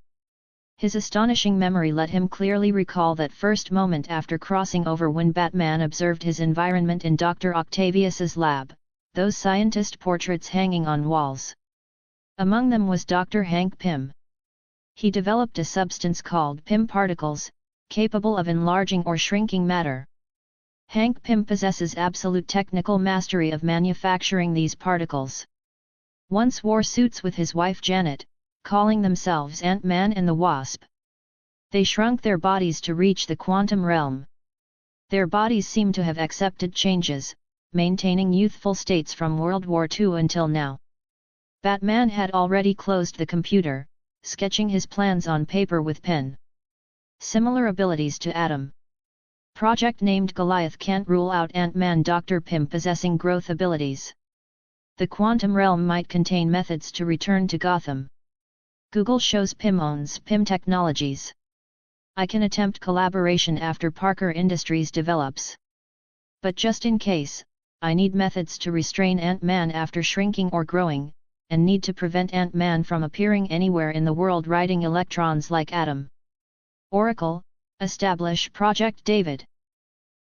His astonishing memory let him clearly recall that first moment after crossing over, when Batman observed his environment in Dr. Octavius's lab, those scientist portraits hanging on walls. Among them was Dr. Hank Pym. He developed a substance called Pym particles, capable of enlarging or shrinking matter. Hank Pym possesses absolute technical mastery of manufacturing these particles. Once wore suits with his wife Janet, calling themselves Ant-Man and the Wasp. They shrunk their bodies to reach the quantum realm. Their bodies seem to have accepted changes, maintaining youthful states from World War II until now. Batman had already closed the computer, sketching his plans on paper with pen. Similar abilities to Atom. Project named Goliath can't rule out Ant-Man. Dr. Pym possessing growth abilities. The quantum realm might contain methods to return to Gotham. Google shows Pym owns Pym Technologies. I can attempt collaboration after Parker Industries develops. But just in case, I need methods to restrain Ant-Man after shrinking or growing, and need to prevent Ant-Man from appearing anywhere in the world riding electrons like Atom. Oracle, establish Project David.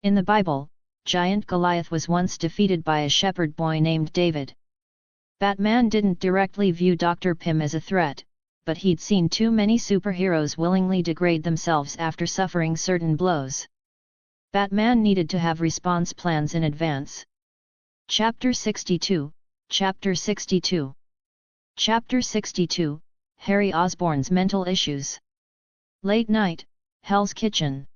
In the Bible, giant Goliath was once defeated by a shepherd boy named David. Batman didn't directly view Dr. Pym as a threat, but he'd seen too many superheroes willingly degrade themselves after suffering certain blows. Batman needed to have response plans in advance. Chapter 62, Chapter 62. Chapter 62, Harry Osborn's mental issues. Late night, Hell's Kitchen.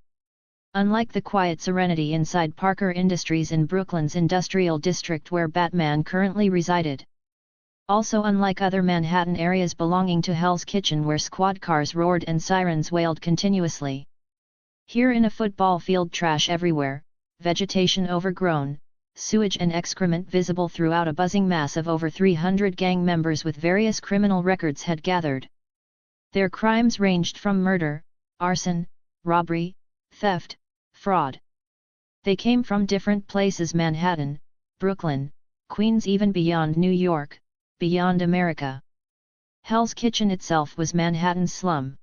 Unlike the quiet serenity inside Parker Industries in Brooklyn's industrial district where Batman currently resided. Also unlike other Manhattan areas belonging to Hell's Kitchen where squad cars roared and sirens wailed continuously. Here in a football field, trash everywhere, vegetation overgrown, sewage and excrement visible throughout. A buzzing mass of over 300 gang members with various criminal records had gathered. Their crimes ranged from murder, arson, robbery, theft, fraud. They came from different places: Manhattan, Brooklyn, Queens, even beyond New York, beyond America. Hell's Kitchen itself was Manhattan's slum.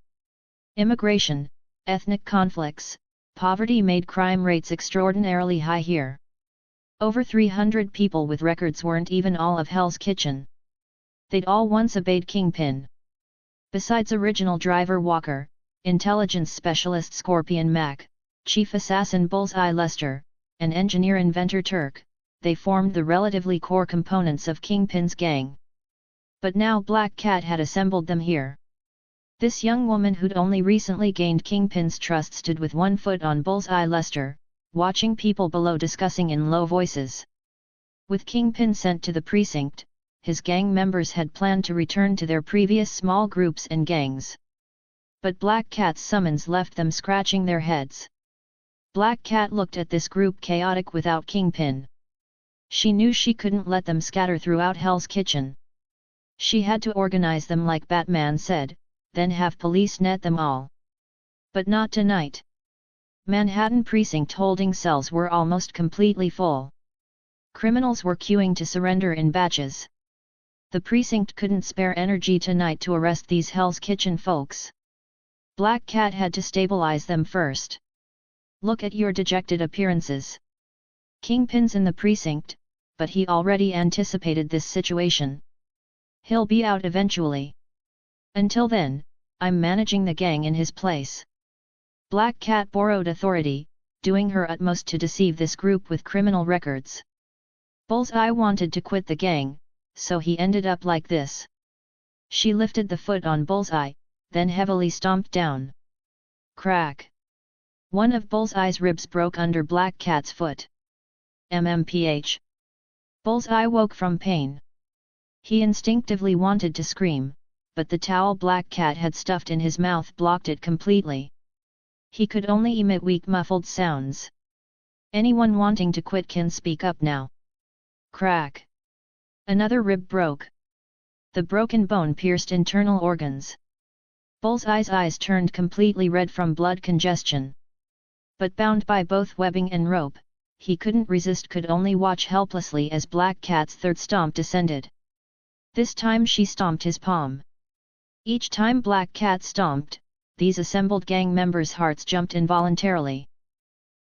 Immigration, ethnic conflicts, poverty made crime rates extraordinarily high here. Over 300 people with records weren't even all of Hell's Kitchen. They'd all once obeyed Kingpin. Besides original driver Walker, intelligence specialist Scorpion Mac, chief assassin Bullseye Lester, and engineer inventor Turk, they formed the relatively core components of Kingpin's gang. But now Black Cat had assembled them here. This young woman who'd only recently gained Kingpin's trust stood with one foot on Bullseye Lester, watching people below discussing in low voices. With Kingpin sent to the precinct, his gang members had planned to return to their previous small groups and gangs. But Black Cat's summons left them scratching their heads. Black Cat looked at this group chaotic without Kingpin. She knew she couldn't let them scatter throughout Hell's Kitchen. She had to organize them like Batman said, then have police net them all. But not tonight. Manhattan precinct holding cells were almost completely full. Criminals were queuing to surrender in batches. The precinct couldn't spare energy tonight to arrest these Hell's Kitchen folks. Black Cat had to stabilize them first. Look at your dejected appearances. Kingpin's in the precinct, but he already anticipated this situation. He'll be out eventually. Until then, I'm managing the gang in his place. Black Cat borrowed authority, doing her utmost to deceive this group with criminal records. Bullseye wanted to quit the gang, so he ended up like this. She lifted the foot on Bullseye, then heavily stomped down. Crack! One of Bullseye's ribs broke under Black Cat's foot. MMPH. Bullseye woke from pain. He instinctively wanted to scream, but the towel Black Cat had stuffed in his mouth blocked it completely. He could only emit weak muffled sounds. Anyone wanting to quit can speak up now. Crack! Another rib broke. The broken bone pierced internal organs. Bullseye's eyes turned completely red from blood congestion. But bound by both webbing and rope, he couldn't resist, could only watch helplessly as Black Cat's third stomp descended. This time she stomped his palm. Each time Black Cat stomped, these assembled gang members' hearts jumped involuntarily.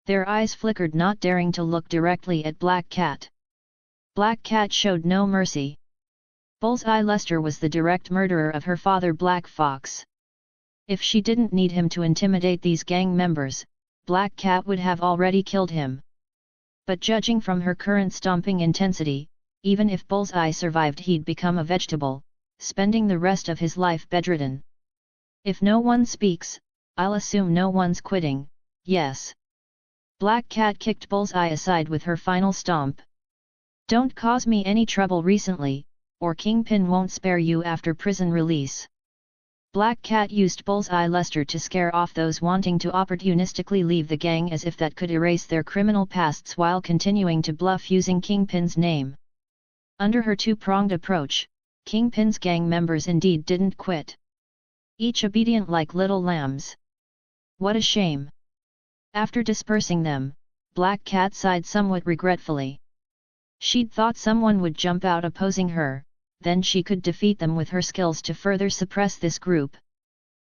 Their eyes flickered, not daring to look directly at Black Cat. Black Cat showed no mercy. Bullseye Lester was the direct murderer of her father Black Fox. If she didn't need him to intimidate these gang members, Black Cat would have already killed him. But judging from her current stomping intensity, even if Bullseye survived, he'd become a vegetable, spending the rest of his life bedridden. If no one speaks, I'll assume no one's quitting, yes. Black Cat kicked Bullseye aside with her final stomp. Don't cause me any trouble recently, or Kingpin won't spare you after prison release. Black Cat used Bullseye Lester to scare off those wanting to opportunistically leave the gang, as if that could erase their criminal pasts while continuing to bluff using Kingpin's name. Under her two-pronged approach, Kingpin's gang members indeed didn't quit. Each obedient like little lambs. What a shame. After dispersing them, Black Cat sighed somewhat regretfully. She'd thought someone would jump out opposing her, then she could defeat them with her skills to further suppress this group.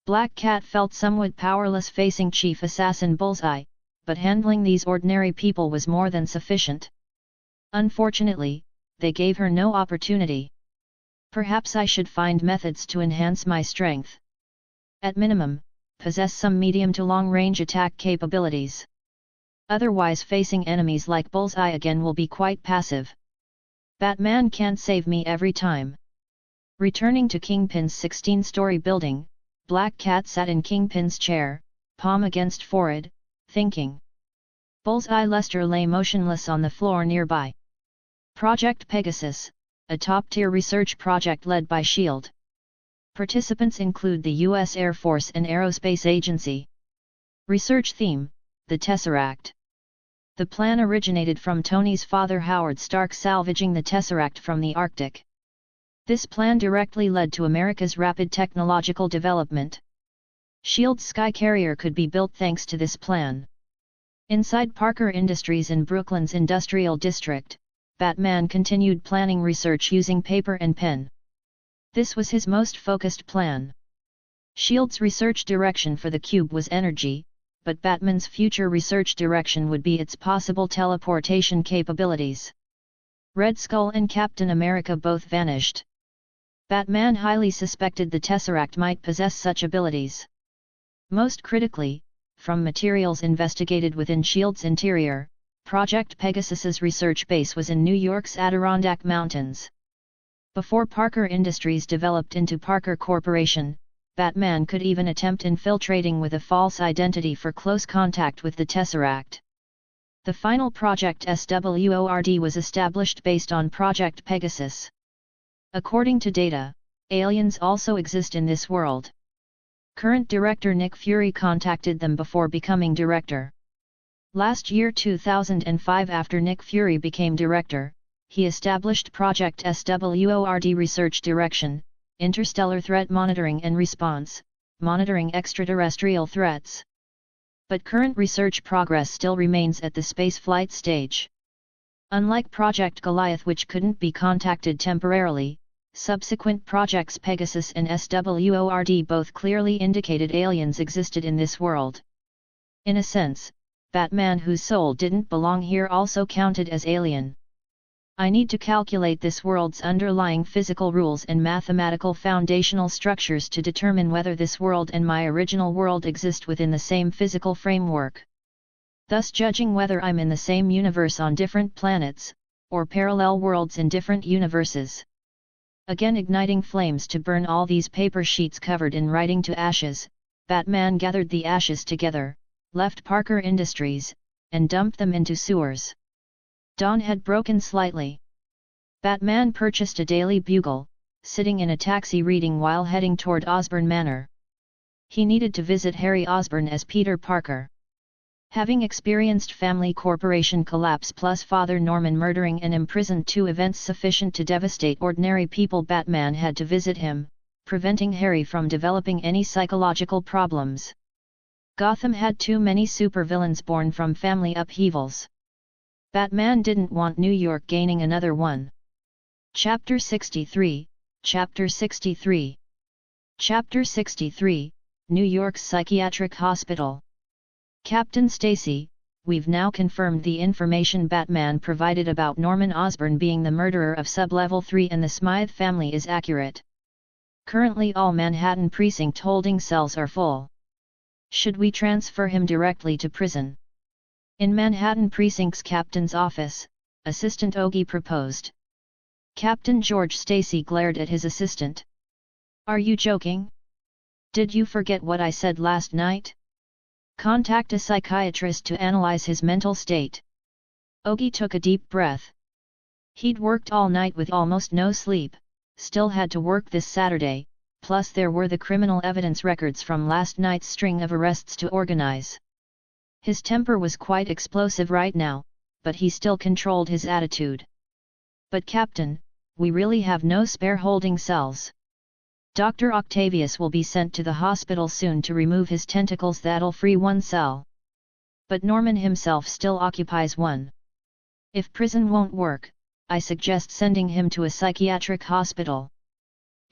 Black Cat felt somewhat powerless facing Chief Assassin Bullseye, but handling these ordinary people was more than sufficient. Unfortunately, they gave her no opportunity. Perhaps I should find methods to enhance my strength. At minimum, possess some medium to long-range attack capabilities. Otherwise, facing enemies like Bullseye again will be quite passive. Batman can't save me every time. Returning to Kingpin's 16-story building, Black Cat sat in Kingpin's chair, palm against forehead, thinking. Bullseye Lester lay motionless on the floor nearby. Project Pegasus, a top-tier research project led by S.H.I.E.L.D. Participants include the U.S. Air Force and Aerospace Agency. Research theme, the Tesseract. The plan originated from Tony's father Howard Stark salvaging the Tesseract from the Arctic. This plan directly led to America's rapid technological development. SHIELD's Sky Carrier could be built thanks to this plan. Inside Parker Industries in Brooklyn's Industrial District, Batman continued planning research using paper and pen. This was his most focused plan. SHIELD's research direction for the cube was energy, but Batman's future research direction would be its possible teleportation capabilities. Red Skull and Captain America both vanished. Batman highly suspected the Tesseract might possess such abilities. Most critically, from materials investigated within SHIELD's interior, Project Pegasus's research base was in New York's Adirondack Mountains. Before Parker Industries developed into Parker Corporation, Batman could even attempt infiltrating with a false identity for close contact with the Tesseract. The final Project SWORD was established based on Project Pegasus. According to data, aliens also exist in this world. Current director Nick Fury contacted them before becoming director. Last year 2005, after Nick Fury became director, he established Project SWORD Research Direction, Interstellar Threat Monitoring and Response, monitoring extraterrestrial threats. But current research progress still remains at the spaceflight stage. Unlike Project Goliath, which couldn't be contacted temporarily, subsequent projects Pegasus and SWORD both clearly indicated aliens existed in this world. In a sense, Batman, whose soul didn't belong here, also counted as alien. I need to calculate this world's underlying physical rules and mathematical foundational structures to determine whether this world and my original world exist within the same physical framework. Thus judging whether I'm in the same universe on different planets, or parallel worlds in different universes. Again igniting flames to burn all these paper sheets covered in writing to ashes, Batman gathered the ashes together, left Parker Industries, and dumped them into sewers. Dawn had broken slightly. Batman purchased a Daily Bugle, sitting in a taxi reading while heading toward Osborn Manor. He needed to visit Harry Osborn as Peter Parker. Having experienced family corporation collapse plus Father Norman murdering and imprisoned, two events sufficient to devastate ordinary people, Batman had to visit him, preventing Harry from developing any psychological problems. Gotham had too many supervillains born from family upheavals. Batman didn't want New York gaining another one. Chapter 63, Chapter 63. Chapter 63, New York's Psychiatric Hospital. Captain Stacy, we've now confirmed the information Batman provided about Norman Osborn being the murderer of Sub-Level 3 and the Smythe family is accurate. Currently all Manhattan precinct holding cells are full. Should we transfer him directly to prison? In Manhattan Precinct's captain's office, Assistant Ogie proposed. Captain George Stacy glared at his assistant. Are you joking? Did you forget what I said last night? Contact a psychiatrist to analyze his mental state. Ogie took a deep breath. He'd worked all night with almost no sleep, still had to work this Saturday, plus there were the criminal evidence records from last night's string of arrests to organize. His temper was quite explosive right now, but he still controlled his attitude. But Captain, we really have no spare holding cells. Dr. Octavius will be sent to the hospital soon to remove his tentacles. That'll free one cell. But Norman himself still occupies one. If prison won't work, I suggest sending him to a psychiatric hospital.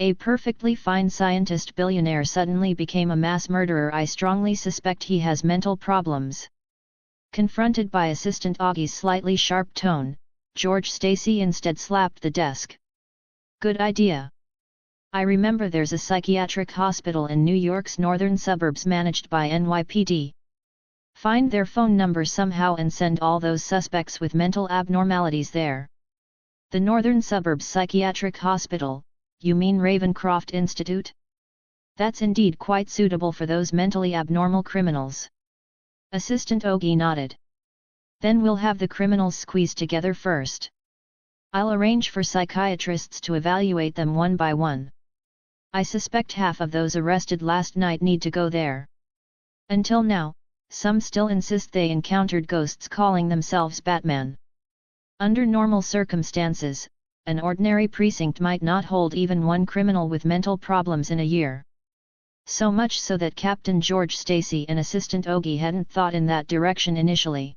A perfectly fine scientist billionaire suddenly became a mass murderer. I strongly suspect he has mental problems. Confronted by Assistant Augie's slightly sharp tone, George Stacy instead slapped the desk. Good idea. I remember there's a psychiatric hospital in New York's northern suburbs managed by NYPD. Find their phone number somehow and send all those suspects with mental abnormalities there. The Northern Suburbs Psychiatric Hospital, you mean Ravencroft Institute? That's indeed quite suitable for those mentally abnormal criminals. Assistant Ogie nodded. Then we'll have the criminals squeezed together first. I'll arrange for psychiatrists to evaluate them one by one. I suspect half of those arrested last night need to go there. Until now, some still insist they encountered ghosts calling themselves Batman. Under normal circumstances, an ordinary precinct might not hold even one criminal with mental problems in a year. So much so that Captain George Stacy and Assistant Ogie hadn't thought in that direction initially.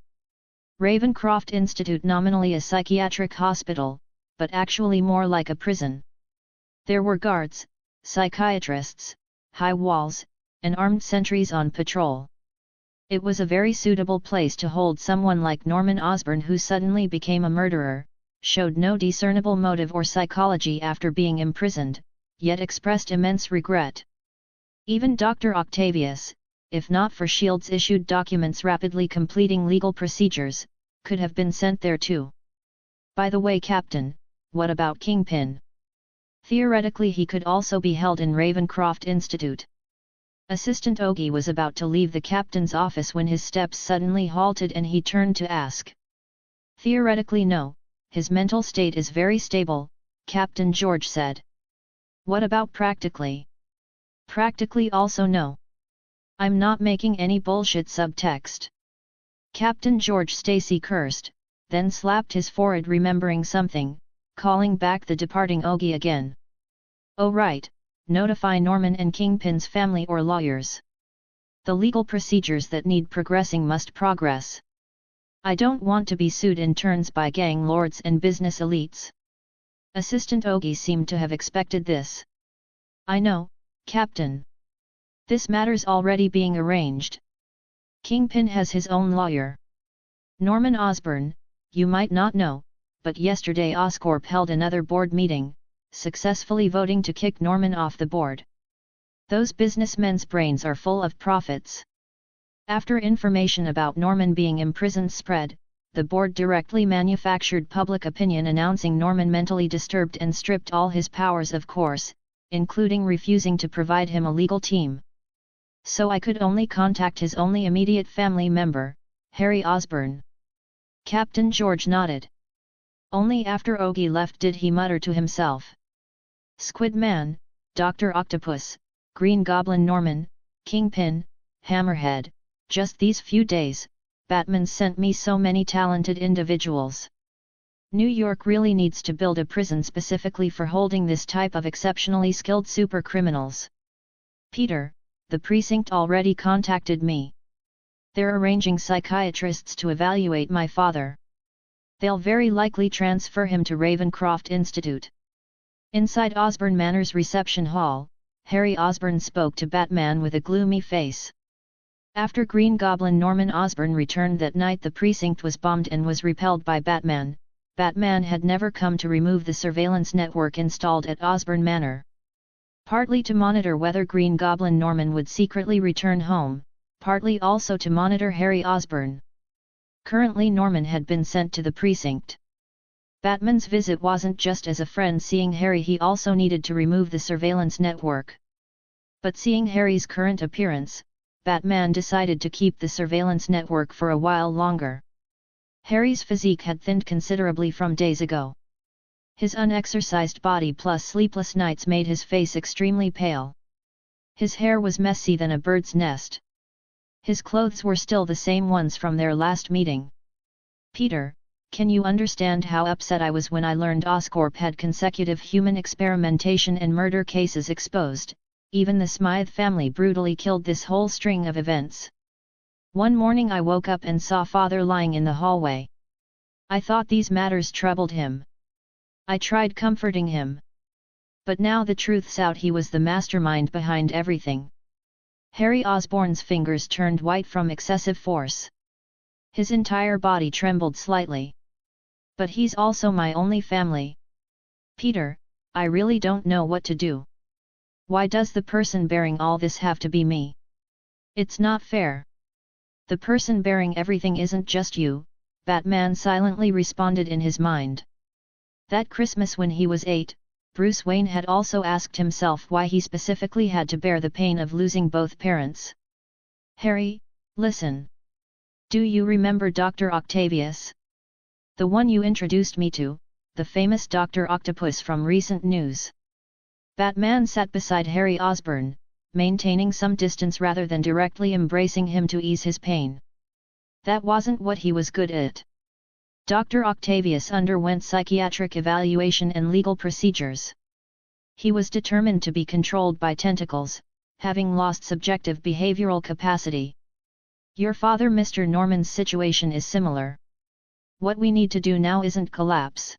Ravencroft Institute, nominally a psychiatric hospital, but actually more like a prison. There were guards, psychiatrists, high walls, and armed sentries on patrol. It was a very suitable place to hold someone like Norman Osborn, who suddenly became a murderer, showed no discernible motive or psychology after being imprisoned, yet expressed immense regret. Even Dr. Octavius, if not for S.H.I.E.L.D.'s issued documents rapidly completing legal procedures, could have been sent there too. By the way, Captain, what about Kingpin? Theoretically he could also be held in Ravencroft Institute. Assistant Ogie was about to leave the captain's office when his steps suddenly halted and he turned to ask. Theoretically no, his mental state is very stable, Captain George said. What about practically? Practically also no. I'm not making any bullshit subtext. Captain George Stacy cursed, then slapped his forehead remembering something, calling back the departing Ogie again. Oh right, notify Norman and Kingpin's family or lawyers. The legal procedures that need progressing must progress. I don't want to be sued in turns by gang lords and business elites. Assistant Ogie seemed to have expected this. I know, Captain. This matter's already being arranged. Kingpin has his own lawyer. Norman Osborn, you might not know, but yesterday Oscorp held another board meeting, successfully voting to kick Norman off the board. Those businessmen's brains are full of profits. After information about Norman being imprisoned spread, the board directly manufactured public opinion announcing Norman mentally disturbed and stripped all his powers, of course, including refusing to provide him a legal team. So I could only contact his only immediate family member, Harry Osborn. Captain George nodded. Only after Ogie left did he mutter to himself. Squidman, Dr. Octopus, Green Goblin Norman, Kingpin, Hammerhead, just these few days, Batman sent me so many talented individuals. New York really needs to build a prison specifically for holding this type of exceptionally skilled super criminals. Peter, the precinct already contacted me. They're arranging psychiatrists to evaluate my father. They'll very likely transfer him to Ravencroft Institute. Inside Osborn Manor's reception hall, Harry Osborn spoke to Batman with a gloomy face. After Green Goblin Norman Osborn returned that night, the precinct was bombed and was repelled by Batman. Batman had never come to remove the surveillance network installed at Osborn Manor. Partly to monitor whether Green Goblin Norman would secretly return home, partly also to monitor Harry Osborn. Currently Norman had been sent to the precinct. Batman's visit wasn't just as a friend seeing Harry, he also needed to remove the surveillance network. But seeing Harry's current appearance, Batman decided to keep the surveillance network for a while longer. Harry's physique had thinned considerably from days ago. His unexercised body plus sleepless nights made his face extremely pale. His hair was messy than a bird's nest. His clothes were still the same ones from their last meeting. Peter, can you understand how upset I was when I learned Oscorp had consecutive human experimentation and murder cases exposed? Even the Smythe family brutally killed this whole string of events. One morning I woke up and saw Father lying in the hallway. I thought these matters troubled him. I tried comforting him. But now the truth's out, he was the mastermind behind everything. Harry Osborn's fingers turned white from excessive force. His entire body trembled slightly. But he's also my only family. Peter, I really don't know what to do. Why does the person bearing all this have to be me? It's not fair. The person bearing everything isn't just you, Batman silently responded in his mind. That Christmas when he was 8, Bruce Wayne had also asked himself why he specifically had to bear the pain of losing both parents. Harry, listen. Do you remember Dr. Octavius? The one you introduced me to, the famous Dr. Octopus from recent news. Batman sat beside Harry Osborn, maintaining some distance rather than directly embracing him to ease his pain. That wasn't what he was good at. Dr. Octavius underwent psychiatric evaluation and legal procedures. He was determined to be controlled by tentacles, having lost subjective behavioral capacity. Your father Mr. Norman's situation is similar. What we need to do now isn't collapse.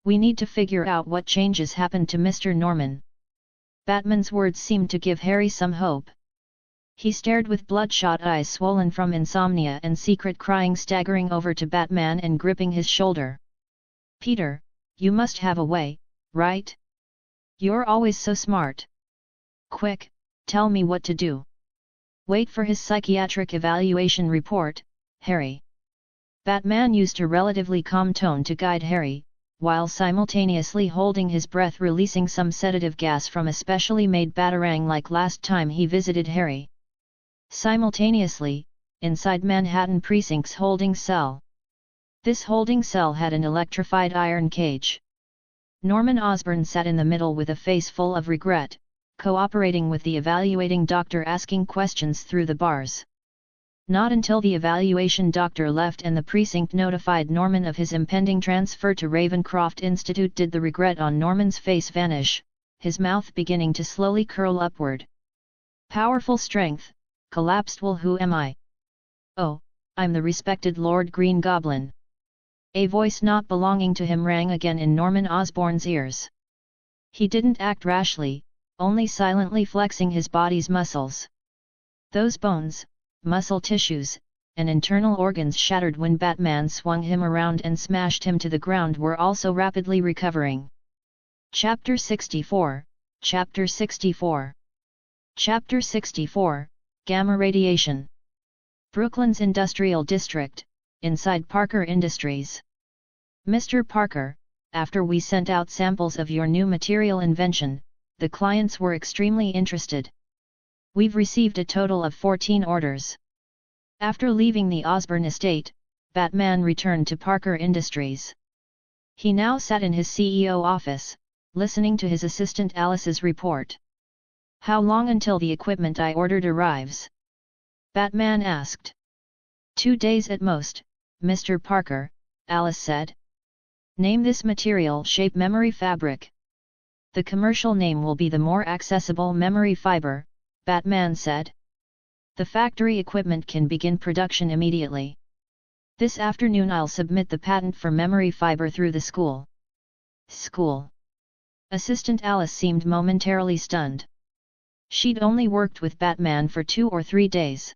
We need to figure out what changes happened to Mr. Norman. Batman's words seemed to give Harry some hope. He stared with bloodshot eyes swollen from insomnia and secret crying, staggering over to Batman and gripping his shoulder. Peter, you must have a way, right? You're always so smart. Quick, tell me what to do. Wait for his psychiatric evaluation report, Harry. Batman used a relatively calm tone to guide Harry, while simultaneously holding his breath, releasing some sedative gas from a specially made batarang like last time he visited Harry. Simultaneously, inside Manhattan Precinct's holding cell. This holding cell had an electrified iron cage. Norman Osborn sat in the middle with a face full of regret, cooperating with the evaluating doctor, asking questions through the bars. Not until the evaluation doctor left and the precinct notified Norman of his impending transfer to Ravencroft Institute did the regret on Norman's face vanish, his mouth beginning to slowly curl upward. Powerful strength, collapsed will. Who am I? Oh, I'm the respected Lord Green Goblin. A voice not belonging to him rang again in Norman Osborn's ears. He didn't act rashly, only silently flexing his body's muscles. Those bones, muscle tissues, and internal organs shattered when Batman swung him around and smashed him to the ground were also rapidly recovering. Chapter 64, Chapter 64. Chapter 64, Gamma Radiation. Brooklyn's Industrial District, inside Parker Industries. Mr. Parker, after we sent out samples of your new material invention, the clients were extremely interested. We've received a total of 14 orders. After leaving the Osborn estate, Batman returned to Parker Industries. He now sat in his CEO office, listening to his assistant Alice's report. How long until the equipment I ordered arrives? Batman asked. 2 days at most, Mr. Parker, Alice said. Name this material shape memory fabric. The commercial name will be the more accessible memory fiber, Batman said. The factory equipment can begin production immediately. This afternoon I'll submit the patent for memory fiber through the school. School? Assistant Alice seemed momentarily stunned. She'd only worked with Batman for 2 or 3 days.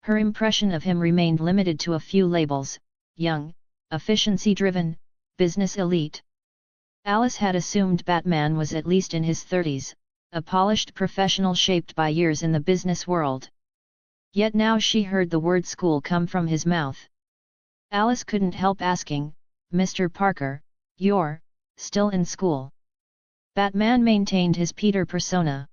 Her impression of him remained limited to a few labels: young, efficiency-driven, business elite. Alice had assumed Batman was at least in his 30s, a polished professional shaped by years in the business world. Yet now she heard the word school come from his mouth. Alice couldn't help asking, Mr. Parker, you're still in school? Batman maintained his Peter persona.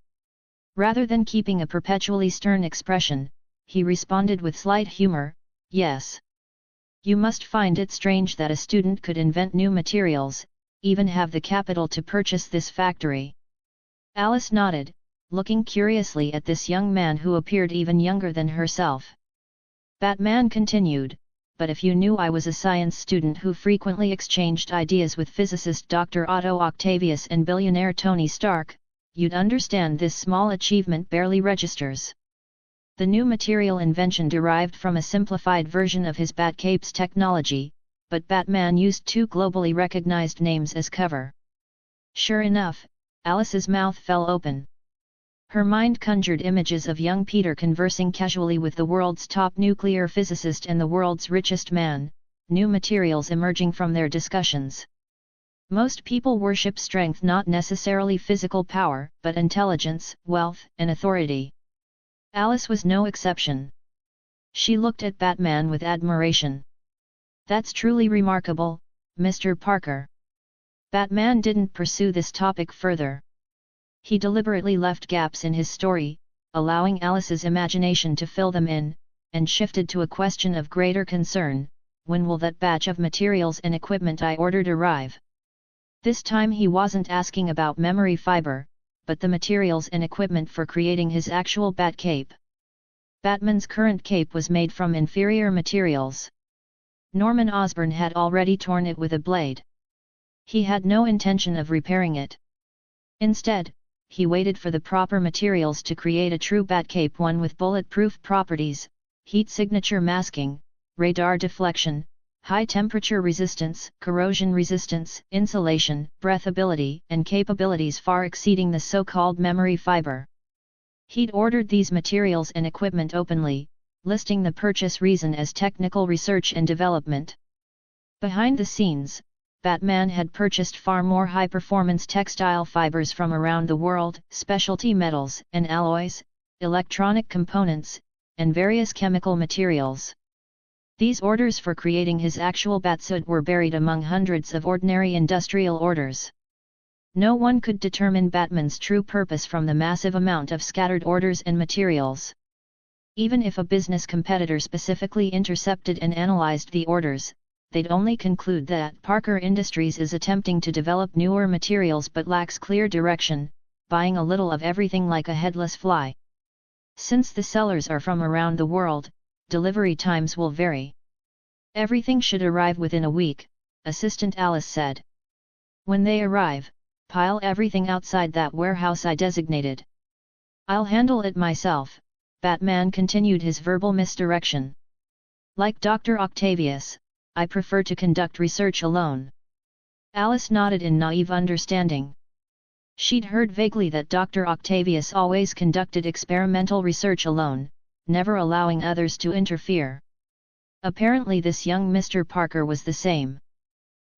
Rather than keeping a perpetually stern expression, he responded with slight humor, yes. You must find it strange that a student could invent new materials, even have the capital to purchase this factory. Alice nodded, looking curiously at this young man who appeared even younger than herself. Batman continued, but if you knew I was a science student who frequently exchanged ideas with physicist Dr. Otto Octavius and billionaire Tony Stark, you'd understand this small achievement barely registers. The new material invention derived from a simplified version of his Batcape's technology, but Batman used 2 globally recognized names as cover. Sure enough, Alice's mouth fell open. Her mind conjured images of young Peter conversing casually with the world's top nuclear physicist and the world's richest man, new materials emerging from their discussions. Most people worship strength, not necessarily physical power, but intelligence, wealth, and authority. Alice was no exception. She looked at Batman with admiration. That's truly remarkable, Mr. Parker. Batman didn't pursue this topic further. He deliberately left gaps in his story, allowing Alice's imagination to fill them in, and shifted to a question of greater concern: when will that batch of materials and equipment I ordered arrive? This time he wasn't asking about memory fiber, but the materials and equipment for creating his actual bat cape. Batman's current cape was made from inferior materials. Norman Osborn had already torn it with a blade. He had no intention of repairing it. Instead, he waited for the proper materials to create a true bat cape, one with bulletproof properties, heat signature masking, radar deflection, high temperature resistance, corrosion resistance, insulation, breathability, and capabilities far exceeding the so-called memory fiber. He'd ordered these materials and equipment openly, listing the purchase reason as technical research and development. Behind the scenes, Batman had purchased far more high-performance textile fibers from around the world, specialty metals and alloys, electronic components, and various chemical materials. These orders for creating his actual batsuit were buried among hundreds of ordinary industrial orders. No one could determine Batman's true purpose from the massive amount of scattered orders and materials. Even if a business competitor specifically intercepted and analyzed the orders, they'd only conclude that Parker Industries is attempting to develop newer materials but lacks clear direction, buying a little of everything like a headless fly. Since the sellers are from around the world, delivery times will vary. Everything should arrive within a week, Assistant Alice said. When they arrive, pile everything outside that warehouse I designated. I'll handle it myself, Batman continued his verbal misdirection. Like Dr. Octavius, I prefer to conduct research alone. Alice nodded in naive understanding. She'd heard vaguely that Dr. Octavius always conducted experimental research alone, never allowing others to interfere. Apparently this young Mr. Parker was the same.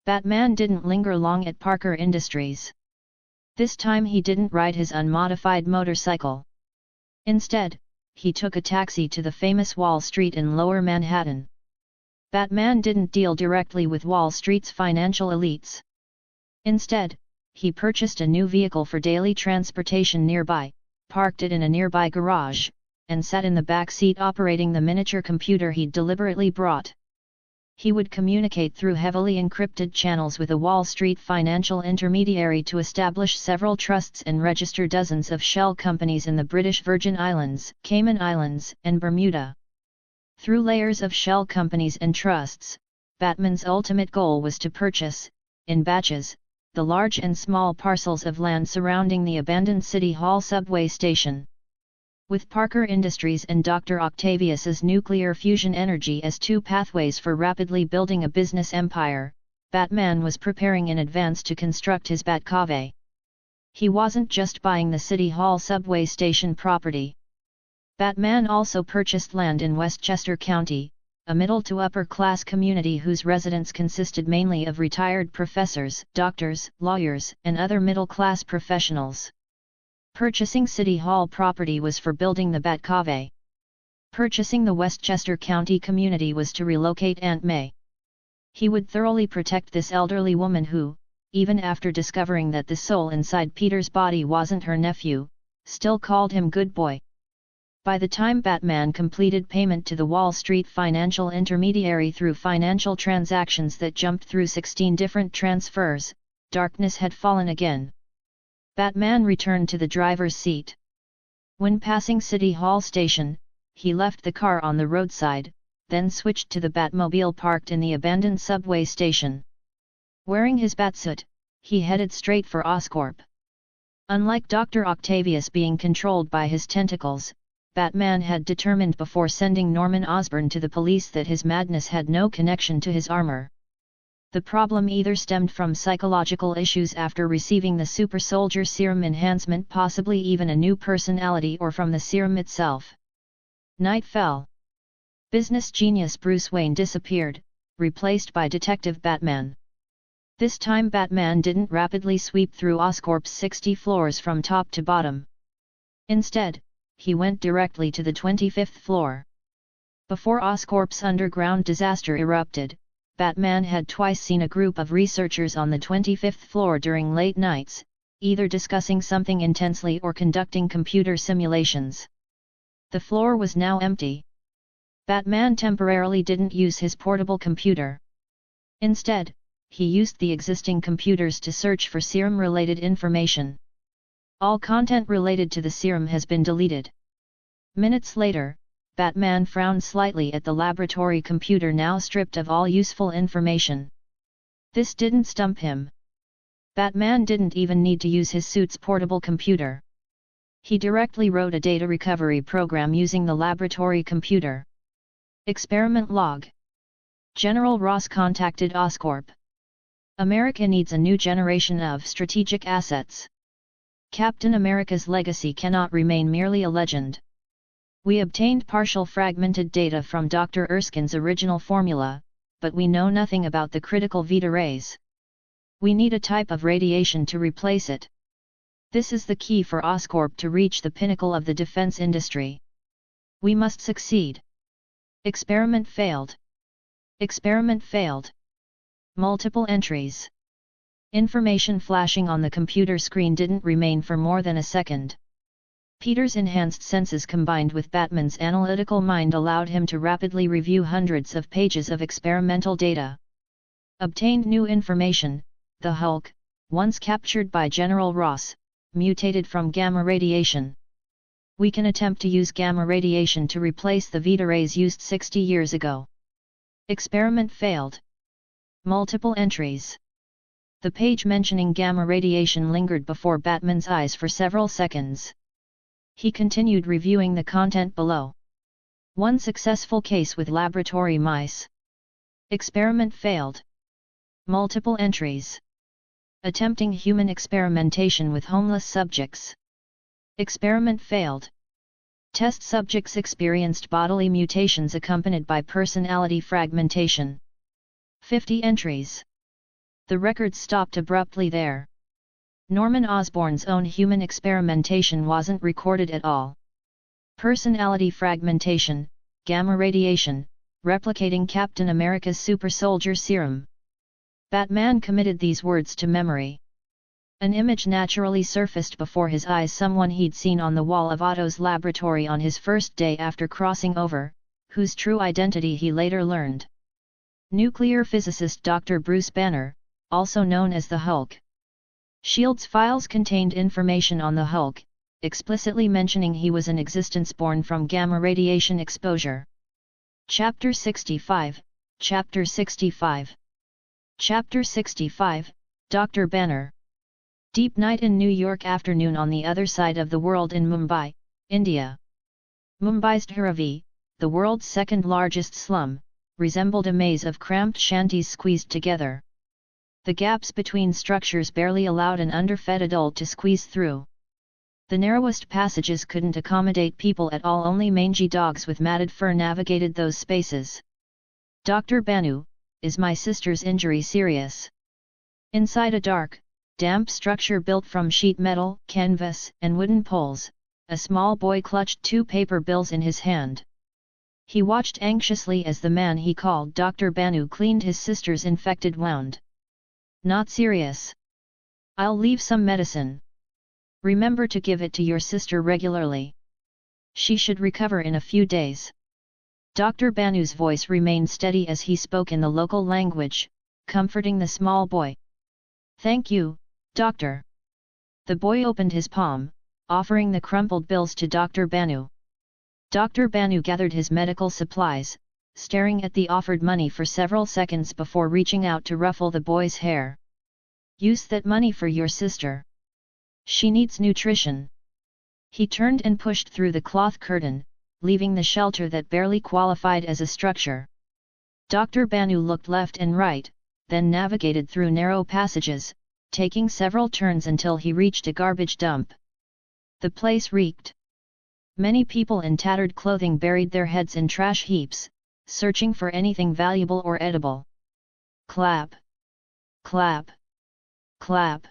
Batman didn't linger long at Parker Industries. This time he didn't ride his unmodified motorcycle. Instead, he took a taxi to the famous Wall Street in Lower Manhattan. Batman didn't deal directly with Wall Street's financial elites. Instead, he purchased a new vehicle for daily transportation nearby, parked it in a nearby garage, and sat in the back seat operating the miniature computer he'd deliberately brought. He would communicate through heavily encrypted channels with a Wall Street financial intermediary to establish several trusts and register dozens of shell companies in the British Virgin Islands, Cayman Islands, and Bermuda. Through layers of shell companies and trusts, Batman's ultimate goal was to purchase, in batches, the large and small parcels of land surrounding the abandoned City Hall subway station. With Parker Industries and Dr. Octavius's nuclear fusion energy as two pathways for rapidly building a business empire, Batman was preparing in advance to construct his Batcave. He wasn't just buying the City Hall subway station property. Batman also purchased land in Westchester County, a middle to upper class community whose residents consisted mainly of retired professors, doctors, lawyers, and other middle class professionals. Purchasing City Hall property was for building the Batcave. Purchasing the Westchester County community was to relocate Aunt May. He would thoroughly protect this elderly woman who, even after discovering that the soul inside Peter's body wasn't her nephew, still called him good boy. By the time Batman completed payment to the Wall Street financial intermediary through financial transactions that jumped through 16 different transfers, darkness had fallen again. Batman returned to the driver's seat. When passing City Hall station, he left the car on the roadside, then switched to the Batmobile parked in the abandoned subway station. Wearing his Batsuit, he headed straight for Oscorp. Unlike Dr. Octavius being controlled by his tentacles, Batman had determined before sending Norman Osborn to the police that his madness had no connection to his armor. The problem either stemmed from psychological issues after receiving the super soldier serum enhancement, possibly even a new personality, or from the serum itself. Night fell. Business genius Bruce Wayne disappeared, replaced by Detective Batman. This time Batman didn't rapidly sweep through Oscorp's 60 floors from top to bottom. Instead, he went directly to the 25th floor. Before Oscorp's underground disaster erupted, Batman had twice seen a group of researchers on the 25th floor during late nights, either discussing something intensely or conducting computer simulations. The floor was now empty. Batman temporarily didn't use his portable computer. Instead, he used the existing computers to search for serum-related information. All content related to the serum has been deleted. Minutes later, Batman frowned slightly at the laboratory computer now stripped of all useful information. This didn't stump him. Batman didn't even need to use his suit's portable computer. He directly wrote a data recovery program using the laboratory computer. Experiment log. General Ross contacted Oscorp. America needs a new generation of strategic assets. Captain America's legacy cannot remain merely a legend. We obtained partial fragmented data from Dr. Erskine's original formula, but we know nothing about the critical Vita rays. We need a type of radiation to replace it. This is the key for Oscorp to reach the pinnacle of the defense industry. We must succeed. Experiment failed. Experiment failed. Multiple entries. Information flashing on the computer screen didn't remain for more than a second. Peter's enhanced senses combined with Batman's analytical mind allowed him to rapidly review hundreds of pages of experimental data. Obtained new information: the Hulk, once captured by General Ross, mutated from gamma radiation. We can attempt to use gamma radiation to replace the Vita rays used 60 years ago. Experiment failed. Multiple entries. The page mentioning gamma radiation lingered before Batman's eyes for several seconds. He continued reviewing the content below. One successful case with laboratory mice. Experiment failed. Multiple entries. Attempting human experimentation with homeless subjects. Experiment failed. Test subjects experienced bodily mutations accompanied by personality fragmentation. 50 entries. The record stopped abruptly there. Norman Osborn's own human experimentation wasn't recorded at all. Personality fragmentation, gamma radiation, replicating Captain America's super soldier serum. Batman committed these words to memory. An image naturally surfaced before his eyes, someone he'd seen on the wall of Otto's laboratory on his first day after crossing over, whose true identity he later learned. Nuclear physicist Dr. Bruce Banner, also known as the Hulk. S.H.I.E.L.D.'s files contained information on the Hulk, explicitly mentioning he was an existence born from gamma radiation exposure. Chapter 65, Chapter 65. Chapter 65, Dr. Banner. Deep night in New York, afternoon on the other side of the world in Mumbai, India. Mumbai's Dharavi, the world's second largest slum, resembled a maze of cramped shanties squeezed together. The gaps between structures barely allowed an underfed adult to squeeze through. The narrowest passages couldn't accommodate people at all, only mangy dogs with matted fur navigated those spaces. Dr. Banu, is my sister's injury serious? Inside a dark, damp structure built from sheet metal, canvas, and wooden poles, a small boy clutched 2 paper bills in his hand. He watched anxiously as the man he called Dr. Banu cleaned his sister's infected wound. Not serious. I'll leave some medicine. Remember to give it to your sister regularly. She should recover in a few days. Dr. Banu's voice remained steady as he spoke in the local language, comforting the small boy. Thank you, doctor. The boy opened his palm, offering the crumpled bills to Dr. Banu. Dr. Banu gathered his medical supplies, staring at the offered money for several seconds before reaching out to ruffle the boy's hair. Use that money for your sister. She needs nutrition. He turned and pushed through the cloth curtain, leaving the shelter that barely qualified as a structure. Dr. Banu looked left and right, then navigated through narrow passages, taking several turns until he reached a garbage dump. The place reeked. Many people in tattered clothing buried their heads in trash heaps, searching for anything valuable or edible. Clap! Clap! Clap!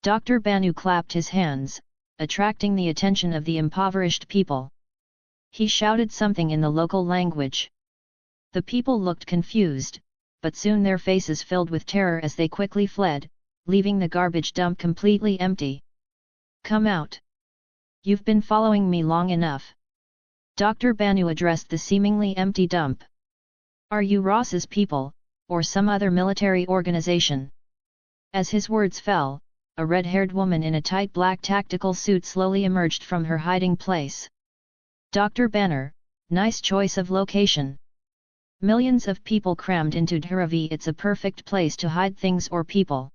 Dr. Banu clapped his hands, attracting the attention of the impoverished people. He shouted something in the local language. The people looked confused, but soon their faces filled with terror as they quickly fled, leaving the garbage dump completely empty. Come out! You've been following me long enough. Dr. Banu addressed the seemingly empty dump. Are you Ross's people, or some other military organization? As his words fell, a red-haired woman in a tight black tactical suit slowly emerged from her hiding place. Dr. Banner, nice choice of location. Millions of people crammed into Dharavi. It's a perfect place to hide things or people.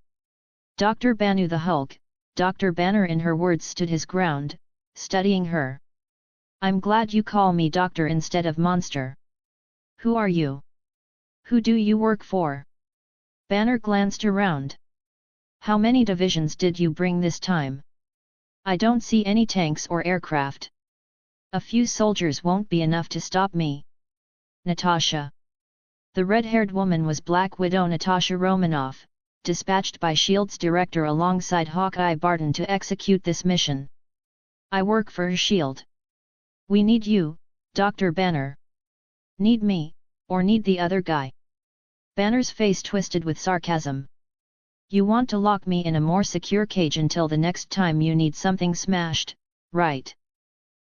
Dr. Banu the Hulk, Dr. Banner in her words stood his ground, studying her. I'm glad you call me doctor instead of monster. Who are you? Who do you work for? Banner glanced around. How many divisions did you bring this time? I don't see any tanks or aircraft. A few soldiers won't be enough to stop me. Natasha. The red-haired woman was Black Widow Natasha Romanoff, dispatched by S.H.I.E.L.D.'s director alongside Hawkeye Barton to execute this mission. I work for S.H.I.E.L.D. We need you, Dr. Banner. Need me, or need the other guy? Banner's face twisted with sarcasm. You want to lock me in a more secure cage until the next time you need something smashed, right?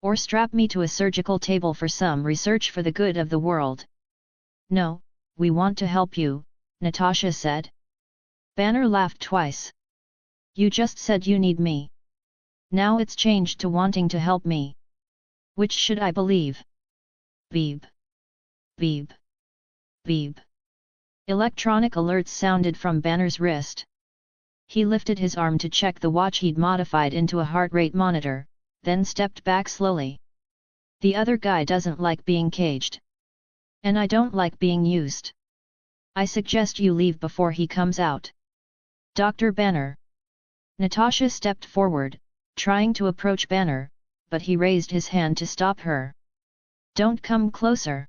Or strap me to a surgical table for some research for the good of the world. No, we want to help you, Natasha said. Banner laughed twice. You just said you need me. Now it's changed to wanting to help me. Which should I believe? Beep. Beep. Beep. Electronic alerts sounded from Banner's wrist. He lifted his arm to check the watch he'd modified into a heart rate monitor, then stepped back slowly. The other guy doesn't like being caged. And I don't like being used. I suggest you leave before he comes out. Dr. Banner. Natasha stepped forward, trying to approach Banner, but he raised his hand to stop her. Don't come closer.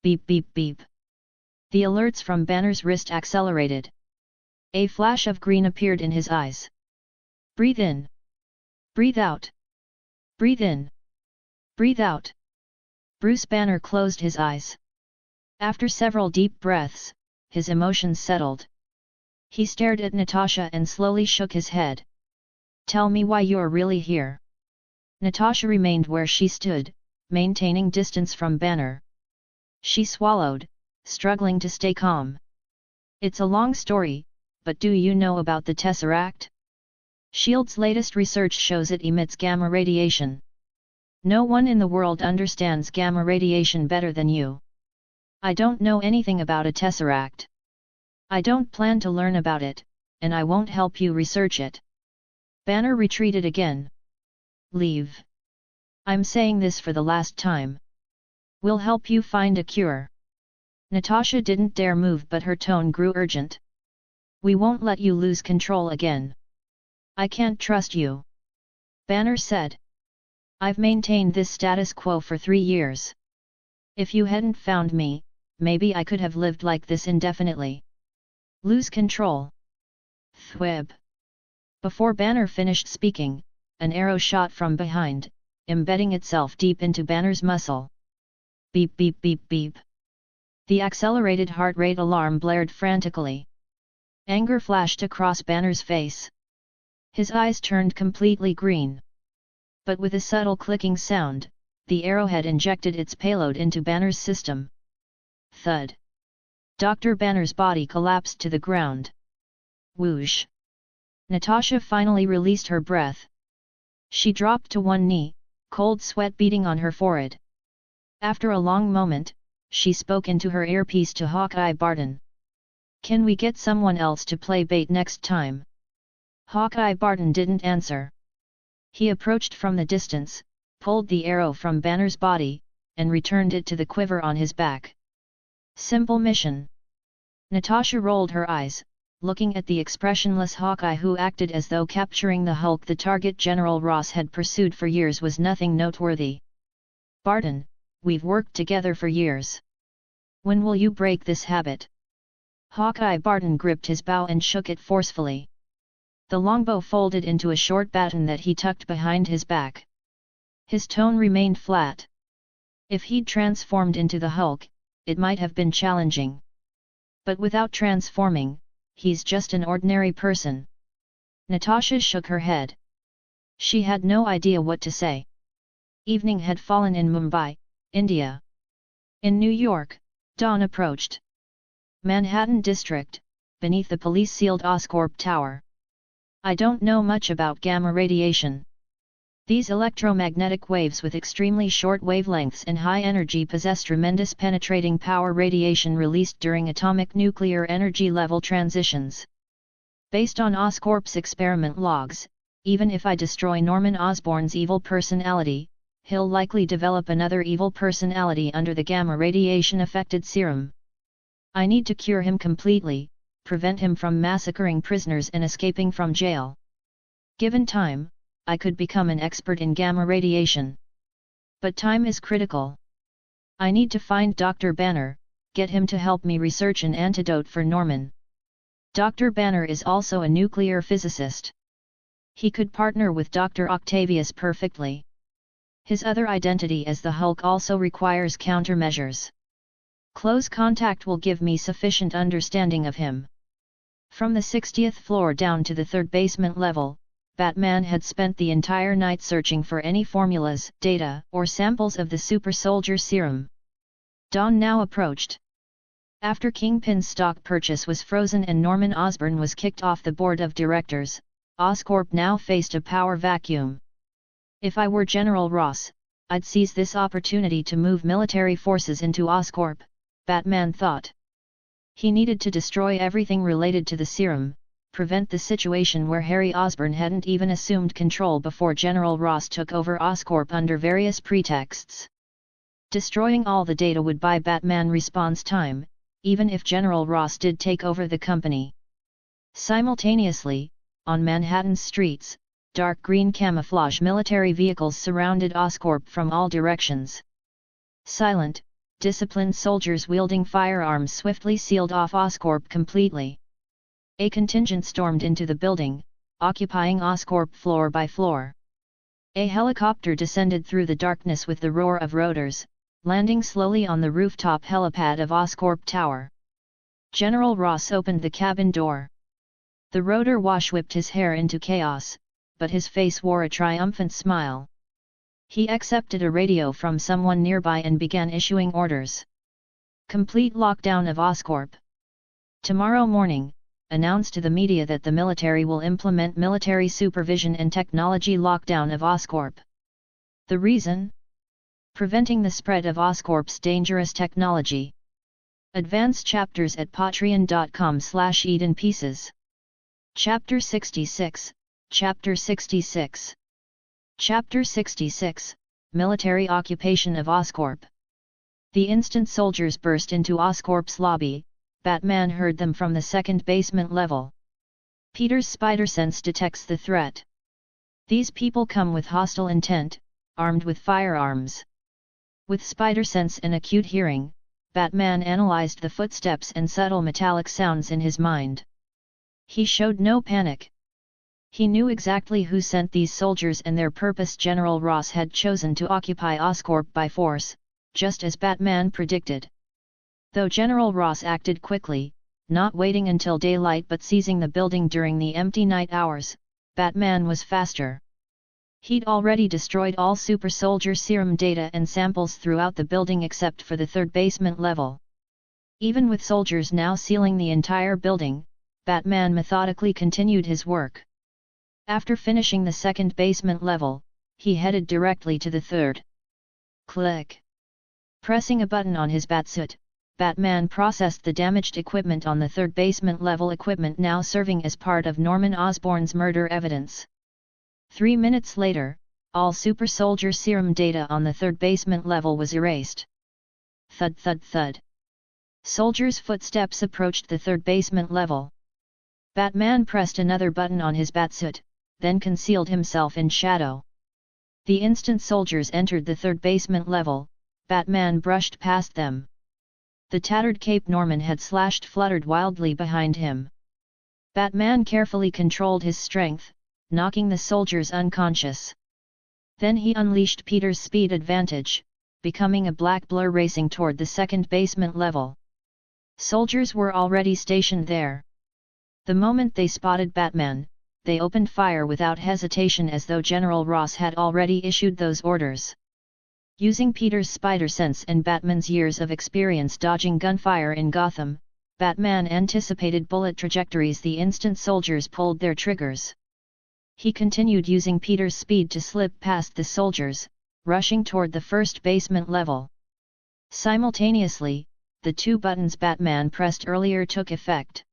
Beep beep beep. The alerts from Banner's wrist accelerated. A flash of green appeared in his eyes. Breathe in. Breathe out. Breathe in. Breathe out. Bruce Banner closed his eyes. After several deep breaths, his emotions settled. He stared at Natasha and slowly shook his head. Tell me why you're really here. Natasha remained where she stood, maintaining distance from Banner. She swallowed, struggling to stay calm. It's a long story, but do you know about the Tesseract? S.H.I.E.L.D.'s latest research shows it emits gamma radiation. No one in the world understands gamma radiation better than you. I don't know anything about a Tesseract. I don't plan to learn about it, and I won't help you research it. Banner retreated again. Leave. I'm saying this for the last time. We'll help you find a cure. Natasha didn't dare move, but her tone grew urgent. We won't let you lose control again. I can't trust you. Banner said. I've maintained this status quo for 3 years. If you hadn't found me, maybe I could have lived like this indefinitely. Lose control. Thwib. Before Banner finished speaking, an arrow shot from behind, embedding itself deep into Banner's muscle. Beep beep beep beep. The accelerated heart rate alarm blared frantically. Anger flashed across Banner's face. His eyes turned completely green. But with a subtle clicking sound, the arrowhead injected its payload into Banner's system. Thud. Dr. Banner's body collapsed to the ground. Whoosh. Natasha finally released her breath. She dropped to one knee, cold sweat beading on her forehead. After a long moment, she spoke into her earpiece to Hawkeye Barton. Can we get someone else to play bait next time? Hawkeye Barton didn't answer. He approached from the distance, pulled the arrow from Banner's body, and returned it to the quiver on his back. Simple mission. Natasha rolled her eyes, looking at the expressionless Hawkeye who acted as though capturing the Hulk, the target General Ross had pursued for years, was nothing noteworthy. Barton, we've worked together for years. When will you break this habit? Hawkeye Barton gripped his bow and shook it forcefully. The longbow folded into a short baton that he tucked behind his back. His tone remained flat. If he'd transformed into the Hulk, it might have been challenging. But without transforming, he's just an ordinary person. Natasha shook her head. She had no idea what to say. Evening had fallen in Mumbai, India. In New York, dawn approached. Manhattan District, beneath the police-sealed Oscorp Tower. I don't know much about gamma radiation. These electromagnetic waves with extremely short wavelengths and high energy possess tremendous penetrating power radiation released during atomic nuclear energy level transitions. Based on Oscorp's experiment logs, even if I destroy Norman Osborn's evil personality, he'll likely develop another evil personality under the gamma radiation-affected serum. I need to cure him completely, prevent him from massacring prisoners and escaping from jail. Given time, I could become an expert in gamma radiation. But time is critical. I need to find Dr. Banner, get him to help me research an antidote for Norman. Dr. Banner is also a nuclear physicist. He could partner with Dr. Octavius perfectly. His other identity as the Hulk also requires countermeasures. Close contact will give me sufficient understanding of him. From the 60th floor down to the third basement level, Batman had spent the entire night searching for any formulas, data, or samples of the super soldier serum. Dawn now approached. After Kingpin's stock purchase was frozen and Norman Osborn was kicked off the board of directors, Oscorp now faced a power vacuum. If I were General Ross, I'd seize this opportunity to move military forces into Oscorp, Batman thought. He needed to destroy everything related to the serum, prevent the situation where Harry Osborn hadn't even assumed control before General Ross took over Oscorp under various pretexts. Destroying all the data would buy Batman response time, even if General Ross did take over the company. Simultaneously, on Manhattan's streets, dark green camouflage military vehicles surrounded Oscorp from all directions. Silent, disciplined soldiers wielding firearms swiftly sealed off Oscorp completely. A contingent stormed into the building, occupying Oscorp floor by floor. A helicopter descended through the darkness with the roar of rotors, landing slowly on the rooftop helipad of Oscorp Tower. General Ross opened the cabin door. The rotor wash whipped his hair into chaos, but his face wore a triumphant smile. He accepted a radio from someone nearby and began issuing orders. Complete lockdown of Oscorp. Tomorrow morning, announce to the media that the military will implement military supervision and technology lockdown of Oscorp. The reason? Preventing the spread of Oscorp's dangerous technology. Advance chapters at patreon.com/eatinpieces. Chapter 66, Chapter 66. Chapter 66, Military Occupation of Oscorp. The instant soldiers burst into Oscorp's lobby, Batman heard them from the second basement level. Peter's spider sense detects the threat. These people come with hostile intent, armed with firearms. With spider sense and acute hearing, Batman analyzed the footsteps and subtle metallic sounds in his mind. He showed no panic. He knew exactly who sent these soldiers and their purpose. General Ross had chosen to occupy Oscorp by force, just as Batman predicted. Though General Ross acted quickly, not waiting until daylight but seizing the building during the empty night hours, Batman was faster. He'd already destroyed all super soldier serum data and samples throughout the building except for the third basement level. Even with soldiers now sealing the entire building, Batman methodically continued his work. After finishing the second basement level, he headed directly to the third. Click. Pressing a button on his batsuit, Batman processed the damaged equipment on the third basement level, equipment now serving as part of Norman Osborn's murder evidence. 3 minutes later, all super soldier serum data on the third basement level was erased. Thud thud thud. Soldiers' footsteps approached the third basement level. Batman pressed another button on his batsuit, then concealed himself in shadow. The instant soldiers entered the third basement level, Batman brushed past them. The tattered cape Norman had slashed fluttered wildly behind him. Batman carefully controlled his strength, knocking the soldiers unconscious. Then he unleashed Peter's speed advantage, becoming a black blur racing toward the second basement level. Soldiers were already stationed there. The moment they spotted Batman, they opened fire without hesitation as though General Ross had already issued those orders. Using Peter's spider sense and Batman's years of experience dodging gunfire in Gotham, Batman anticipated bullet trajectories the instant soldiers pulled their triggers. He continued using Peter's speed to slip past the soldiers, rushing toward the first basement level. Simultaneously, the two buttons Batman pressed earlier took effect.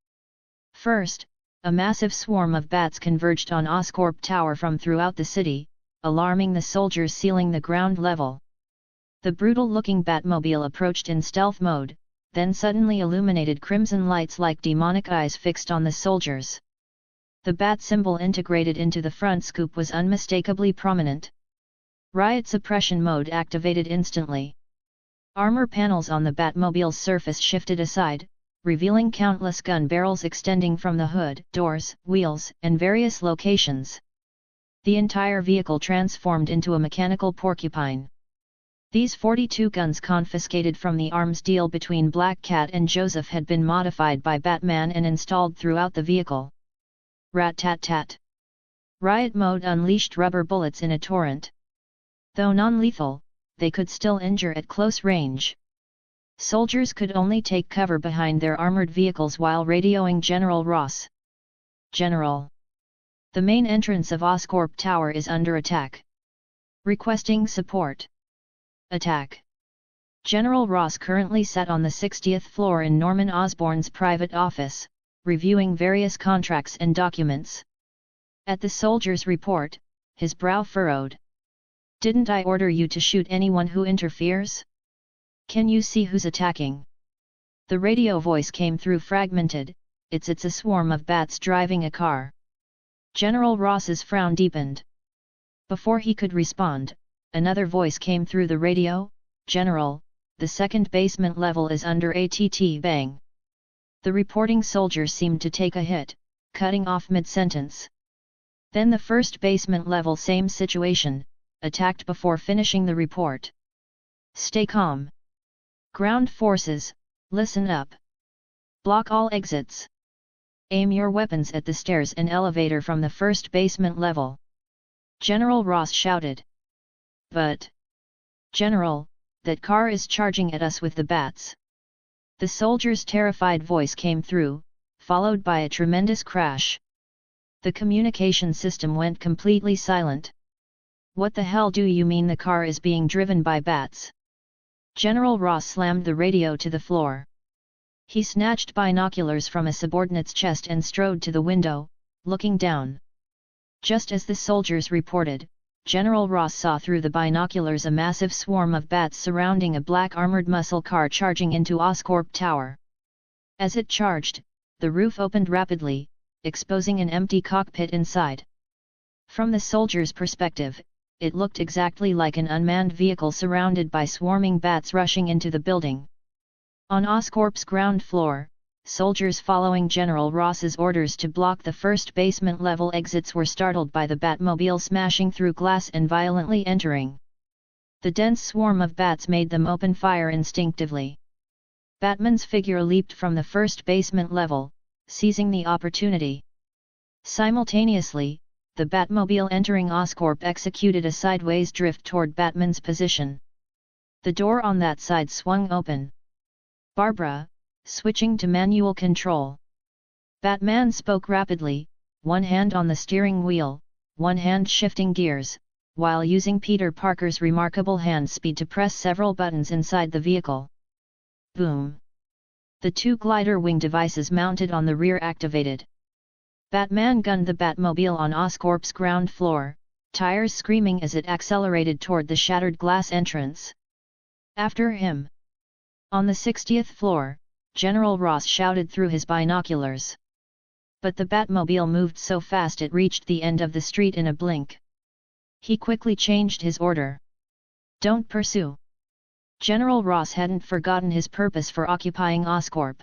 First, a massive swarm of bats converged on Oscorp Tower from throughout the city, alarming the soldiers sealing the ground level. The brutal-looking Batmobile approached in stealth mode, then suddenly illuminated crimson lights like demonic eyes fixed on the soldiers. The bat symbol integrated into the front scoop was unmistakably prominent. Riot suppression mode activated instantly. Armor panels on the Batmobile's surface shifted aside, revealing countless gun barrels extending from the hood, doors, wheels, and various locations. The entire vehicle transformed into a mechanical porcupine. These 42 guns confiscated from the arms deal between Black Cat and Joseph had been modified by Batman and installed throughout the vehicle. Rat-tat-tat. Riot mode unleashed rubber bullets in a torrent. Though non-lethal, they could still injure at close range. Soldiers could only take cover behind their armored vehicles while radioing General Ross. General. The main entrance of Oscorp Tower is under attack. Requesting support. Attack. General Ross currently sat on the 60th floor in Norman Osborn's private office, reviewing various contracts and documents. At the soldier's report, his brow furrowed. Didn't I order you to shoot anyone who interferes? Can you see who's attacking? The radio voice came through fragmented, it's a swarm of bats driving a car. General Ross's frown deepened. Before he could respond, another voice came through the radio, General, the second basement level is under ATT bang. The reporting soldier seemed to take a hit, cutting off mid-sentence. Then the first basement level same situation, attacked before finishing the report. Stay calm. Ground forces, listen up. Block all exits. Aim your weapons at the stairs and elevator from the first basement level. General Ross shouted. But, General, that car is charging at us with the bats. The soldier's terrified voice came through, followed by a tremendous crash. The communication system went completely silent. What the hell do you mean the car is being driven by bats? General Ross slammed the radio to the floor. He snatched binoculars from a subordinate's chest and strode to the window, looking down. Just as the soldiers reported, General Ross saw through the binoculars a massive swarm of bats surrounding a black armored muscle car charging into Oscorp Tower. As it charged, the roof opened rapidly, exposing an empty cockpit inside. From the soldier's perspective, it looked exactly like an unmanned vehicle surrounded by swarming bats rushing into the building. On Oscorp's ground floor, soldiers following General Ross's orders to block the first basement level exits were startled by the Batmobile smashing through glass and violently entering. The dense swarm of bats made them open fire instinctively. Batman's figure leaped from the first basement level, seizing the opportunity. Simultaneously, the Batmobile entering Oscorp executed a sideways drift toward Batman's position. The door on that side swung open. Barbara, switching to manual control. Batman spoke rapidly, one hand on the steering wheel, one hand shifting gears, while using Peter Parker's remarkable hand speed to press several buttons inside the vehicle. Boom! The two glider wing devices mounted on the rear activated. Batman gunned the Batmobile on Oscorp's ground floor, tires screaming as it accelerated toward the shattered glass entrance. After him! On the 60th floor, General Ross shouted through his binoculars. But the Batmobile moved so fast it reached the end of the street in a blink. He quickly changed his order. Don't pursue. General Ross hadn't forgotten his purpose for occupying Oscorp.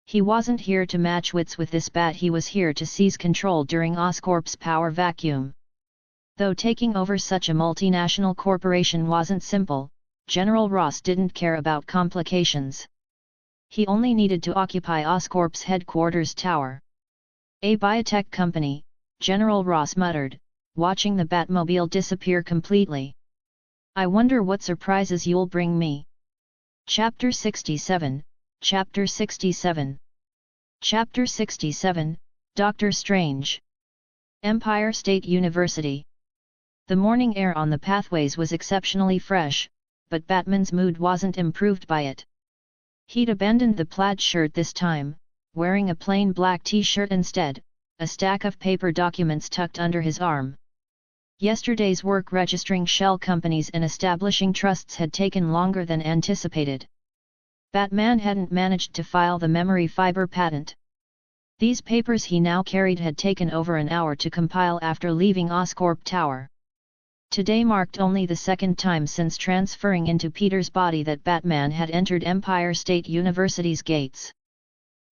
He wasn't here to match wits with this bat, he was here to seize control during Oscorp's power vacuum. Though taking over such a multinational corporation wasn't simple, General Ross didn't care about complications. He only needed to occupy Oscorp's headquarters tower. A biotech company, General Ross muttered, watching the Batmobile disappear completely. I wonder what surprises you'll bring me. Chapter 67, Chapter 67. Chapter 67, Doctor Strange. Empire State University. The morning air on the pathways was exceptionally fresh, but Batman's mood wasn't improved by it. He'd abandoned the plaid shirt this time, wearing a plain black t-shirt instead, a stack of paper documents tucked under his arm. Yesterday's work registering shell companies and establishing trusts had taken longer than anticipated. Batman hadn't managed to file the memory fiber patent. These papers he now carried had taken over an hour to compile after leaving Oscorp Tower. Today marked only the second time since transferring into Peter's body that Batman had entered Empire State University's gates.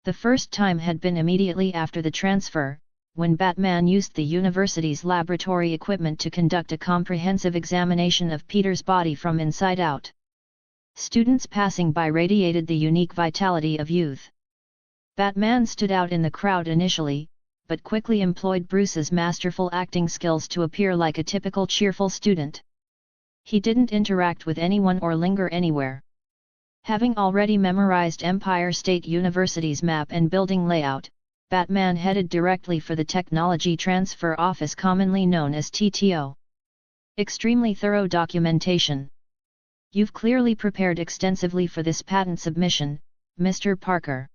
The first time had been immediately after the transfer, when Batman used the university's laboratory equipment to conduct a comprehensive examination of Peter's body from inside out. Students passing by radiated the unique vitality of youth. Batman stood out in the crowd initially, but quickly employed Bruce's masterful acting skills to appear like a typical cheerful student. He didn't interact with anyone or linger anywhere. Having already memorized Empire State University's map and building layout, Batman headed directly for the Technology Transfer Office, commonly known as TTO. Extremely thorough documentation. You've clearly prepared extensively for this patent submission, Mr. Parker.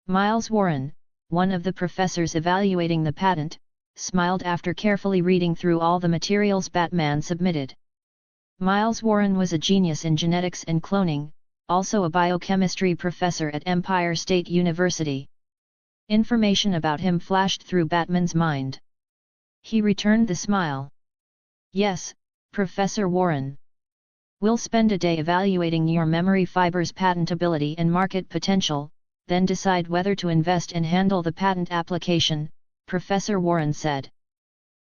Miles Warren, one of the professors evaluating the patent, smiled after carefully reading through all the materials Batman submitted. Miles Warren was a genius in genetics and cloning, also a biochemistry professor at Empire State University. Information about him flashed through Batman's mind. He returned the smile. Yes, Professor Warren. We'll spend a day evaluating your memory fiber's patentability and market potential, then decide whether to invest and handle the patent application, Professor Warren said.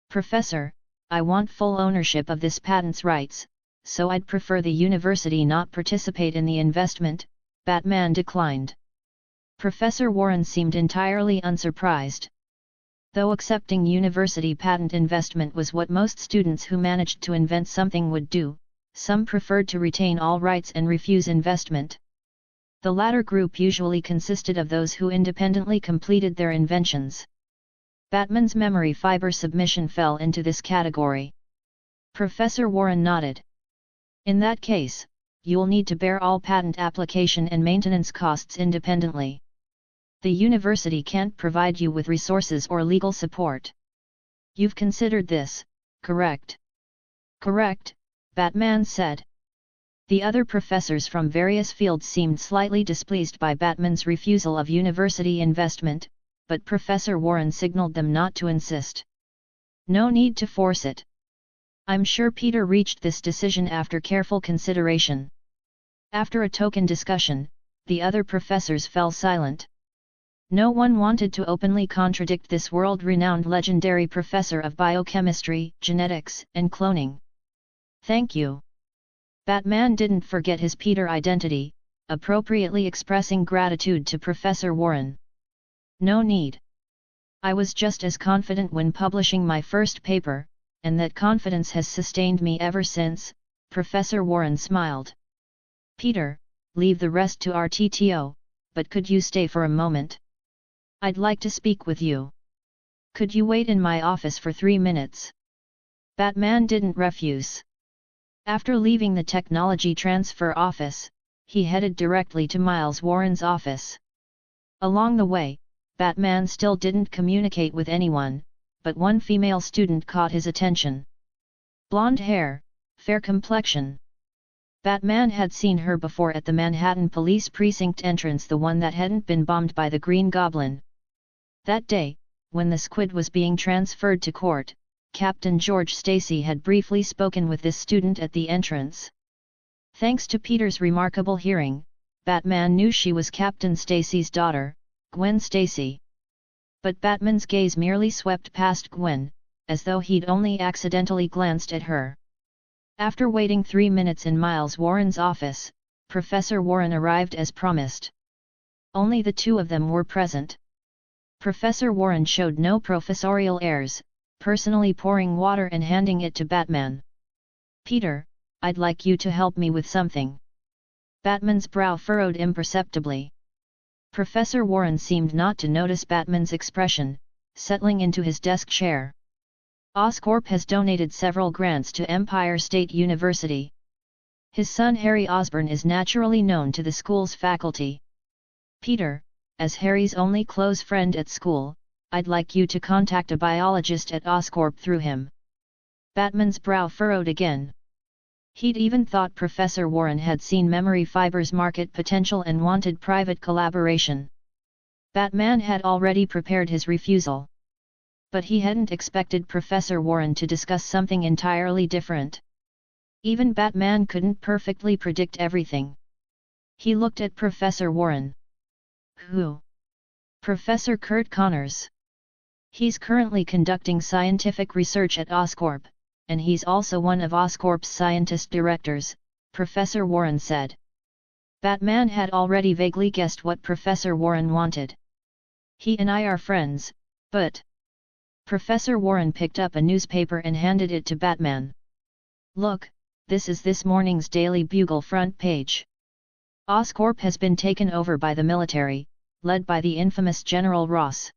Professor, I want full ownership of this patent's rights, so I'd prefer the university not participate in the investment, Batman declined. Professor Warren seemed entirely unsurprised. Though accepting university patent investment was what most students who managed to invent something would do, some preferred to retain all rights and refuse investment. The latter group usually consisted of those who independently completed their inventions. Batman's memory fiber submission fell into this category. Professor Warren nodded. In that case, you'll need to bear all patent application and maintenance costs independently. The university can't provide you with resources or legal support. You've considered this, correct? Correct, Batman said. The other professors from various fields seemed slightly displeased by Batman's refusal of university investment, but Professor Warren signaled them not to insist. No need to force it. I'm sure Peter reached this decision after careful consideration. After a token discussion, the other professors fell silent. No one wanted to openly contradict this world-renowned legendary professor of biochemistry, genetics, and cloning. Thank you. Batman didn't forget his Peter identity, appropriately expressing gratitude to Professor Warren. No need. I was just as confident when publishing my first paper, and that confidence has sustained me ever since, Professor Warren smiled. Peter, leave the rest to our TTO, but could you stay for a moment? I'd like to speak with you. Could you wait in my office for 3 minutes? Batman didn't refuse. After leaving the Technology Transfer Office, he headed directly to Miles Warren's office. Along the way, Batman still didn't communicate with anyone, but one female student caught his attention. Blonde hair, fair complexion. Batman had seen her before at the Manhattan Police Precinct entrance, the one that hadn't been bombed by the Green Goblin. That day, when the Squid was being transferred to court, Captain George Stacy had briefly spoken with this student at the entrance. Thanks to Peter's remarkable hearing, Batman knew she was Captain Stacy's daughter, Gwen Stacy. But Batman's gaze merely swept past Gwen, as though he'd only accidentally glanced at her. After waiting 3 minutes in Miles Warren's office, Professor Warren arrived as promised. Only the two of them were present. Professor Warren showed no professorial airs, personally pouring water and handing it to Batman. Peter, I'd like you to help me with something. Batman's brow furrowed imperceptibly. Professor Warren seemed not to notice Batman's expression, settling into his desk chair. Oscorp has donated several grants to Empire State University. His son Harry Osborn is naturally known to the school's faculty. Peter, as Harry's only close friend at school, I'd like you to contact a biologist at Oscorp through him. Batman's brow furrowed again. He'd even thought Professor Warren had seen memory fibers' market potential and wanted private collaboration. Batman had already prepared his refusal. But he hadn't expected Professor Warren to discuss something entirely different. Even Batman couldn't perfectly predict everything. He looked at Professor Warren. Who? Professor Kurt Connors. He's currently conducting scientific research at Oscorp, and he's also one of Oscorp's scientist directors, Professor Warren said. Batman had already vaguely guessed what Professor Warren wanted. He and I are friends, but... Professor Warren picked up a newspaper and handed it to Batman. Look, this is this morning's Daily Bugle front page. Oscorp has been taken over by the military, led by the infamous General Ross.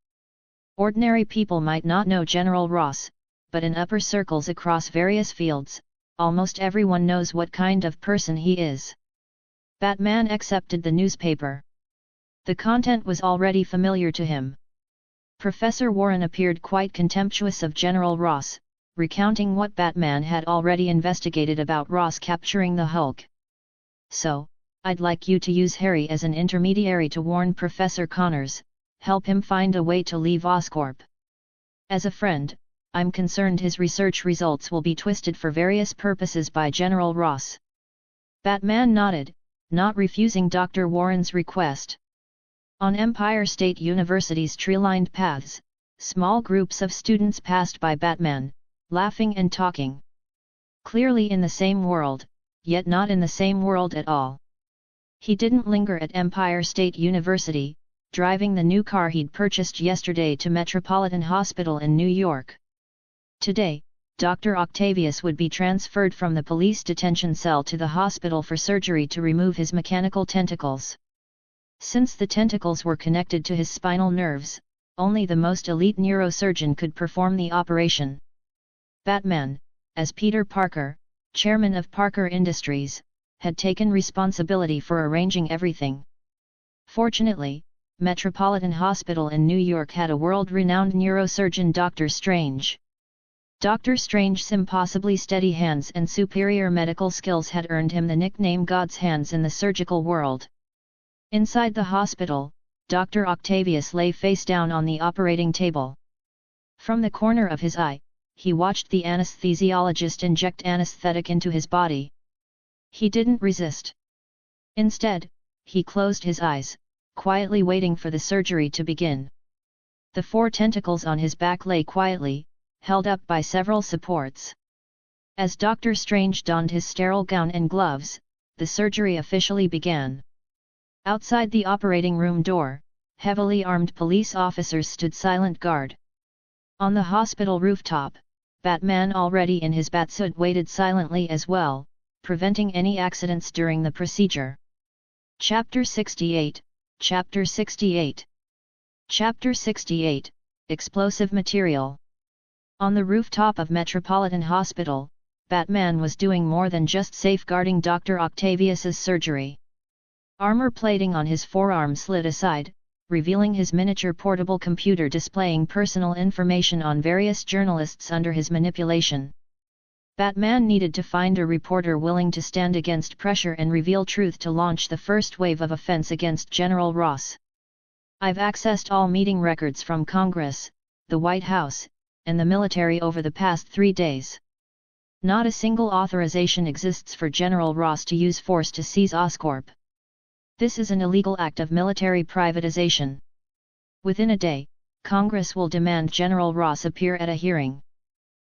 Ordinary people might not know General Ross, but in upper circles across various fields, almost everyone knows what kind of person he is. Batman accepted the newspaper. The content was already familiar to him. Professor Warren appeared quite contemptuous of General Ross, recounting what Batman had already investigated about Ross capturing the Hulk. So, I'd like you to use Harry as an intermediary to warn Professor Connors, help him find a way to leave Oscorp. As a friend, I'm concerned his research results will be twisted for various purposes by General Ross. Batman nodded, not refusing Dr. Warren's request. On Empire State University's tree-lined paths, small groups of students passed by Batman, laughing and talking. Clearly in the same world, yet not in the same world at all. He didn't linger at Empire State University, driving the new car he'd purchased yesterday to Metropolitan Hospital in New York. Today, Dr. Octavius would be transferred from the police detention cell to the hospital for surgery to remove his mechanical tentacles. Since the tentacles were connected to his spinal nerves, only the most elite neurosurgeon could perform the operation. Batman, as Peter Parker, chairman of Parker Industries, had taken responsibility for arranging everything. Fortunately, Metropolitan Hospital in New York had a world-renowned neurosurgeon, Dr. Strange. Dr. Strange's impossibly steady hands and superior medical skills had earned him the nickname God's Hands in the surgical world. Inside the hospital, Dr. Octavius lay face down on the operating table. From the corner of his eye, he watched the anesthesiologist inject anesthetic into his body. He didn't resist. Instead, he closed his eyes, quietly waiting for the surgery to begin. The 4 tentacles on his back lay quietly, held up by several supports. As Dr. Strange donned his sterile gown and gloves, the surgery officially began. Outside the operating room door, heavily armed police officers stood silent guard. On the hospital rooftop, Batman, already in his batsuit, waited silently as well, preventing any accidents during the procedure. Chapter 68, Chapter 68. Chapter 68, Explosive Material. On the rooftop of Metropolitan Hospital, Batman was doing more than just safeguarding Dr. Octavius's surgery. Armor plating on his forearm slid aside, revealing his miniature portable computer displaying personal information on various journalists under his manipulation. Batman needed to find a reporter willing to stand against pressure and reveal truth to launch the first wave of offense against General Ross. I've accessed all meeting records from Congress, the White House, and the military over the past 3 days. Not a single authorization exists for General Ross to use force to seize Oscorp. This is an illegal act of military privatization. Within a day, Congress will demand General Ross appear at a hearing.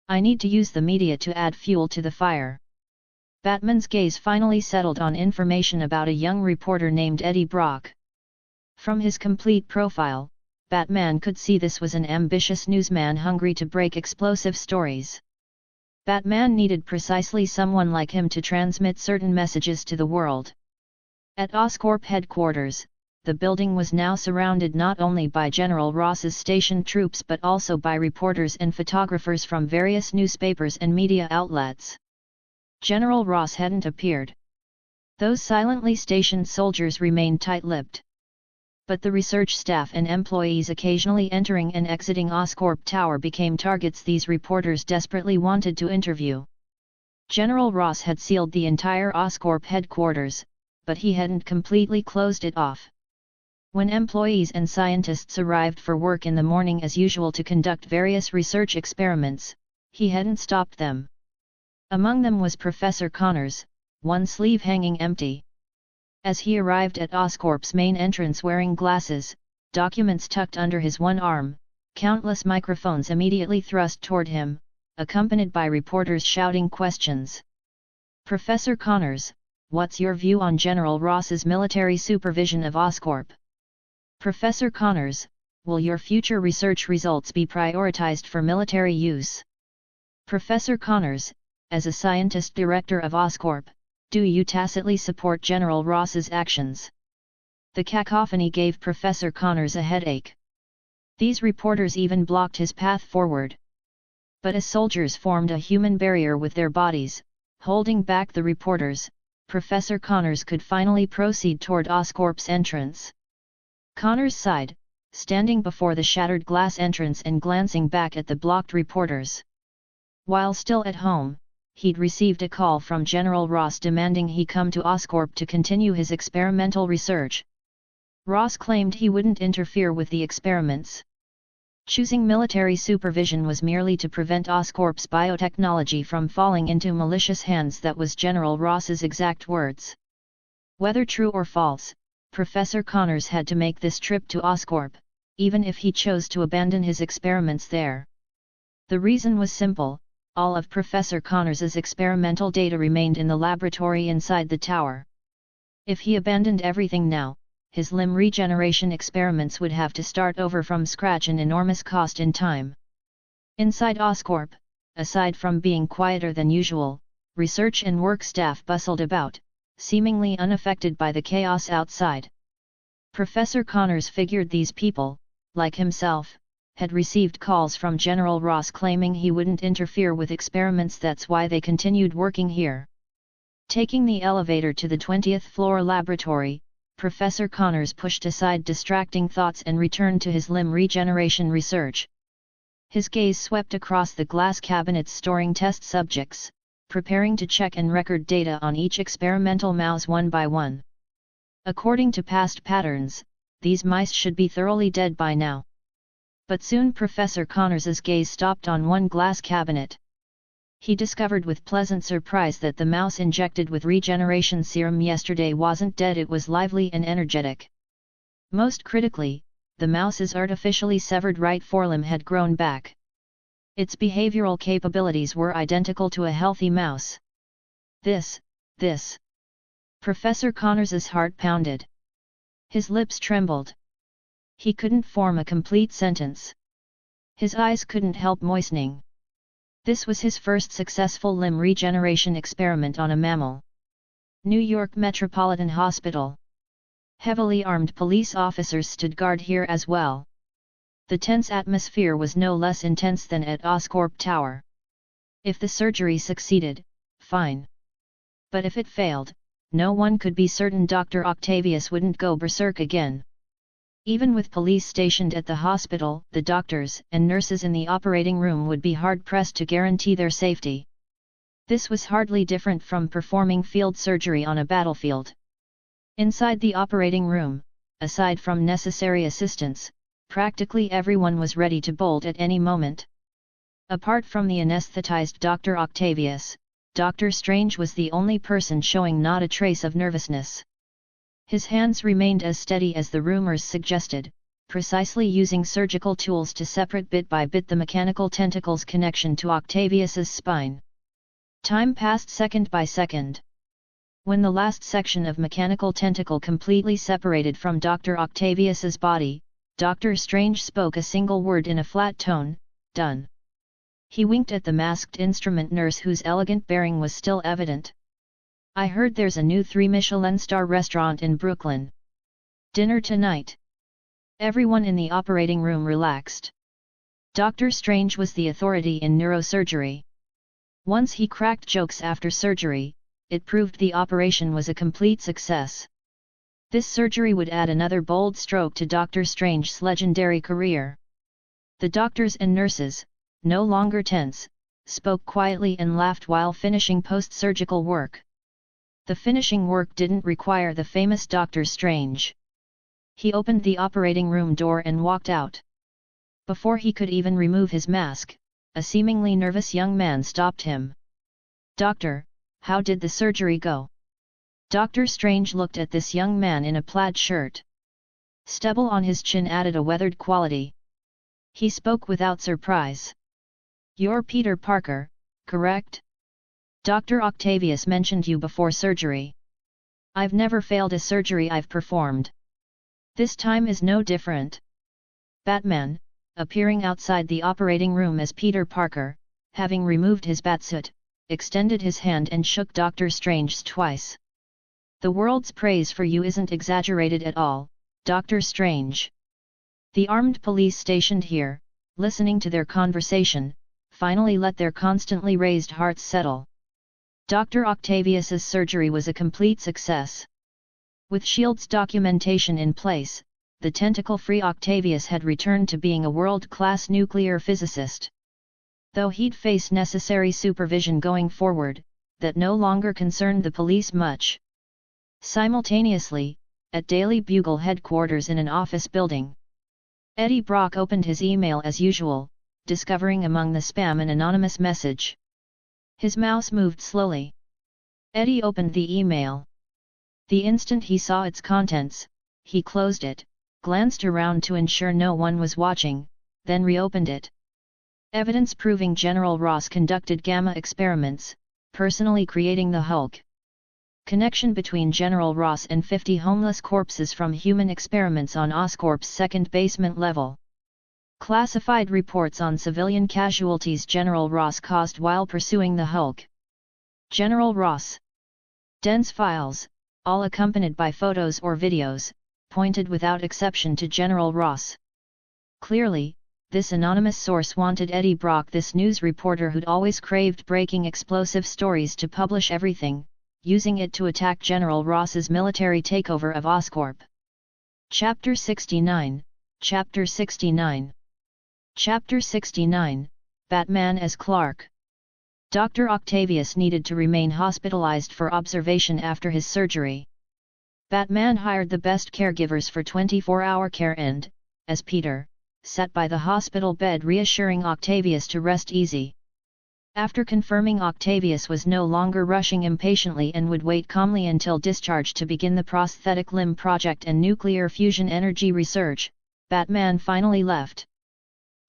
I need to use the media to add fuel to the fire. Batman's gaze finally settled on information about a young reporter named Eddie Brock. From his complete profile, Batman could see this was an ambitious newsman hungry to break explosive stories. Batman needed precisely someone like him to transmit certain messages to the world. At Oscorp headquarters, the building was now surrounded not only by General Ross's stationed troops but also by reporters and photographers from various newspapers and media outlets. General Ross hadn't appeared. Those silently stationed soldiers remained tight-lipped. But the research staff and employees occasionally entering and exiting Oscorp Tower became targets these reporters desperately wanted to interview. General Ross had sealed the entire Oscorp headquarters, but he hadn't completely closed it off. When employees and scientists arrived for work in the morning as usual to conduct various research experiments, he hadn't stopped them. Among them was Professor Connors, one sleeve hanging empty. As he arrived at Oscorp's main entrance wearing glasses, documents tucked under his one arm, countless microphones immediately thrust toward him, accompanied by reporters shouting questions. "Professor Connors, what's your view on General Ross's military supervision of Oscorp? Professor Connors, will your future research results be prioritized for military use? Professor Connors, as a scientist director of Oscorp, do you tacitly support General Ross's actions?" The cacophony gave Professor Connors a headache. These reporters even blocked his path forward. But as soldiers formed a human barrier with their bodies, holding back the reporters, Professor Connors could finally proceed toward Oscorp's entrance. Connors sighed, standing before the shattered glass entrance and glancing back at the blocked reporters. While still at home, he'd received a call from General Ross demanding he come to Oscorp to continue his experimental research. Ross claimed he wouldn't interfere with the experiments. Choosing military supervision was merely to prevent Oscorp's biotechnology from falling into malicious hands. That was General Ross's exact words. Whether true or false, Professor Connors had to make this trip to Oscorp, even if he chose to abandon his experiments there. The reason was simple: all of Professor Connors's experimental data remained in the laboratory inside the tower. If he abandoned everything now, his limb regeneration experiments would have to start over from scratch, an enormous cost in time. Inside Oscorp, aside from being quieter than usual, research and work staff bustled about, seemingly unaffected by the chaos outside. Professor Connors figured these people, like himself, had received calls from General Ross claiming he wouldn't interfere with experiments. That's why they continued working here. Taking the elevator to the 20th floor laboratory, Professor Connors pushed aside distracting thoughts and returned to his limb regeneration research. His gaze swept across the glass cabinets storing test subjects, preparing to check and record data on each experimental mouse one by one. According to past patterns, these mice should be thoroughly dead by now. But soon Professor Connors's gaze stopped on one glass cabinet. He discovered with pleasant surprise that the mouse injected with regeneration serum yesterday wasn't dead, it was lively and energetic. Most critically, the mouse's artificially severed right forelimb had grown back. Its behavioral capabilities were identical to a healthy mouse. This. Professor Connors's heart pounded. His lips trembled. He couldn't form a complete sentence. His eyes couldn't help moistening. This was his first successful limb regeneration experiment on a mammal. New York Metropolitan Hospital. Heavily armed police officers stood guard here as well. The tense atmosphere was no less intense than at Oscorp Tower. If the surgery succeeded, fine. But if it failed, no one could be certain Dr. Octavius wouldn't go berserk again. Even with police stationed at the hospital, the doctors and nurses in the operating room would be hard-pressed to guarantee their safety. This was hardly different from performing field surgery on a battlefield. Inside the operating room, aside from necessary assistants, practically everyone was ready to bolt at any moment. Apart from the anesthetized Dr. Octavius, Dr. Strange was the only person showing not a trace of nervousness. His hands remained as steady as the rumors suggested, precisely using surgical tools to separate bit by bit the mechanical tentacle's connection to Octavius's spine. Time passed second by second. When the last section of mechanical tentacle completely separated from Dr. Octavius's body, Dr. Strange spoke a single word in a flat tone: "Done." He winked at the masked instrument nurse whose elegant bearing was still evident. "I heard there's a new 3 Michelin star restaurant in Brooklyn." Dinner tonight. Everyone in the operating room relaxed. Dr. Strange was the authority in neurosurgery. Once he cracked jokes after surgery, it proved the operation was a complete success. This surgery would add another bold stroke to Dr. Strange's legendary career. The doctors and nurses, no longer tense, spoke quietly and laughed while finishing post-surgical work. The finishing work didn't require the famous Dr. Strange. He opened the operating room door and walked out. Before he could even remove his mask, a seemingly nervous young man stopped him. "Doctor, how did the surgery go?" Dr. Strange looked at this young man in a plaid shirt. Stubble on his chin added a weathered quality. He spoke without surprise. "You're Peter Parker, correct? Dr. Octavius mentioned you before surgery. I've never failed a surgery I've performed. This time is no different." Batman, appearing outside the operating room as Peter Parker, having removed his batsuit, extended his hand and shook Dr. Strange's twice. "The world's praise for you isn't exaggerated at all, Dr. Strange." The armed police stationed here, listening to their conversation, finally let their constantly raised hearts settle. Dr. Octavius's surgery was a complete success. With S.H.I.E.L.D.'s documentation in place, the tentacle-free Octavius had returned to being a world-class nuclear physicist. Though he'd face necessary supervision going forward, that no longer concerned the police much. Simultaneously, at Daily Bugle headquarters in an office building, Eddie Brock opened his email as usual, discovering among the spam an anonymous message. His mouse moved slowly. Eddie opened the email. The instant he saw its contents, he closed it, glanced around to ensure no one was watching, then reopened it. Evidence proving General Ross conducted gamma experiments, personally creating the Hulk. Connection between General Ross and 50 homeless corpses from human experiments on Oscorp's second basement level. Classified reports on civilian casualties General Ross caused while pursuing the Hulk. General Ross. Dense files, all accompanied by photos or videos, pointed without exception to General Ross. Clearly, this anonymous source wanted Eddie Brock, this news reporter who'd always craved breaking explosive stories, to publish everything, using it to attack General Ross's military takeover of Oscorp. Chapter 69, Chapter 69. Chapter 69, Batman as Clark. Dr. Octavius needed to remain hospitalized for observation after his surgery. Batman hired the best caregivers for 24-hour care and, as Peter, sat by the hospital bed reassuring Octavius to rest easy. After confirming Octavius was no longer rushing impatiently and would wait calmly until discharge to begin the prosthetic limb project and nuclear fusion energy research, Batman finally left.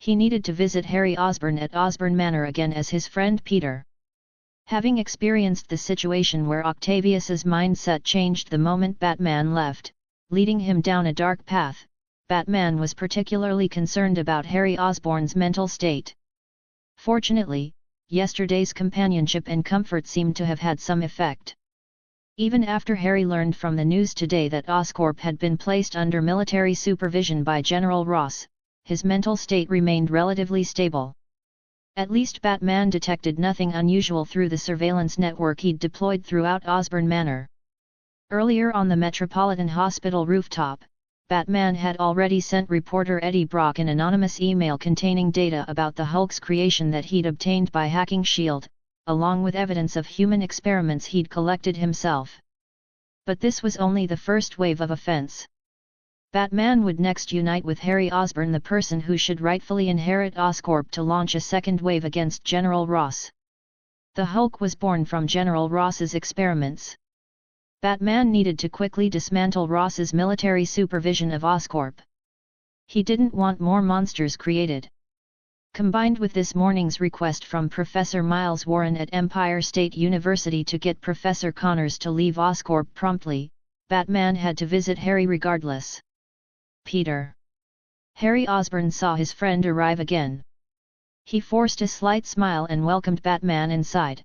He needed to visit Harry Osborn at Osborn Manor again as his friend Peter. Having experienced the situation where Octavius's mindset changed the moment Batman left, leading him down a dark path, Batman was particularly concerned about Harry Osborn's mental state. Fortunately, yesterday's companionship and comfort seemed to have had some effect. Even after Harry learned from the news today that Oscorp had been placed under military supervision by General Ross, his mental state remained relatively stable. At least Batman detected nothing unusual through the surveillance network he'd deployed throughout Osborn Manor. Earlier on the Metropolitan Hospital rooftop, Batman had already sent reporter Eddie Brock an anonymous email containing data about the Hulk's creation that he'd obtained by hacking S.H.I.E.L.D., along with evidence of human experiments he'd collected himself. But this was only the first wave of offense. Batman would next unite with Harry Osborn, the person who should rightfully inherit Oscorp, to launch a second wave against General Ross. The Hulk was born from General Ross's experiments. Batman needed to quickly dismantle Ross's military supervision of Oscorp. He didn't want more monsters created. Combined with this morning's request from Professor Miles Warren at Empire State University to get Professor Connors to leave Oscorp promptly, Batman had to visit Harry regardless. Peter. Harry Osborn saw his friend arrive again. He forced a slight smile and welcomed Batman inside.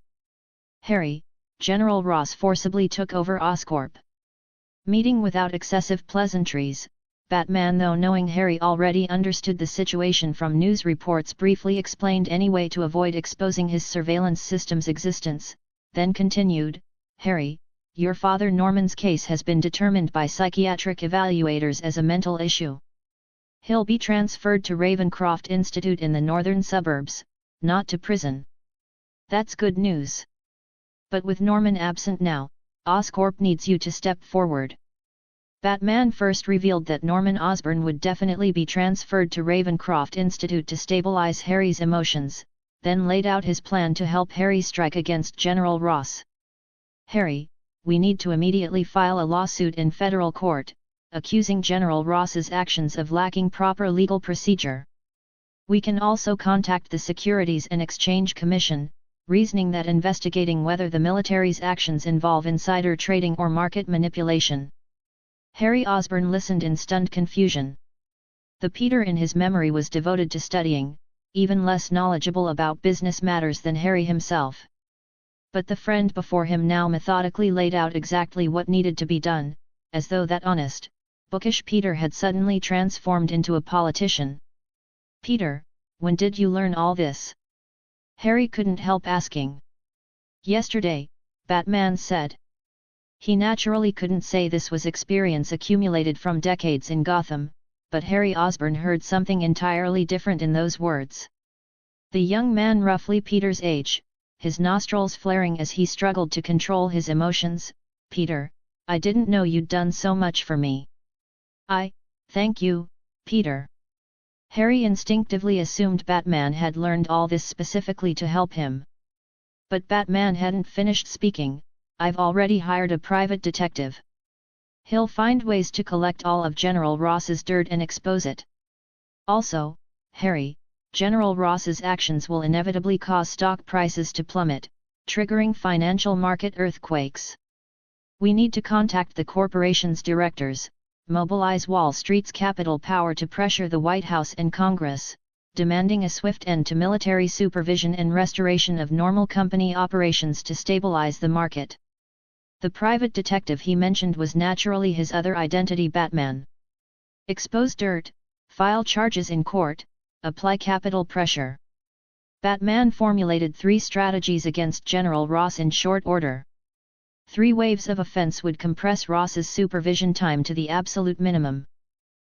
"Harry, General Ross forcibly took over Oscorp. Meeting without excessive pleasantries, Batman, though knowing Harry already understood the situation from news reports, briefly explained anyway to avoid exposing his surveillance system's existence, then continued, "Harry, your father Norman's case has been determined by psychiatric evaluators as a mental issue. He'll be transferred to Ravencroft Institute in the northern suburbs, not to prison. That's good news. But with Norman absent now, Oscorp needs you to step forward." Batman first revealed that Norman Osborn would definitely be transferred to Ravencroft Institute to stabilize Harry's emotions, then laid out his plan to help Harry strike against General Ross. "Harry, we need to immediately file a lawsuit in federal court, accusing General Ross's actions of lacking proper legal procedure. We can also contact the Securities and Exchange Commission, reasoning that investigating whether the military's actions involve insider trading or market manipulation." Harry Osborn listened in stunned confusion. The Peter in his memory was devoted to studying, even less knowledgeable about business matters than Harry himself. But the friend before him now methodically laid out exactly what needed to be done, as though that honest, bookish Peter had suddenly transformed into a politician. "Peter, when did you learn all this?" Harry couldn't help asking. "Yesterday," Batman said. He naturally couldn't say this was experience accumulated from decades in Gotham, but Harry Osborn heard something entirely different in those words. The young man, roughly Peter's age, his nostrils flaring as he struggled to control his emotions. "Peter, I didn't know you'd done so much for me." Thank you, Peter." Harry instinctively assumed Batman had learned all this specifically to help him. But Batman hadn't finished speaking. "I've already hired a private detective. He'll find ways to collect all of General Ross's dirt and expose it. Also, Harry, General Ross's actions will inevitably cause stock prices to plummet, triggering financial market earthquakes. We need to contact the corporation's directors, mobilize Wall Street's capital power to pressure the White House and Congress, demanding a swift end to military supervision and restoration of normal company operations to stabilize the market." The private detective he mentioned was naturally his other identity, Batman. Expose dirt, file charges in court, apply capital pressure. Batman formulated 3 strategies against General Ross in short order. 3 waves of offense would compress Ross's supervision time to the absolute minimum.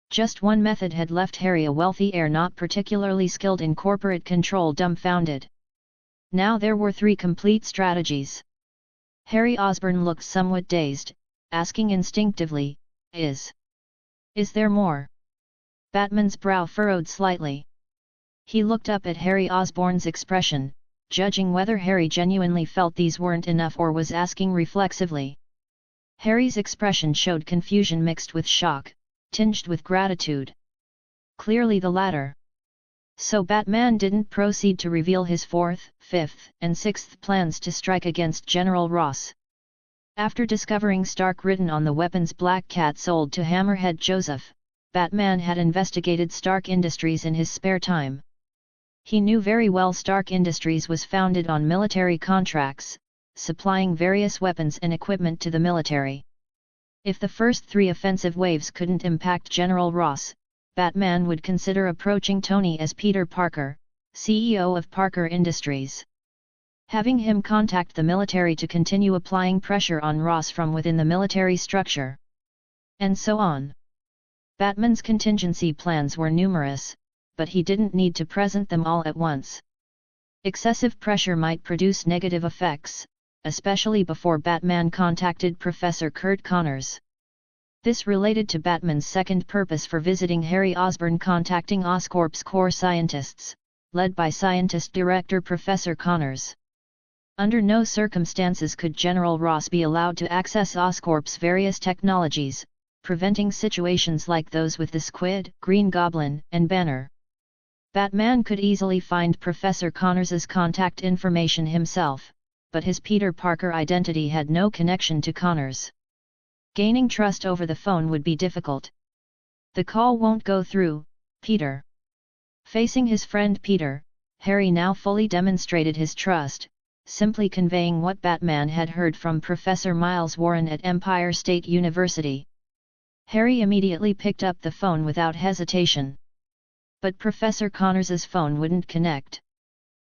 Just one method had left Harry, a wealthy heir not particularly skilled in corporate control, dumbfounded. Now there were 3 complete strategies. Harry Osborn looked somewhat dazed, asking instinctively, Is there more?" Batman's brow furrowed slightly. He looked up at Harry Osborn's expression, judging whether Harry genuinely felt these weren't enough or was asking reflexively. Harry's expression showed confusion mixed with shock, tinged with gratitude. Clearly the latter. So Batman didn't proceed to reveal his 4th, 5th, and 6th plans to strike against General Ross. After discovering Stark written on the weapon's Black Cat sold to Hammerhead Joseph, Batman had investigated Stark Industries in his spare time. He knew very well Stark Industries was founded on military contracts, supplying various weapons and equipment to the military. If the first 3 offensive waves couldn't impact General Ross, Batman would consider approaching Tony as Peter Parker, CEO of Parker Industries. Having him contact the military to continue applying pressure on Ross from within the military structure. And so on. Batman's contingency plans were numerous, but he didn't need to present them all at once. Excessive pressure might produce negative effects, especially before Batman contacted Professor Kurt Connors. This related to Batman's second purpose for visiting Harry Osborn, contacting Oscorp's core scientists, led by Scientist Director Professor Connors. Under no circumstances could General Ross be allowed to access Oscorp's various technologies, preventing situations like those with the Squid, Green Goblin, and Banner. Batman could easily find Professor Connors's contact information himself, but his Peter Parker identity had no connection to Connors. Gaining trust over the phone would be difficult. "The call won't go through, Peter." Facing his friend Peter, Harry now fully demonstrated his trust, simply conveying what Batman had heard from Professor Miles Warren at Empire State University. Harry immediately picked up the phone without hesitation. But Professor Connors's phone wouldn't connect.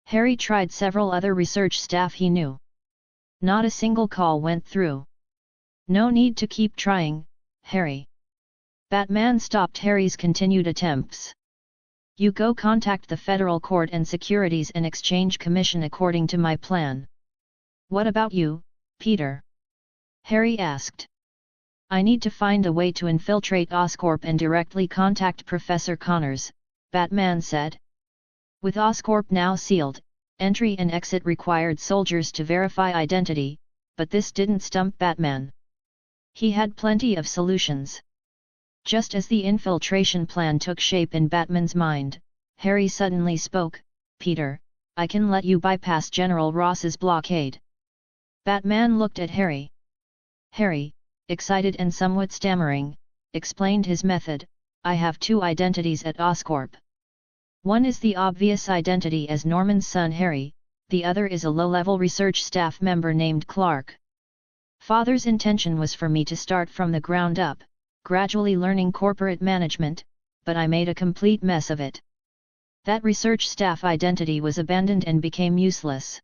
Harry tried several other research staff he knew. Not a single call went through. No need to keep trying, Harry. Batman stopped Harry's continued attempts. You go contact the Federal Court and Securities and Exchange Commission according to my plan. What about you, Peter? Harry asked. I need to find a way to infiltrate Oscorp and directly contact Professor Connors, Batman said. With Oscorp now sealed, entry and exit required soldiers to verify identity, but this didn't stump Batman. He had plenty of solutions. Just as the infiltration plan took shape in Batman's mind, Harry suddenly spoke, Peter, I can let you bypass General Ross's blockade. Batman looked at Harry. Harry, excited and somewhat stammering, explained his method. I have two identities at Oscorp. One is the obvious identity as Norman's son Harry, the other is a low-level research staff member named Clark. Father's intention was for me to start from the ground up, gradually learning corporate management, but I made a complete mess of it. That research staff identity was abandoned and became useless.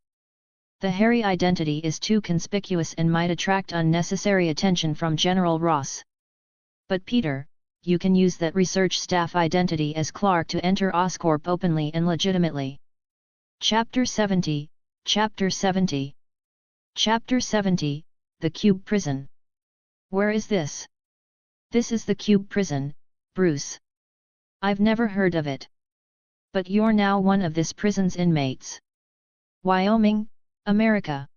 The Harry identity is too conspicuous and might attract unnecessary attention from General Ross. But Peter, you can use that research staff identity as Clark to enter Oscorp openly and legitimately. Chapter 70, Chapter 70. Chapter 70, The Cube Prison. Where is this? This is the Cube Prison, Bruce. I've never heard of it. But you're now one of this prison's inmates. Wyoming, America.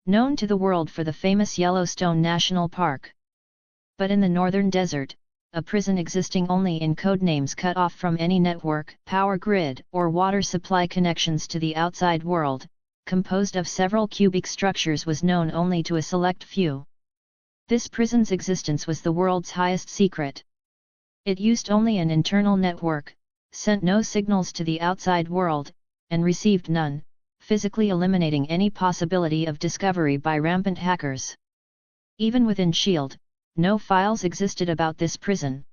Known to the world for the famous Yellowstone National Park. But in the northern desert, a prison existing only in code names cut off from any network, power grid, or water supply connections to the outside world, composed of several cubic structures was known only to a select few. This prison's existence was the world's highest secret. It used only an internal network, sent no signals to the outside world, and received none, physically eliminating any possibility of discovery by rampant hackers. Even within S.H.I.E.L.D., no files existed about this prison.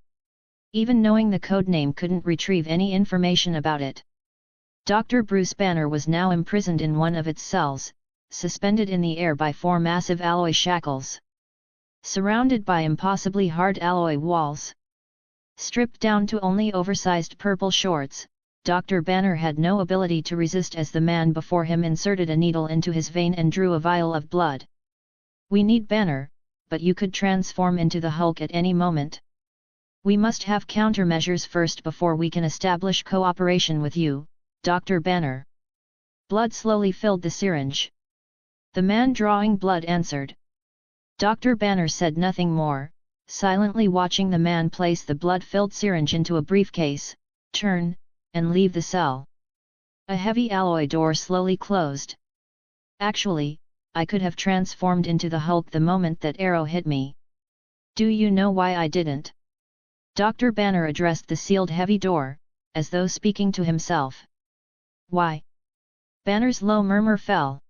Even knowing the codename couldn't retrieve any information about it. Dr. Bruce Banner was now imprisoned in one of its cells, suspended in the air by 4 massive alloy shackles. Surrounded by impossibly hard alloy walls. Stripped down to only oversized purple shorts, Dr. Banner had no ability to resist as the man before him inserted a needle into his vein and drew a vial of blood. We need Banner, but you could transform into the Hulk at any moment. We must have countermeasures first before we can establish cooperation with you, Dr. Banner. Blood slowly filled the syringe. The man drawing blood answered. Dr. Banner said nothing more, silently watching the man place the blood-filled syringe into a briefcase, turn, and leave the cell. A heavy alloy door slowly closed. Actually, I could have transformed into the Hulk the moment that arrow hit me. Do you know why I didn't? Dr. Banner addressed the sealed heavy door, as though speaking to himself. Why? Banner's low murmur fell.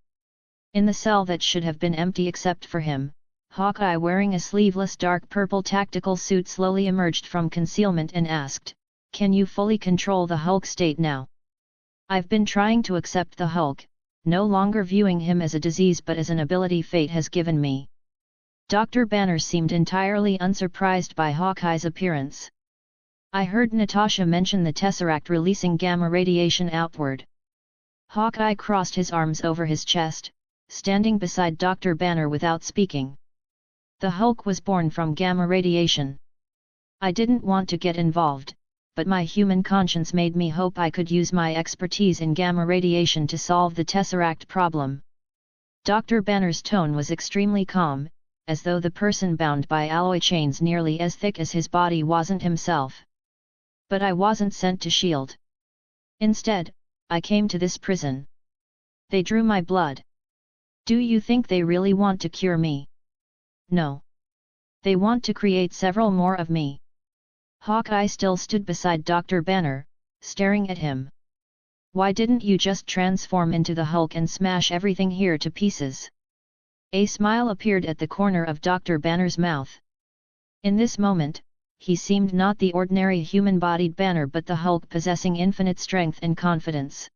In the cell that should have been empty except for him, Hawkeye wearing a sleeveless dark purple tactical suit slowly emerged from concealment and asked, Can you fully control the Hulk state now? I've been trying to accept the Hulk, no longer viewing him as a disease but as an ability fate has given me. Dr. Banner seemed entirely unsurprised by Hawkeye's appearance. I heard Natasha mention the Tesseract releasing gamma radiation outward. Hawkeye crossed his arms over his chest, standing beside Dr. Banner without speaking. The Hulk was born from gamma radiation. I didn't want to get involved, but my human conscience made me hope I could use my expertise in gamma radiation to solve the Tesseract problem. Dr. Banner's tone was extremely calm, as though the person bound by alloy chains nearly as thick as his body wasn't himself. But I wasn't sent to S.H.I.E.L.D. Instead, I came to this prison. They drew my blood. Do you think they really want to cure me? No. They want to create several more of me. Hawkeye still stood beside Dr. Banner, staring at him. Why didn't you just transform into the Hulk and smash everything here to pieces? A smile appeared at the corner of Dr. Banner's mouth. In this moment, he seemed not the ordinary human-bodied Banner but the Hulk possessing infinite strength and confidence.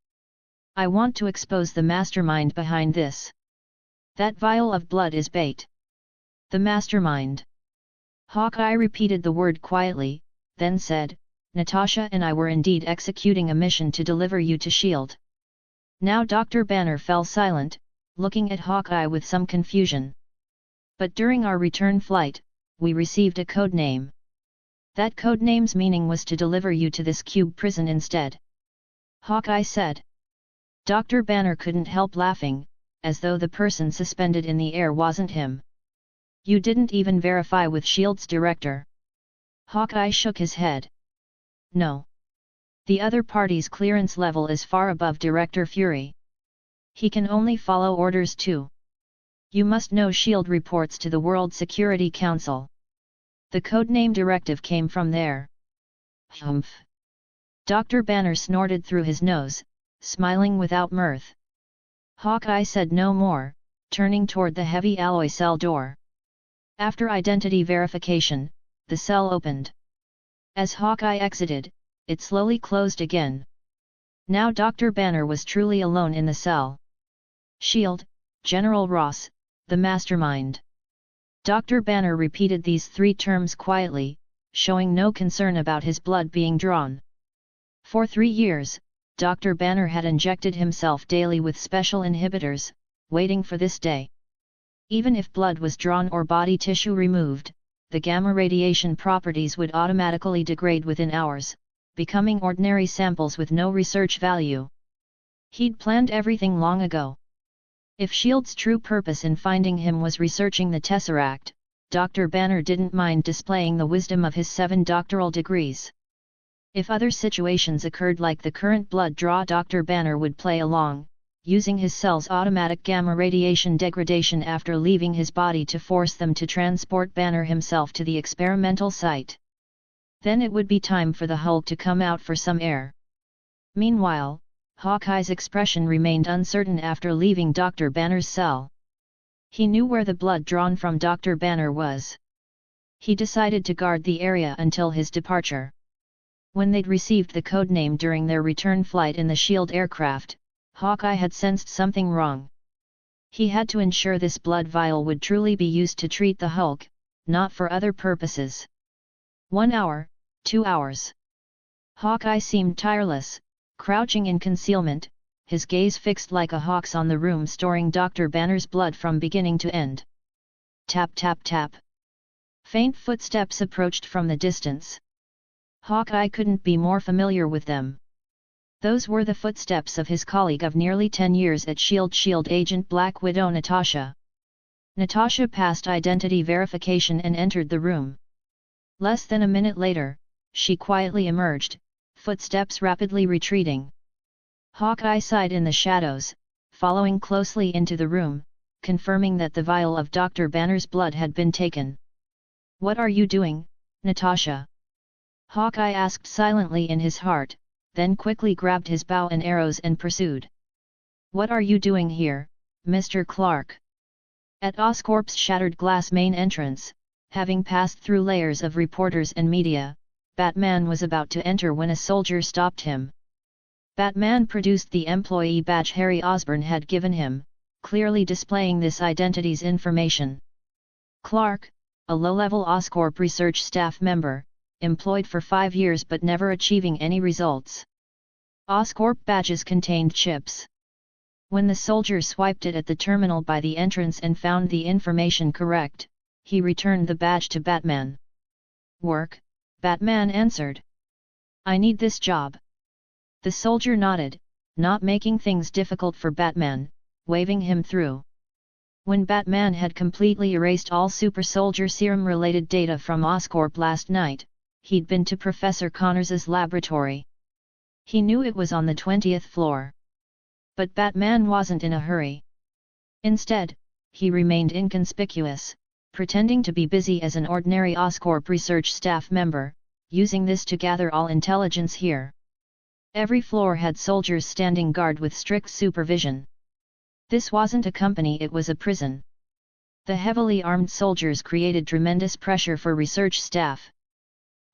I want to expose the mastermind behind this. That vial of blood is bait. The mastermind. Hawkeye repeated the word quietly, then said, Natasha and I were indeed executing a mission to deliver you to S.H.I.E.L.D. Now Dr. Banner fell silent, looking at Hawkeye with some confusion. But during our return flight, we received a code name. That code name's meaning was to deliver you to this cube prison instead. Hawkeye said. Dr. Banner couldn't help laughing, as though the person suspended in the air wasn't him. You didn't even verify with S.H.I.E.L.D.'s director. Hawkeye shook his head. No. The other party's clearance level is far above Director Fury. He can only follow orders too. You must know S.H.I.E.L.D. reports to the World Security Council. The codename directive came from there. Humph. Dr. Banner snorted through his nose, smiling without mirth. Hawkeye said no more, turning toward the heavy alloy cell door. After identity verification, the cell opened. As Hawkeye exited, it slowly closed again. Now Dr. Banner was truly alone in the cell. S.H.I.E.L.D., General Ross, the mastermind. Dr. Banner repeated these three terms quietly, showing no concern about his blood being drawn. For 3 years, Dr. Banner had injected himself daily with special inhibitors, waiting for this day. Even if blood was drawn or body tissue removed, the gamma radiation properties would automatically degrade within hours, becoming ordinary samples with no research value. He'd planned everything long ago. If S.H.I.E.L.D.'s true purpose in finding him was researching the Tesseract, Dr. Banner didn't mind displaying the wisdom of his 7 doctoral degrees. If other situations occurred like the current blood draw, Dr. Banner would play along, using his cells' automatic gamma radiation degradation after leaving his body to force them to transport Banner himself to the experimental site. Then it would be time for the Hulk to come out for some air. Meanwhile, Hawkeye's expression remained uncertain after leaving Dr. Banner's cell. He knew where the blood drawn from Dr. Banner was. He decided to guard the area until his departure. When they'd received the codename during their return flight in the S.H.I.E.L.D. aircraft, Hawkeye had sensed something wrong. He had to ensure this blood vial would truly be used to treat the Hulk, not for other purposes. 1 hour, 2 hours. Hawkeye seemed tireless, crouching in concealment, his gaze fixed like a hawk's on the room storing Dr. Banner's blood from beginning to end. Tap tap tap. Faint footsteps approached from the distance. Hawkeye couldn't be more familiar with them. Those were the footsteps of his colleague of nearly 10 years at S.H.I.E.L.D. agent Black Widow Natasha. Natasha passed identity verification and entered the room. Less than a minute later, she quietly emerged, footsteps rapidly retreating. Hawkeye sighed in the shadows, following closely into the room, confirming that the vial of Dr. Banner's blood had been taken. "What are you doing, Natasha?" Hawkeye asked silently in his heart, then quickly grabbed his bow and arrows and pursued. "What are you doing here, Mr. Clark?" At Oscorp's shattered glass main entrance, having passed through layers of reporters and media, Batman was about to enter when a soldier stopped him. Batman produced the employee badge Harry Osborn had given him, clearly displaying this identity's information. Clark, a low-level Oscorp research staff member, employed for 5 years but never achieving any results. Oscorp badges contained chips. When the soldier swiped it at the terminal by the entrance and found the information correct, he returned the badge to Batman. "Work," Batman answered. "I need this job." The soldier nodded, not making things difficult for Batman, waving him through. When Batman had completely erased all super soldier serum-related data from Oscorp last night, he'd been to Professor Connors's laboratory. He knew it was on the 20th floor. But Batman wasn't in a hurry. Instead, he remained inconspicuous, pretending to be busy as an ordinary Oscorp research staff member, using this to gather all intelligence here. Every floor had soldiers standing guard with strict supervision. This wasn't a company, it was a prison. The heavily armed soldiers created tremendous pressure for research staff.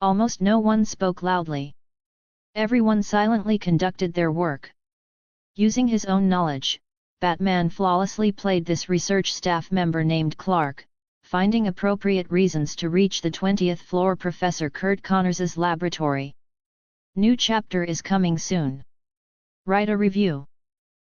Almost no one spoke loudly. Everyone silently conducted their work. Using his own knowledge, Batman flawlessly played this research staff member named Clark, finding appropriate reasons to reach the 20th floor Professor Kurt Connors's laboratory. New chapter is coming soon. Write a review.